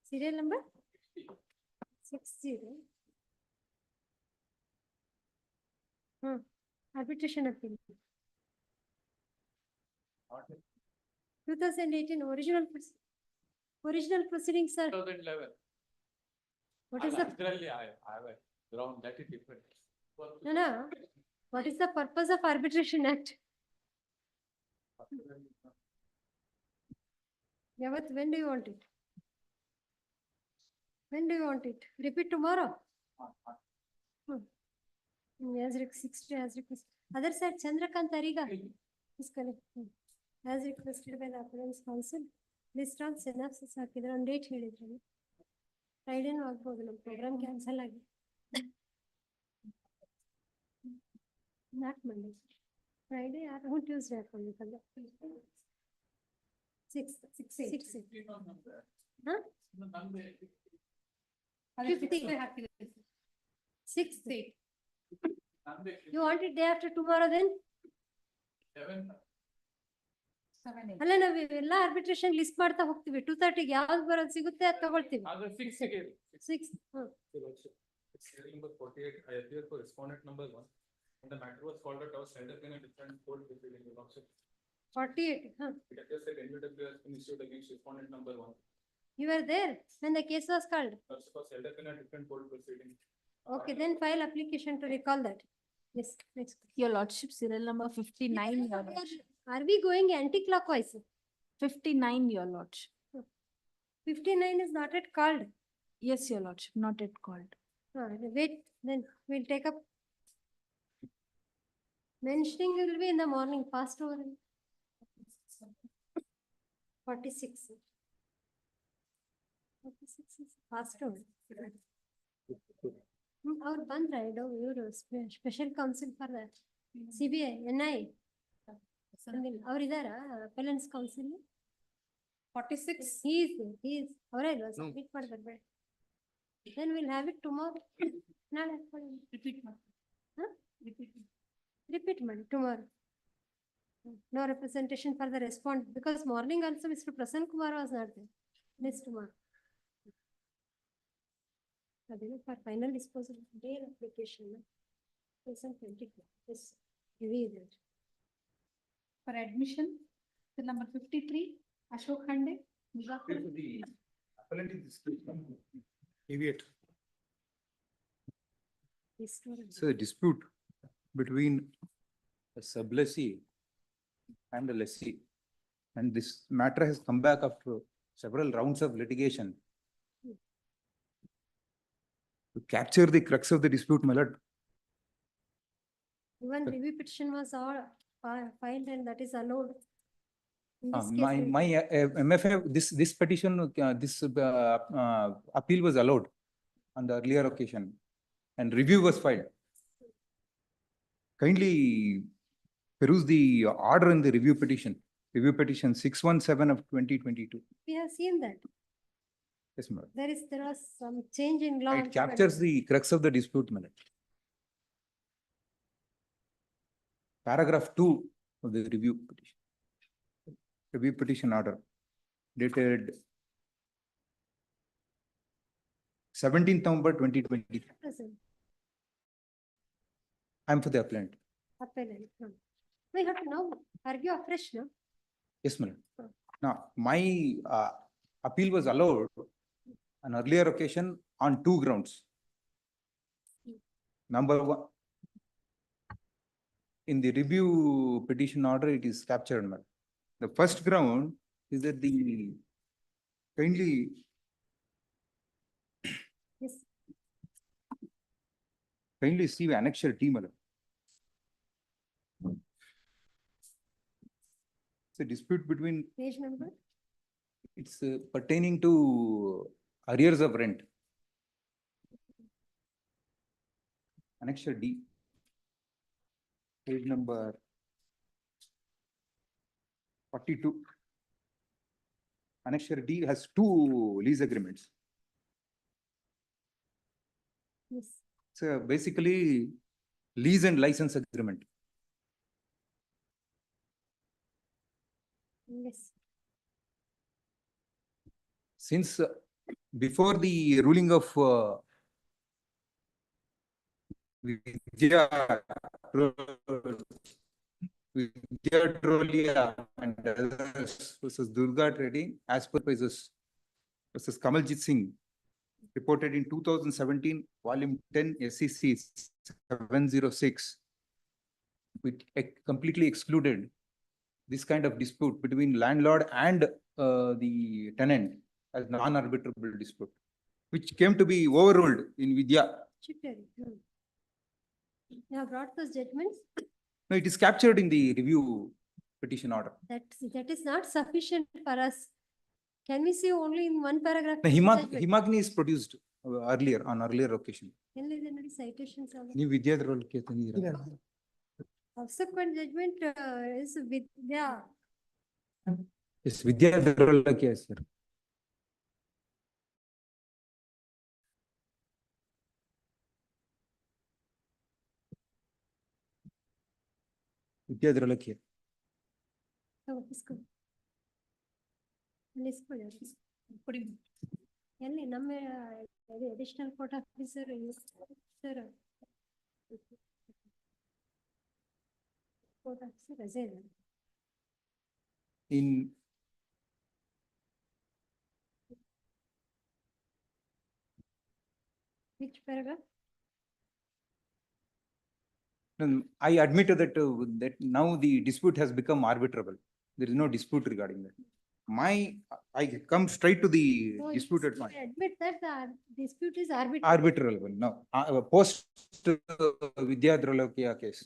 Serial number? 60. Arbitration appeal. 2018 original proceedings, sir. 2011. What is the, I have a ground that is different. no. What is the purpose of Arbitration Act? Yeah, but when do you want it? When do you want it? Repeat tomorrow? As 60 as requested. Other side, Chandrakant Ariga is correct. As requested by the appellant's counsel, list on synopsis ಹಾಕಿದ್ರೆ ಒಂದು date ಹೇಳಿದ್ರಲ್ಲ ಫ್ರೈಡೇನೂ ಆಗ್ಬೋದು ನಮ್ಮ program cancel ಆಗಿ not Monday Friday or Tuesday ಹಾಕೊಂಡಿದ್ದಲ್ಲ 6 You want it day after tomorrow then? ಅಲ್ಲ ನಾವ್ ಇವೆಲ್ಲ ಆರ್ಬಿಟ್ರೇಷನ್ ಲಿಸ್ಟ್ ಮಾಡ್ತಾ ಹೋಗ್ತೀವಿ 2:30 ಯಾವ್ದು ಬರೋದು ಸಿಗುತ್ತೆ ಅದು ತಗೊಳ್ತೀವಿ 6 Serial number 48, I appear for respondent number 1. When the matter was called at, I was held up in a different court proceeding. 48 It appears that NUW has been issued against respondent number 1. You were there when the case was called. Was held up in a different court proceeding. Okay, then file application to recall that. Yes, next. Your lordship, serial number 59, your lordship. Are we going anti-clockwise? 59, your lordship. 59 is not yet called. Yes, your lordship, not yet called. Wait, then we'll take up. Mentioning will be in the morning, fast over. 46. 46 is fast over. Our bandra, iವರು special counsel for the CBI, NI. ಅವ್ರು ಇದಾರ appellants counsel? 46. He is. ಅವರೇ ಇಲ್ವಾ submit ಮಾಡಿ ಬರ್ಬೇಡ. Then we'll have it tomorrow. ನಾಳೆ repeat ಮಾಡಿ tomorrow. No representation for the respondent because morning also Mr. Prasanna Kumar was not there. Next tomorrow. For final disposal day application. Present 24. Yes, heavy that. For admission, the number 53, Ashok Khande. Appellant in this case, deviate. So a dispute between a sublessee and a lessee. And this matter has come back after several rounds of litigation. To capture the crux of the dispute, my lord. Even review petition was all filed and that is allowed. In this case, My MFA, this petition, this appeal was allowed on the earlier occasion and review was filed. Kindly peruse the order in the review petition 617 of 2022. we have seen that. Yes, madam. There was some change in law. It captures the crux of the dispute, madam. Paragraph 2 of the review petition. Review petition order dated 17th November 2020. Present. I'm for the appellant. Appellant. We have to now argue afresh, no? Yes, madam. Now, my appeal was allowed on earlier occasion on 2 grounds. Number 1, in the review petition order, it is captured, madam. The first ground is that the kindly Yes. kindly see annexure T, madam. It's a dispute between, Page number? it's pertaining to arrears of rent. Annexure D. Page number 42. Annexure D has 2 lease agreements. Yes. So basically lease and license agreement. Yes. since before the ruling of Vidya Trolia and others versus Durga Trading, as per versus Kamaljit Singh, reported in 2017, volume 10, SEC 706, which completely excluded this kind of dispute between landlord and the tenant as non-arbitrable dispute, which came to be overruled in Vidya. You have brought those judgments? No, it is captured in the review petition order. That is not sufficient for us. Can we see only in one paragraph? The judgment? Himagni is produced earlier, on earlier occasion. ಎಲ್ಲಿದೆ citations all. ನೀವು ವಿದ್ಯಾಧರೊಳಗೆ ತಂದಿದ್ದೀರಾ? Subsequent judgment is Vidya. Yes, ವಿದ್ಯಾಧರೊಳಗೆ sir. ವಿದ್ಯಾಧರೊಳಗೆ. ಎಲ್ಲಿ ನಮ್ಮ additional court officer sir court officer ರಜೆ ಇದೆ. In Which paragraph? I admit that that now the dispute has become arbitrable. There is no dispute regarding that. I come straight to the No, disputed I point. admit that the dispute is arbitrary. Arbitrable. No, post Vidyadrolokia case.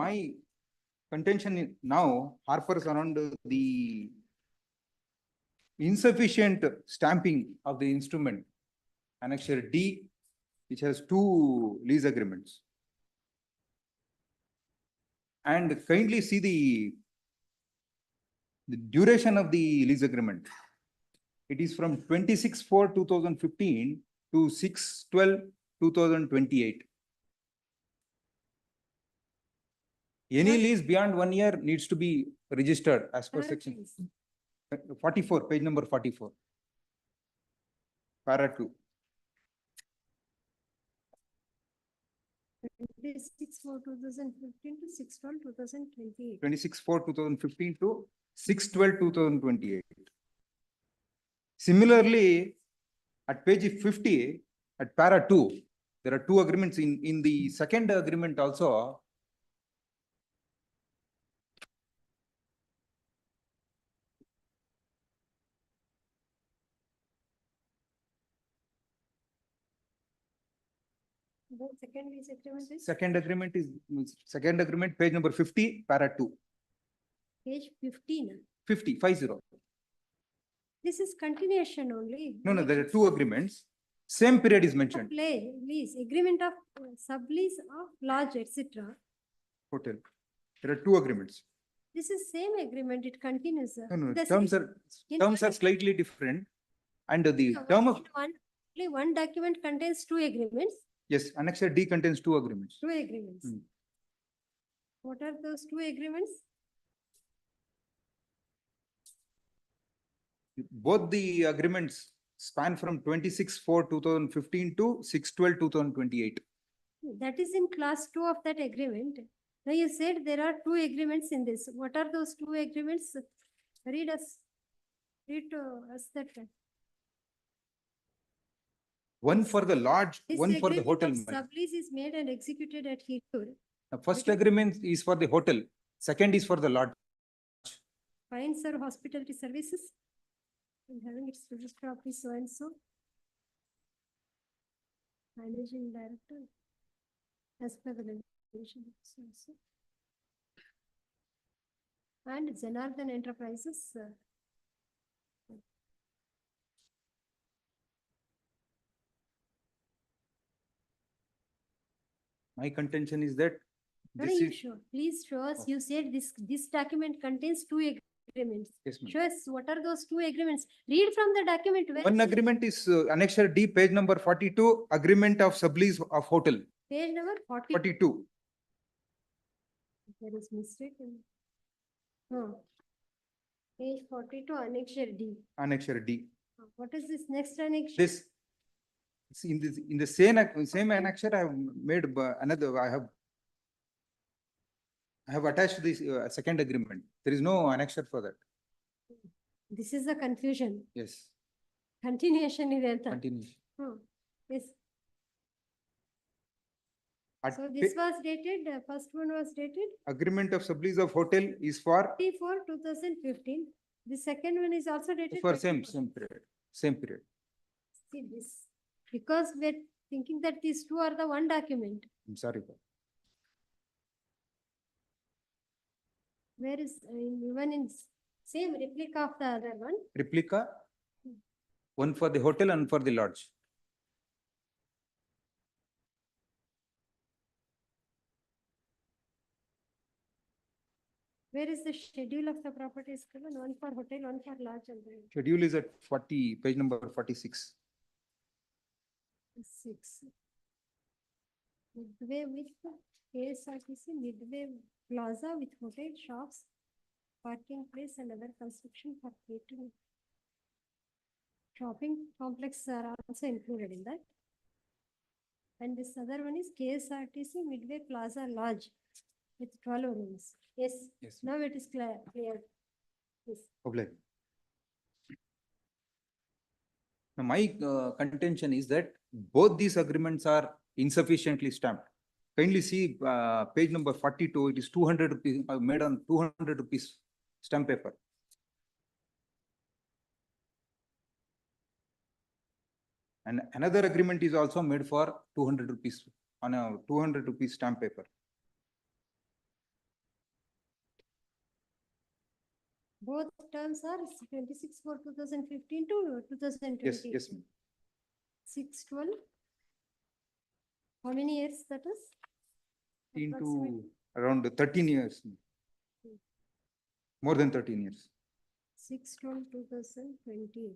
My contention now harpers around the insufficient stamping of the instrument, Annexure D, which has 2 lease agreements. And kindly see the duration of the lease agreement. It is from 26/4/2015 to 6/12/2028. Any lease beyond 1 year needs to be registered as per section 44, page number 44. Para 2. 26/4/2015 to 6/12/2028. 26/4/2015 to 6/12/2028. Similarly, at page 50, at para 2, there are 2 agreements in the second agreement also. The second lease agreement is Second agreement, page number 50, para 2. page 15. 50. This is continuation only. No, there are 2 agreements. Same period is mentioned. Lease, agreement of sublease of lodge, etc. Hotel. There are 2 agreements. This is same agreement, it continues. No, The terms same- are slightly different. And the No, term of, only one document contains 2 agreements. yes, Annexure D contains 2 agreements. 2 agreements. What are those 2 agreements? Both the agreements span from 26/4/2015 to 6/12/2028. That is in class 2 of that agreement. Now you said there are 2 agreements in this. What are those 2 agreements? Read to us that. One for the lodge, This one for the agreement hotel. of sublease is made and executed at Heathrow. The first agreement is for the hotel, second is for the lodge. Fine, sir, hospitality services. And having its register office so and so. Managing director. As per the regulation. So and so. And Janardhan Enterprises. My contention is that What are this you is, sure? Please show us. You said this document contains 2 agreements. yes, ma'am. Show us what are those 2 agreements. Read from the document. Where One is it? agreement is Annexure D, page number 42, agreement of sublease of hotel, Page number 40. 42. There is mistake. Oh. Page 42, annexure D. Annexure D. What is this next annexure? This, see, in the same annexure, I have made another, I have attached this second agreement. There is no annexure for that. This is the confusion. Yes, Continuation is anta. continuation. Yes. At So this was dated, first one was dated agreement of sublease of hotel is for 2015. The second one is also dated. for 24. same period. See this, because we're thinking that these two are the one document. I'm sorry. Where is, even in same replica of the other one. Replica, one for the hotel and for the lodge. Where is the schedule of the properties given? One for hotel, one for lodge and then Schedule is at 40, page number 46. 6. Midway with KSRTC, Midway Plaza with hotel, shops, parking place and other construction for catering. Shopping complex are also included in that. And this other one is KSRTC Midway Plaza Lodge with 12 rooms. Yes, Yes. now it is clear. Yes. Obliged. Now, my contention is that both these agreements are insufficiently stamped. Kindly see page number 42, it is 200 rupees, made on 200 rupees stamp paper. And another agreement is also made for 200 rupees on a 200 rupees stamp paper. Both terms are 26 for 2015 to 2020. Yes, yes, ma'am. 612. How many years that is? Into Approximately. around 13 years. More than 13 years. 6/12/2020.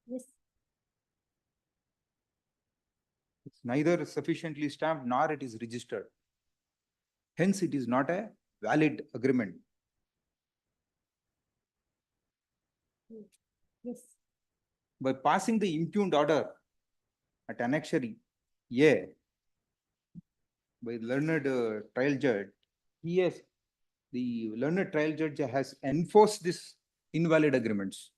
Yes. It's neither sufficiently stamped nor it is registered. Hence, it is not a valid agreement. Yes. By passing the impugned order at annexure A by learned trial judge, the learned trial judge has enforced this invalid agreements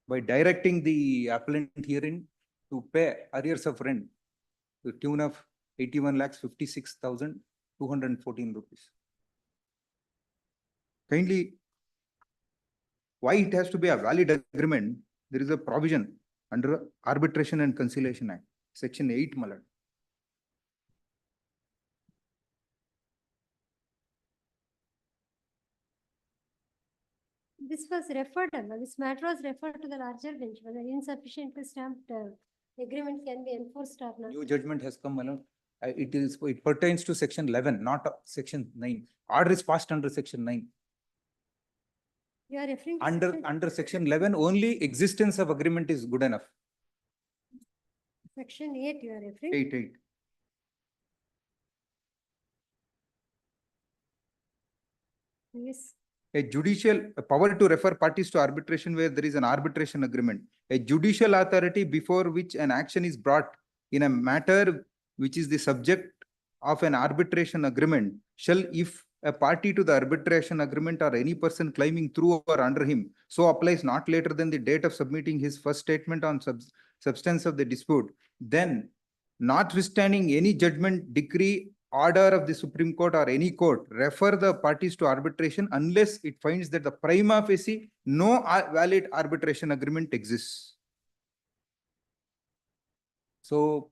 by directing the appellant herein to pay arrears of rent to the tune of 81,56,214 rupees. Kindly, why it has to be a valid agreement? There is a provision under Arbitration and Conciliation Act, Section 8, my lord. This was referred, this matter was referred to the larger bench, whether insufficiently stamped agreement can be enforced or not. New judgment has come, my lord. It pertains to Section 11, not Section 9. Order is passed under Section 9. You are referring to Under Section 11, only existence of agreement is good enough. Section 8 you are referring? 8. Yes. A power to refer parties to arbitration where there is an arbitration agreement. A judicial authority before which an action is brought in a matter which is the subject of an arbitration agreement shall, if a party to the arbitration agreement or any person claiming through or under him, so applies not later than the date of submitting his first statement on substance of the dispute, then notwithstanding any judgment, decree, order of the Supreme Court or any court, refer the parties to arbitration unless it finds that the prima facie no valid arbitration agreement exists. So,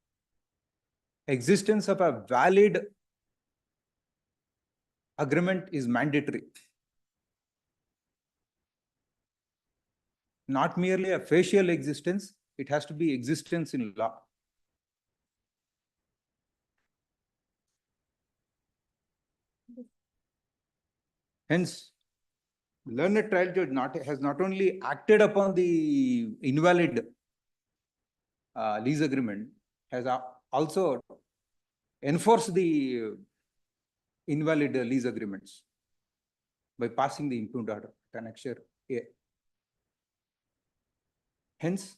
existence of a valid agreement is mandatory. Not merely a facial existence, it has to be existence in law. Hence, learned trial judge has not only acted upon the invalid lease agreement, has also enforced the invalid lease agreements by passing the impugned order at Annexure A. Hence,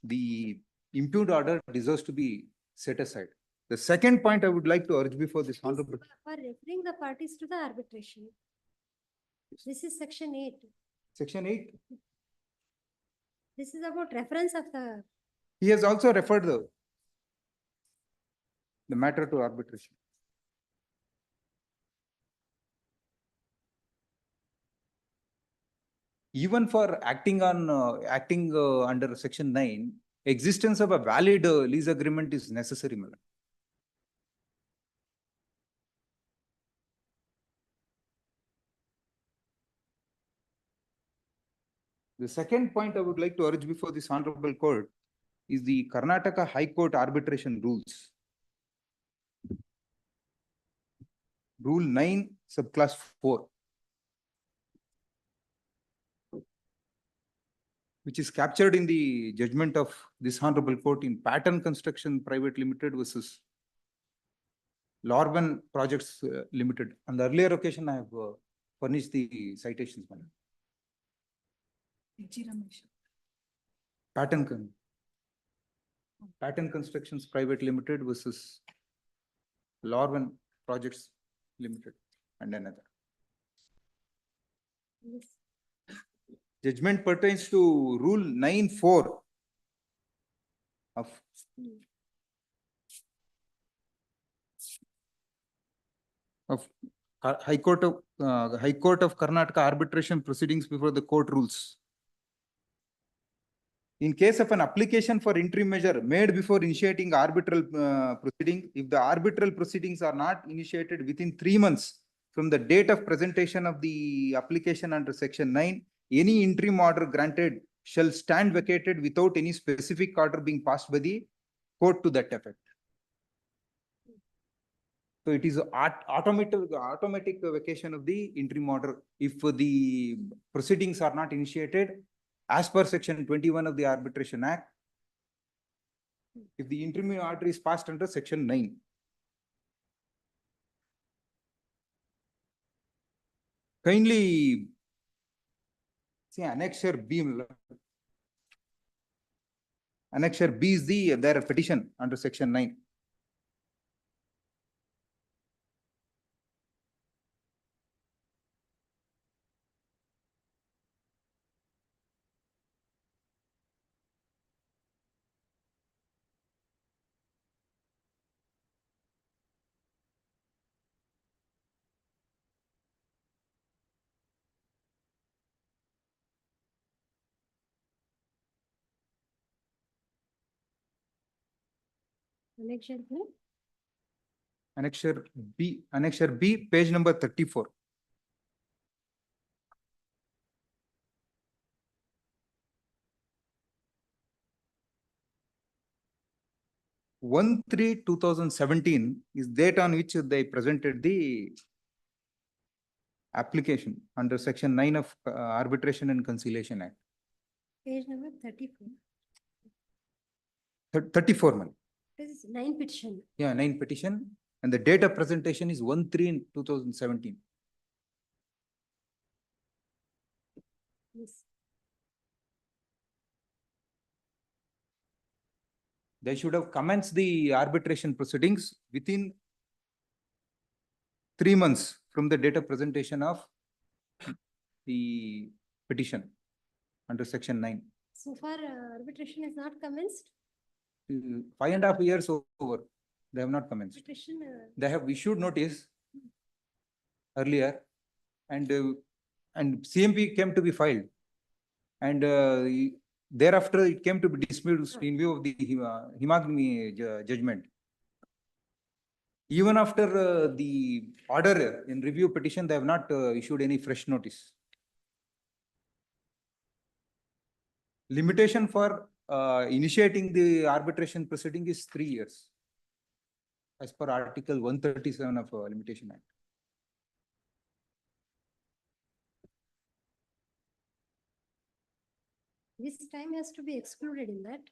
the impugned order deserves to be set aside. The second point I would like to urge before this honorable. For referring the parties to the arbitration. This is section 8. Section 8, This is about reference of the, he has also referred the matter to arbitration. Even for acting under section 9, existence of a valid lease agreement is necessary, madam. The second point I would like to urge before this honorable court is the Karnataka High Court arbitration rules. Rule 9, subclass 4. Which is captured in the judgment of this honorable court in Pattern Construction Private Limited versus Lorban Projects Limited. On the earlier occasion, I have furnished the citations, madam. Pattern Constructions Private Limited versus Lorban Projects Limited and another. yes. Judgment pertains to Rule 9(4) of High Court of Karnataka arbitration proceedings before the court rules. In case of an application for interim measure made before initiating arbitral proceeding, if the arbitral proceedings are not initiated within 3 months from the date of presentation of the application under section 9, any interim order granted shall stand vacated without any specific order being passed by the court to that effect. So it is automatic vacation of the interim order if the proceedings are not initiated as per section 21 of the Arbitration Act, if the interim order is passed under section 9. Kindly see Annexure B. Annexure B is their petition under section 9. Annexure B. Annexure B, page number 34. One 3/2017 is date on which they presented the application under section 9 of Arbitration and Conciliation Act. Page number 34. 34, man. This is 9 petition. Yeah, 9 petition. And the date of presentation is 1/3/2017. Yes. They should have commenced the arbitration proceedings within 3 months from the date of presentation of the petition under section 9. So far, arbitration is not commenced. 5.5 years over, they have not commenced. Arbitration. They have issued notice earlier, and CMP came to be filed, and thereafter it came to be dismissed in view of the Himagni judgment. Even after the order in review petition, they have not issued any fresh notice. Limitation for initiating the arbitration proceeding is 3 years, as per Article 137 of Limitation Act. This time has to be excluded in that.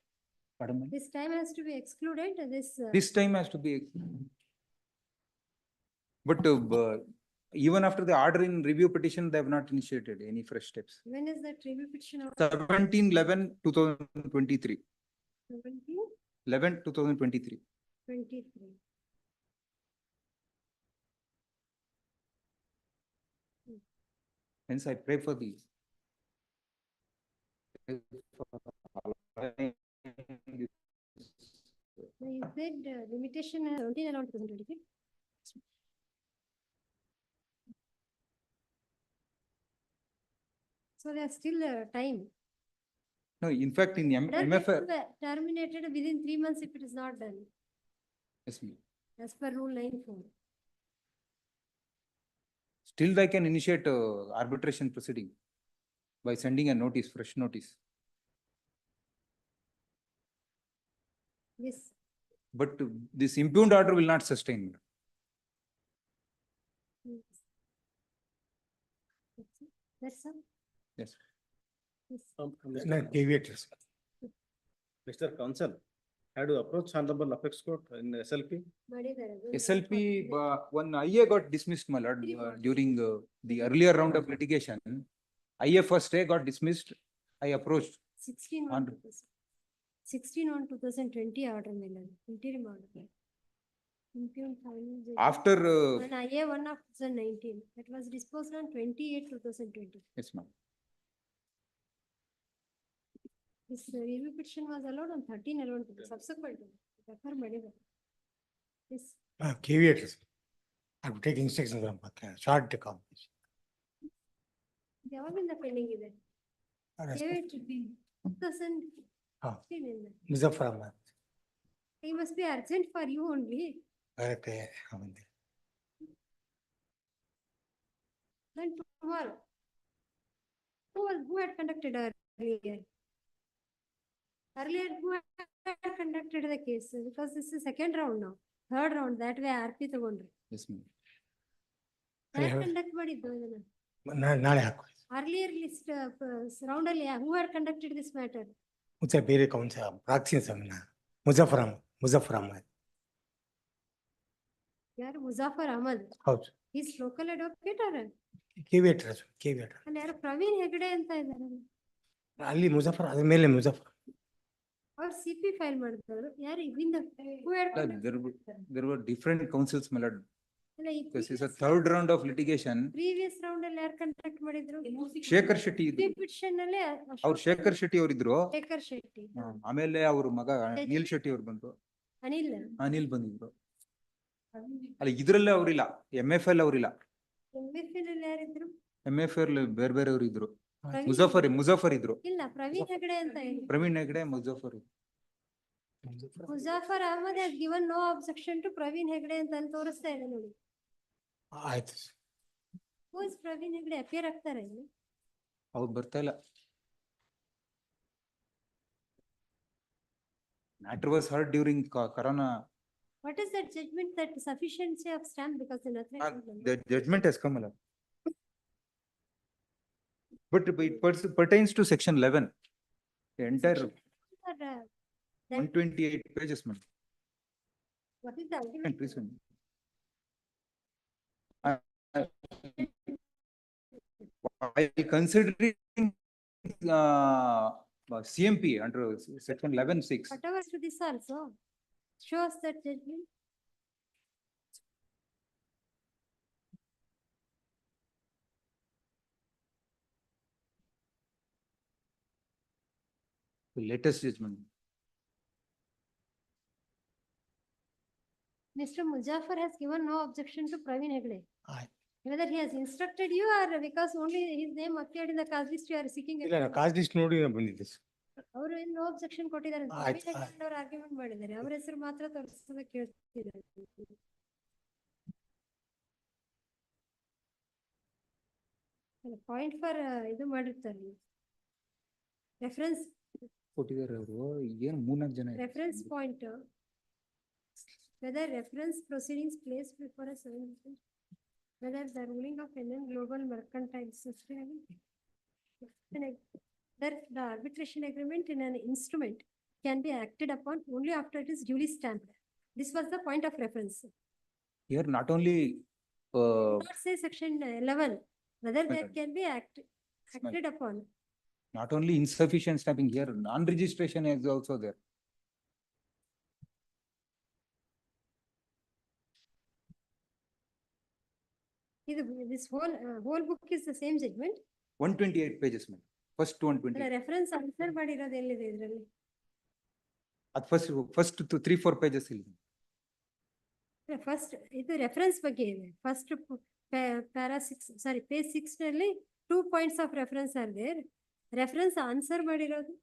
Pardon me? This time has to be excluded, this. This time has to be. But even after the order in review petition, they have not initiated any fresh steps. When is that review petition? 17/11/2023. 17, 11/2023. 23. Hence I pray for these. You said limitation 17 around 2023. So there's still time. No, in fact, in Order gets MFR. terminated within 3 months if it is not done, Yes, ma'am. as per rule 9(4). Still they can initiate arbitration proceeding by sending a notice, fresh notice. Yes. But this impugned order will not sustain. Yes. That's all. Yes. Yes. Caveat. Mr. Counsel, had you approached Honorable Apex Court in SLP? ಮಾಡಿದ್ದಾರೆ. SLP, one IA got dismissed, my lord, during the earlier round of litigation. IA first day got dismissed. I approached. 16/1/2020 order ಮೇಲೆ interim order. Impugned findings. After. When IA 1 of 2019, that was disposed on 28/2020. Yes, ma'am. This review petition was allowed on 13/11, subsequent. Refer ಮಾಡಿದ್ದಾರೆ. Yes. Caveat. I'm taking instructions from short competition. ಯಾವಾಗಿಂದ pending ಇದೆ? Caveat should be 2016 ಇಂದ. Muzaffarabad. It must be urgent for you only. Okay. Then tomorrow. Who had conducted earlier? Earlier, who had conducted the case? Because this is second round now. Third round, that way RP ತಗೊಂಡ್ರು. Yes, ma'am. ಯಾರು conduct ಮಾಡಿದ್ದು ಇದನ್ನ? ನಾಳೆ ಹಾಕೋ. Earlier list round ಅಲ್ಲಿ who had conducted this matter? ಮುಚ್ಚ ಬೇರೆ ಕೌನ್ಸ proxy ಸಮನ Muzaffar Ahmed. ಯಾರು ಮುಜಾಫರ್ ಅಹಮದ್? ಹೌದು. He's local advocate or? Caveat. ಅಲ್ಲಿ ಯಾರು ಪ್ರವೀಣ್ ಹೆಗಡೆ ಅಂತ ಇದ್ದಾರೆ. ಅಲ್ಲಿ ಮುಜಫರ್ ಅದ್ರ ಮೇಲೆ ಮುಜಫರ್. ಅವ್ರು CP ಫೈಲ್ ಮಾಡಿದವರು ಯಾರು ಇಲ್ಲಿಂದ? Who had There were different counsels, my lord. ಅಲ್ಲ, ಈ This is a third round of litigation. previous round ಅಲ್ಲಿ ಯಾರು ಕಂಡಕ್ಟ್ ಮಾಡಿದ್ರು? ಶೇಖರ್ ಶೆಟ್ಟಿ ಇದ್ರು. Petition ಅಲ್ಲಿ ಅವ್ರು ಶೇಖರ್ ಶೆಟ್ಟಿ ಅವರಿದ್ರು. ಶೇಖರ್ ಶೆಟ್ಟಿ. ಆಮೇಲೆ ಅವ್ರ ಮಗ ಅನಿಲ್ ಶೆಟ್ಟಿ ಅವ್ರು ಬಂದ್ರು. ಅನಿಲ್ ಬಂದಿದ್ರು. ಅಲ್ಲ ಇದ್ರಲ್ಲೇ ಅವ್ರಿಲ್ಲ, MFL ಅವ್ರಿಲ್ಲ. MFL ಅಲ್ಲಿ ಯಾರಿದ್ರು? MFL ಬೇರೆ ಬೇರೆಯವ್ರು ಇದ್ರು. ಪ್ರವೀಣ್ ಮುಜಫರ್ ಇದ್ರು. ಇಲ್ಲ, ಪ್ರವೀಣ್ ಹೆಗಡೆ ಅಂತ ಹೇಳಿ. ಪ್ರವೀಣ್ ಹೆಗಡೆ, ಮುಜಫರ್. ಮುಜಾಫರ್ Ahmed has given no objection to Praveen Hegde ಅಂತ ಅಲ್ಲಿ ತೋರಿಸ್ತಾ ಇದೆ ನೋಡಿ. ಆಯ್ತು. Who is Praveen Hegde? Appear ಆಗ್ತಾರೆ ಇಲ್ಲಿ? ಅವ್ರು ಬರ್ತಾ ಇಲ್ಲ. Matter was heard during Corona. What is that judgment, that sufficiency of stamp, because the nothing. The judgment has come along. But it pertains to section 11. The entire 128 pages, ma'am. What is the ultimate? Please, ma'am. While considering CMP under section 11(6). Whatever to this also shows that judgment. The latest judgment. Mr. Muzaffar has given no objection to Praveen Hegde. Aye. Whether he has instructed you or because only his name appeared in the cause list, you are seeking. ಇಲ್ಲ ಕಾಸ್ list ನೋಡಿ ಬಂದಿದ್ದೆ. ಅವರು no objection ಕೊಟ್ಟಿದ್ದಾರೆ. ಆಯ್ತು. Praveen Hegde ಅವರು argument ಮಾಡಿದ್ದಾರೆ. ಅವರ ಹೆಸರು ಮಾತ್ರ ತೋರಿಸೋದಕ್ಕೆ ಕೇಳ್ತಿದ್ದಾರೆ. ಪಾಯಿಂಟ್ ಫಾರ್ ಇದು ಮಾಡಿರ್ತಾರೆ. ರೆಫರೆನ್ಸ್ ಕೊಟ್ಟಿದ್ದಾರೆ ಅವರು. ಏನು 3-4 ಜನ. reference point, whether reference proceedings placed before a certain, whether the ruling of NN Global Mercantile System that the arbitration agreement in an instrument can be acted upon only after it is duly stamped. This was the point of reference. Here, not only, Not say section 11, whether that Madam. can be acted upon. not only insufficient stamping, here, non-registration is also there. This whole book is the same judgment. 128 pages, madam. First 120. Reference answer ಮಾಡಿರೋದು ಎಲ್ಲಿದೆ ಇದರಲ್ಲಿ? At first 3-4 pages. First, ಇದು reference ಬಗ್ಗೆ ಇದೆ. First para 6, sorry, page 6 ನಲ್ಲಿ 2 points of reference are there. Reference answer ಮಾಡಿರೋದು.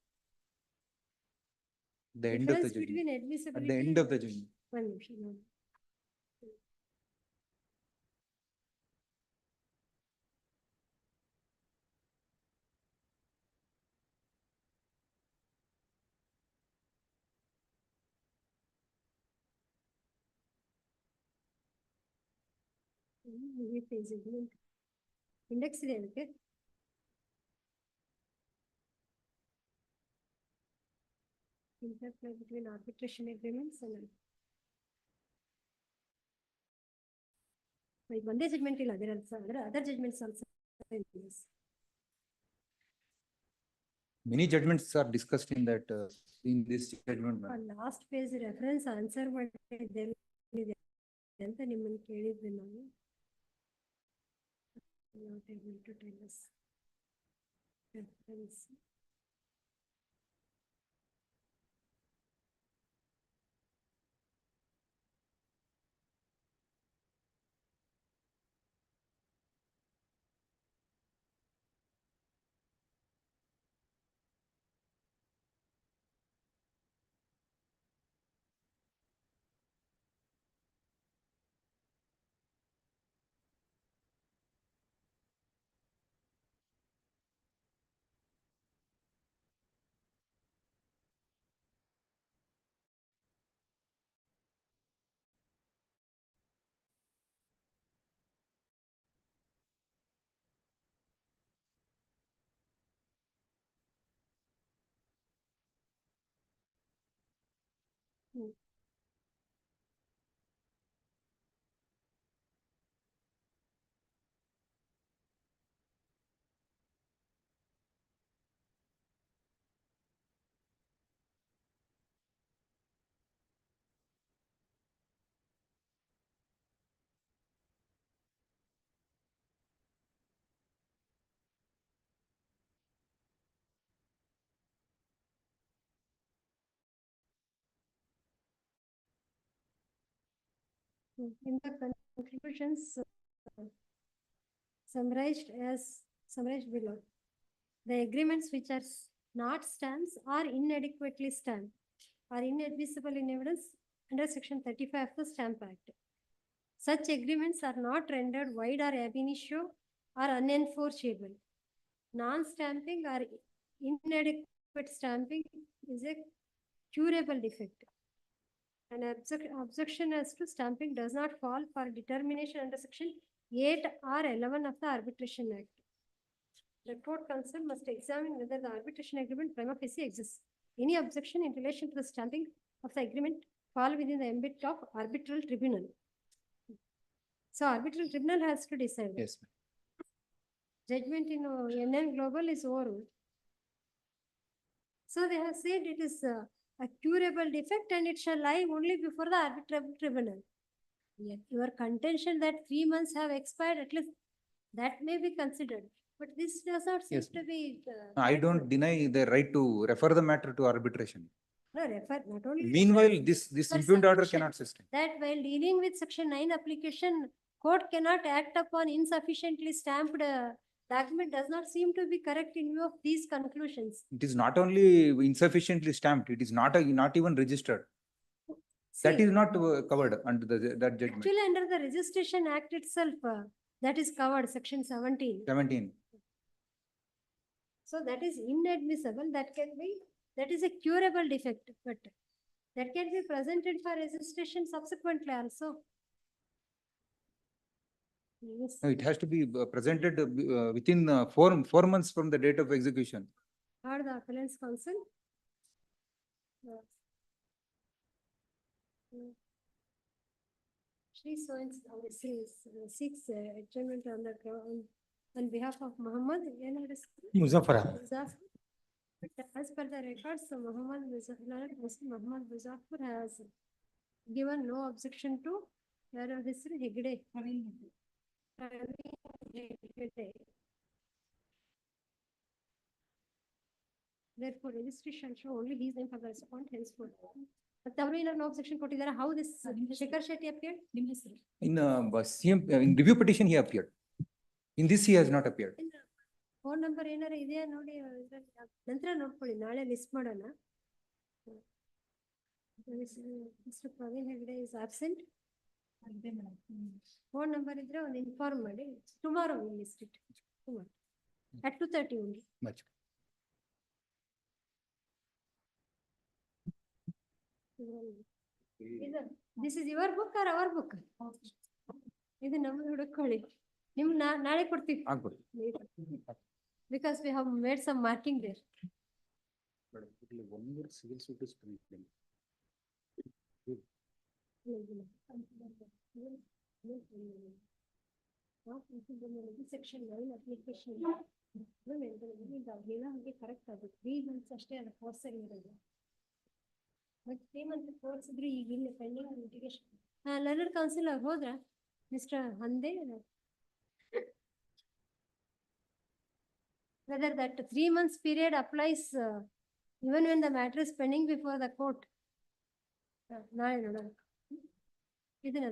The end of the Difference between judgment. At admissibility. the end of the judgment. One ನಿಮಿಷ ನೋಡಿ. Index ಇದೆ ಅದಕ್ಕೆ. Interplay between arbitration agreements and like one day judgment ಇಲ್ಲ there are other judgments also. Many judgments are discussed in that, in this judgment. madam. Last page reference answer ಮಾಡಿದೆ ಅಂತ ನಿಮ್ಮನ್ನು ಕೇಳಿದ್ವಿ ನಾವು. Not able to tell us. Reference. In the conclusions summarized below, the agreements which are not stamps are inadequately stamped are inadmissible in evidence under section 35 of the Stamp Act. Such agreements are not rendered void or ab initio or unenforceable. Non-stamping or inadequate stamping is a curable defect. An objection as to stamping does not fall for determination under section 8 or 11 of the Arbitration Act. The court counsel must examine whether the arbitration agreement prima facie exists. Any objection in relation to the stamping of the agreement fall within the ambit of arbitral tribunal. So arbitral tribunal has to decide. Yes, ma'am. Judgment in NN Global is overruled. So they have said it is a curable defect and it shall lie only before the arbitral tribunal. Yet your contention that 3 months have expired, at least that may be considered. But this does not seem Yes, to be. I don't deny the right to refer the matter to arbitration. No, refer not only. Meanwhile, this but impugned order sufficient cannot sustain. That while dealing with section 9 application, court cannot act upon insufficiently stamped document does not seem to be correct in view of these conclusions. It is not only insufficiently stamped, it is not even registered. That See, is not covered under that judgment. actually under the Registration Act itself, that is covered, section 17. 17. So that is inadmissible, that is a curable defect, but that can be presented for registration subsequently also. Yes. No, it has to be presented within 4 months from the date of execution. Heard the appellant's counsel. She seeks adjournment on the ground on behalf of Muhammad. Muzaffar. Muzaffar. But as per the records, Muhammad Muzaffar has given no objection to Yara Hisri Hegde. Therefore, registry shall show only his name for the respondent henceforth. But no objection ಕೊಟ್ಟಿದ್ದಾರೆ. How this Shekhar Shetty appeared? In CM, in review petition, he appeared. In this, he has not appeared. Phone number ಏನಾರ ಇದೆಯಾ ನೋಡಿ, ನಂತರ ನೋಡ್ಕೊಳ್ಳಿ, ನಾಳೆ list ಮಾಡೋಣ. Mr. Praveen Hegde is absent. Phone number ಇದ್ರೆ ಒಂದು ಇನ್ಫಾರ್ಮ್ ಮಾಡಿ. Tomorrow we list it. Tomorrow at 2:30 only. This is your book or our book? ಇದು ನಮ್ದು ಹುಡುಕೊಳ್ಳಿ. ನಿಮ್ ನಾಳೆ ಕೊಡ್ತೀವಿ. Because we have made some marking there. One more civil suit is pending. Section 9 application. Correct ಅದು 3 months ಅಷ್ಟೇ ಅದು course ಇರೋದು. But 3 months course ಇದ್ರೆ ಈಗ ಇಲ್ಲಿ ಪೆಂಡಿಂಗ್ ಲಿಟಿಗೇಷನ್. ಲರ್ನರ್ ಕೌನ್ಸಿಲ್ ಅವ್ರು ಹೋದ್ರ mister Hande, whether that 3 months period applies even when the matter is pending before the court. ನಾಳೆ ನೋಡೋಣ. ಇದನ್ನ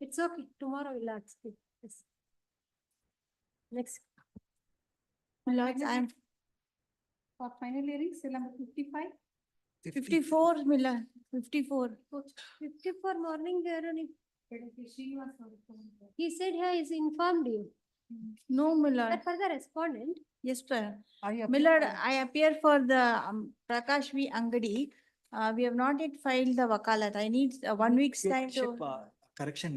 it's okay, tomorrow we'll ask you. Yes. Next. Lords, I am for final hearing, still number 55. 54, Miller, 54. 54 morning there only. He said he is informed you. No, Miller. But for the respondent. Yes, sir. Miller, I appear for the Prakash V. Angadi. We have not yet filed the wakalat. I need 1 week's time to. Correction,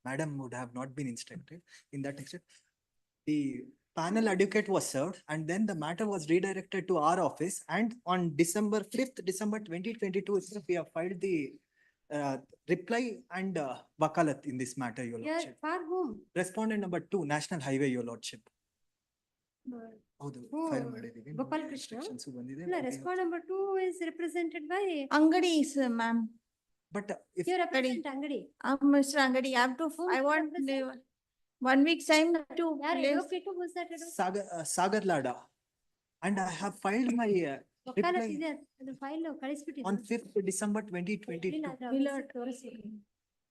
madam would have not been instructed in that extent. The panel advocate was served and then the matter was redirected to our office, and on December 5th, December 2022, we have filed the reply and wakalat in this matter, your Yeah, lordship. for whom? Respondent number 2, National Highway, your lordship. ಹೌದು, file Oh, ಮಾಡಿದೀವಿ. Gopal Krishna. Instructions ಬಂದಿದೆ. No, respondent number 2 is represented by. Angadi, sir, ma'am. But if You represent Angadi. Mr. Angadi, I have to, I want 1 week's time to. Yaar place- advocate who's that advocate? Sagar Lada, and I have filed my ವಕಾಲತ್ reply ಇದೆ, ಅದು file ಕಳಿಸ್ಬಿಟ್ಟಿದೆ. on 5th December 2022.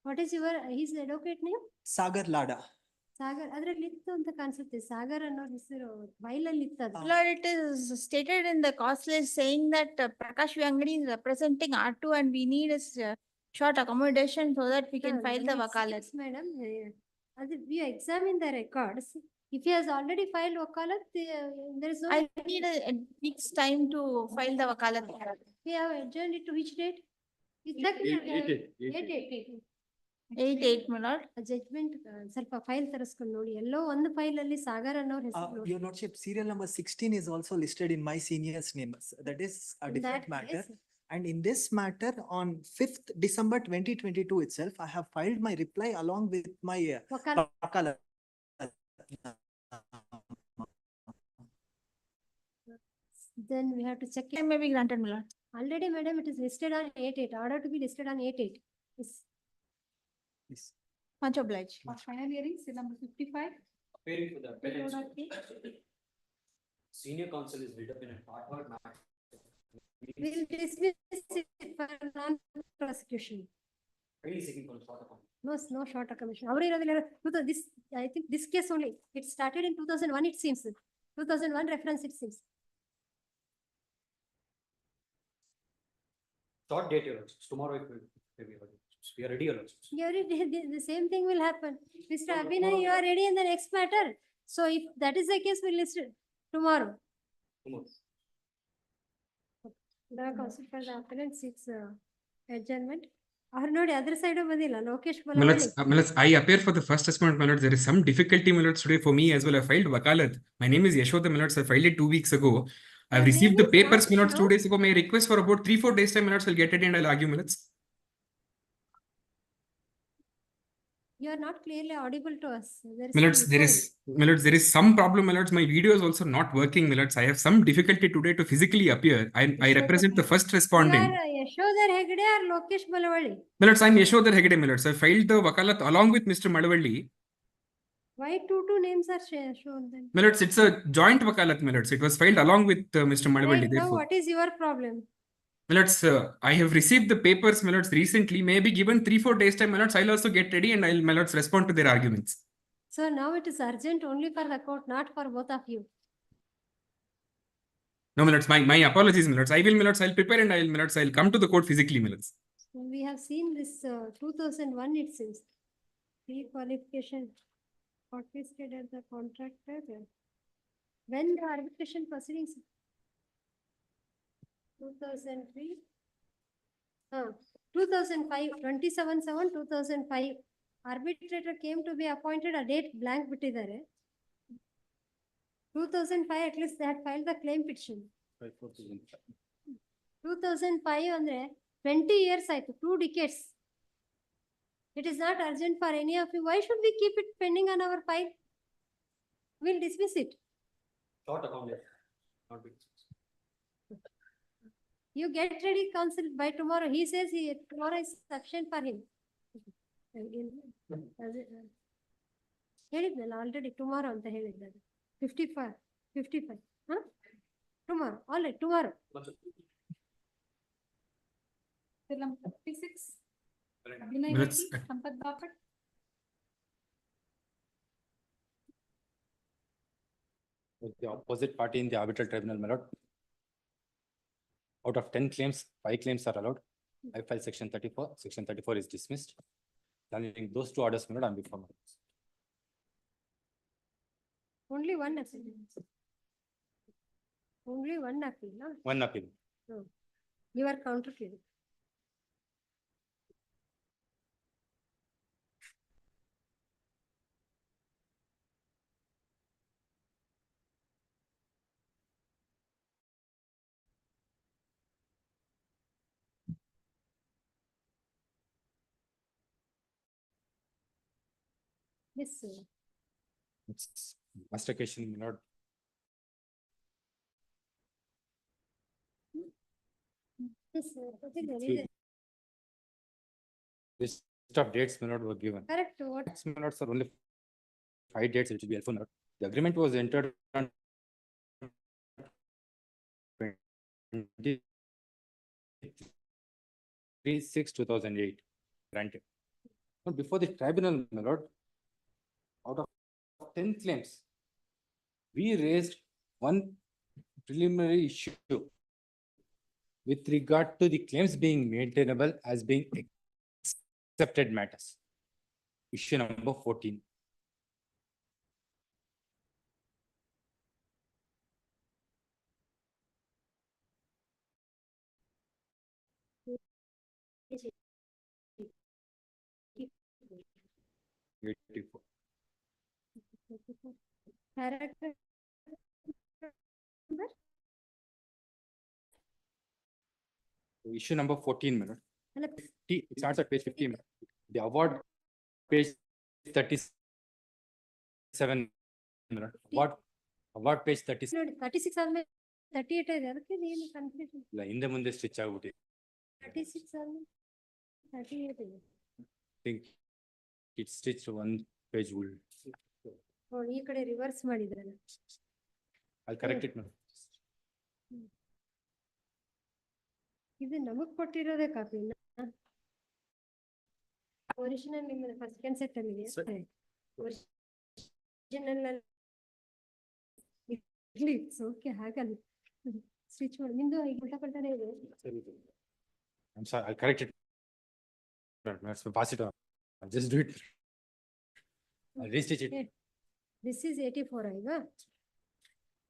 What is your, his advocate name? Sagar Lada. Sagar ಅದ್ರಲ್ಲಿ ಇತ್ತು ಅಂತ ಕಾಣಿಸುತ್ತೆ. ಸಾಗರ್ ಅನ್ನೋ ಹೆಸರು file ಅಲ್ಲಿ ಇತ್ತು ಅದು. Lord, it is stated in the cost list saying that Prakash V. Angadi is representing R2 and we need a short accommodation so that we can file the wakalat. Madam, ಅದು you examine the records. If he has already filed wakalat, there is no. I need a week's time to file the wakalat. We have adjourned it to which date? Exactly. 8/8, my lord. Judgment ಸ್ವಲ್ಪ file ತರಿಸ್ಕೊಂಡು ನೋಡಿ, ಎಲ್ಲೋ ಒಂದು file ಅಲ್ಲಿ ಸಾಗರ್ ಅನ್ನೋರ್ ಹೆಸರು ನೋಡಿ. Your lordship, serial number 16 is also listed in my senior's name. That is a In different that matter. case- And in this matter, on 5th December 2022 itself, I have filed my reply along with my ವಕಾಲತ್. wakalat. Then we have to check it. Time may be granted, my lord. Already, madam, it is listed on 8/8. Order to be listed on 8/8. Yes. Much obliged. For final hearing, still number 55. Appearing for the appellants. Okay. Senior counsel is read up in a part matter. We'll dismiss it for non-prosecution. Really seeking for short account. No short commission. Our this, I think this case only, it started in 2001, it seems. 2001 reference, it seems. Short date, your lordships. Tomorrow it will, maybe, we are ready, your lordships. You are ready, the same thing will happen. Mr. Abhinay, you are ready in the next matter. So if that is the case, we'll list it tomorrow. Tomorrow. The counsel for the appellant seeks adjournment ಅವ್ರು ನೋಡಿ ಅದ್ರ side ಬಂದಿಲ್ಲ Lokesh My lords, ಬಲವಳ್ಳಿ. my lords, I appear for the first respondent, my lords. There is some difficulty, my lords, today for me as well. I filed Wakalat. My name is Yashoda, my lords. I filed it 2 weeks ago. I've Your received name the is papers, not my lords, 2 shown. days ago. My request for about 3-4 days time, my lords, I'll get it and I'll argue, my lords. You are not clearly audible to us. There is My some lords, there echoing. is, my lords, there is some problem, my lords. My video is also not working, my lords. I have some difficulty today to physically appear. I represent the first You respondent. are Yashodhar Hegde or Lokesh Balavalli? My lords, I'm Yashodhar Hegde, my lords. I filed the Wakalat along with Mr. Madavalli. Why two names are shown then? My lords, it's a joint Wakalat, my lords. It was filed along with Mr. Madavalli, Right now, therefore. what is your problem? My lords, I have received the papers, my lords, recently. May be given 3-4 days time, my lords. I'll also get ready and I'll, my lords, respond to their arguments. So now it is urgent only for the court, not for both of you. No, my lords, my apologies, my lords. I will, my lords, I'll prepare and I'll, my lords, I'll come to the court physically, my lords. We have seen this 2001 it seems. Pre-qualification. What we said at the contractor. When the arbitration proceedings? 2003. 2005, 27/7/2005. Arbitrator came to be appointed, a date blank bittidare. 2005 at least they had filed the claim petition. 2005 andre 20 years ಆಯ್ತು, 2 decades. It is not urgent for any of you. Why should we keep it pending on our file? We'll dismiss it. Short accommodation. Not big. You get ready, counsel, by tomorrow. He says tomorrow is sufficient for him. ಹೇಳಿದ್ನಲ್ಲ already tomorrow ಅಂತ ಹೇಳಿದ್ದಾರೆ. 55. Tomorrow. All right, tomorrow. Film 56. Minutes. Sampath Bapat. The opposite party in the arbitral tribunal, my lord. Out of 10 claims, 5 claims are allowed. I filed section 34. Section 34 is dismissed. Challenging those 2 orders, my lord, I'm before my lords. Only one appeal. Only one appeal, no? One appeal. No. You are counter claim. Yes, sir. It's mastication, my lord. Yes, sir. Okay, there is Three. a- List of dates, my lord, were given. Correct. What? Yes, my lord, sir, only 5 dates, which will be helpful, my lord. The agreement was entered on 23/6/2008. Granted. But before the tribunal, my lord, out of 10 claims, we raised one preliminary issue with regard to the claims being maintainable as being accepted matters. Issue number 14. Character. Number? Issue number 14, my lord. Hello. It starts at page 50. The award, page 37. my lord. Award page 37. ನೋಡಿ 36 ಆದ್ಮೇಲೆ 38 ಇದೆ, ಅದಕ್ಕೆ ನೀನು confusion. ಇಲ್ಲ, ಹಿಂದೆ ಮುಂದೆ stitch ಆಗ್ಬಿಟ್ಟಿದೆ. 36 ಆದ್ಮೇಲೆ 38 ಇದೆ. Think it's stitched one page old. ನೋಡಿ ಈ ಕಡೆ ರಿವರ್ಸ್ ಮಾಡಿದ್ರಲ್ಲ. I'll correct it, ma'am. ಇದು ನಮಗ್ ಕೊಟ್ಟಿರೋದೇ ಕಾಪಿ. ಒರಿಜಿನಲ್ ನಿಮ್ಮ ಫಸ್ಟ್ ಸೆಕೆಂಡ್ ಸೆಟ್ ಅಲ್ಲಿ ಇದೆ. ಒರಿಜಿನಲ್ ಇರ್ಲಿ, ಓಕೆ ಹಾಗಲ್ಲ. ಸ್ಟಿಚ್ ಮಾಡಿ ನಿಮ್ದು ಈಗ ಉಲ್ಟಾ ಪಲ್ಟಾನೇ ಇದೆ. I'm sorry, I'll correct it. Let's pass it on. I'll just do it. I'll restitch it. This is 84 ಈಗ.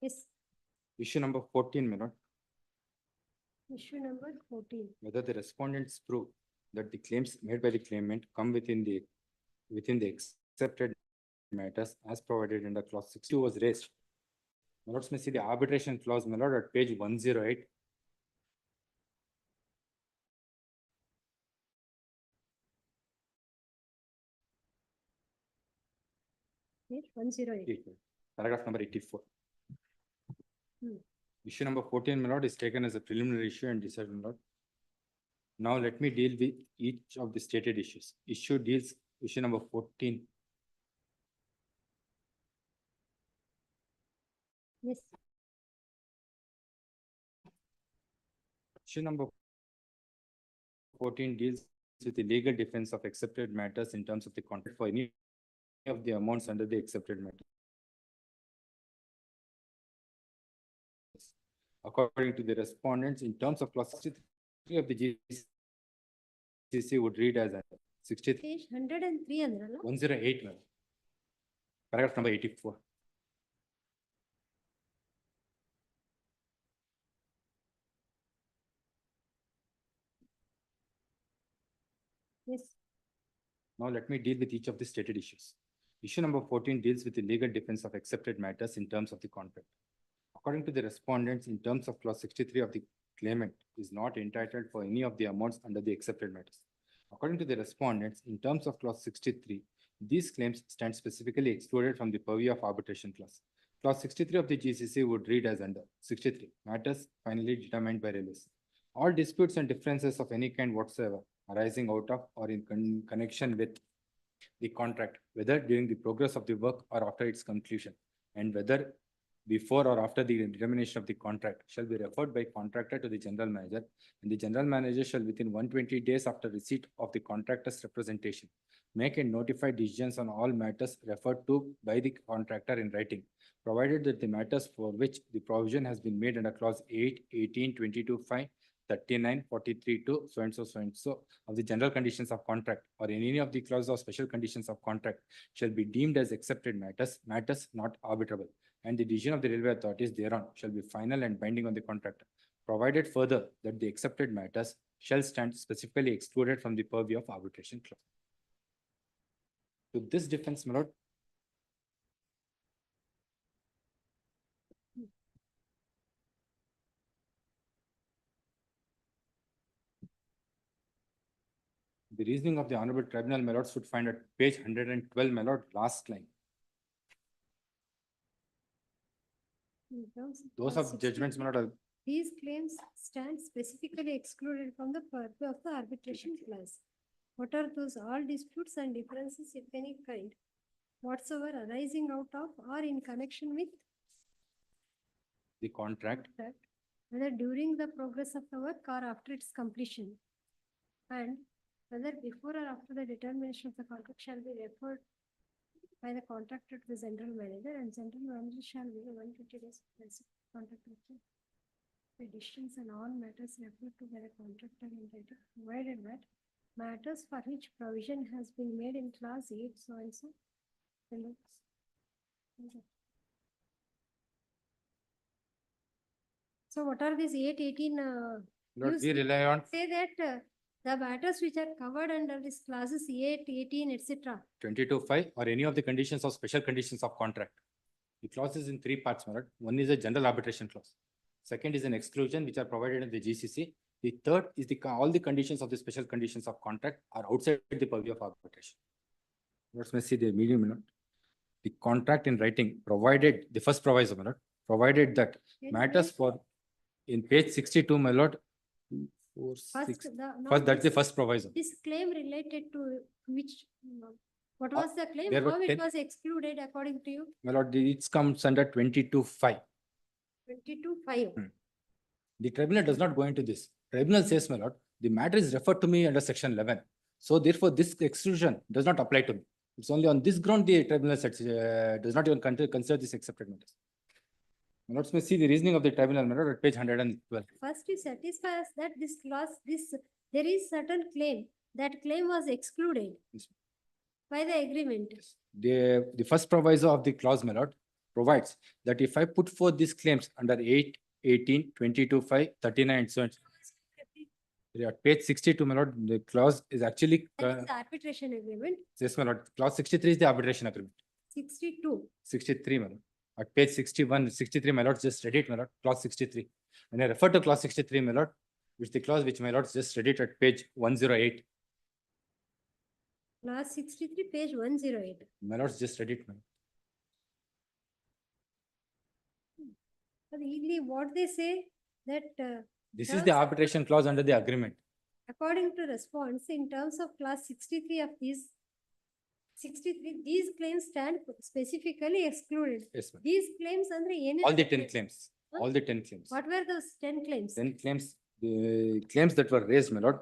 Yes. Issue number 14, my lord. Issue number 14. Whether the respondents prove that the claims made by the claimant come within the accepted matters as provided under clause 62 was raised. My lords may see the arbitration clause, my lord, at page 108. Page 108. Paragraph number 84. Hmm. Issue number 14, my lord, is taken as a preliminary issue and decided, my lord. Now let me deal with each of the stated issues. Issue number 14. Yes. Issue number 14 deals with the legal defense of accepted matters in terms of the contract for any of the amounts under the accepted matter. According to the respondents, in terms of clause 63 of the GCC would read as 63. Page 103 ಅಂದ್ರಲ್ಲ? 108, ma'am. Paragraph number 84. Yes. Now let me deal with each of the stated issues. Issue number 14 deals with the legal defense of accepted matters in terms of the contract. According to the respondents, in terms of clause 63 of the claimant is not entitled for any of the amounts under the accepted matters. According to the respondents, in terms of clause 63, these claims stand specifically excluded from the purview of arbitration clause. Clause 63 of the GCC would read as under 63, matters finally determined by release. All disputes and differences of any kind whatsoever arising out of or in connection with the contract, whether during the progress of the work or after its conclusion, and whether before or after the determination of the contract, shall be referred by contractor to the general manager, and the general manager shall within 120 days after receipt of the contractor's representation make and notify decisions on all matters referred to by the contractor in writing, provided that the matters for which the provision has been made under clause 8, 18, 22, 5, 39, 43 to so and so of the general conditions of contract, or in any of the clauses or special conditions of contract, shall be deemed as accepted matters not arbitrable, and the decision of the railway authorities thereon shall be final and binding on the contractor, provided further that the accepted matters shall stand specifically excluded from the purview of arbitration clause. To this defense, my lord, the reasoning of the Honorable Tribunal, my lords, would find at page 112, my lord, last line. In terms of Those clause of judgments, my lord, are These claims stand specifically excluded from the purview of the arbitration clause. What are those? All disputes and differences, if any kind, whatsoever arising out of or in connection with the contract, that, whether during the progress of the work or after its completion, and whether before or after the determination of the contract shall be referred by the contractor to the general manager, and general manager shall be 120 days contract the decisions and all matters referred to by the contractor in writing, provided that matters for which provision has been made in clause 8 so and so. So what are these 8, 18? Lord, we you rely on say that the matters which are covered under this clauses 8, 18, etc. 22(5) or any of the conditions or special conditions of contract. The clause is in three parts, my lord. One is a general arbitration clause. Second is an exclusion which are provided in the GCC. The third is all the conditions of the special conditions of contract are outside the purview of arbitration. Let's see the medium, my lord. The contract in writing provided, the first proviso, my lord, provided that matters for, in page 62, my lord, 4, 6, first, that's the first proviso. This claim related to which, what was the claim? there were How it 10 was excluded according to you? My lord, it comes under 22(5). 22(5). The tribunal does not go into this. Tribunal says, my lord, the matter is referred to me under section 11. So therefore, this exclusion does not apply to me. It's only on this ground the tribunal does not even consider this accepted matters. My lords may see the reasoning of the tribunal, my lord, at page 112. First, you satisfy us that this clause, there is certain claim. That claim was excluded by the agreement. The first proviso of the clause, my lord, provides that if I put forth these claims under 8, 18, 22(5), 39, and so on. At page 62, my lord, the clause is actually, That is the arbitration agreement, yes, my lord, clause 63 is the arbitration agreement. 62. 63, my lord. At page 61, 63, my lord, just read it, my lord, clause 63. When I refer to clause 63, my lord, which the clause which my lord just read it at page 108. Clause 63, page 108. My lord just read it, my lord. But really what they say that This is the terms- arbitration clause under the agreement. according to response, in terms of clause 63 of these 63, these claims stand specifically excluded. Yes, ma'am. These claims andre All the 10 claims, Huh? all the 10 claims. What were those 10 claims? 10 claims, the claims that were raised, my lord.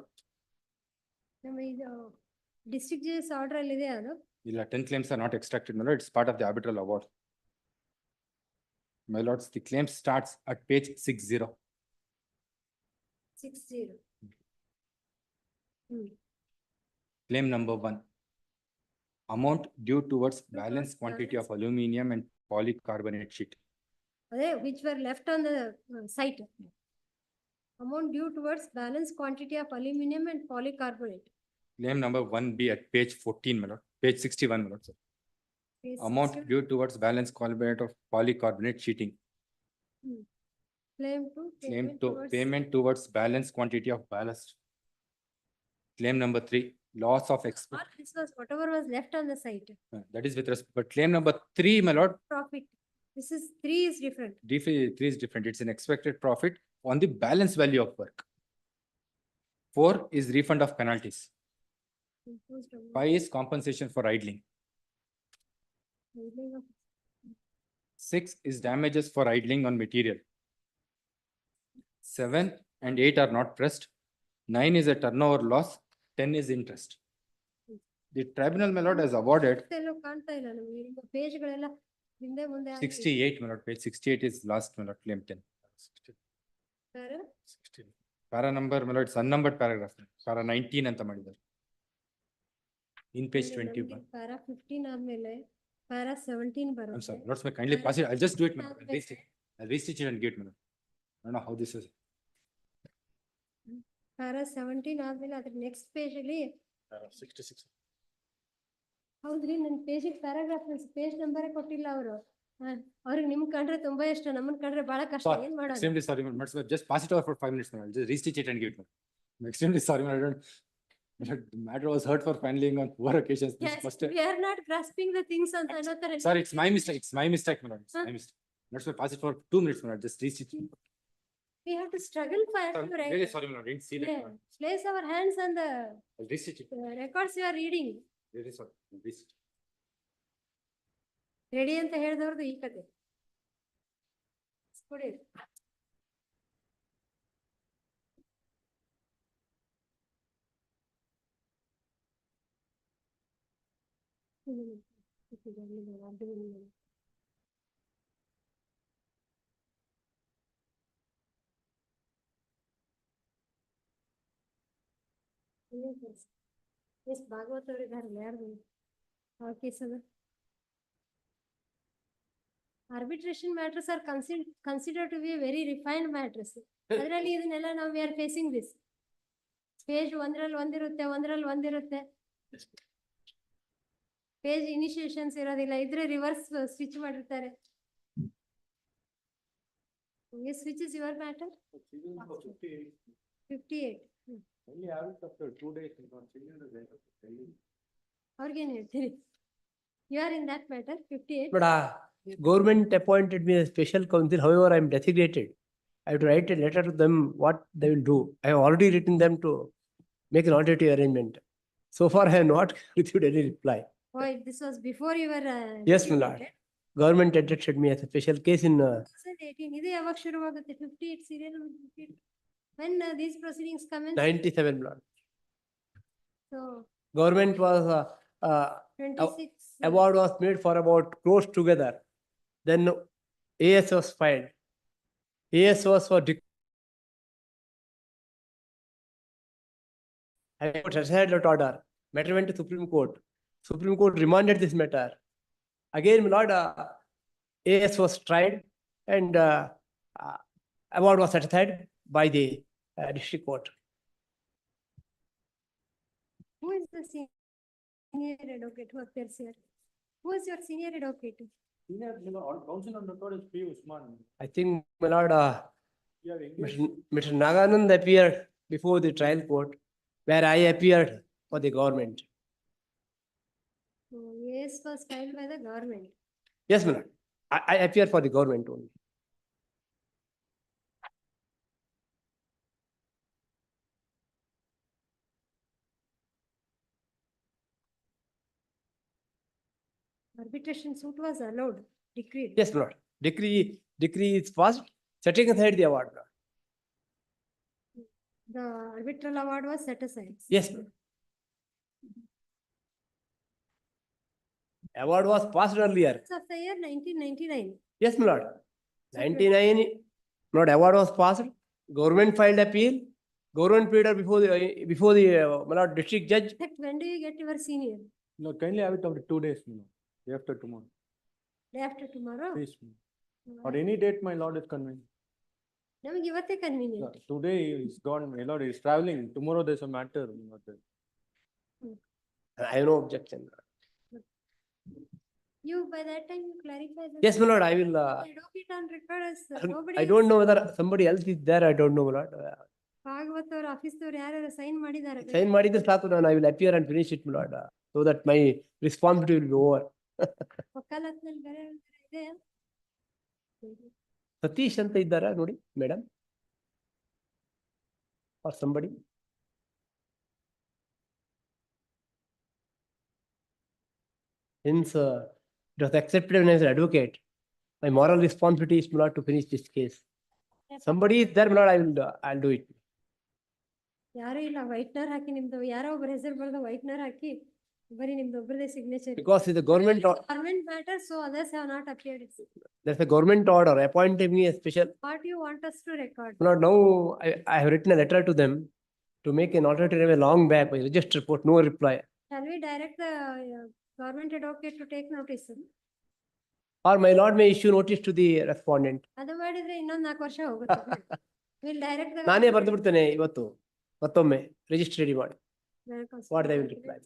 ನಮ್ಮ ಇದು district judge's order ಅಲ್ಲಿ ಇದೆ ಅದು. The 10 claims are not extracted, my lord. It's part of the arbitral award. My lords, the claim starts at page 60. 60. Claim number 1. Amount due towards balance towards quantity of balance. aluminum and polycarbonate sheet. ಅದೇ which were left on the site. Amount due towards balance quantity of aluminum and polycarbonate. Claim number 1B at page 14, my lord. Page 61, my lord. Sir. Page Amount 61. due towards balance carbonate of polycarbonate sheeting. Claim to Claim payment to towards payment towards balance quantity of ballast. Claim number 3, loss of export. all this was whatever was left on the site. That is with respect, but claim number 3, my lord, Profit. This is 3 is different. 3 is different. It's an expected profit on the balance value of work. 4 is refund of penalties. Imposed amount. 5 is compensation for idling. Idling of 6 is damages for idling on material. 7 and 8 are not pressed. 9 is a turnover loss. 10 is interest. The tribunal, my lord, has awarded ಎಲ್ಲೂ ಕಾಣ್ತಾ ಇಲ್ಲ ನಮಗೆ ಈಗ ಪೇಜ್ಗಳೆಲ್ಲ ಹಿಂದೆ ಮುಂದೆ ಆಗಿದೆ. 68, my lord. Page 68 is last, my lord, claim 10. Para? Para number, my lord, it's unnumbered paragraph. Para 19 ಅಂತ ಮಾಡಿದ್ದಾರೆ. In page ಇಲ್ಲಿ ನಮ್ಗೆ 21. para 15 ಆದ್ಮೇಲೆ para 17 I'm ಬರುತ್ತೆ. sorry, lords, may kindly pass it. I'll just do it, my lord. I'll restitch it and give it, my lord. I don't know how this is. para 17 ಆದ್ಮೇಲೆ ಅದ್ರ next page ಅಲ್ಲಿ 66. ಹೌದ್ರಿ ನನ್ನ ಪೇಜಿಗೆ paragraph page ನಂಬರೇ ಕೊಟ್ಟಿಲ್ಲ ಅವರು. ಅವ್ರಿಗೆ ನಿಮ್ ಕಂಡ್ರೆ ತುಂಬಾ ಇಷ್ಟ, ನಮ್ಮನ್ ಕಂಡ್ರೆ ಬಹಳ ಕಷ್ಟ. Sorry, ಏನ್ ಮಾಡೋದು? extremely sorry, my lord. Just pass it over for 5 minutes, my lord. I'll just restitch it and give it, my lord. I'm extremely sorry, my lord. My lord, the matter was heard for filing on 4 occasions. This Yes, must have- we are not grasping the things ಅಂತ ಅನ್ನೋ ತರ. Sorry, it's my mistake. It's my mistake, my lord. It's Huh? my mistake. Let's pass it for 2 minutes, my lord. Just restitch it. We have to struggle for Sorry, really sorry, my lord. Didn't see that, my lord. place our hands on the I'll restitch it. records you are reading. Really sorry. I'll restitch it. Ready ಅಂತ ಹೇಳಿದವ್ರದ್ದು ಈ ಕತೆ. ಕೊಡಿ. S Bhagwat ಅವ್ರು ಇದಾರಲ್ಲ ಯಾರು ಆ ಕೇಸದ arbitration matters are considered to be a very refined matters. ಅದರಲ್ಲಿ ಇದನ್ನೆಲ್ಲ ನಾವು we are facing this. Page ಒಂದ್ರಲ್ಲಿ ಒಂದಿರುತ್ತೆ. ಪೇಜ್ ಇನಿಷಿಯೇಷನ್ಸ್ ಇರೋದಿಲ್ಲ, ಇದ್ರೆ ರಿವರ್ಸ್ ಸ್ವಿಚ್ ಮಾಡಿರ್ತಾರೆ. Yes, which is your matter? 58. Only have it after 2 days. ಅವ್ರಿಗೇನ್ ಹೇಳ್ತೀರಿ? You are in that matter, 58. But government appointed me a special counsel, however, I am designated. I have to write a letter to them what they will do. I have already written them to make an alternative arrangement. So far, I have not received any reply. Oh, this was before you were. Yes, my lord. Government entrusted me as a special case in 2018. ಇದು ಯಾವಾಗ ಶುರುವಾಗುತ್ತೆ? 58 serial number 58. When these proceedings commence? 97, my lord. So Government was 26. award was made for about close together. Then AS was filed. AS was for I got decided that order. Matter went to Supreme Court. Supreme Court remanded this matter. Again, my lord, AS was tried and award was set aside by the district court. the senior advocate who appears here? Who is your senior advocate? Council on record is P. Usman. I think, my lord, You have engaged. Mr. Naganand appeared before the trial court, where I appeared for the government. Yes, was filed by the government. Yes, my lord. I appear for the government only. Arbitration suit was allowed, decreed. Yes, my lord. Decree is passed, setting aside the award, my lord. The arbitral award was set aside. Yes, my lord. Award was passed earlier. Of the year 1999. Yes, my lord. 99, my lord, award was passed. Government filed appeal. Government paid her before the my lord, district judge. When do you get your senior? No, kindly have it after 2 days, day after tomorrow. Day after tomorrow? Please, or any date, my lord is convenient. Namage ivatte convenient. Today he's gone, my lord, he's traveling. Tomorrow there's a matter. I have no objection. You, by that time, you clarify. Yes, my lord, I will. Advocate on record as nobody. I don't know whether somebody else is there. I don't know, my lord. Bhagavath or office or yaar sign madidare. Sign ಮಾಡಿದ್ರೆ ಸಾಕು, ನಾನು I will appear and finish it, my lord, so that my responsibility will be over. ವಕಾಲತ್ನಲ್ಲಿ ಬೇರೆ ಇದೆಯಾ? ಸತೀಶ್ ಅಂತ ಇದ್ದಾರಾ ನೋಡಿ madam, or somebody? Since it was accepted when I was an advocate, my moral responsibility is, my lord, to finish this case. Somebody is there, my lord, I'll do it. ಯಾರು ಇಲ್ಲ, whitener ಹಾಕಿ ನಿಮ್ದು ಯಾರೋ ಒಬ್ಬರ ಹೆಸರು ಬರೆದು whitener ಹಾಕಿ ಬರೀ ನಿಮ್ದು ಒಬ್ಬರದೇ signature. Because it's a government matter, so others have not appeared. There's a government order appointing me a special. What you want us to record? My lord, now I have written a letter to them to make an alternative long back by register report, no reply. Shall we direct the government advocate to take notice? Or my lord may issue notice to the respondent. ಅದು ಮಾಡಿದ್ರೆ ಇನ್ನೊಂದು 4 ವರ್ಷ ಹೋಗುತ್ತೆ. We'll direct the. ನಾನೇ ಬರೆದು ಬಿಡ್ತೇನೆ ಇವತ್ತು ಮತ್ತೊಮ್ಮೆ ರಿಜಿಸ್ಟ್ರಿ ರೆಡಿ ಮಾಡಿ. What they will reply.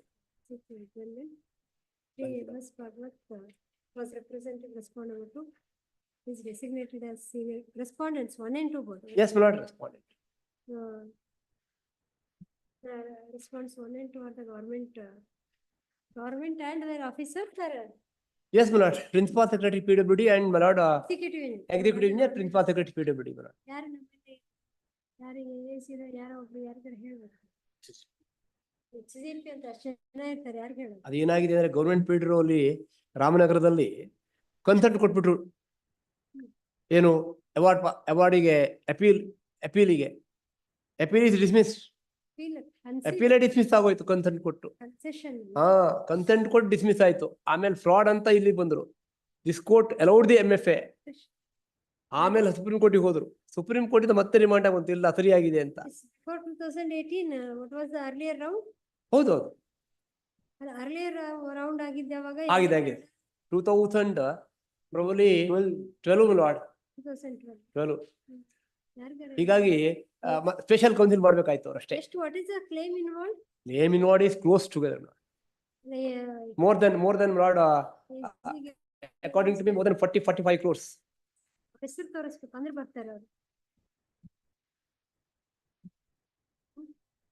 Was representing respondent to is designated as senior respondents 1 and 2 both. Yes, my lord, respondent. Response 1 and 2 are the government and their officers are. Yes, my lord, principal secretary PWD and my lord Executive engineer principal secretary PWD, my lord. ಯಾರು ನಮ್ಮಲ್ಲಿ ಯಾರಿಗೆ AAC ಯಾರೋ ಒಬ್ರು ಯಾರಿಗಾರ ಹೇಳ್ಬೇಕು. HCP ಅಂತ ಅಷ್ಟೇ ಜನ ಇರ್ತಾರೆ, ಯಾರಿಗೆ ಹೇಳೋದು? ಅದೇನಾಗಿದೆ ಅಂದ್ರೆ ಗೌರ್ಮೆಂಟ್ ಪೀಡಿರೋ ಅಲ್ಲಿ ರಾಮನಗರದಲ್ಲಿ ಕನ್ಸರ್ಟ್ ಕೊಟ್ಬಿಟ್ರು. ಏನು ಅವಾರ್ಡಿಗೆ ಅಪೀಲಿಗೆ appeal is dismiss. Appeal dismiss ಆಗೋಯ್ತು ಕನ್ಸೆಂಟ್ ಕೊಟ್ಟು. ಕನ್ಸೆಂಟ್ ಕೊಟ್ಟು ಡಿಸ್ಮಿಸ್ ಆಯ್ತು. ಆಮೇಲೆ ಫ್ರಾಡ್ ಅಂತ ಇಲ್ಲಿ ಬಂದ್ರು. This court allowed the MFA. ಆಮೇಲೆ ಸುಪ್ರೀಂ ಕೋರ್ಟಿಗೆ ಹೋದ್ರು. ಸುಪ್ರೀಂ ಕೋರ್ಟ್ ಮತ್ತೆ ರಿಮಾಂಡ್ ಆಗುವಂತ ಇಲ್ಲ ಸರಿಯಾಗಿದೆ ಅಂತ. For 2018, what was the earlier round? ಹೌದು earlier round ಆಗಿದ್ದ ಯಾವಾಗ? ಆಗಿದೆ 2000 probably 12 lord 2012. ಹೀಗಾಗಿ ಸ್ಪೆಷಲ್ ಕೌನ್ಸಿಲ್ ಮಾಡ್ಬೇಕಾಯ್ತು ಅವ್ರು ಅಷ್ಟೇ. What is the claim involved? Claim involved is close together. More than lord, according to me, more than 45 crores. ಹೆಸರು ತೋರಿಸ್ಬೇಕು ಅಂದ್ರೆ ಬರ್ತಾರೆ ಅವರು.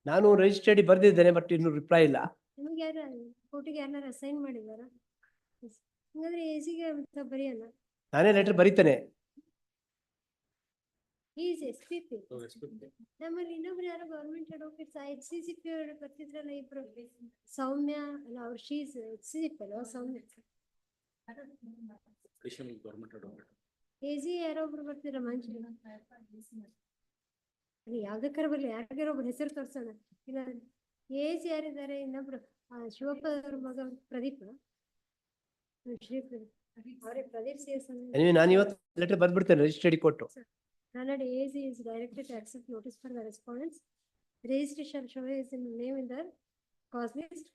ನಾನು ರಿಜಿಸ್ಟರ್ಡ್ ಬರ್ದಿದ್ದೇನೆ, ಬಟ್ ಇನ್ನು ರಿಪ್ಲೈ ಇಲ್ಲ. ನಿಮಗೆ ಯಾರು ಕೋರ್ಟಿಗೆ ಯಾರನ್ನಾರು ಅಸೈನ್ ಮಾಡಿದಾರ? ಹಂಗಾದ್ರೆ ಎಸಿಗೆ ಬರೆಯಲ್ಲ. ನಾನೇ ಲೆಟರ್ ಬರೀತೇನೆ. Is SPP. ನಮ್ಮಲ್ಲಿ ಇನ್ನೊಬ್ರು ಯಾರೋ ಗವರ್ಮೆಂಟ್ ಅಡ್ವೊಕೇಟ್ಸ್ HCCP ಅವರು ಬರ್ತಿದ್ರಲ್ಲ ಇಬ್ರು, ಸೌಮ್ಯ ಅಲ್ಲ ಅವ್ರು ಶೀಸ್ HCCP ಅಲ್ವಾ ಸೌಮ್ಯ? AG ಯಾರೋ ಒಬ್ರು ಬರ್ತೀರ ಮಂಜು, ಯಾವ್ದಕ್ಕಾರ ಬರ್ಲಿ ಯಾರಿಗಾರ ಒಬ್ರು ಹೆಸರು ತೋರ್ಸೋಣ. ಇಲ್ಲ AG ಯಾರಿದ್ದಾರೆ? ಇನ್ನೊಬ್ರು ಶಿವಪ್ಪ ಅವ್ರ ಮಗ ಪ್ರದೀಪ್, ಅವರೇ ಪ್ರದೀಪ್ CS. ನಾನು ಇವತ್ತು ಲೆಟರ್ ಬರ್ಬಿಡ್ತೇನೆ ರಿಜಿಸ್ಟರ್ಡ್ ಕೊಟ್ಟು. Kannada AG is directed to accept notice for the respondents. Registry shall show his name in the cause list.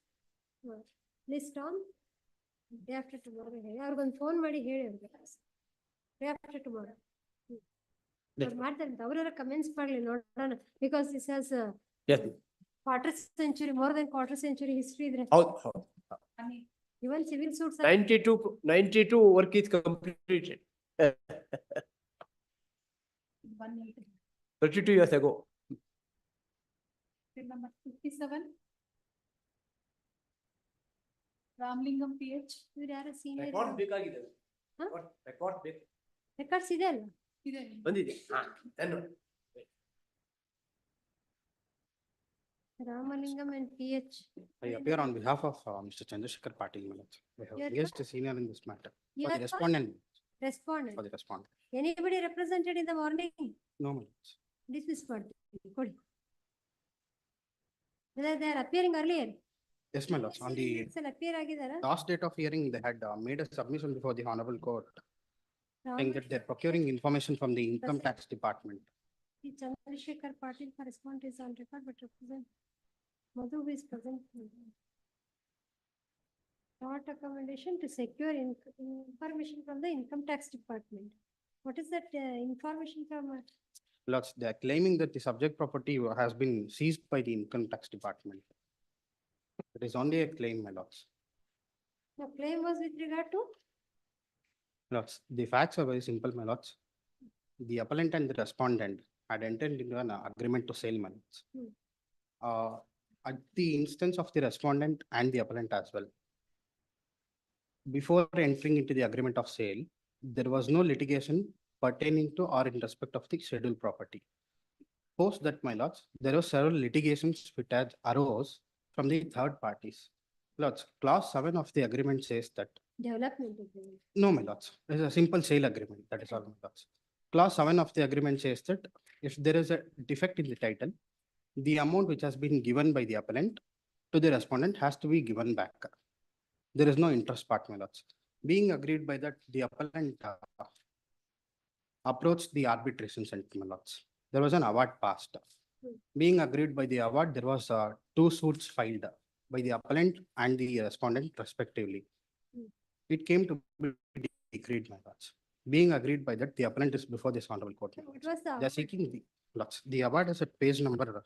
List on day after tomorrow. ಅವ್ರಿಗೊಂದು ಫೋನ್ ಮಾಡಿ ಹೇಳಿ ಅವ್ರಿಗೆ day after tomorrow. ಮಾಡ್ತಾರೆ ಅವ್ರ comments ಮಾಡ್ಲಿ ನೋಡೋಣ. Because this has quarter century, more than quarter century history ಇದ್ರೆ. ಹೌದು. Even civil suits. 92 work is completed. 32 years ago. Number 57. Ramlingam PH. ಇವ್ರು ಯಾರು senior? Record ಬೇಕಾಗಿದೆ. Huh? Record ಬೇಕು. Records ಇದೆ ಅಲ್ಲ? ಇದೆ. ಬಂದಿದೆ. ಧನ್ಯವಾದ. Ramalingam and PH. I appear on behalf of Mr. Chandrasekhar Patil. My lords. We have You are engaged a senior in this matter. You For are the respondent, Respondent. for the respondent. Anybody represented in the morning? No, my lords. Dismiss ಮಾಡ್ತೀವಿ. ಕೊಡಿ. They are appearing earlier. Yes, my lords. On the appear ಆಗಿದಾರ? last date of hearing, they had made a submission before the honorable court saying that they're procuring information from the income tax department. The Chandrasekhar Patil for respondent is on record, but represent Madhu is present. Not accommodation to secure information from the income tax department. What is that information from? Lords, they are claiming that the subject property has been seized by the income tax department. It is only a claim, my lords. The claim was with regard to? Lords, the facts are very simple, my lords. The appellant and the respondent had entered into an agreement to sell, my lords. At the instance of the respondent and the appellant as well. Before entering into the agreement of sale, there was no litigation pertaining to or in respect of the scheduled property. Post that, my lords, there were several litigations which had arose from the third parties. Lords, clause 7 of the agreement says that. Development agreement. No, my lords, it's a simple sale agreement, that is all, my lords. Clause 7 of the agreement says that if there is a defect in the title, the amount which has been given by the appellant to the respondent has to be given back. There is no interest part, my lords. Being agreed by that, the appellant approached the arbitration center, my lords. There was an award passed. Being agreed by the award, there was 2 suits filed by the appellant and the respondent respectively. It came to be decreed, my lords. Being agreed by that, the appellant is before this honorable court. my What lords. was the They are award? seeking the award is at page number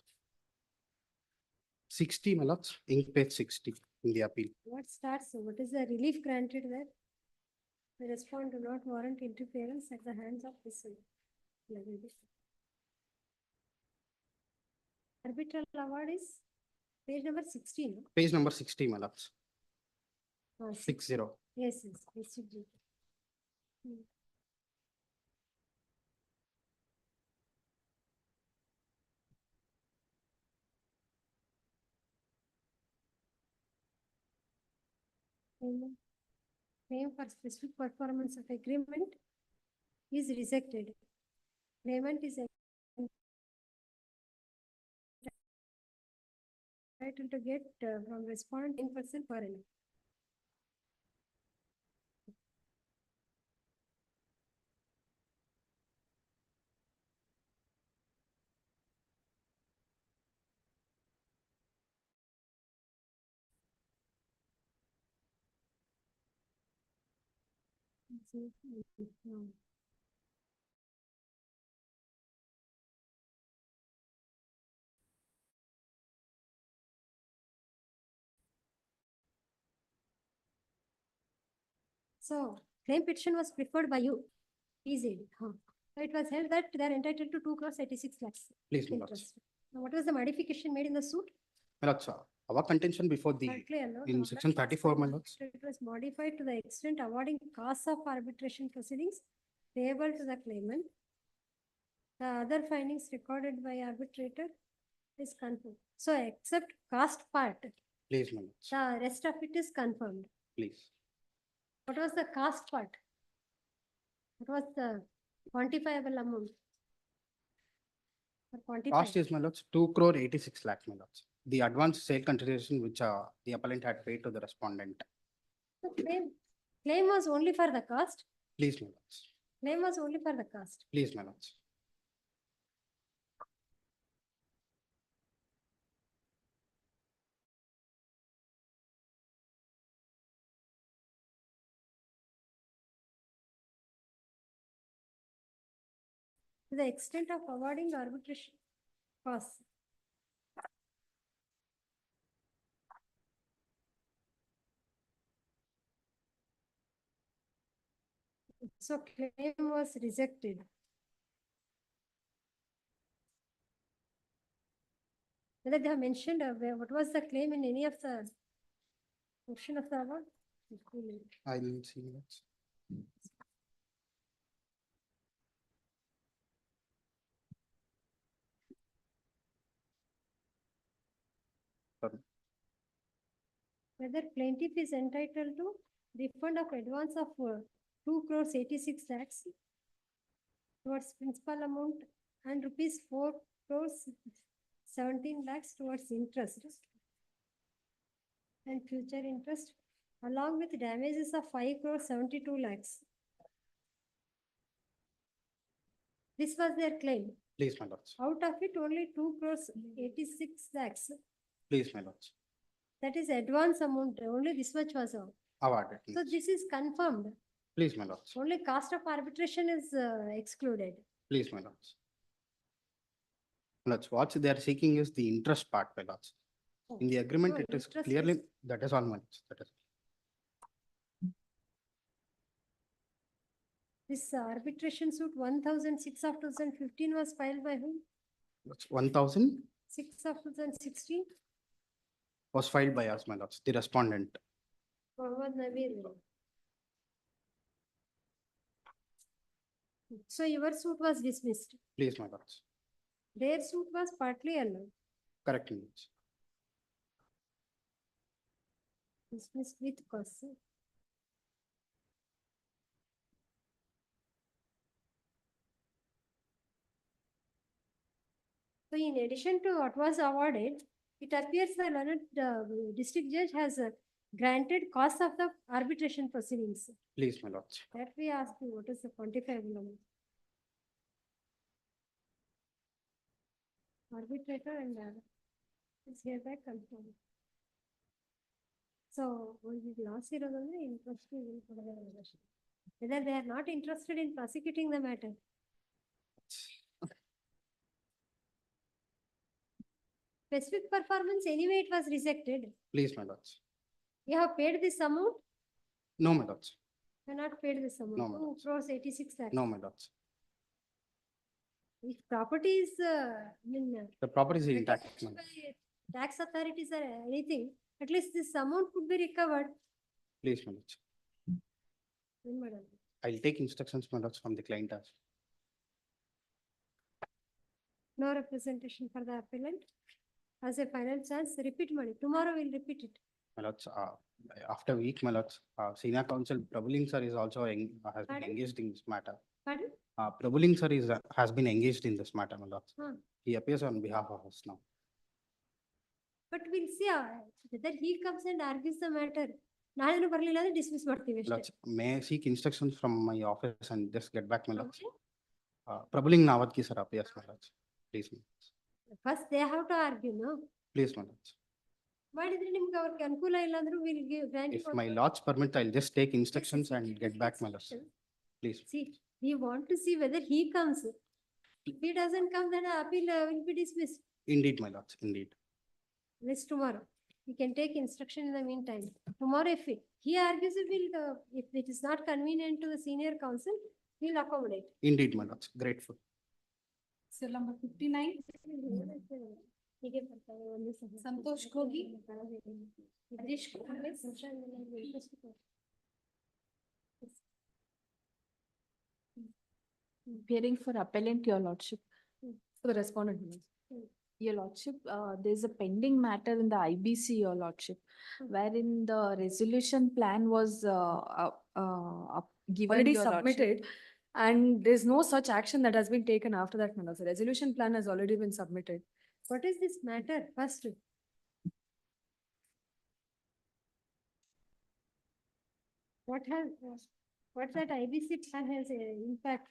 60, my lords, in page 60 in the appeal. What starts, what is the relief granted there? The respondent do not warrant interference at the hands of this. Arbitral award is page number 16. Page number 60, my lords. 60. Yes, yes, yes. Claim for specific performance of agreement is rejected. Claimant is entitled to get from respondent 10% per annum. So claim petition was preferred by you. Easy. So it was held that they are entitled to 2 crores 86 lakhs. Please, my lords. interest. Now, what was the modification made in the suit? My lords, our contention before the, Quite clear, no? in The section order 34, my was lords. It was modified to the extent awarding costs of arbitration proceedings payable to the claimant. The other findings recorded by arbitrator is confirmed. So except cost part, Please, my lords, the rest of it is confirmed. please. What was the cost part? What was the quantifiable amount? Or Cost quantified? is, my lords, 2 crore 86 lakh, my lords. The advance sale consideration which the appellant had paid to the respondent. The claim was only for the cost. Please, my lords, Claim was only for the cost. please, my lords. To the extent of awarding arbitration costs. So claim was rejected. Whether they have mentioned what was the claim in any of the portion of the award? I didn't see that. Whether plaintiff is entitled to refund of advance of 2 crores 86 lakhs towards principal amount and rupees 4 crores 17 lakhs towards interest and future interest, along with damages of 5 crores 72 lakhs. This was their claim. Please, my lords. Out of it, only 2 crores 86 lakhs. Please, my lords. That is advance amount, only this much was Awarded. So this is confirmed. Please, my lords. Only cost of arbitration is excluded. Please, my lords. Lords, what they are seeking is the interest part, my lords. In the agreement, No, it is interest clearly, is- that is all, my lords. That is. This arbitration suit 1006 of 2015 was filed by whom? 1,000 6 of 2016? was filed by us, my lords, the respondent. Mohammed Nabil. So your suit was dismissed. Please, my lords. Their suit was partly allowed. Correct, my lords. Dismissed with cause. So in addition to what was awarded, it appears the learned district judge has granted cost of the arbitration proceedings. Please, my lords. That we asked you, what is the quantifiable amount? Arbitrator and is hereby confirmed. So, last year interest whether they are not interested in prosecuting the matter. Specific performance, anyway, it was rejected. Please, my lords. You have paid this amount, No, my lords. you have not paid this amount. No, my 2 crores 86 lakhs. No, my lords. If property is, The property is intact. my lords. by tax authorities or anything, at least this amount could be recovered. Please, my lords. Madam. I'll take instructions, my lords, from the client as. No representation for the appellant. As a final chance, repeat money. Tomorrow we'll repeat it. My lords, after a week, my lords, senior counsel Prabhuling sir is also has been Pardon? engaged in this matter. Pardon? Prabhuling sir is, has been engaged in this matter, my lords. Huh. He appears on behalf of us now. But we'll see whether he comes and argues the matter. ನಾಳೆ ಬರಲಿಲ್ಲ ಅಂದ್ರೆ dismiss ಮಾಡ್ತೀವಿ ಅಷ್ಟೇ. Lords, may I seek instructions from my office and just get back, my lords? Prabhuling Navatki sir appears, my lords. Please, my lords. First they have to argue, no? Please, my lords. ಮಾಡಿದ್ರೆ ನಿಮ್ಗೆ ಅವ್ರಿಗೆ ಅನುಕೂಲ ಇಲ್ಲ ಅಂದ್ರೂ we'll give grant. If my lords permit, I'll just take instructions and get back, my lords. Please. See, we want to see whether he comes. If he doesn't come, then appeal will be dismissed. Indeed, my lords, indeed. This tomorrow. We can take instruction in the meantime. Tomorrow, if he argues, if it is not convenient to the senior counsel, we'll accommodate. Indeed, my lords, grateful. So number 59. Santosh Kogi. Harish Kumar. Appearing for appellant, your lordship. For the respondent. Your lordship, there is a pending matter in the IBC, your lordship, wherein the resolution plan was given. Already your lordship. submitted. And there's no such action that has been taken after that, madam. The resolution plan has already been submitted. What is this matter? First. What that IBC plan has impact?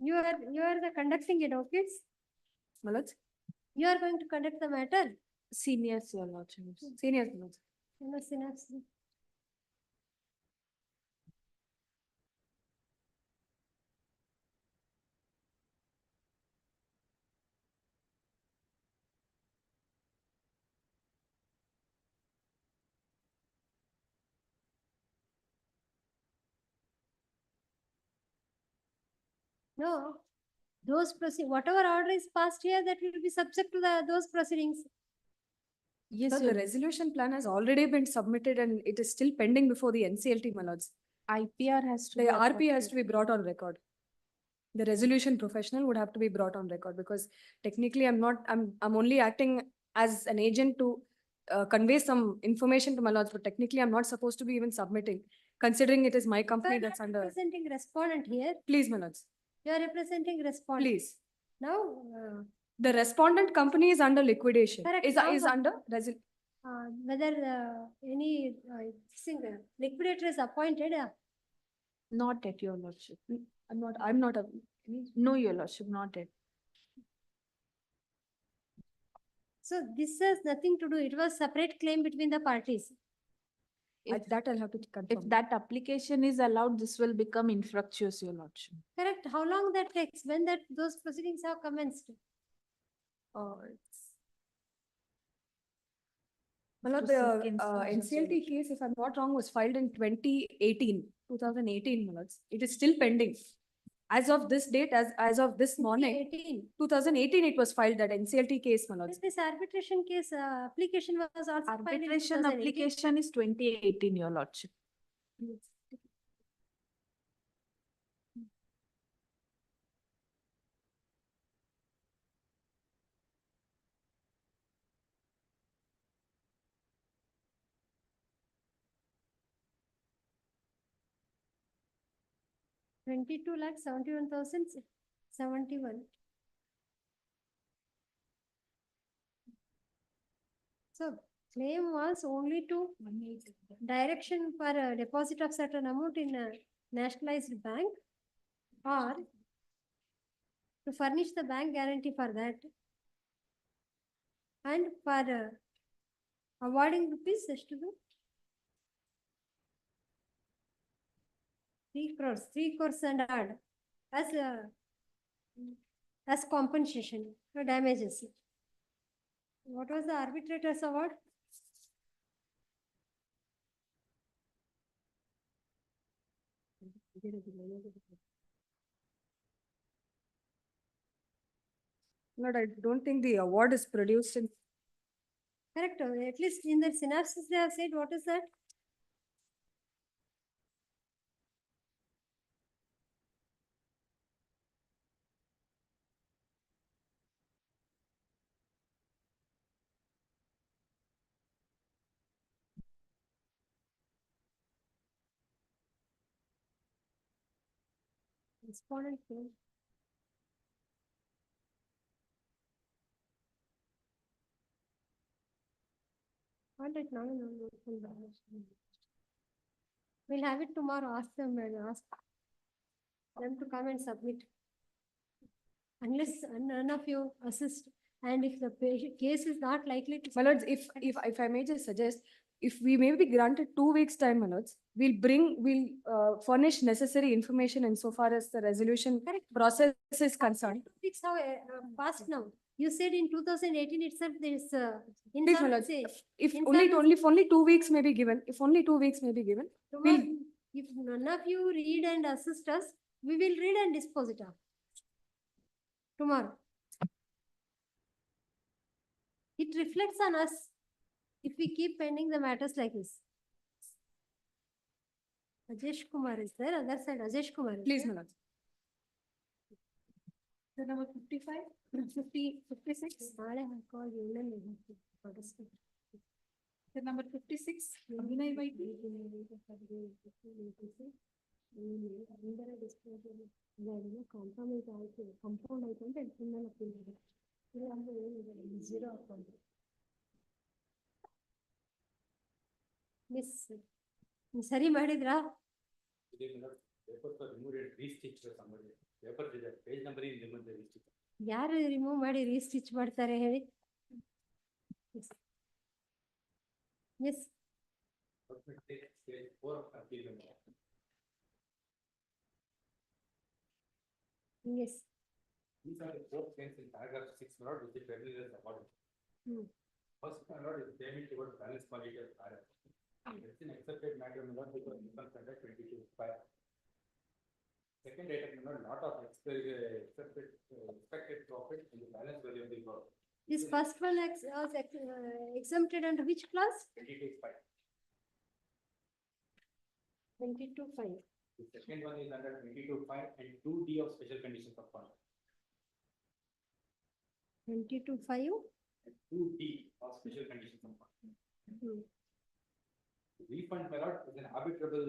You are the conducting advocates? Malaj? You are going to conduct the matter? Seniors, your lordship. Seniors, Malaj. No synapse. No, whatever order is passed here, that will be subject to those proceedings. Yes, So the resolution plan has already been submitted and it is still pending before the NCLT, my lords. IPR has to The be RP has adopted. to be brought on record. The resolution professional would have to be brought on record because technically I'm only acting as an agent to convey some information to my lords, but technically I'm not supposed to be even submitting, considering it is my company that's under. Representing respondent here. Please, my lords, You are representing respondent. please. Now, The respondent company is under liquidation. Correct. Is Now, under whether any liquidator is appointed. Not at your lordship. I'm not a. No, your lordship, not at. So this has nothing to do. It was separate claim between the parties. That I'll have to confirm. If that application is allowed, this will become infructuous, your lordship. Correct. How long that takes when those proceedings have commenced? My lord, the NCLT case, if I'm not wrong, was filed in 2018, my lords. It is still pending. As of this date, as of this morning, 2018, it was filed, that NCLT case, my lords. This arbitration case application was also filed in Arbitration 2018. application is 2018, your lordship. $22,71,071. So claim was only to direction for a deposit of certain amount in a nationalized bank or to furnish the bank guarantee for that and for awarding rupees 3 crores and odd as compensation for damages. What was the arbitrator's award? Lord, I don't think the award is produced in. Correct. At least in the synopsis they have said, what is that? Respondent claim. Contact now. We'll have it tomorrow. Ask them and ask them to come and submit. Unless none of you assist, and if the case is not likely to. My lords, if I may just suggest, if we may be granted 2 weeks time, my lords, we'll furnish necessary information insofar as the resolution process is concerned. 2 weeks have passed now. You said in 2018 itself there is Please, my lords, if only 2 weeks may be given, Tomorrow, if none of you read and assist us, we will read and dispose it off. Tomorrow. It reflects on us if we keep pending the matters like this. Ajesh Kumar is there, other side, Ajesh Kumar. Please, my lords. The number 55, 50, 56. I call you. The number 56, Abhinay Vaiti. ಸರಿ ಮಾಡಿದ್ರಾ? ಯಾರು remove ಮಾಡಿ ರೀಸ್ಟಿಚ್ ಮಾಡ್ತಾರೆ ಹೇಳಿ? Yes. Yes. These are the 4 claims in paragraph 6, my lord, which the tribunal has awarded. First, my lord, is payment towards balance quality of RF. It's an accepted matter, my lord, because you can conduct 22 fire. Second item, not of expected profit in the balance value of the work. This first one was exempted under which clause? 22.5. 22.5. The second one is under 22.5 and 2D of special conditions of contract. 22.5. And 2D of special conditions of contract. Refund method is an arbitrable,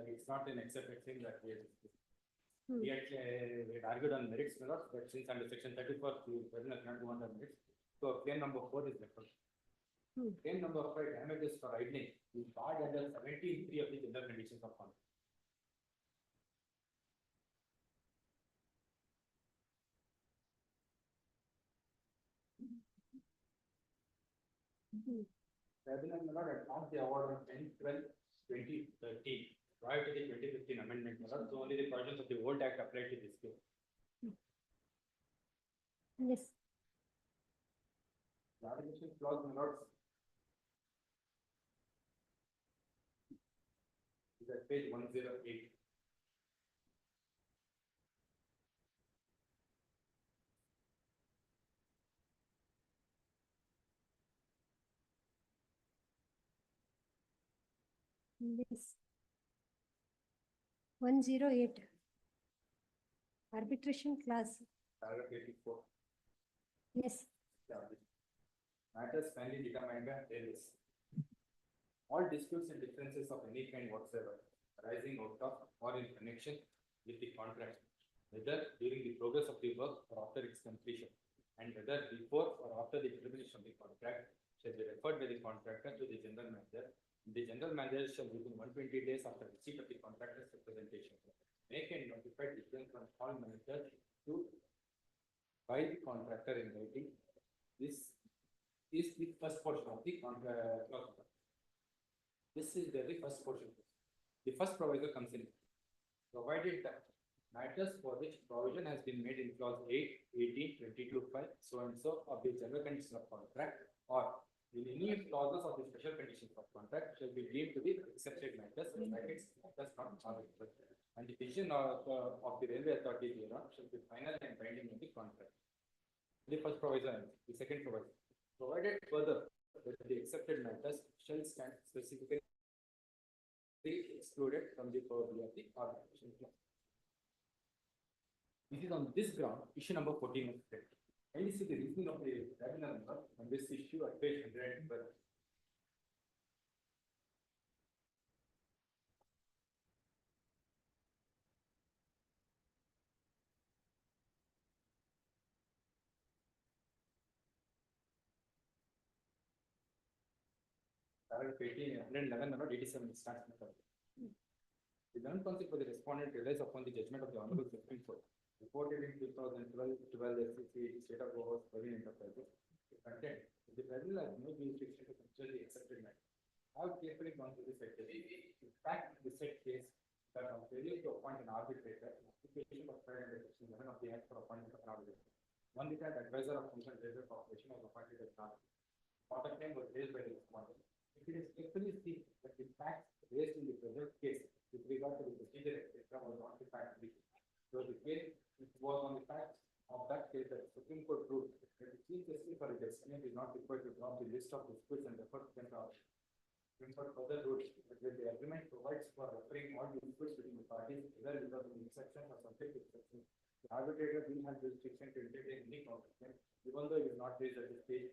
it's not an accepted thing that we have discussed. We had argued on merits method, but since under section 34, the president cannot go under merits. So claim number 4 is referred. Claim number 5, damages for idling, is barred under 17(3) of the general conditions of contract. Tribunal may not advance the award on 10/12/2013 prior to the 2015 amendment. So only the provisions of the old act apply to this case. Yes. The arbitration clause may not. Is at page 108. Yes. 108. Arbitration clause. Paragraph 84. Yes. Matters finally determined by is all disputes and differences of any kind whatsoever arising out of or in connection with the contract, whether during the progress of the work or after its completion, and whether before or after the termination of the contract, shall be referred by the contractor to the general manager. The general manager shall within 120 days after receipt of the contractor's representation make and notify difference from all managers to by the contractor in writing. This is the first portion of the contract. This is the first portion. The first proviso comes in, provided that matters for which provision has been made in clause 8, 18, 22.5, so and so of the general conditions of contract, or in any clauses of the special conditions of contract shall be deemed to be accepted matters, matters not arbitrable. And the decision of the railway authority thereon shall be final and binding in the contract. The first provision. The second provision. Provided further that the accepted matters shall stand specifically excluded from the purview of the arbitration clause. It is on this ground, issue number 14 is correct. And you see the reasoning of the tribunal on this issue at page 112. Paragraph 111 or 87 starts with the learned concept for the respondent relies upon the judgment of the Honorable Supreme Court, reported in 2012 SCC State of Goa's Providing Enterprises. The content, the tribunal has no jurisdiction to consider the accepted matter. I have carefully gone through this section. In fact, the said case that on failure to appoint an arbitrator, application was filed under section 11 of the Act for appointment of an arbitrator. One retired advisor of Commission Railway Corporation was appointed as an arbitrator. Counter claim was raised by the respondent. It is carefully seen that the facts raised in the present case with regard to the procedure, etc., was not the fact. So the case was on the fact of that case that the Supreme Court ruled that the chief justice for a judgment is not required to drop the list of disputes and refer to them to arbitration. Supreme Court further ruled that the agreement provides for referring all disputes between the parties, whether without an exception or subject to exception. The arbitrator will have jurisdiction to entertain any counterclaim, even though it is not raised at the stage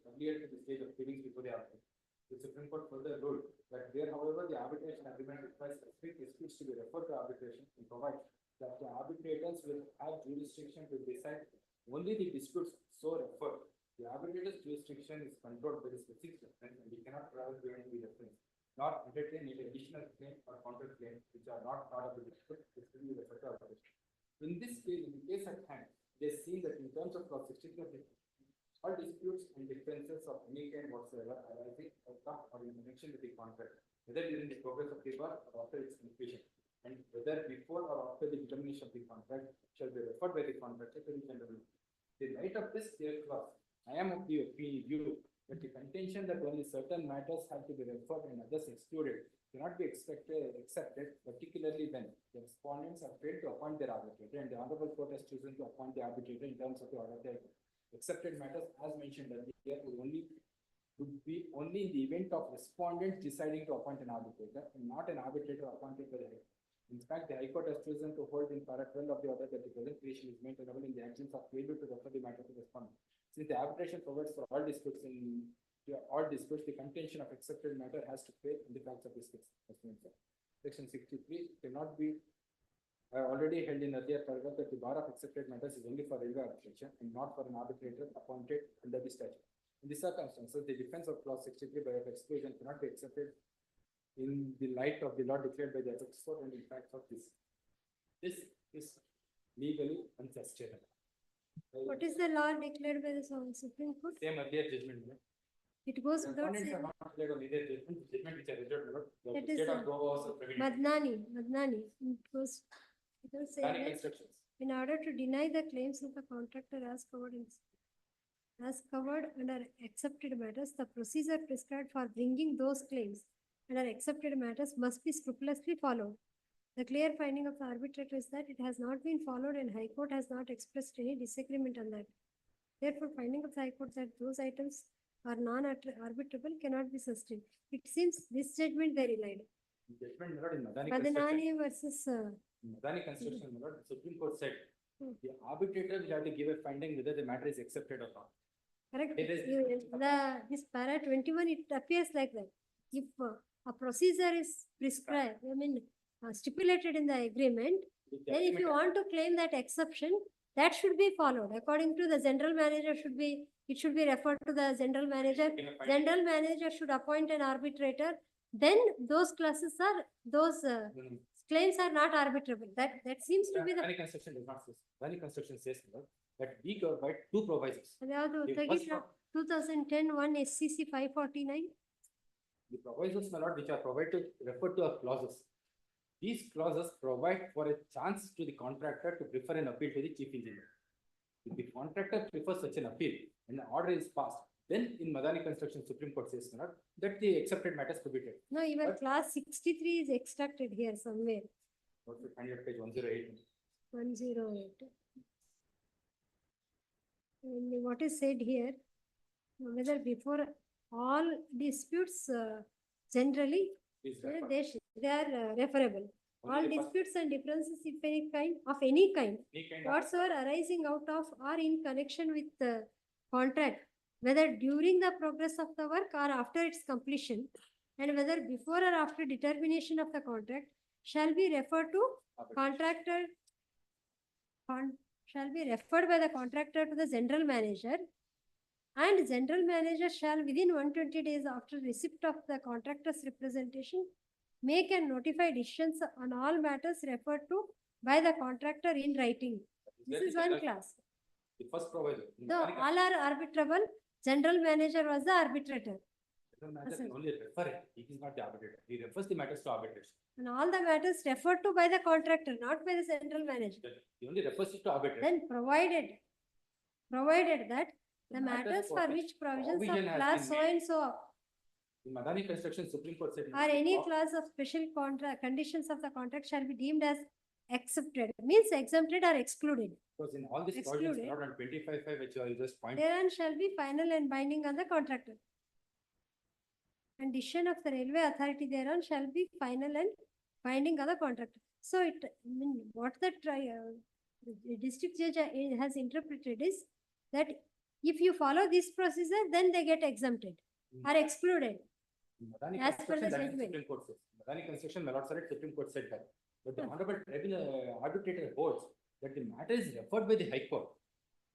earlier to the stage of hearings before the arbitration. The Supreme Court further ruled that there, however, the arbitration agreement requires specific disputes to be referred to arbitration and provides that the arbitrators will have jurisdiction to decide only the disputes so referred. The arbitrator's jurisdiction is controlled by the specific reference and we cannot travel beyond the reference, nor entertain any additional claim or counter claim which are not part of the dispute, which will be referred to arbitration. In this case, in the case at hand, they see that in terms of clause 63 of the all disputes and differences of any kind whatsoever arising out of or in connection with the contract, whether during the progress of the work or after its completion, and whether before or after the determination of the contract, shall be referred by the contractor to the general manager. In light of this clear clause, I am of the view that the contention that only certain matters have to be referred and others excluded cannot be accepted, particularly when the respondents have failed to appoint their arbitrator and the honorable court has chosen to appoint the arbitrator in terms of the order. The accepted matters, as mentioned earlier, would be only in the event of respondents deciding to appoint an arbitrator and not an arbitrator appointed by the High Court. In fact, the High Court has chosen to hold in para 12 of the order that the present creation is maintainable in the absence of failure to refer the matter to respondent. Since the arbitration provides for all disputes, the contention of accepted matter has to fail in the facts of this case. Section 63 cannot be already held in earlier paragraph that the bar of accepted matters is only for railway arbitration and not for an arbitrator appointed under the statute. In these circumstances, the defense of clause 63 by exclusion cannot be accepted in the light of the law declared by the Apex Court and the facts of this. This is legally unsustainable. What is the law declared by the Supreme Court? Same earlier judgment. It goes without Respondents saying. are not declared on either judgment which are reserved. The That is state of Goa also prohibited. Madnani. It goes without saying Planning that constructions. in order to deny the claims of the contractor as covered under accepted matters, the procedure prescribed for bringing those claims under accepted matters must be scrupulously followed. The clear finding of the arbitrator is that it has not been followed and High Court has not expressed any disagreement on that. Therefore, finding of the High Court that those items are non-arbitrable cannot be sustained. It seems this judgment they relied. Judgment not in Madani construction. Madnani versus Madani construction, my lord, the Supreme Court said the arbitrator will have to give a finding whether the matter is accepted or not. correct. It is- This para 21, it appears like that. If a procedure is prescribed, stipulated in the agreement, then if you want to claim that exception, that should be followed. According to the general manager it should be referred to the general manager. General manager should appoint an arbitrator. Then those claims are not arbitrable. That seems to be the. Madani construction does not say. Madani construction says that we provide two provisos. ಯಾವ್ದು The first one- 2010 1 SCC 549. The provisos, my lord, which are provided refer to our clauses. These clauses provide for a chance to the contractor to prefer an appeal to the chief engineer. If the contractor prefers such an appeal and the order is passed, then in Madani construction, Supreme Court says, my lord, that the accepted matters could be taken. No, even class 63 is extracted here somewhere. Find your page 108. 108. And what is said here, whether before all disputes generally, Please they are referable. Only All the first- disputes and differences of any kind, Any kind of- whatsoever arising out of or in connection with the contract, whether during the progress of the work or after its completion, and whether before or after determination of the contract, shall be referred to contractor, shall be referred by the contractor to the general manager, and general manager shall within 120 days after receipt of the contractor's representation make and notify decisions on all matters referred to by the contractor in writing. This is one class. The first proviso. in Though Madani all are arbitrable, general manager was the arbitrator. General manager is only referring, he is not the arbitrator. He refers the matters to arbitration. And all the matters referred to by the contractor, not by the central manager. He only refers it to arbitration. Then provided that the matters for which provisions provision of has class been so made. and so In Madani construction, Supreme Court said. or any class of special contract conditions of the contract shall be deemed as accepted, means exempted or excluded. Because in all these provisions, Excluded. not on 25.5, which I will just point. Thereon shall be final and binding on the contractor. And decision of the railway authority thereon shall be final and binding on the contractor. So what the district judge has interpreted is that if you follow this procedure, then they get exempted or excluded. Madani As per the construction, that is judgment. Supreme Court says. Madani construction, my lord said it, Supreme Court said that. But the honorable tribunal arbitrator holds that the matter is referred by the High Court.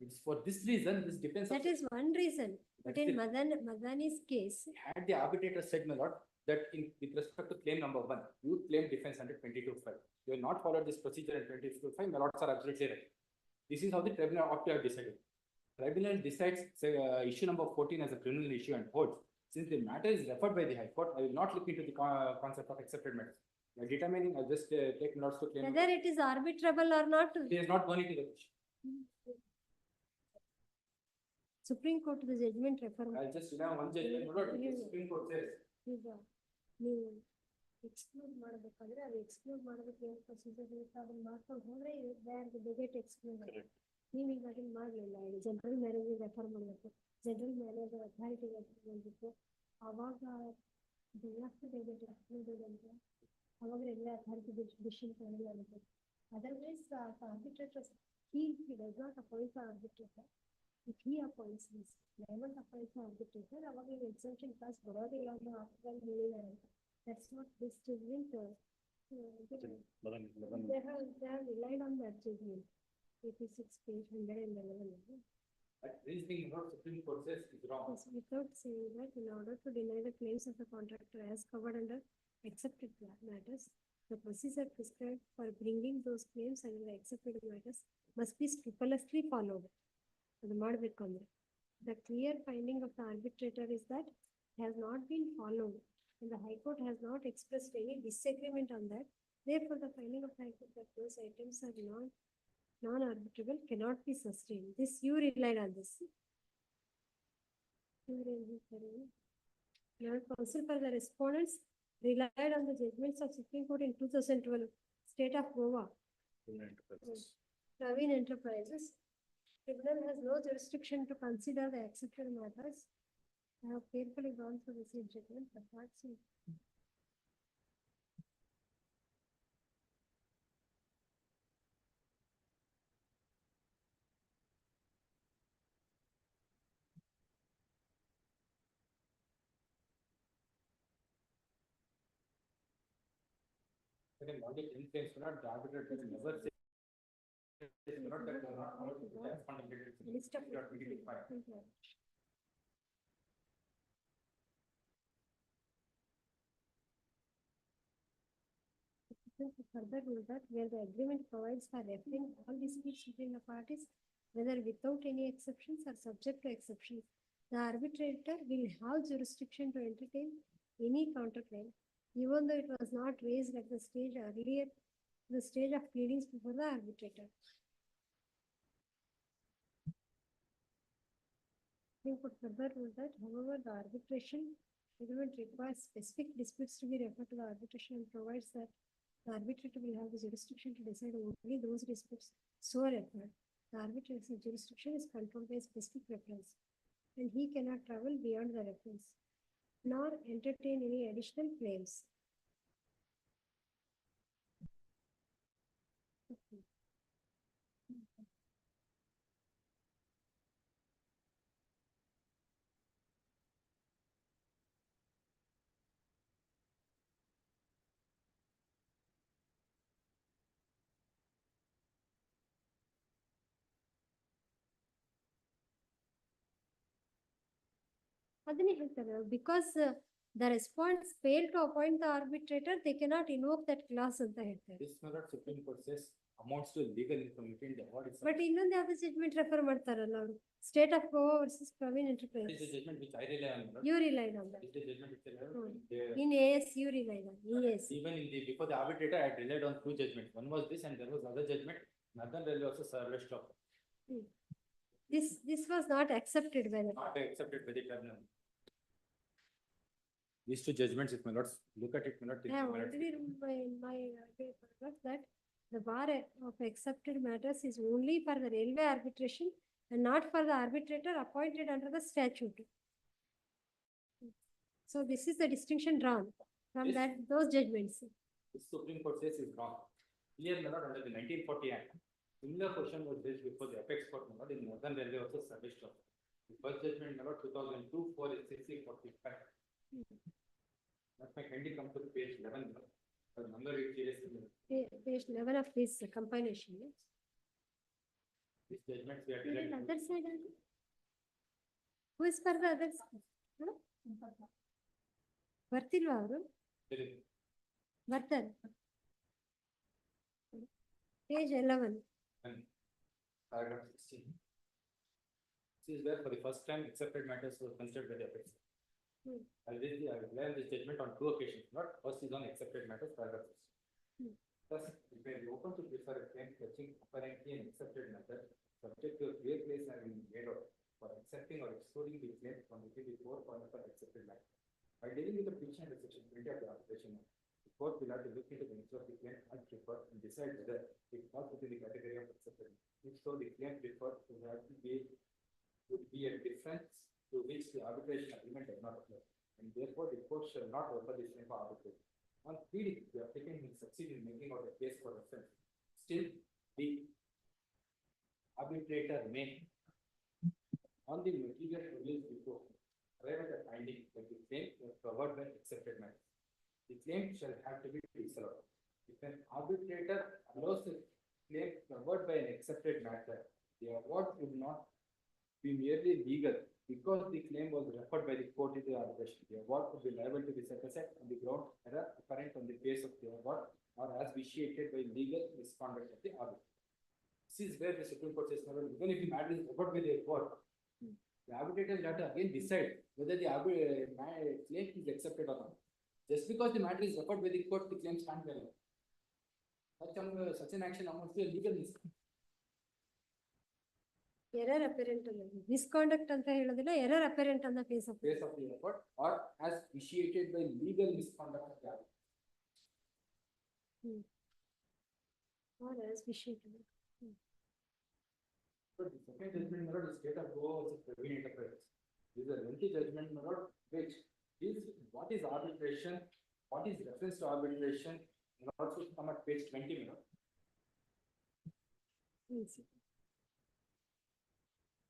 It's for this reason, this depends. That is one reason. But That's in it. Madani's case, Had the arbitrator said, my lord, that with respect to claim number 1, you claim defense under 22.5. You have not followed this procedure in 22.5, my lords are absolutely right. This is how the tribunal ought to have decided. Tribunal decides, say, issue number 14 as a criminal issue and holds. Since the matter is referred by the High Court, I will not look into the concept of accepted matters. By determining, I'll just take notes to claim. whether it is arbitrable or not, He has not gone into the question. Supreme Court the judgment refer. I'll just, one judgment, my lord, the Supreme Court says. Exclude ಮಾಡಬೇಕಾದ್ರೆ ಅದು exclude ಮಾಡೋದಕ್ಕೆ ಏನು procedure ಇರುತ್ತೆ ಅದನ್ನ ಮಾಡ್ಕೊಂಡು ಹೋದ್ರೆ they get exclude. ನೀವು ಈಗ ಅದನ್ನ ಮಾಡಲಿಲ್ಲ, ಜನರಲ್ ಮ್ಯಾನೇಜರ್ ರೆಫರ್ ಮಾಡಬೇಕು, ಜನರಲ್ ಮ್ಯಾನೇಜರ್ ಅಥಾರಿಟಿ ರೆಫರ್ ಮಾಡಬೇಕು, ಅವಾಗ ದೇ ಗೆಟ್ ಎಕ್ಸ್ಕ್ಲೂಡೆಡ್ ಅಂತ ಅವಾಗ ಎಲ್ಲ ಅಥಾರಿಟಿ ಡಿಸಿಷನ್ ತಗೊಳ್ಳಬೇಕು. Otherwise arbitrator he does not appoint the arbitrator. If he appoints this, Raymond appoints the arbitrator, ಅವಾಗ exemption class ಬರೋದಿಲ್ಲ ಅನ್ನೋ ಅರ್ಥದಲ್ಲಿ ಹೇಳಿದ್ದಾರೆ. That's not this judgment. They have relied on that judgment. 86 page 111. But reasoning what Supreme Court says is wrong. Yes, without saying that, in order to deny the claims of the contractor as covered under accepted matters, the procedure prescribed for bringing those claims under the accepted matters must be scrupulously followed. ಅದು ಮಾಡಬೇಕು ಅಂದ್ರೆ the clear finding of the arbitrator is that it has not been followed, and the High Court has not expressed any disagreement on that. Therefore, the finding of the High Court that those items are non-arbitrable cannot be sustained. This you relied on this. Now, counsel for the respondents relied on the judgments of Supreme Court in 2012, State of Goa. Praveen Enterprises. Tribunal has no jurisdiction to consider the accepted matters. I have carefully gone through this judgment, but not seen. Second logic in case not the arbitrator never say. Not that they are not allowed to tax fundamental. List of further rule that where the agreement provides for referring all disputes between the parties, whether without any exceptions or subject to exceptions, the arbitrator will have jurisdiction to entertain any counterclaim, even though it was not raised at the stage earlier, the stage of pleadings before the arbitrator. Could further rule that, however, the arbitration agreement requires specific disputes to be referred to the arbitration and provides that the arbitrator will have the jurisdiction to decide only those disputes so referred. The arbitrator's jurisdiction is controlled by specific reference, and he cannot travel beyond the reference, nor entertain any additional claims. ಅದನ್ನೇ ಹೇಳ್ತಾರೆ, because the response failed to appoint the arbitrator, they cannot invoke that clause ಅಂತ ಹೇಳ್ತಾರೆ. This not Supreme Court says amounts to legal information. What is But ಇನ್ನೊಂದು ಯಾವ್ದು judgment refer ಮಾಡ್ತಾರಲ್ಲ ಅವರು, state of Goa versus Praveen enterprise. is the judgment which I rely on? You relied on that. Is the judgment which I rely on? In AS you relied on. Yes. Even in the before the arbitrator, I relied on two judgments. One was this, and there was other judgment. Northern Railway also served stop. This was not accepted by the. Not accepted by the tribunal. These two judgments, if my lords look at it, my lord. I have already ruled in my paragraph that the bar of accepted matters is only for the railway arbitration and not for the arbitrator appointed under the statute. So this is the distinction drawn from Yes. that those judgments. The Supreme Court says is wrong. Here, my lord, under the 1940 Act, similar question was raised before the apex court, my lord, in Northern Railway also service stop. The first judgment, my lord, 2002 for SCC 45. That may kindly come to page 11, my lord. The number it is. Page 11 of this compilation. Yes. This judgment we are Then delayed. other side, who is for the other side? ಬರ್ತಿಲ್ವಾ ಅವರು? ಬರ್ತಾರೆ. Page 11. And paragraph 16. This is where for the first time accepted matters were considered by the apex. I rely on this judgment on two occasions, not first is on accepted matters, paragraph 16. Thus, it may be open to prefer a claim fetching apparently an accepted matter, subject to a clear place having been made out for accepting or excluding the claim from within the four corners of accepted matter. By dealing with the petition under section 20 of the Arbitration Act, the court will have to look into the nature of the claim and prefer and decide whether it falls within the category of accepted. If so, the claim preferred would be a difference to which the arbitration agreement does not apply, and therefore the court shall not refer this claim for arbitration. On pleading, the applicant will succeed in making out a case for reference. Still, the arbitrator may, on the material released before, arrive at a finding that the claim was covered by accepted matters. The claim shall have to be disallowed. If an arbitrator allows a claim covered by an accepted matter, the award would not be merely legal because the claim was referred by the court into the arbitration. The award could be liable to be set aside on the ground error apparent on the face of the award or as vitiated by legal misconduct of the arbitrator. This is where the Supreme Court says, even if the matter is referred by the court, the arbitrator will have to again decide whether the claim is accepted or not. Just because the matter is referred by the court, the claims can't be allowed. Such an action amounts to a legal misconduct. Error apparent ಅಲ್ಲ, misconduct ಅಂತ ಹೇಳೋದಿಲ್ಲ, error apparent on the face of the effort or as vitiated by legal misconduct of the arbiter. Or as vitiated. So the second judgment mirror is state of go as a Praveen Enterprises. This is a lengthy judgment mirror which is what is arbitration, what is reference to arbitration, and also come at page 20 mirror.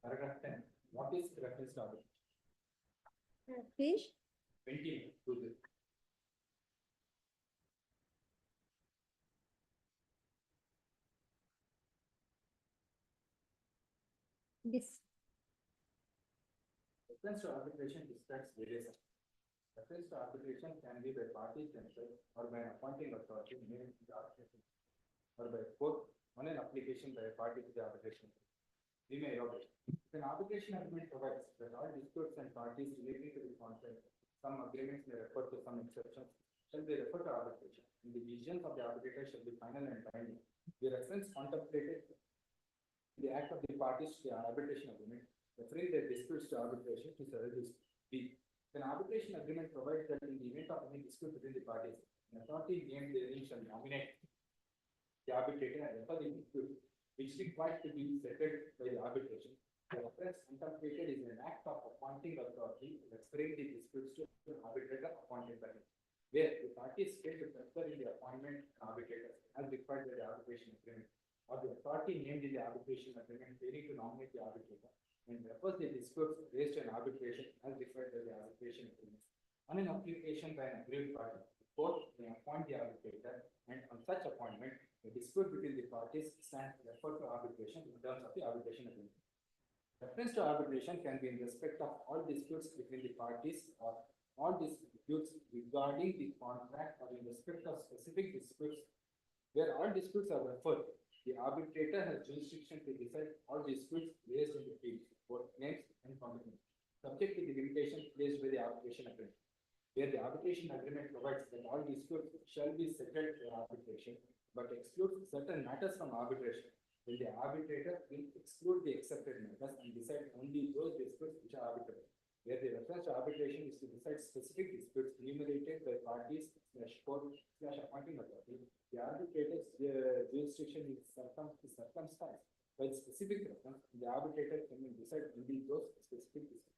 Paragraph 10. What is reference to arbitration? Page 20 to this. This. Reference to arbitration describes various aspects. Reference to arbitration can be by parties themselves or by an appointing authority named in the arbitration, or by court on an application by a party to the arbitration. We may elaborate. If an arbitration agreement provides that all disputes and parties relating to the contract, some agreements may refer to some exceptions, shall be referred to arbitration, and the decisions of the arbitrator shall be final and binding. The reference contemplated the act of the parties to the arbitration agreement, referring their disputes to arbitration to settle this. B. An arbitration agreement provides that in the event of any dispute between the parties, an authority named therein shall nominate the arbitrator and refer the dispute which required to be settled by the arbitration. The reference contemplated is an act of appointing authority referring the disputes to an arbitrator appointed by him, where the parties fail to concur in the appointment of arbitrator as required by the arbitration agreement, or the authority named in the arbitration agreement failing to nominate the arbitrator and refers the disputes raised to an arbitration as required by the arbitration agreement. On an application by an aggrieved party, the court may appoint the arbitrator, and on such appointment, the dispute between the parties stands referred to arbitration in terms of the arbitration agreement. Reference to arbitration can be in respect of all disputes between the parties or all disputes regarding the contract or in respect of specific disputes where all disputes are referred. The arbitrator has jurisdiction to decide all disputes raised in the field, both claims and counterclaims, subject to the limitations placed by the arbitration agreement. Where the arbitration agreement provides that all disputes shall be settled by arbitration, but excludes certain matters from arbitration, then the arbitrator will exclude the accepted matters and decide only those disputes which are arbitrable. Where the reference to arbitration is to decide specific disputes enumerated by parties / court / appointing authority, the arbitrator's jurisdiction is circumscribed by the specific reference. The arbitrator can decide only those specific disputes.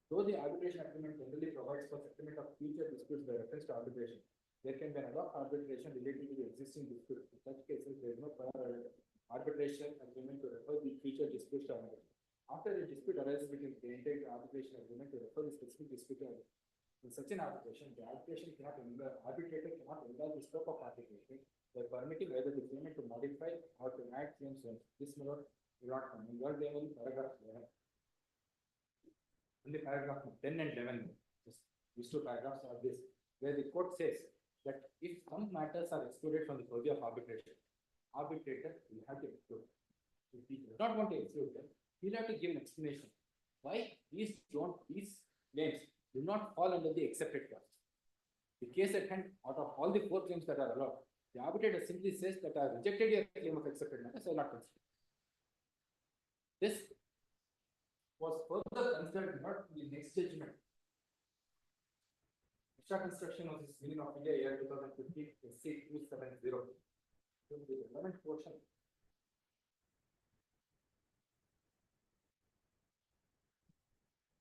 Though the arbitration agreement generally provides for settlement of future disputes by reference to arbitration, there can be an ad hoc arbitration relating to the existing dispute. In such cases, there is no prior arbitration agreement to refer the future disputes to arbitration. After a dispute arises between the entire arbitration agreement to refer the specific dispute to arbitration. In such an arbitration, the arbitrator cannot enlarge the scope of arbitration by permitting either the claimant to modify or to add claims when this will not come. In your level, paragraph 11. In the paragraph 10 and 11, these two paragraphs are this, where the court says that if some matters are excluded from the purview of arbitration, arbitrator will have to exclude. If he does not want to exclude them, he'll have to give an explanation why these claims do not fall under the accepted clause. The case at hand, out of all the 4 claims that are allowed, the arbitrator simply says that I rejected your claim of accepted matters, so I will not consider. This was further considered not in the next judgment. Shah construction was this Union of India year 2015, SC 270. So the relevant portion.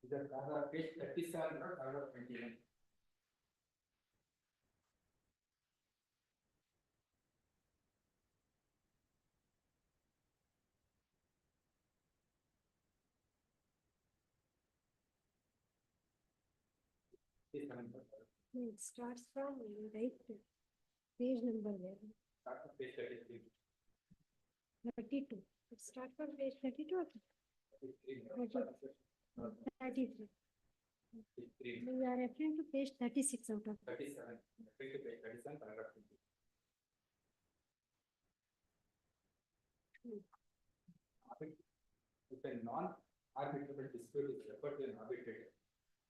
Is that paragraph page 37 or paragraph 29? It starts from right page number there. Start from page 33. 32. It starts from page 32 or 33. We are referring to page 36 out of 37. Referring to page 37, paragraph 20. If a non-arbitrable dispute is referred to an arbitrator,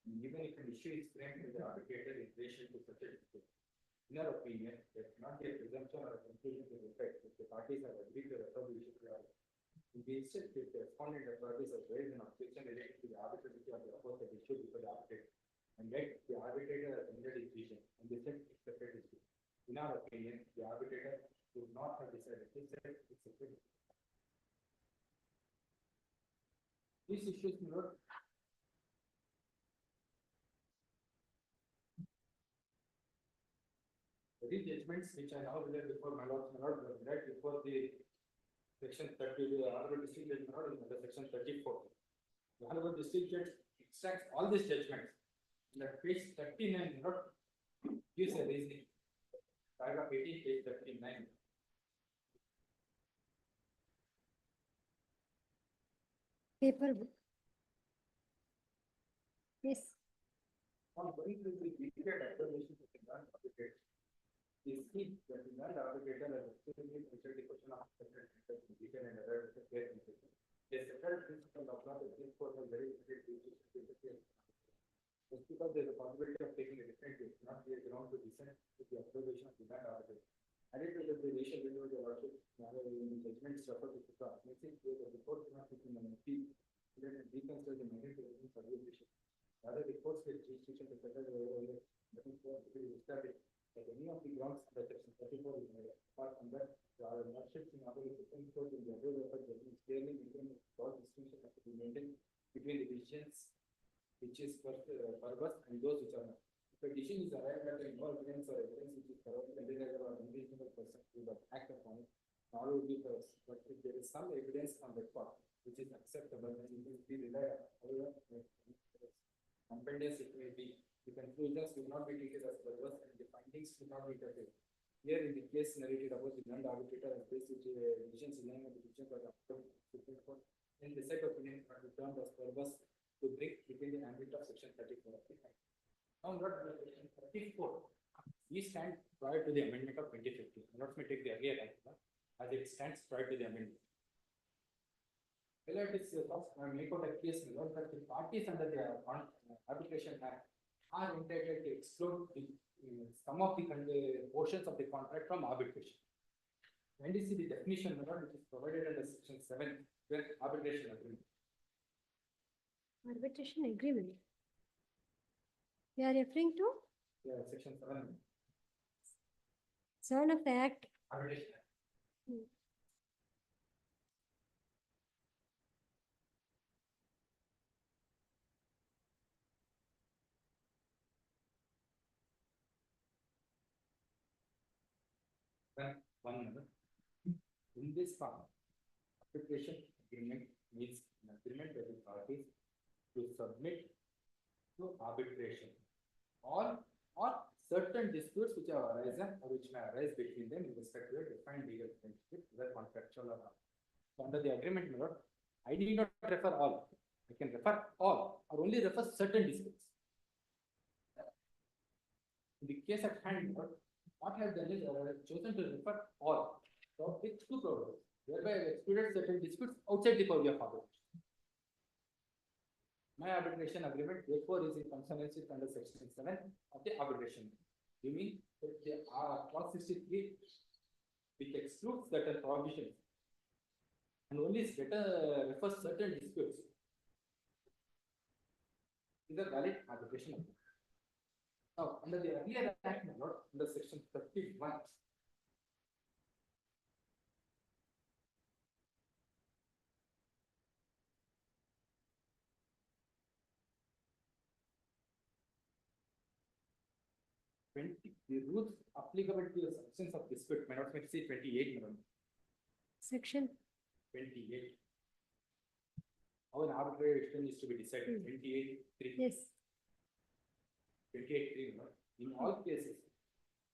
and even if an issue is framed with the arbitrator in relation to such a dispute, in our opinion, there cannot be a presumption or a conclusion to the effect if the parties have agreed to refer the issue to the arbiter. In the instance, if the respondent authorities have raised an objection related to the arbitrability of the opposite issue before the arbitrator, and yet the arbitrator has ended his decision and they said it's a separate issue. In our opinion, the arbitrator would not have decided. He said it's a separate issue. These issues, you know, these judgments which I now read before my lord, were read before the section 30, the honorable district judge, not in the section 34. The honorable district judge extracts all these judgments. In that page 39, not gives a reasoning. Paragraph 18, page 39. paper book. Yes. On going to the detailed observations of the non-arbitrator, is he that the non-arbitrator has extremely considered the question of detail and other case information. The central principle of law that this court was very interested to interfere. Just because there is a possibility of taking a different case, not be a ground to dissent with the observation of the non-arbitrator. Added to the relation between the lordship, judgments referred to the makes it clear that the court cannot take an appeal and reconsider the mandate of the arbitration. Rather, the courts get jurisdiction to settle the overall established that any of the grounds under section 34 is made. Apart from that, the lordships in other Supreme Court in the other judgments clearly maintain a broad distinction has to be maintained between the decisions which is purpose and those which are not. If a decision is arrived at no evidence or evidence which is thoroughly undeniable or unreasonable person to act upon it, all will be first. But if there is some evidence on that part which is acceptable, then it will be relied on. However, compendious it may be, the conclusions will not be treated as purpose and the findings will not be interpreted. Here in the case narrated about the non-arbitrator has based decisions in line with the decisions of the Supreme Court, then the set opinion are termed as purpose to break within the ambit of section 34 of the Act. Now, not section 34. We stand prior to the amendment of 2015. Let me take the earlier act as it stands prior to the amendment. Well, it is make out a case that the parties under the Arbitration Act are entitled to exclude some of the portions of the contract from arbitration. When you see the definition which is provided under section 7, where arbitration agreement. Arbitration agreement. We are referring to? Yeah, section 7. 7 of the Act. Arbitration Act. One minute. In this part, arbitration agreement means an agreement by the parties to submit to arbitration or certain disputes which have arisen or which may arise between them in respect to a defined legal relationship, whether contractual or not. So under the agreement, I need not refer all. I can refer all or only refer certain disputes. In the case at hand, what I have done is I have chosen to refer all. So with two provisions, whereby I have excluded certain disputes outside the purview of arbitration. My arbitration agreement, therefore, is in consonance with under section 7 of the arbitration. You mean that the clause 63, which excludes certain provisions and only refers certain disputes, is a valid arbitration agreement. Now, under the earlier act, my lord, under section 31. The rules applicable to the substance of dispute may not say 28, my lord. Section 28. How an arbitration is to be decided, 28(3). yes. 28(3). In all cases,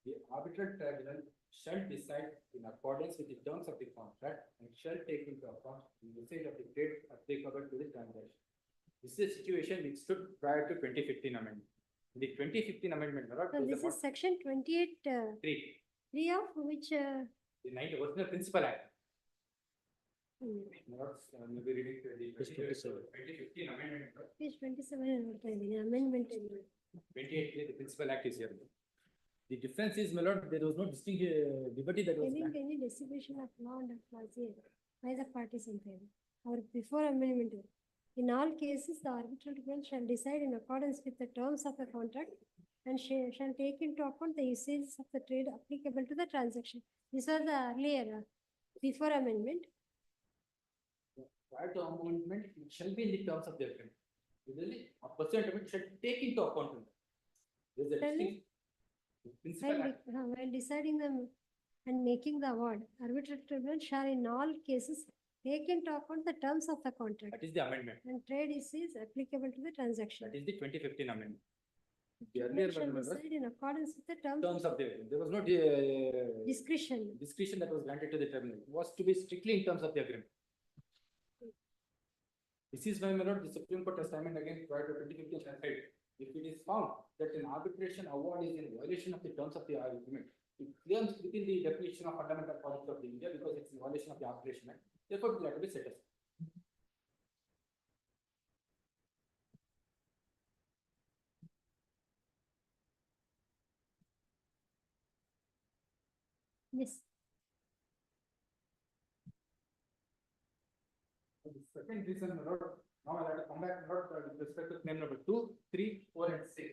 the arbitral tribunal shall decide in accordance with the terms of the contract and shall take into account the usage of the trade applicable to the transaction. This is a situation which stood prior to 2015 amendment. The 2015 amendment, my lord, So was this about is section 28, 3. 3 of which, The 9 original principal act. hmm, My lord, maybe reading to the 2015 amendment. page 27 ನೋಡ್ತಾ ಇದ್ದೀನಿ, amendment ಏನು? 28, the principal act is here. The difference is, my lord, there was no distinct liberty that was granted. Any distribution of law and clause here by the parties in favor or before amendment. In all cases, the arbitral tribunal shall decide in accordance with the terms of the contract and shall take into account the usages of the trade applicable to the transaction. This was the earlier, before amendment. Prior to amendment, it shall be in the terms of the agreement. Usually, a pursuant of it shall take into account. There is a Shall distinct principal act. While deciding them and making the award, arbitral tribunal shall in all cases take into account the terms of the contract That is the amendment. and trade usages applicable to the transaction. That is the 2015 amendment. The Tribunal earlier shall amendment was decide in accordance with the terms terms of the agreement. There was no discretion. discretion that was granted to the tribunal. It was to be strictly in terms of the agreement. This is why, my lord, the Supreme Court has time and again prior to 2015 has said, if it is found that an arbitration award is in violation of the terms of the agreement, it claims within the definition of fundamental policy of the India because it's in violation of the Arbitration Act, therefore it will have to be set aside. Yes. The second reason, my lord, now I have to come back, my lord, with respect to claim number 2, 3, 4, and 6.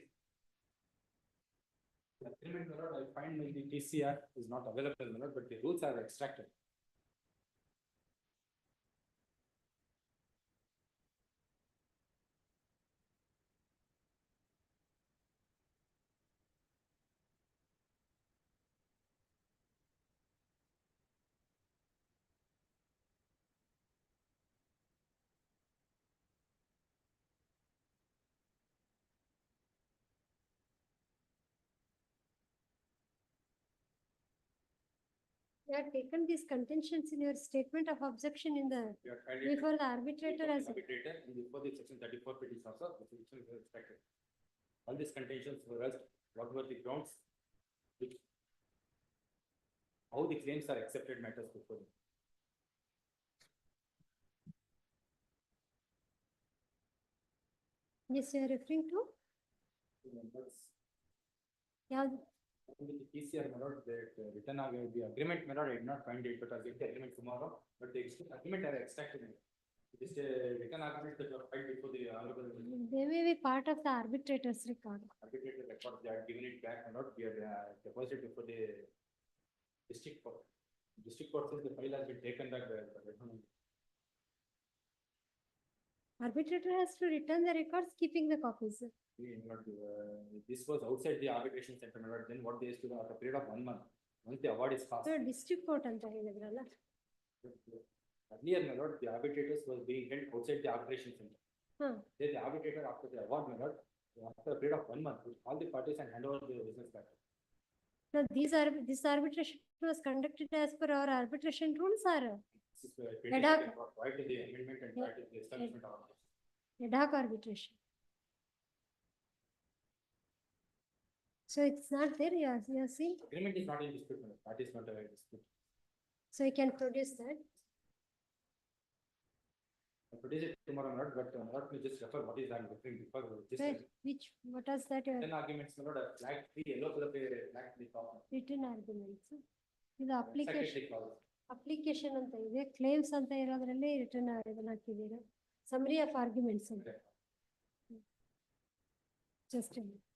The agreement, my lord, I find my the TCR is not available, my lord, but the rules are extracted. You have taken these contentions in your statement of objection in the, We have filed it before the arbitrator before as. the arbitrator and before the section 34 petition also, the petition was expected. All these contentions were asked, what were the grounds which, how the claims are accepted matters before them. Yes, you are referring to? Yeah, With the TCR, my lord, that written the agreement, my lord, I did not find it, but I'll get the agreement tomorrow, but the agreement are extracted. It is a written agreement that was filed before the honorable they may be part of the arbitrator's record. arbitrator record, they are giving it back, my lord, we are deposited before the district court. District court says the file has been taken back by the written. Arbitrator has to return the records, keeping the copies. This was outside the arbitration center, my lord. Then what they used to do after a period of 1 month, once the award is passed. So district court ಅಂತ ಹೇಳಿದ್ರಲ್ಲ. Earlier, my lord, the arbitrators was being held outside the arbitration center. Huh. Then the arbitrator after the award, my lord, after a period of 1 month, would call the parties and hand over the business back. Now, this arbitration was conducted as per our arbitration rules or This is where Ad hoc. prior to the amendment and prior to the establishment of. ad hoc arbitration. So it's not there, you are seeing, Agreement is not in dispute, my lord. That is not a dispute. so you can produce that. I'll produce it tomorrow, my lord, but let me just refer what is I'm referring because this Where, which, what was that ten arguments, my lord, a flag 3 yellow color flag 3 top. written arguments? ಇದು Second application, clause. application ಅಂತ ಇದೆ, claims ಅಂತ ಇರೋದ್ರಲ್ಲಿ return ಇದನ್ನ ಹಾಕಿದ್ದೀರಾ. Summary of arguments ಅಂತ. Okay. Just a minute.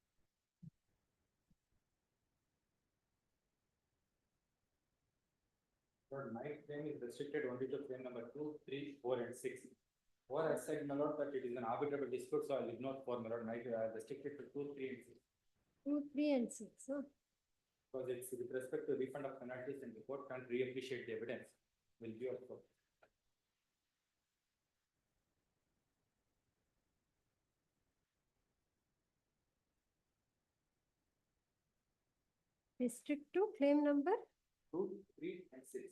Lord, my claim is restricted only to claim number 2, 3, 4, and 6. 4 has said, my lord, that it is an arbitrable dispute, so I'll ignore 4, my lord. My restricted to 2, 3, and 6. 2, 3, and 6. So, Because it's with respect to refund of penalties and the court can't reappreciate the evidence. Will be of course. restrict to claim number 2, 3, and 6.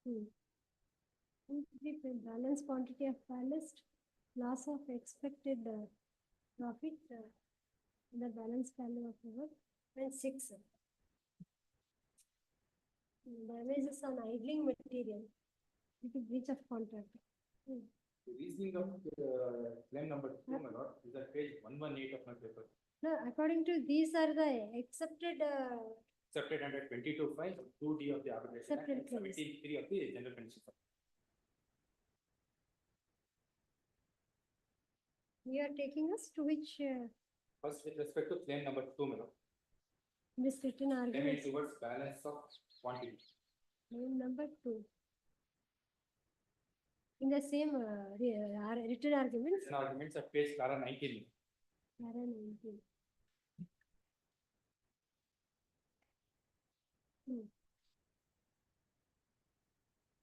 2. 2, 3, balance quantity of ballast, loss of expected profit, the balance value of work, and 6. Damages on idling material due to breach of contract. The reasoning of claim number 2, my lord, is at page 118 of my paper. No, according to these are the accepted Accepted under 22.5, 2D of the Arbitration Act, and Accepted claims. 17.3 of the General Conditions. we are taking us to which First, with respect to claim number 2, my lord, this written claiming argument. towards balance of quantity. Claim number 2. In the same written arguments. Written arguments at page 19. Para 19.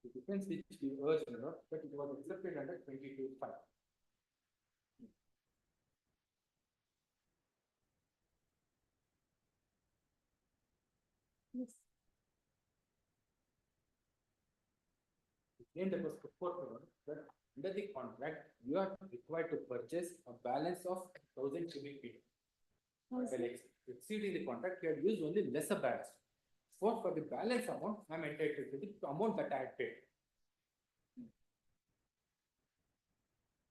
The defense which we urged, my lord, that it was accepted under 22.5. Yes. The claim that was put forward that under the contract, you are required to purchase a balance of 1,000 cubic feet. While exceeding the contract, you had used only lesser balance. For the balance amount, I am entitled to the amount that I had paid.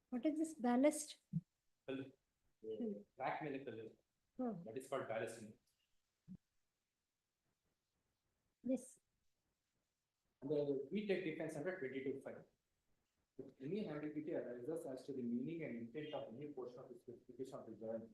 What is this ballast? Rack medical, Oh, that is called ballasting. yes. And we take defense under 22.5. If any ambiguity arises as to the meaning and intent of any portion of the specification of the journal,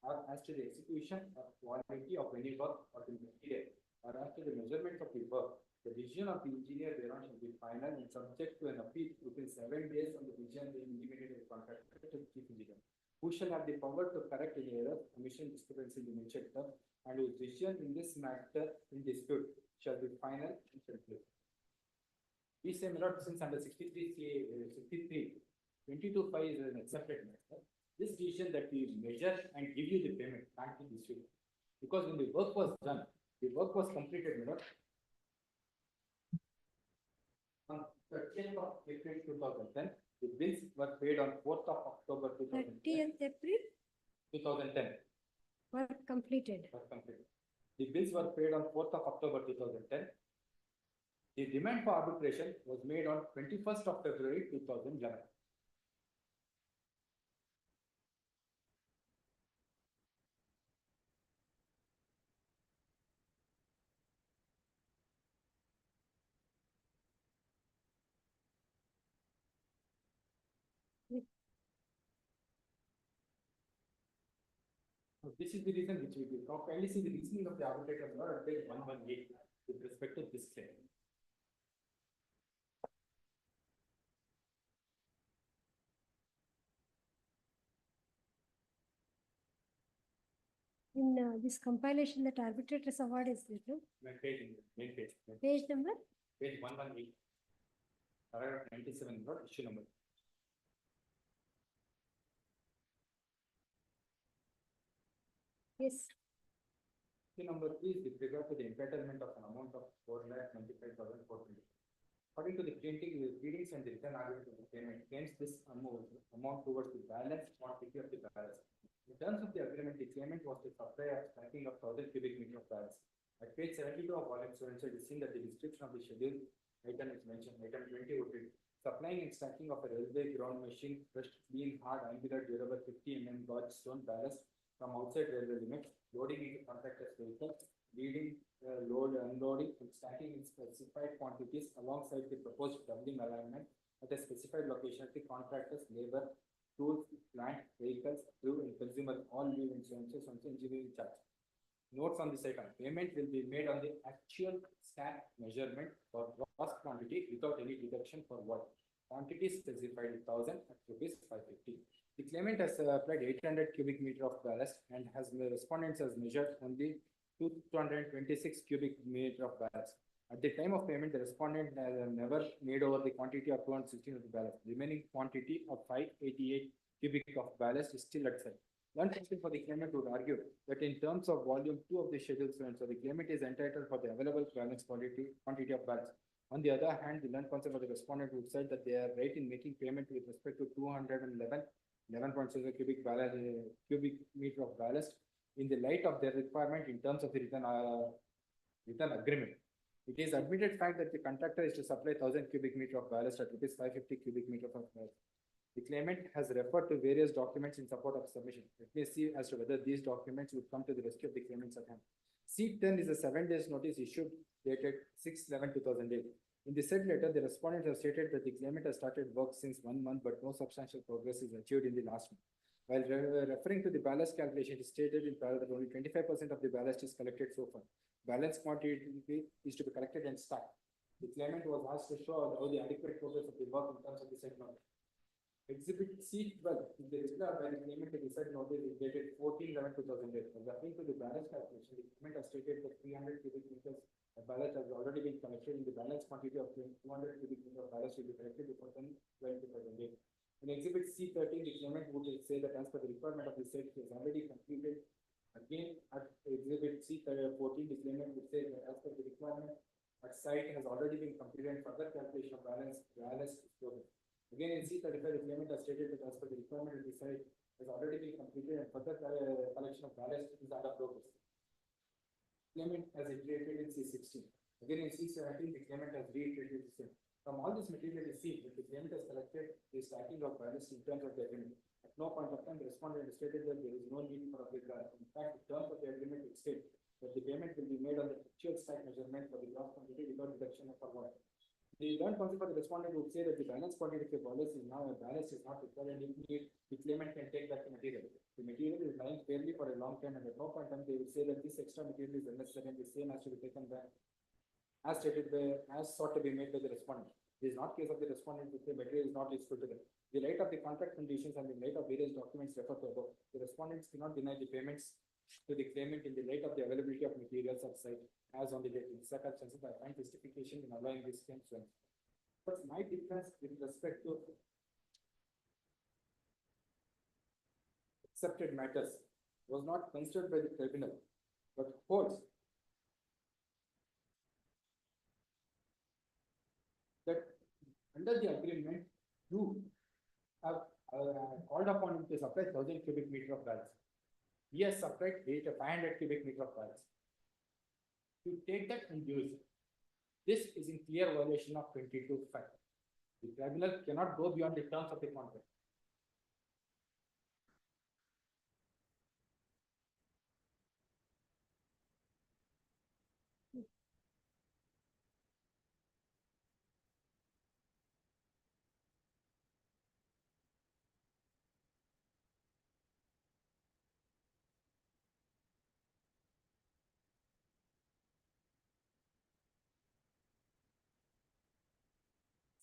or as to the execution or quality of any work or the material, or as to the measurement of the work, the decision of the engineer thereon shall be final and subject to an appeal within 7 days from the decision being intimated in the contract to the chief engineer, who shall have the power to correct any error, omission, discrepancy in the mentioned term, and whose decision in this matter in dispute shall be final and shall close. We say, my lord, since under 63 CA, 63, 22.5 is an accepted matter. This decision that we measure and give you the payment can't be disputed. Because when the work was done, the work was completed, my lord. On 30th of April 2010, the bills were paid on 4th of October 2010. 30th April 2010. work completed. Was completed. The bills were paid on 4th of October 2010. The demand for arbitration was made on 21st of February 2011. So this is the reason which we will talk. Kindly see the reasoning of the arbitrator at page 118 with respect to this claim. In this compilation, that arbitrator's award is written. Main page, main page. Page number? Page 118. Paragraph 97, not issue number. Yes. Issue number 3 is with regard to the entitlement of an amount of 4,95,420. According to the pleadings and the written argument of the claimant, claims this amount towards the balance quantity of the ballast. In terms of the agreement, the claimant was to supply a stacking of 1,000 cubic meter of ballast. At page 72 of volume 7, it is seen that the description of the schedule item is mentioned. Item 20 would be supplying and stacking of a railway ground machine, crushed, clean, hard, angular, durable 50 mm gauge stone ballast from outside railway limits, loading into contractor's vehicle, leading, load, unloading, and stacking in specified quantities alongside the proposed doubling alignment at a specified location at the contractor's labor, tools, plant, vehicles, crew, and consumer all leave insurances on the engineering charge. Notes on this item, payment will be made on the actual stack measurement for gross quantity without any deduction for what quantity specified in 1,000 at rupees 550. The claimant has applied 800 cubic meter of ballast and the respondents has measured only 226 cubic meter of ballast. At the time of payment, the respondent has never made over the quantity of 216 of the ballast. Remaining quantity of 588 cubic of ballast is still at site. One counsel for the claimant would argue that in terms of volume 2 of the schedule 7, so the claimant is entitled for the available balance quantity of ballast. On the other hand, the learned counsel for the respondent would say that they are right in making payment with respect to 11.6 cubic meter of ballast in the light of their requirement in terms of the written agreement. It is admitted fact that the contractor is to supply 1,000 cubic meter of ballast at rupees 550 cubic meter of ballast. The claimant has referred to various documents in support of submission. Let me see as to whether these documents would come to the rescue of the claimant's at hand. C10 is a 7 days notice issued dated 6/11/2008. In the said letter, the respondent has stated that the claimant has started work since 1 month, but no substantial progress is achieved in the last month. While referring to the ballast calculation, it is stated in paragraph that only 25% of the ballast is collected so far. Balance quantity is to be collected and stacked. The claimant was asked to show how the adequate progress of the work in terms of the said note. Exhibit C12 is the reply by the claimant to the said notice is dated 14/11/2008. Referring to the ballast calculation, the claimant has stated that 300 cubic meters of ballast has already been collected in the balance quantity of 200 cubic meters of ballast will be collected before 10/12/2008. In exhibit C13, the claimant would say that as per the requirement of the said he has already completed. Again, at exhibit C14, the claimant would say that as per the requirement at site has already been completed and further calculation of ballast is proven. Again, in C35, the claimant has stated that as per the requirement of the site has already been completed and further collection of ballast is under progress. Claimant has iterated in C16. Again, in C17, the claimant has reiterated the same. From all this material is seen that the claimant has collected the stacking of ballast in terms of the agreement. At no point of time, the respondent has stated that there is no need for a big ballast. In fact, in terms of the agreement, it states that the payment will be made on the actual stack measurement for the gross quantity without deduction of what. The learned counsel for the respondent would say that the balance quantity of ballast is now a ballast is not required and if need, the claimant can take that material. The material is lying fairly for a long time and at no point in time they will say that this extra material is unnecessary and the same has to be taken back as stated by, as sought to be made by the respondent. This is not case of the respondent if the material is not useful to them. The light of the contract conditions and the light of various documents referred to above, the respondents cannot deny the payments to the claimant in the light of the availability of materials at site as on the date. In circumstances, I find justification in allowing this claim to end. But my difference with respect to accepted matters was not considered by the tribunal, but holds that under the agreement, you have called upon him to supply 1,000 cubic meter of ballast. He has supplied 500 cubic meter of ballast. You take that and use it. This is in clear violation of 22(5). The tribunal cannot go beyond the terms of the contract.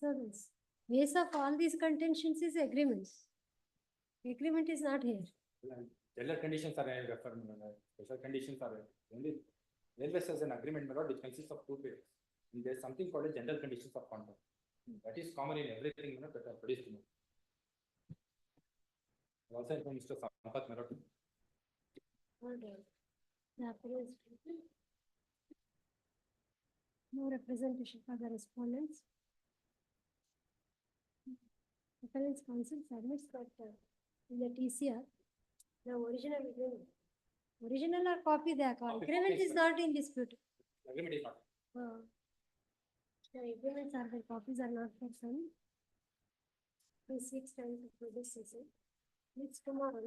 So this base of all these contentions is agreement. Agreement is not here. General conditions are referred, special conditions are only railways has an agreement which consists of 2 pages. And there's something called a general conditions of contract. That is common in everything that are produced. Also, Mr. Sampath Mehta. No representation for the respondents. Appellant's counsel submits that in the TCR, the original agreement. Original or copy the agreement is not in dispute. Agreement is not. The agreements are the copies are not for some. Please 6 times to this season. It's tomorrow.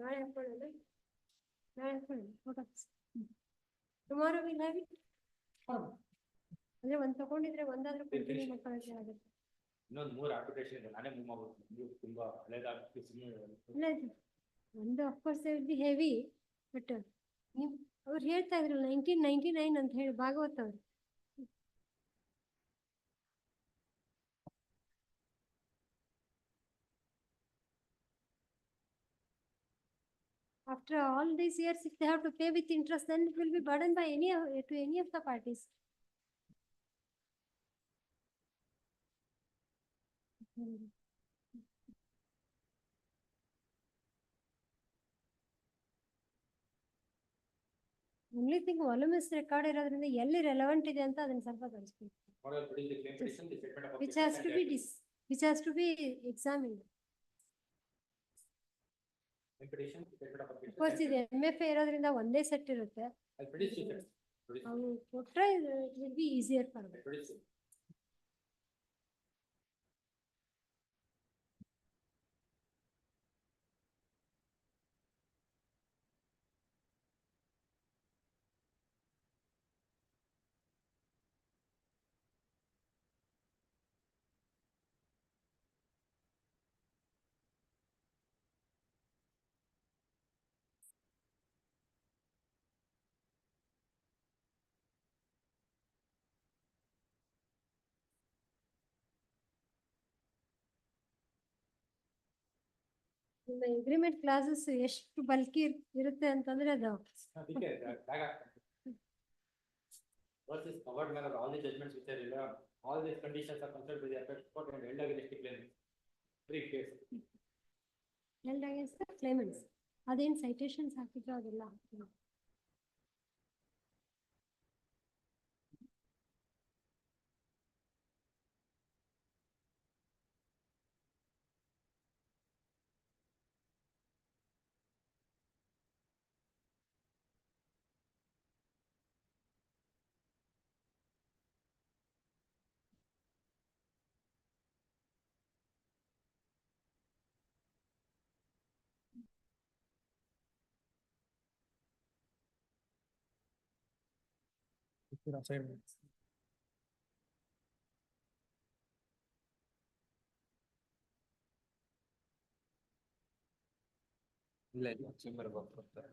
Tomorrow we'll have it. ಅಂದ್ರೆ ಒಂದ್ ತಗೊಂಡಿದ್ರೆ ಒಂದಾದ್ರೂ continue ಮಾಡ್ಕೊಳ್ಳೋಕೆ ಆಗುತ್ತೆ. ಇನ್ನೊಂದು 3 application ಇದೆ ನಾನೇ move ಮಾಡ್ಬೋದು ತುಂಬಾ ಹಳೆದಾಗ್ತಿದೆ ಸುಮ್ಮನೆ ಇಲ್ಲ ಒಂದು of course they will be heavy but ಅವ್ರು ಹೇಳ್ತಾ ಇದ್ರು 1999 ಅಂತ ಹೇಳಿ ಭಾಗವತ್ ಅವ್ರು. After all these years, if they have to pay with interest, then it will be burdened by to any of the parties. Only thing volume is record ಇರೋದ್ರಿಂದ ಎಲ್ಲಿ relevant ಇದೆ ಅಂತ ಅದನ್ನ ಸ್ವಲ್ಪ ತರಿಸ್ಬೇಕು. Which has to be examined. Of course, ಇದು MFA ಇರೋದ್ರಿಂದ ಒಂದೇ set ಇರುತ್ತೆ. ಅವು ಕೊಟ್ರೆ it will be easier for them. ನಿಮ್ಮ agreement clauses ಎಷ್ಟು ಬಲ್ಕಿ ಇರುತ್ತೆ ಅಂತಂದ್ರೆ ಅದು What is covered by all the judgments which are relevant, all these conditions are considered by the appellate court and held against the claimant. Brief case. held against the claimants. ಅದೇನ್ citations ಹಾಕಿದ್ರು ಅದೆಲ್ಲ ಹಾಕಿದ್ರು. Assignments. ಇಲ್ಲ ಇಲ್ಲ chamber ಬರ್ತಾರೆ.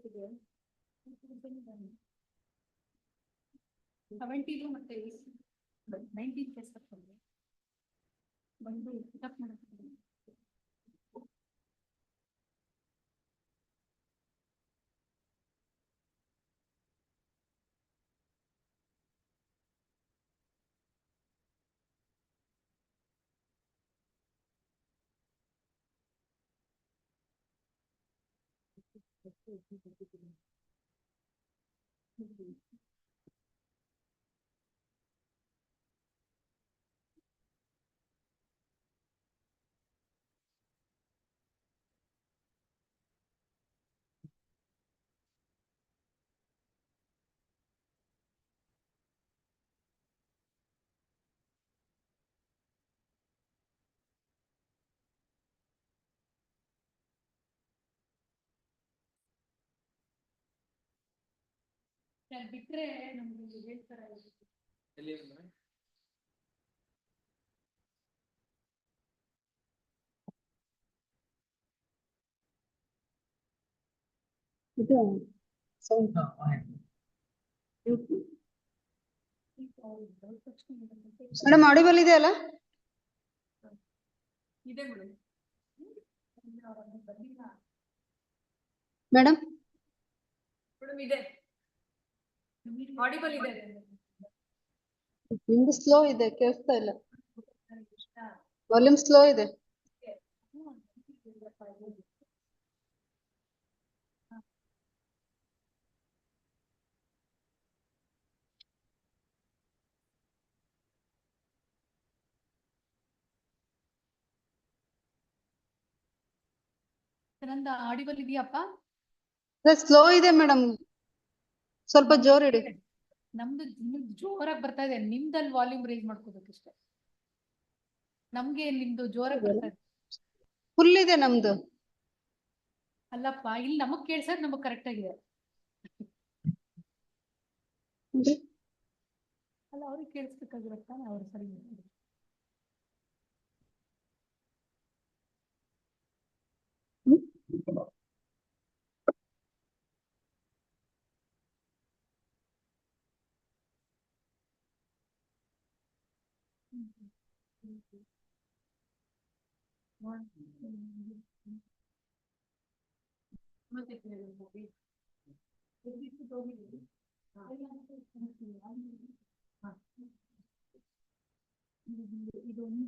ಇದೆ 70 ಮತ್ತೆ 19 case ತಗೊಂಡು ಬಂದು ಪಿಕಪ್ ಮಾಡ್ತಾರೆ. ಬಿಟ್ರೆ ನಮ್ಗೆ ಹೇಳ್ತಾರೆ. ಮೇಡಮ್ ಆಡಿಬಲ್ ಇದೆ ಅಲ್ಲ? ಇದೆ ಮೇಡಮ್. ಮೇಡಮ್ ಮೇಡಮ್ ಇದೆ. ಆಡಿಬಲ್ ಇದೆ. ನಿಮ್ದು ಸ್ಲೋ ಇದೆ, ಕೇಳಿಸ್ತಾ ಇಲ್ಲ. ವಾಲ್ಯೂಮ್ ಸ್ಲೋ ಇದೆ. ನಂದು ಆಡಿಬಲ್ ಇದೆಯಪ್ಪ? ಸ್ಲೋ ಇದೆ ಮೇಡಮ್, ಸ್ವಲ್ಪ ಜೋರ್ ಇಡಿ. ನಮ್ದು ಜೋರಾಗಿ ಬರ್ತಾ ಇದೆ, ನಿಮ್ದಲ್ಲಿ ವಾಲ್ಯೂಮ್ ರೈಸ್ ಮಾಡ್ಕೋಬೇಕಷ್ಟೇ. ನಮ್ಗೆ ನಿಮ್ದು ಜೋರಾಗಿ ಬರ್ತಾ ಇದೆ. ಫುಲ್ ಇದೆ ನಮ್ದು. ಅಲ್ಲಪ್ಪ, ಇಲ್ಲಿ ನಮಗ್ ಕೇಳ್ಸೋದು ನಮಗ್ ಕರೆಕ್ಟ್ ಆಗಿದೆ. ಅಲ್ಲ, ಅವ್ರಿಗೆ ಕೇಳಿಸ್ಬೇಕಾಗಿರತ್ತ, ಅವ್ರು ಸರಿ ಮಾಡ್ತಾರೆ. ಮತ್ತೆ ಇದೊಂದು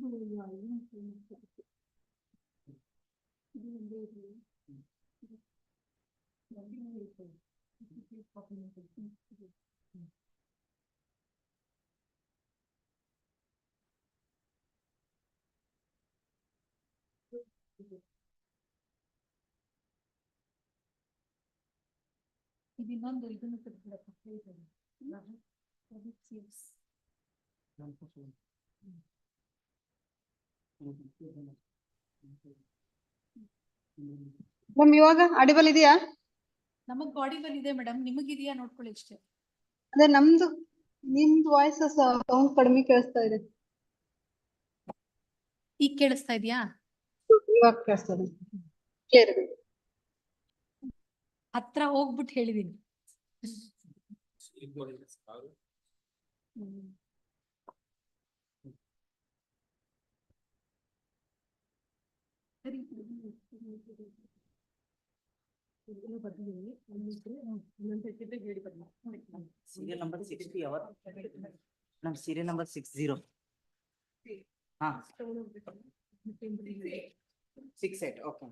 ಇನ್ನೊಂದು ಇದನ್ನು ತೆಗೆದುಬಿಡಪ್ಪ. ಮೇಡಮ್ ಇವಾಗ ಆಡಿಬಲ್ ಇದೆಯಾ? ನಮಗ್ ಆಡಿಬಲ್ ಇದೆ ಮೇಡಮ್, ನಿಮಗಿದೆಯಾ ನೋಡ್ಕೊಳ್ಳಿ ಅಷ್ಟೇ. ಅದೇ ನಿಮ್ದು ವಾಯ್ಸ್ ಸೌಂಡ್ ಕಡಿಮೆ ಕೇಳಿಸ್ತಾ ಇದೆ. ಈಗ ಕೇಳಿಸ್ತಾ ಇದೆಯಾ? ಇವಾಗ ಕೇಳಿಸ್ತಾ ಇದೆ. ಕ್ಲಿಯರ್ ಇದೆ. ಹತ್ರ ಹೋಗ್ಬಿಟ್ಟು ಹೇಳಿದೀನಿ. Serial number 60 our no serial number 60 68 okay.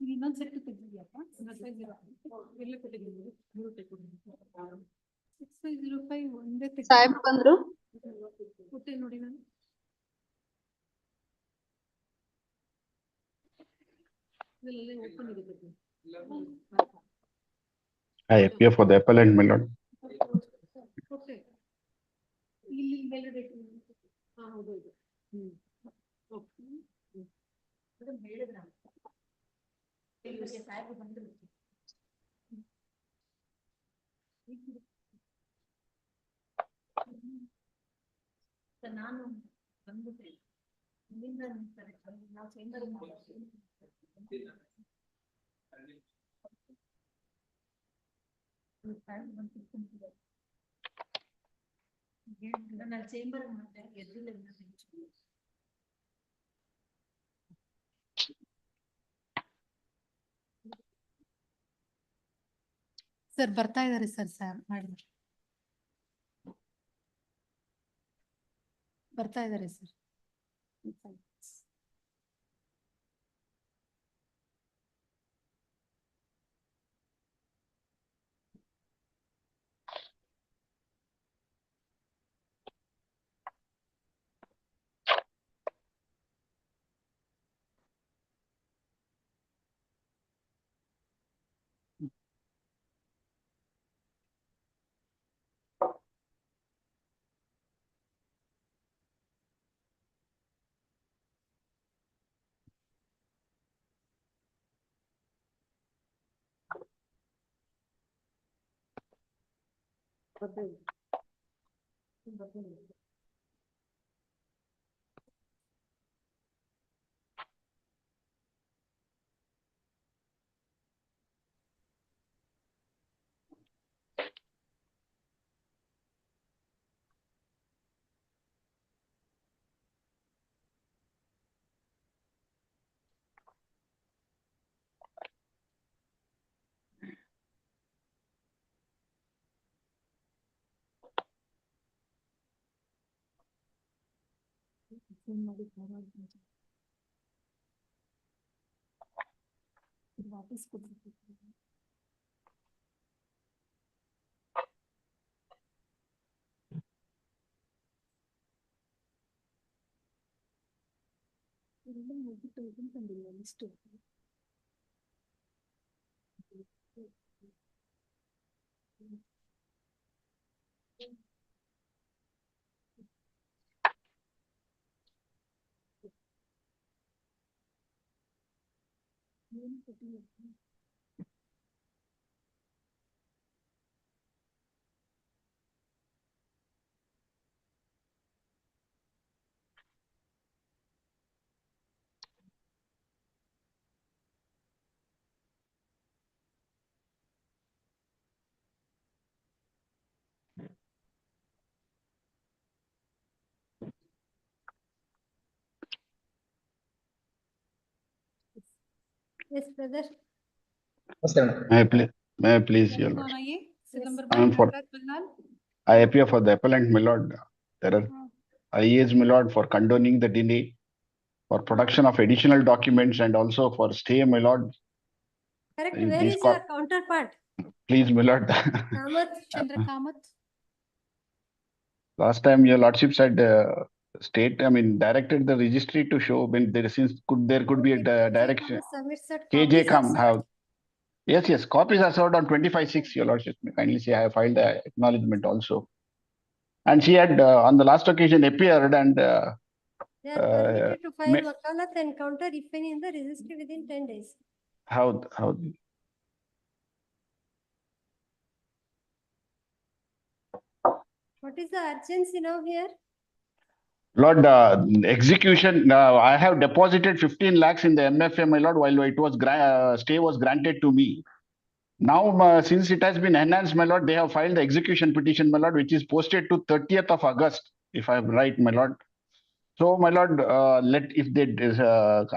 ಇನ್ನೊಂದ್ ಸೆಟ್ ತೆಗ್ದಿದ್ಯಪ್ಪ. 6505 ಒಂದೇ ಸಾಹೇಬ್ ಬಂದ್ರು. ಕೊಟ್ಟೆ ನೋಡಿ ನಾನು. ಓಪನ್ ಇದೆ. I appear for the appellant, my lord. ಕೊಟ್ಟೆ. ಇಲ್ಲಿ ಮೇಲ್ಗಡೆ ಹೌದು. ಹೇಳಿದ್ರ ಸಾಹೇಬ್ ಬಂದ್ರು. ನಾನು ಬಂದ್ಬಿಟ್ಟೆ. ಇಲ್ಲಿಂದ ನಾವು ಚೇಂಬರ್ ನಾನು ಚೇಂಬರ್ ಮಾಡಿದೆ, ಎದ್ದಿಲ್ಲ. ಸರ್ ಬರ್ತಾ ಇದಾರೆ ಸರ್ ಮಾಡಿ ಬರ್ತಾ ಇದಾರೆ sir. Yes, brother. May I please, Your Lordship? I I appear for the appellant, my lord. There are I urge, my lord, for condoning the delay, for production of additional documents, and also for stay, my lord. Correct. In Where these is your counterpart? Please, my lord. Kamath. Chandra Kamath. Last time your lordship said directed the registry to show when there could be a direction. KJ come have. Yes, copies are served on 25/6, your lordship. Kindly say I have filed the acknowledgement also. And she had on the last occasion appeared and They are permitted to file wakalat and counter if any in the registry within 10 days. how What is the urgency now here? Lord, execution, I have deposited 15 lakhs in the MFA, my lord, while it was stay was granted to me. Now, since it has been enhanced, my lord, they have filed the execution petition, my lord, which is posted to 30th of August, if I'm right, my lord. So, my lord, if they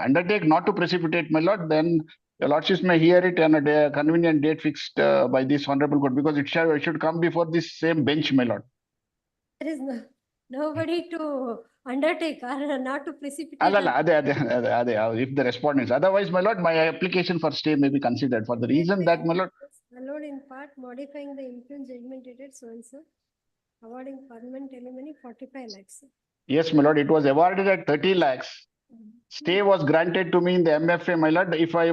undertake not to precipitate, my lord, then your lordships may hear it on a convenient date fixed by this honorable court, because it should come before this same bench, my lord. There is nobody to undertake or not to precipitate. If the respondents, otherwise, my lord, my application for stay may be considered for the reason that, my lord. Allowed in part modifying the impugned judgment dated so and so, awarding permanent alimony 45 lakhs. Yes, my lord, it was awarded at 30 lakhs. Stay was granted to me in the MFA, my lord. If I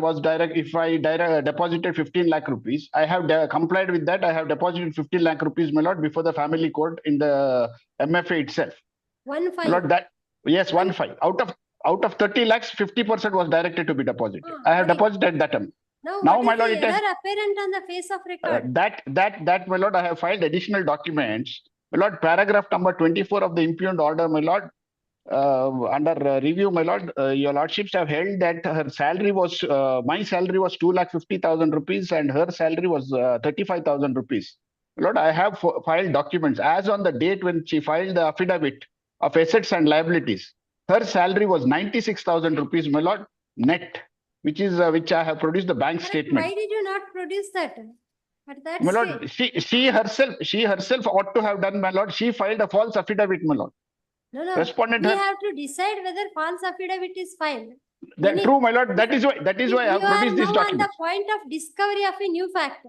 deposited 15 lakh rupees, I have complied with that. I have deposited 15 lakh rupees, my lord, before the family court in the MFA itself. 1/5. My lord, yes, 1/5. Out of 30 lakhs, 50% was directed to be deposited. I have deposited that amount. Now, my what lord, is it the has error apparent on the face of record? that, my lord, I have filed additional documents. My lord, paragraph number 24 of the impugned order, my lord, under review, my lord, your lordships have held that her salary was, my salary was 2,50,000 rupees and her salary was 35,000 rupees. Lord, I have filed documents as on the date when she filed the affidavit of assets and liabilities. Her salary was 96,000 rupees, my lord, net, which I have produced the bank statement. Why did you not produce that? At that My lord, stage? she herself ought to have done, my lord. She filed a false affidavit, my lord. No, no, Respondent we has, have to decide whether false affidavit is filed. that true, my lord. That is why I have You are produced these now on the documents. point of discovery of a new fact.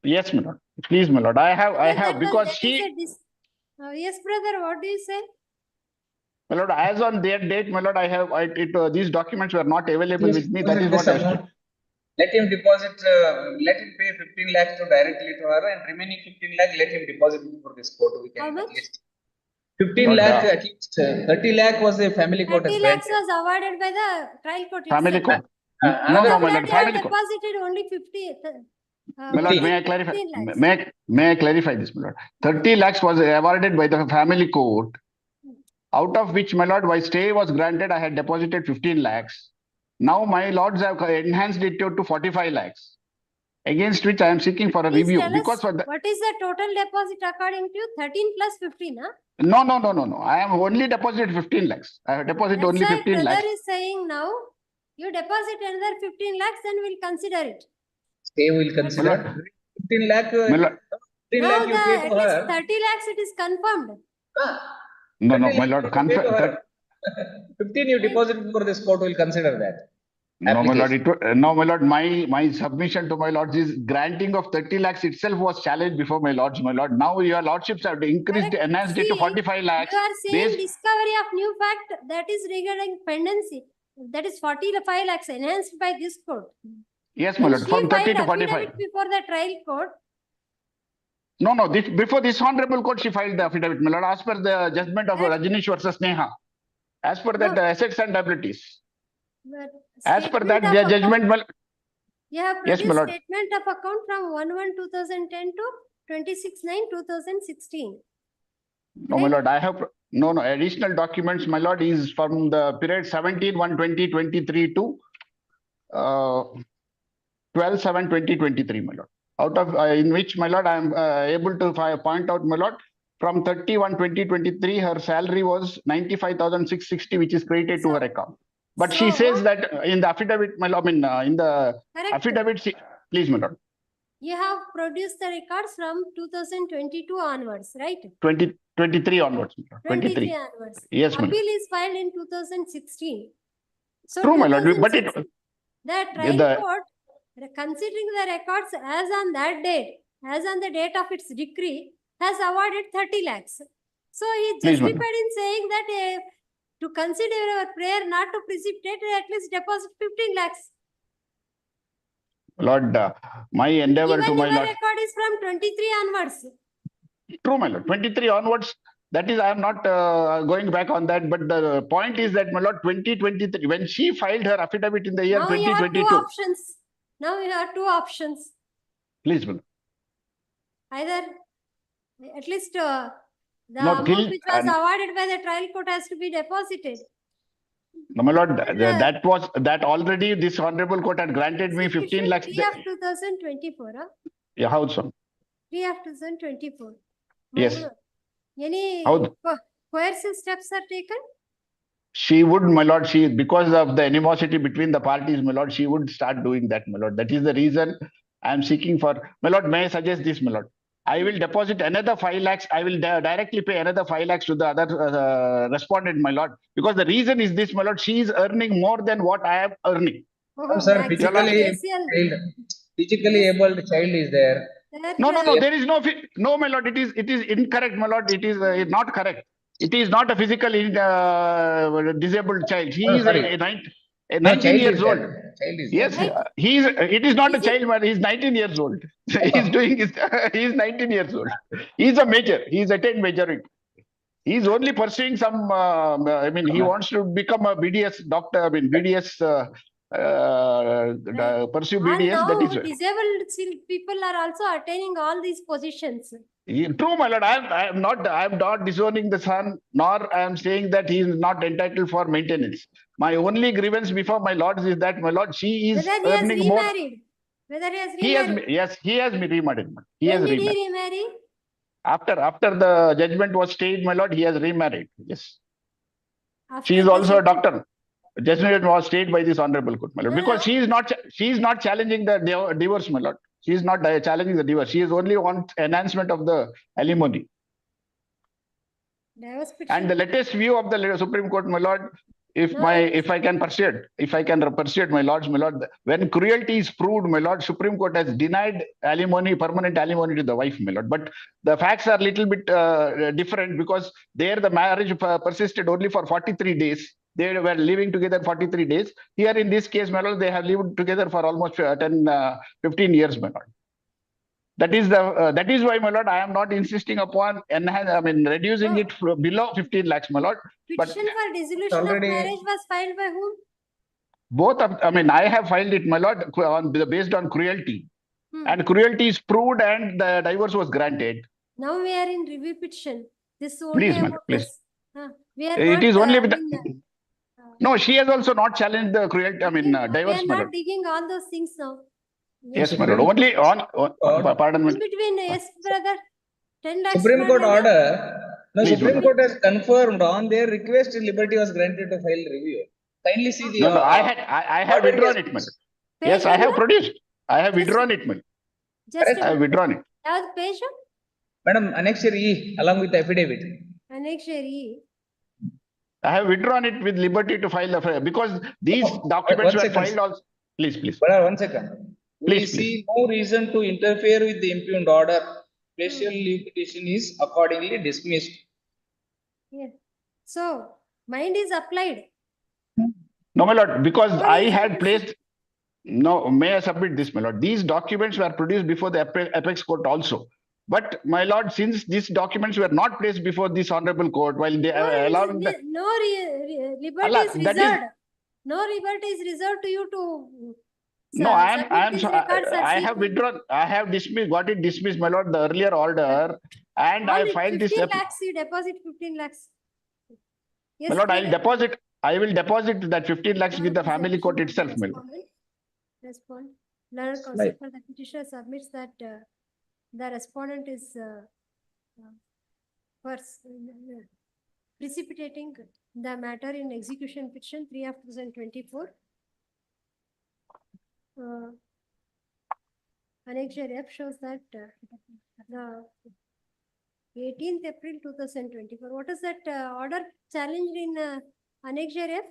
Yes, my lord. Please, my lord. I have because she, Yes, brother, what do you say? my lord, as on their date, my lord, these documents were not available with me. That is what I have. Let him deposit, let him pay 15 lakhs to directly to her, and remaining 15 lakh, let him deposit before this court. We can How much? at least 15 lakh, at least 30 lakh was the family court has 30 lakhs granted. was awarded by the trial court Family itself. court. No, Another no, my That lord. you have Family court. deposited only 50. My lord, may I clarify? 15 lakhs. May I clarify this, my lord? 30 lakhs was awarded by the family court, out of which, my lord, my stay was granted. I had deposited 15 lakhs. Now my lords have enhanced it to 45 lakhs, against which I am seeking for a Please review. tell Because us for the what is the total deposit according to you? 13 plus 15, huh? no. I am only deposited 15 lakhs. I have deposited That's only why 15 brother lakhs. is saying now, you deposit another 15 lakhs, then we'll consider it. Stay will consider. 15 lakh, 15 Now lakh you pay at to least her. 30 lakhs it is confirmed. No, my lord. 15 you deposit before this court will consider that. No, my lord. No, my lord. My submission to my lords is granting of 30 lakhs itself was challenged before my lords. My lord. Now your lordships have increased, enhanced it to 45 lakhs. You are saying based- discovery of new fact, that is regarding pendency. That is 45 lakhs enhanced by this court. Yes, my When lord. she From 30 filed to 45. affidavit before the trial court, No. Before this honorable court, she filed the affidavit, my lord, as per the judgment of Rajneesh versus Neha. As per that, assets and liabilities. but As per statement that, of the account, judgment, my, you have yes, my produced lord. statement of account from 1/1/2010 to 26/9/2016. No, my lord, I have no additional documents, my lord, is from the period 17/1/2023 to 12/7/2023, my lord. Out of in which, my lord, I am able to point out, my lord, from 31/2023, her salary was 95,660, which is credited to her account. But she says that in the affidavit, my lord, I mean, in the Correct. affidavit, please, my lord. You have produced the records from 2022 onwards, right? 2023 onwards, my lord. 23 onwards. Yes, my lord. Appeal is filed in 2016. So True, my lord, but it, the trial the- court, considering the records as on that date, as on the date of its decree, has awarded 30 lakhs. So he is Please, madam. justified in saying that to consider our prayer not to precipitate, at least deposit 15 lakhs. Lord, my endeavor Even to my your lord. record is from 23 onwards. True, my lord. 23 onwards. That is, I am not going back on that. But the point is that, my lord, 2023, when she filed her affidavit in the year Now you have two 2022. options. Now you have two options. Please, my lord. Either at least the No, amount till- which was and- awarded by the trial court has to be deposited. No, my lord, that already this honorable court had granted me 15 lakhs. 3 of 2024. Huh? Yeah, how so? 3 of 2024. Yes. Any How- coercive steps are taken? She would, my lord, because of the animosity between the parties, my lord, she would start doing that, my lord. That is the reason I am seeking for, my lord, may I suggest this, my lord? I will deposit another 5 lakhs. I will directly pay another 5 lakhs to the other respondent, my lord. Because the reason is this, my lord, she is earning more than what I am earning. Oh, Sir, maximum physically able child is there. No, there is no, my lord, it is incorrect, my lord. It is not correct. It is not a physically disabled child. He is sorry. a 19 child years is old. there. Child is Yes, there. it is not a child, man. He's 19 years old. He's doing his, he's 19 years old. He's a major. He's attained majority. He's only pursuing some, I mean, he wants to become a BDS doctor, I mean, BDS, pursue And BDS. now That is disabled people are also attaining all these positions. true, my lord. I am not disowning the son, nor I am saying that he is not entitled for maintenance. My only grievance before my lords is that, my lord, she is Whether he has earning more. remarried. Whether he has remarried. Yes, he has been remarried. He When has did remarried. he remarry? After the judgment was stayed, my lord, he has remarried. Yes. After She is the also a judgment- doctor. Judgment was stayed by this honorable court, my lord. No, Because no. she is not challenging the divorce, my lord. She is not challenging the divorce. She is only on enhancement of the alimony. Divorce And petition. the latest view of the Supreme Court, my lord, if I can persuade, my lords, my lord, when cruelty is proved, my lord, Supreme Court has denied alimony, permanent alimony to the wife, my lord. But the facts are little bit different, because there the marriage persisted only for 43 days. They were living together 43 days. Here in this case, my lord, they have lived together for almost 15 years, my lord. That is why, my lord, I am not insisting upon reducing it below 15 lakhs, my lord. But Petition for dissolution of marriage was filed by whom? both of, I have filed it, my lord, based on cruelty. And cruelty is proved and the divorce was granted. Now we are in review petition. This is only Please, my about lord, please. this. We are It not, is only I with mean, no, she has also not challenged the cruelty, we divorce, are my not lord. digging all those things now. Yes, my lord. Only pardon me. In between, yes, brother. 10 lakhs. Supreme Court madam. order. No, Please, Supreme madam. Court has confirmed on their request, liberty was granted to file review. Kindly see the. No, I have order withdrawn yes. it, madam. Yes, I have produced. I have withdrawn it, madam. Just I have withdrawn it. Have page? Madam, Annexure E along with the affidavit. Annexure E. I have withdrawn it with liberty to file the because these documents were filed also. Please, please. Brother, 1 second. We Please, see no reason to interfere with the impugned order. Special leave petition is accordingly dismissed. Yeah. So, mind is applied. No, my lord, because What I is had it? placed. No, may I submit this, my lord? These documents were produced before the apex court also. But, my lord, since these documents were not placed before this honorable court, while they are allowing the. Liberty Allah, is that is- reserved. No liberty is reserved to you to. No, records are I have secret. withdrawn. I have dismissed, got it dismissed, my lord, the earlier order, and I Only filed this. 15 lakhs, you deposit 15 lakhs. Yes, My lord, go I'll ahead. deposit. I will deposit that 15 lakhs with the family court itself, my lord. Respond. Learned counsel for the petitioner submits that the respondent is precipitating the matter in execution petition 3 of 2024. Annexure F shows that the 18th April 2024. What is that order challenged in Annexure F?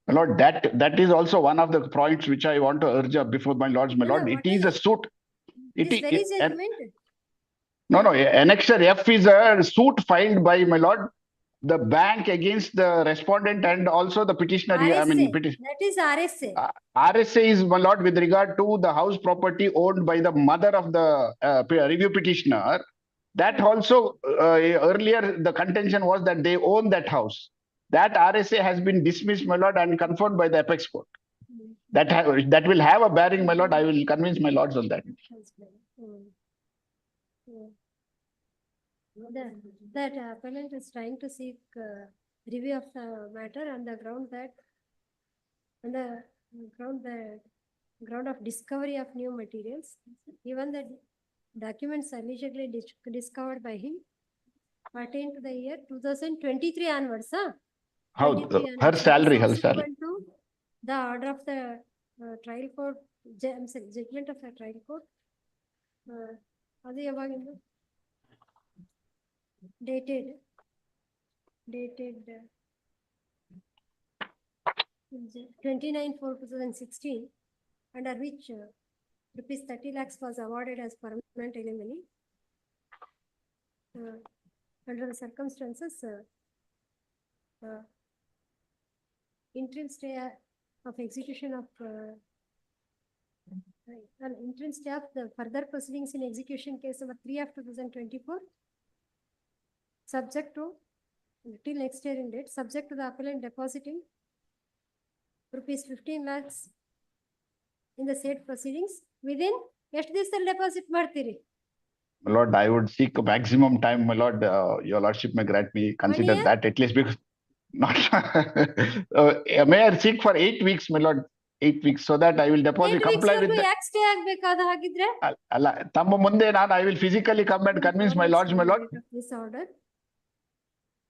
My lord, that is also one of the points which I want to urge up before my lords, my lord. It is a suit. This very judgment? No, Annexure F is a suit filed by my lord, the bank against the respondent and also the petitioner. RSA. Petition. That is RSA. RSA is, my lord, with regard to the house property owned by the mother of the review petitioner. That also earlier the contention was that they own that house. That RSA has been dismissed, my lord, and confirmed by the apex court. That will have a bearing, my lord. I will convince my lords on that. That appellant is trying to seek review of the matter on the ground that ground of discovery of new materials, even the documents allegedly discovered by him pertain to the year 2023 onwards. How her salary. To the order of the trial court, judgment of the trial court. Dated 29/4/2016, under which rupees 30 lakhs was awarded as permanent alimony. Under the circumstances, interim stay of execution of an interim stay of the further proceedings in execution case number 3 of 2024, subject to till next year in date, subject to the appellant depositing rupees 15 lakhs in the said proceedings within ಎಷ್ಟು ದಿವಸದಲ್ಲಿ deposit ಮಾಡ್ತೀರಿ? My lord, I would seek a maximum time, my lord. Your lordship may grant me, consider that at least, because not may I seek for 8 weeks, my lord, 8 weeks, so that I will deposit, comply with the. ಯಾಕೆ stay ಆಗಬೇಕಾದ ಹಾಗಿದ್ರೆ? ಅಲ್ಲ, ತಮ್ಮ ಮುಂದೆ ನಾನು I will physically come and convince my lords, my lord. This order.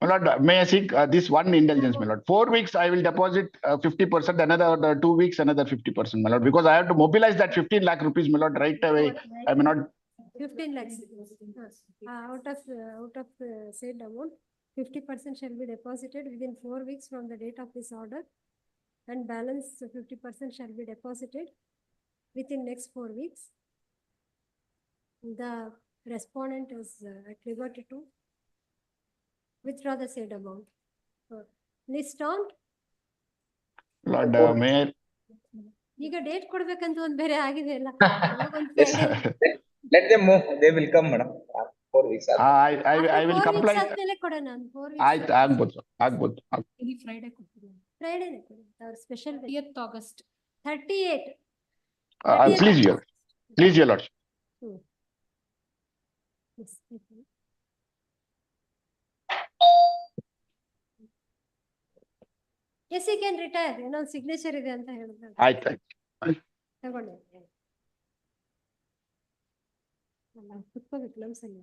My lord, may I seek this one indulgence, my lord. 4 weeks I will deposit 50%, another 2 weeks, another 50%, my lord, because I have to mobilize that 15 lakh rupees, my lord, right away. I may not. 15 lakhs. Out of said amount, 50% shall be deposited within 4 weeks from the date of this order, and balance 50% shall be deposited within next 4 weeks. The respondent is at liberty to withdraw the said amount. List on. Lord Mayor. ಈಗ date ಕೊಡ್ಬೇಕಂತ ಒಂದ್ ಬೇರೆ ಆಗಿದೆ ಅಲ್ಲ. Yes, let them move, they will come, madam. 4 weeks. I will comply. ಆದ್ಮೇಲೆ ಕೊಡೋಣ. 4 ಆಯ್ತು ಆಗ್ಬೋದು. ಇಲ್ಲಿ ಫ್ರೈಡೆ ಕೊಡ್ತೀವಿ. ಫ್ರೈಡೇನೆ ಕೊಡಿ. ಅವ್ರ special 30th August. 38. Please, your lordship. Yes, okay. Yes, he can retire. ಏನೋ ಸಿಗ್ನೇಚರ್ ಇದೆ ಅಂತ ಹೇಳಿದ್ರು. ಆಯ್ತು. ತಗೊಂಡೆ. ಕುತ್ಕೋಬೇಕು ನಮ್ಮ ಸಂಘ.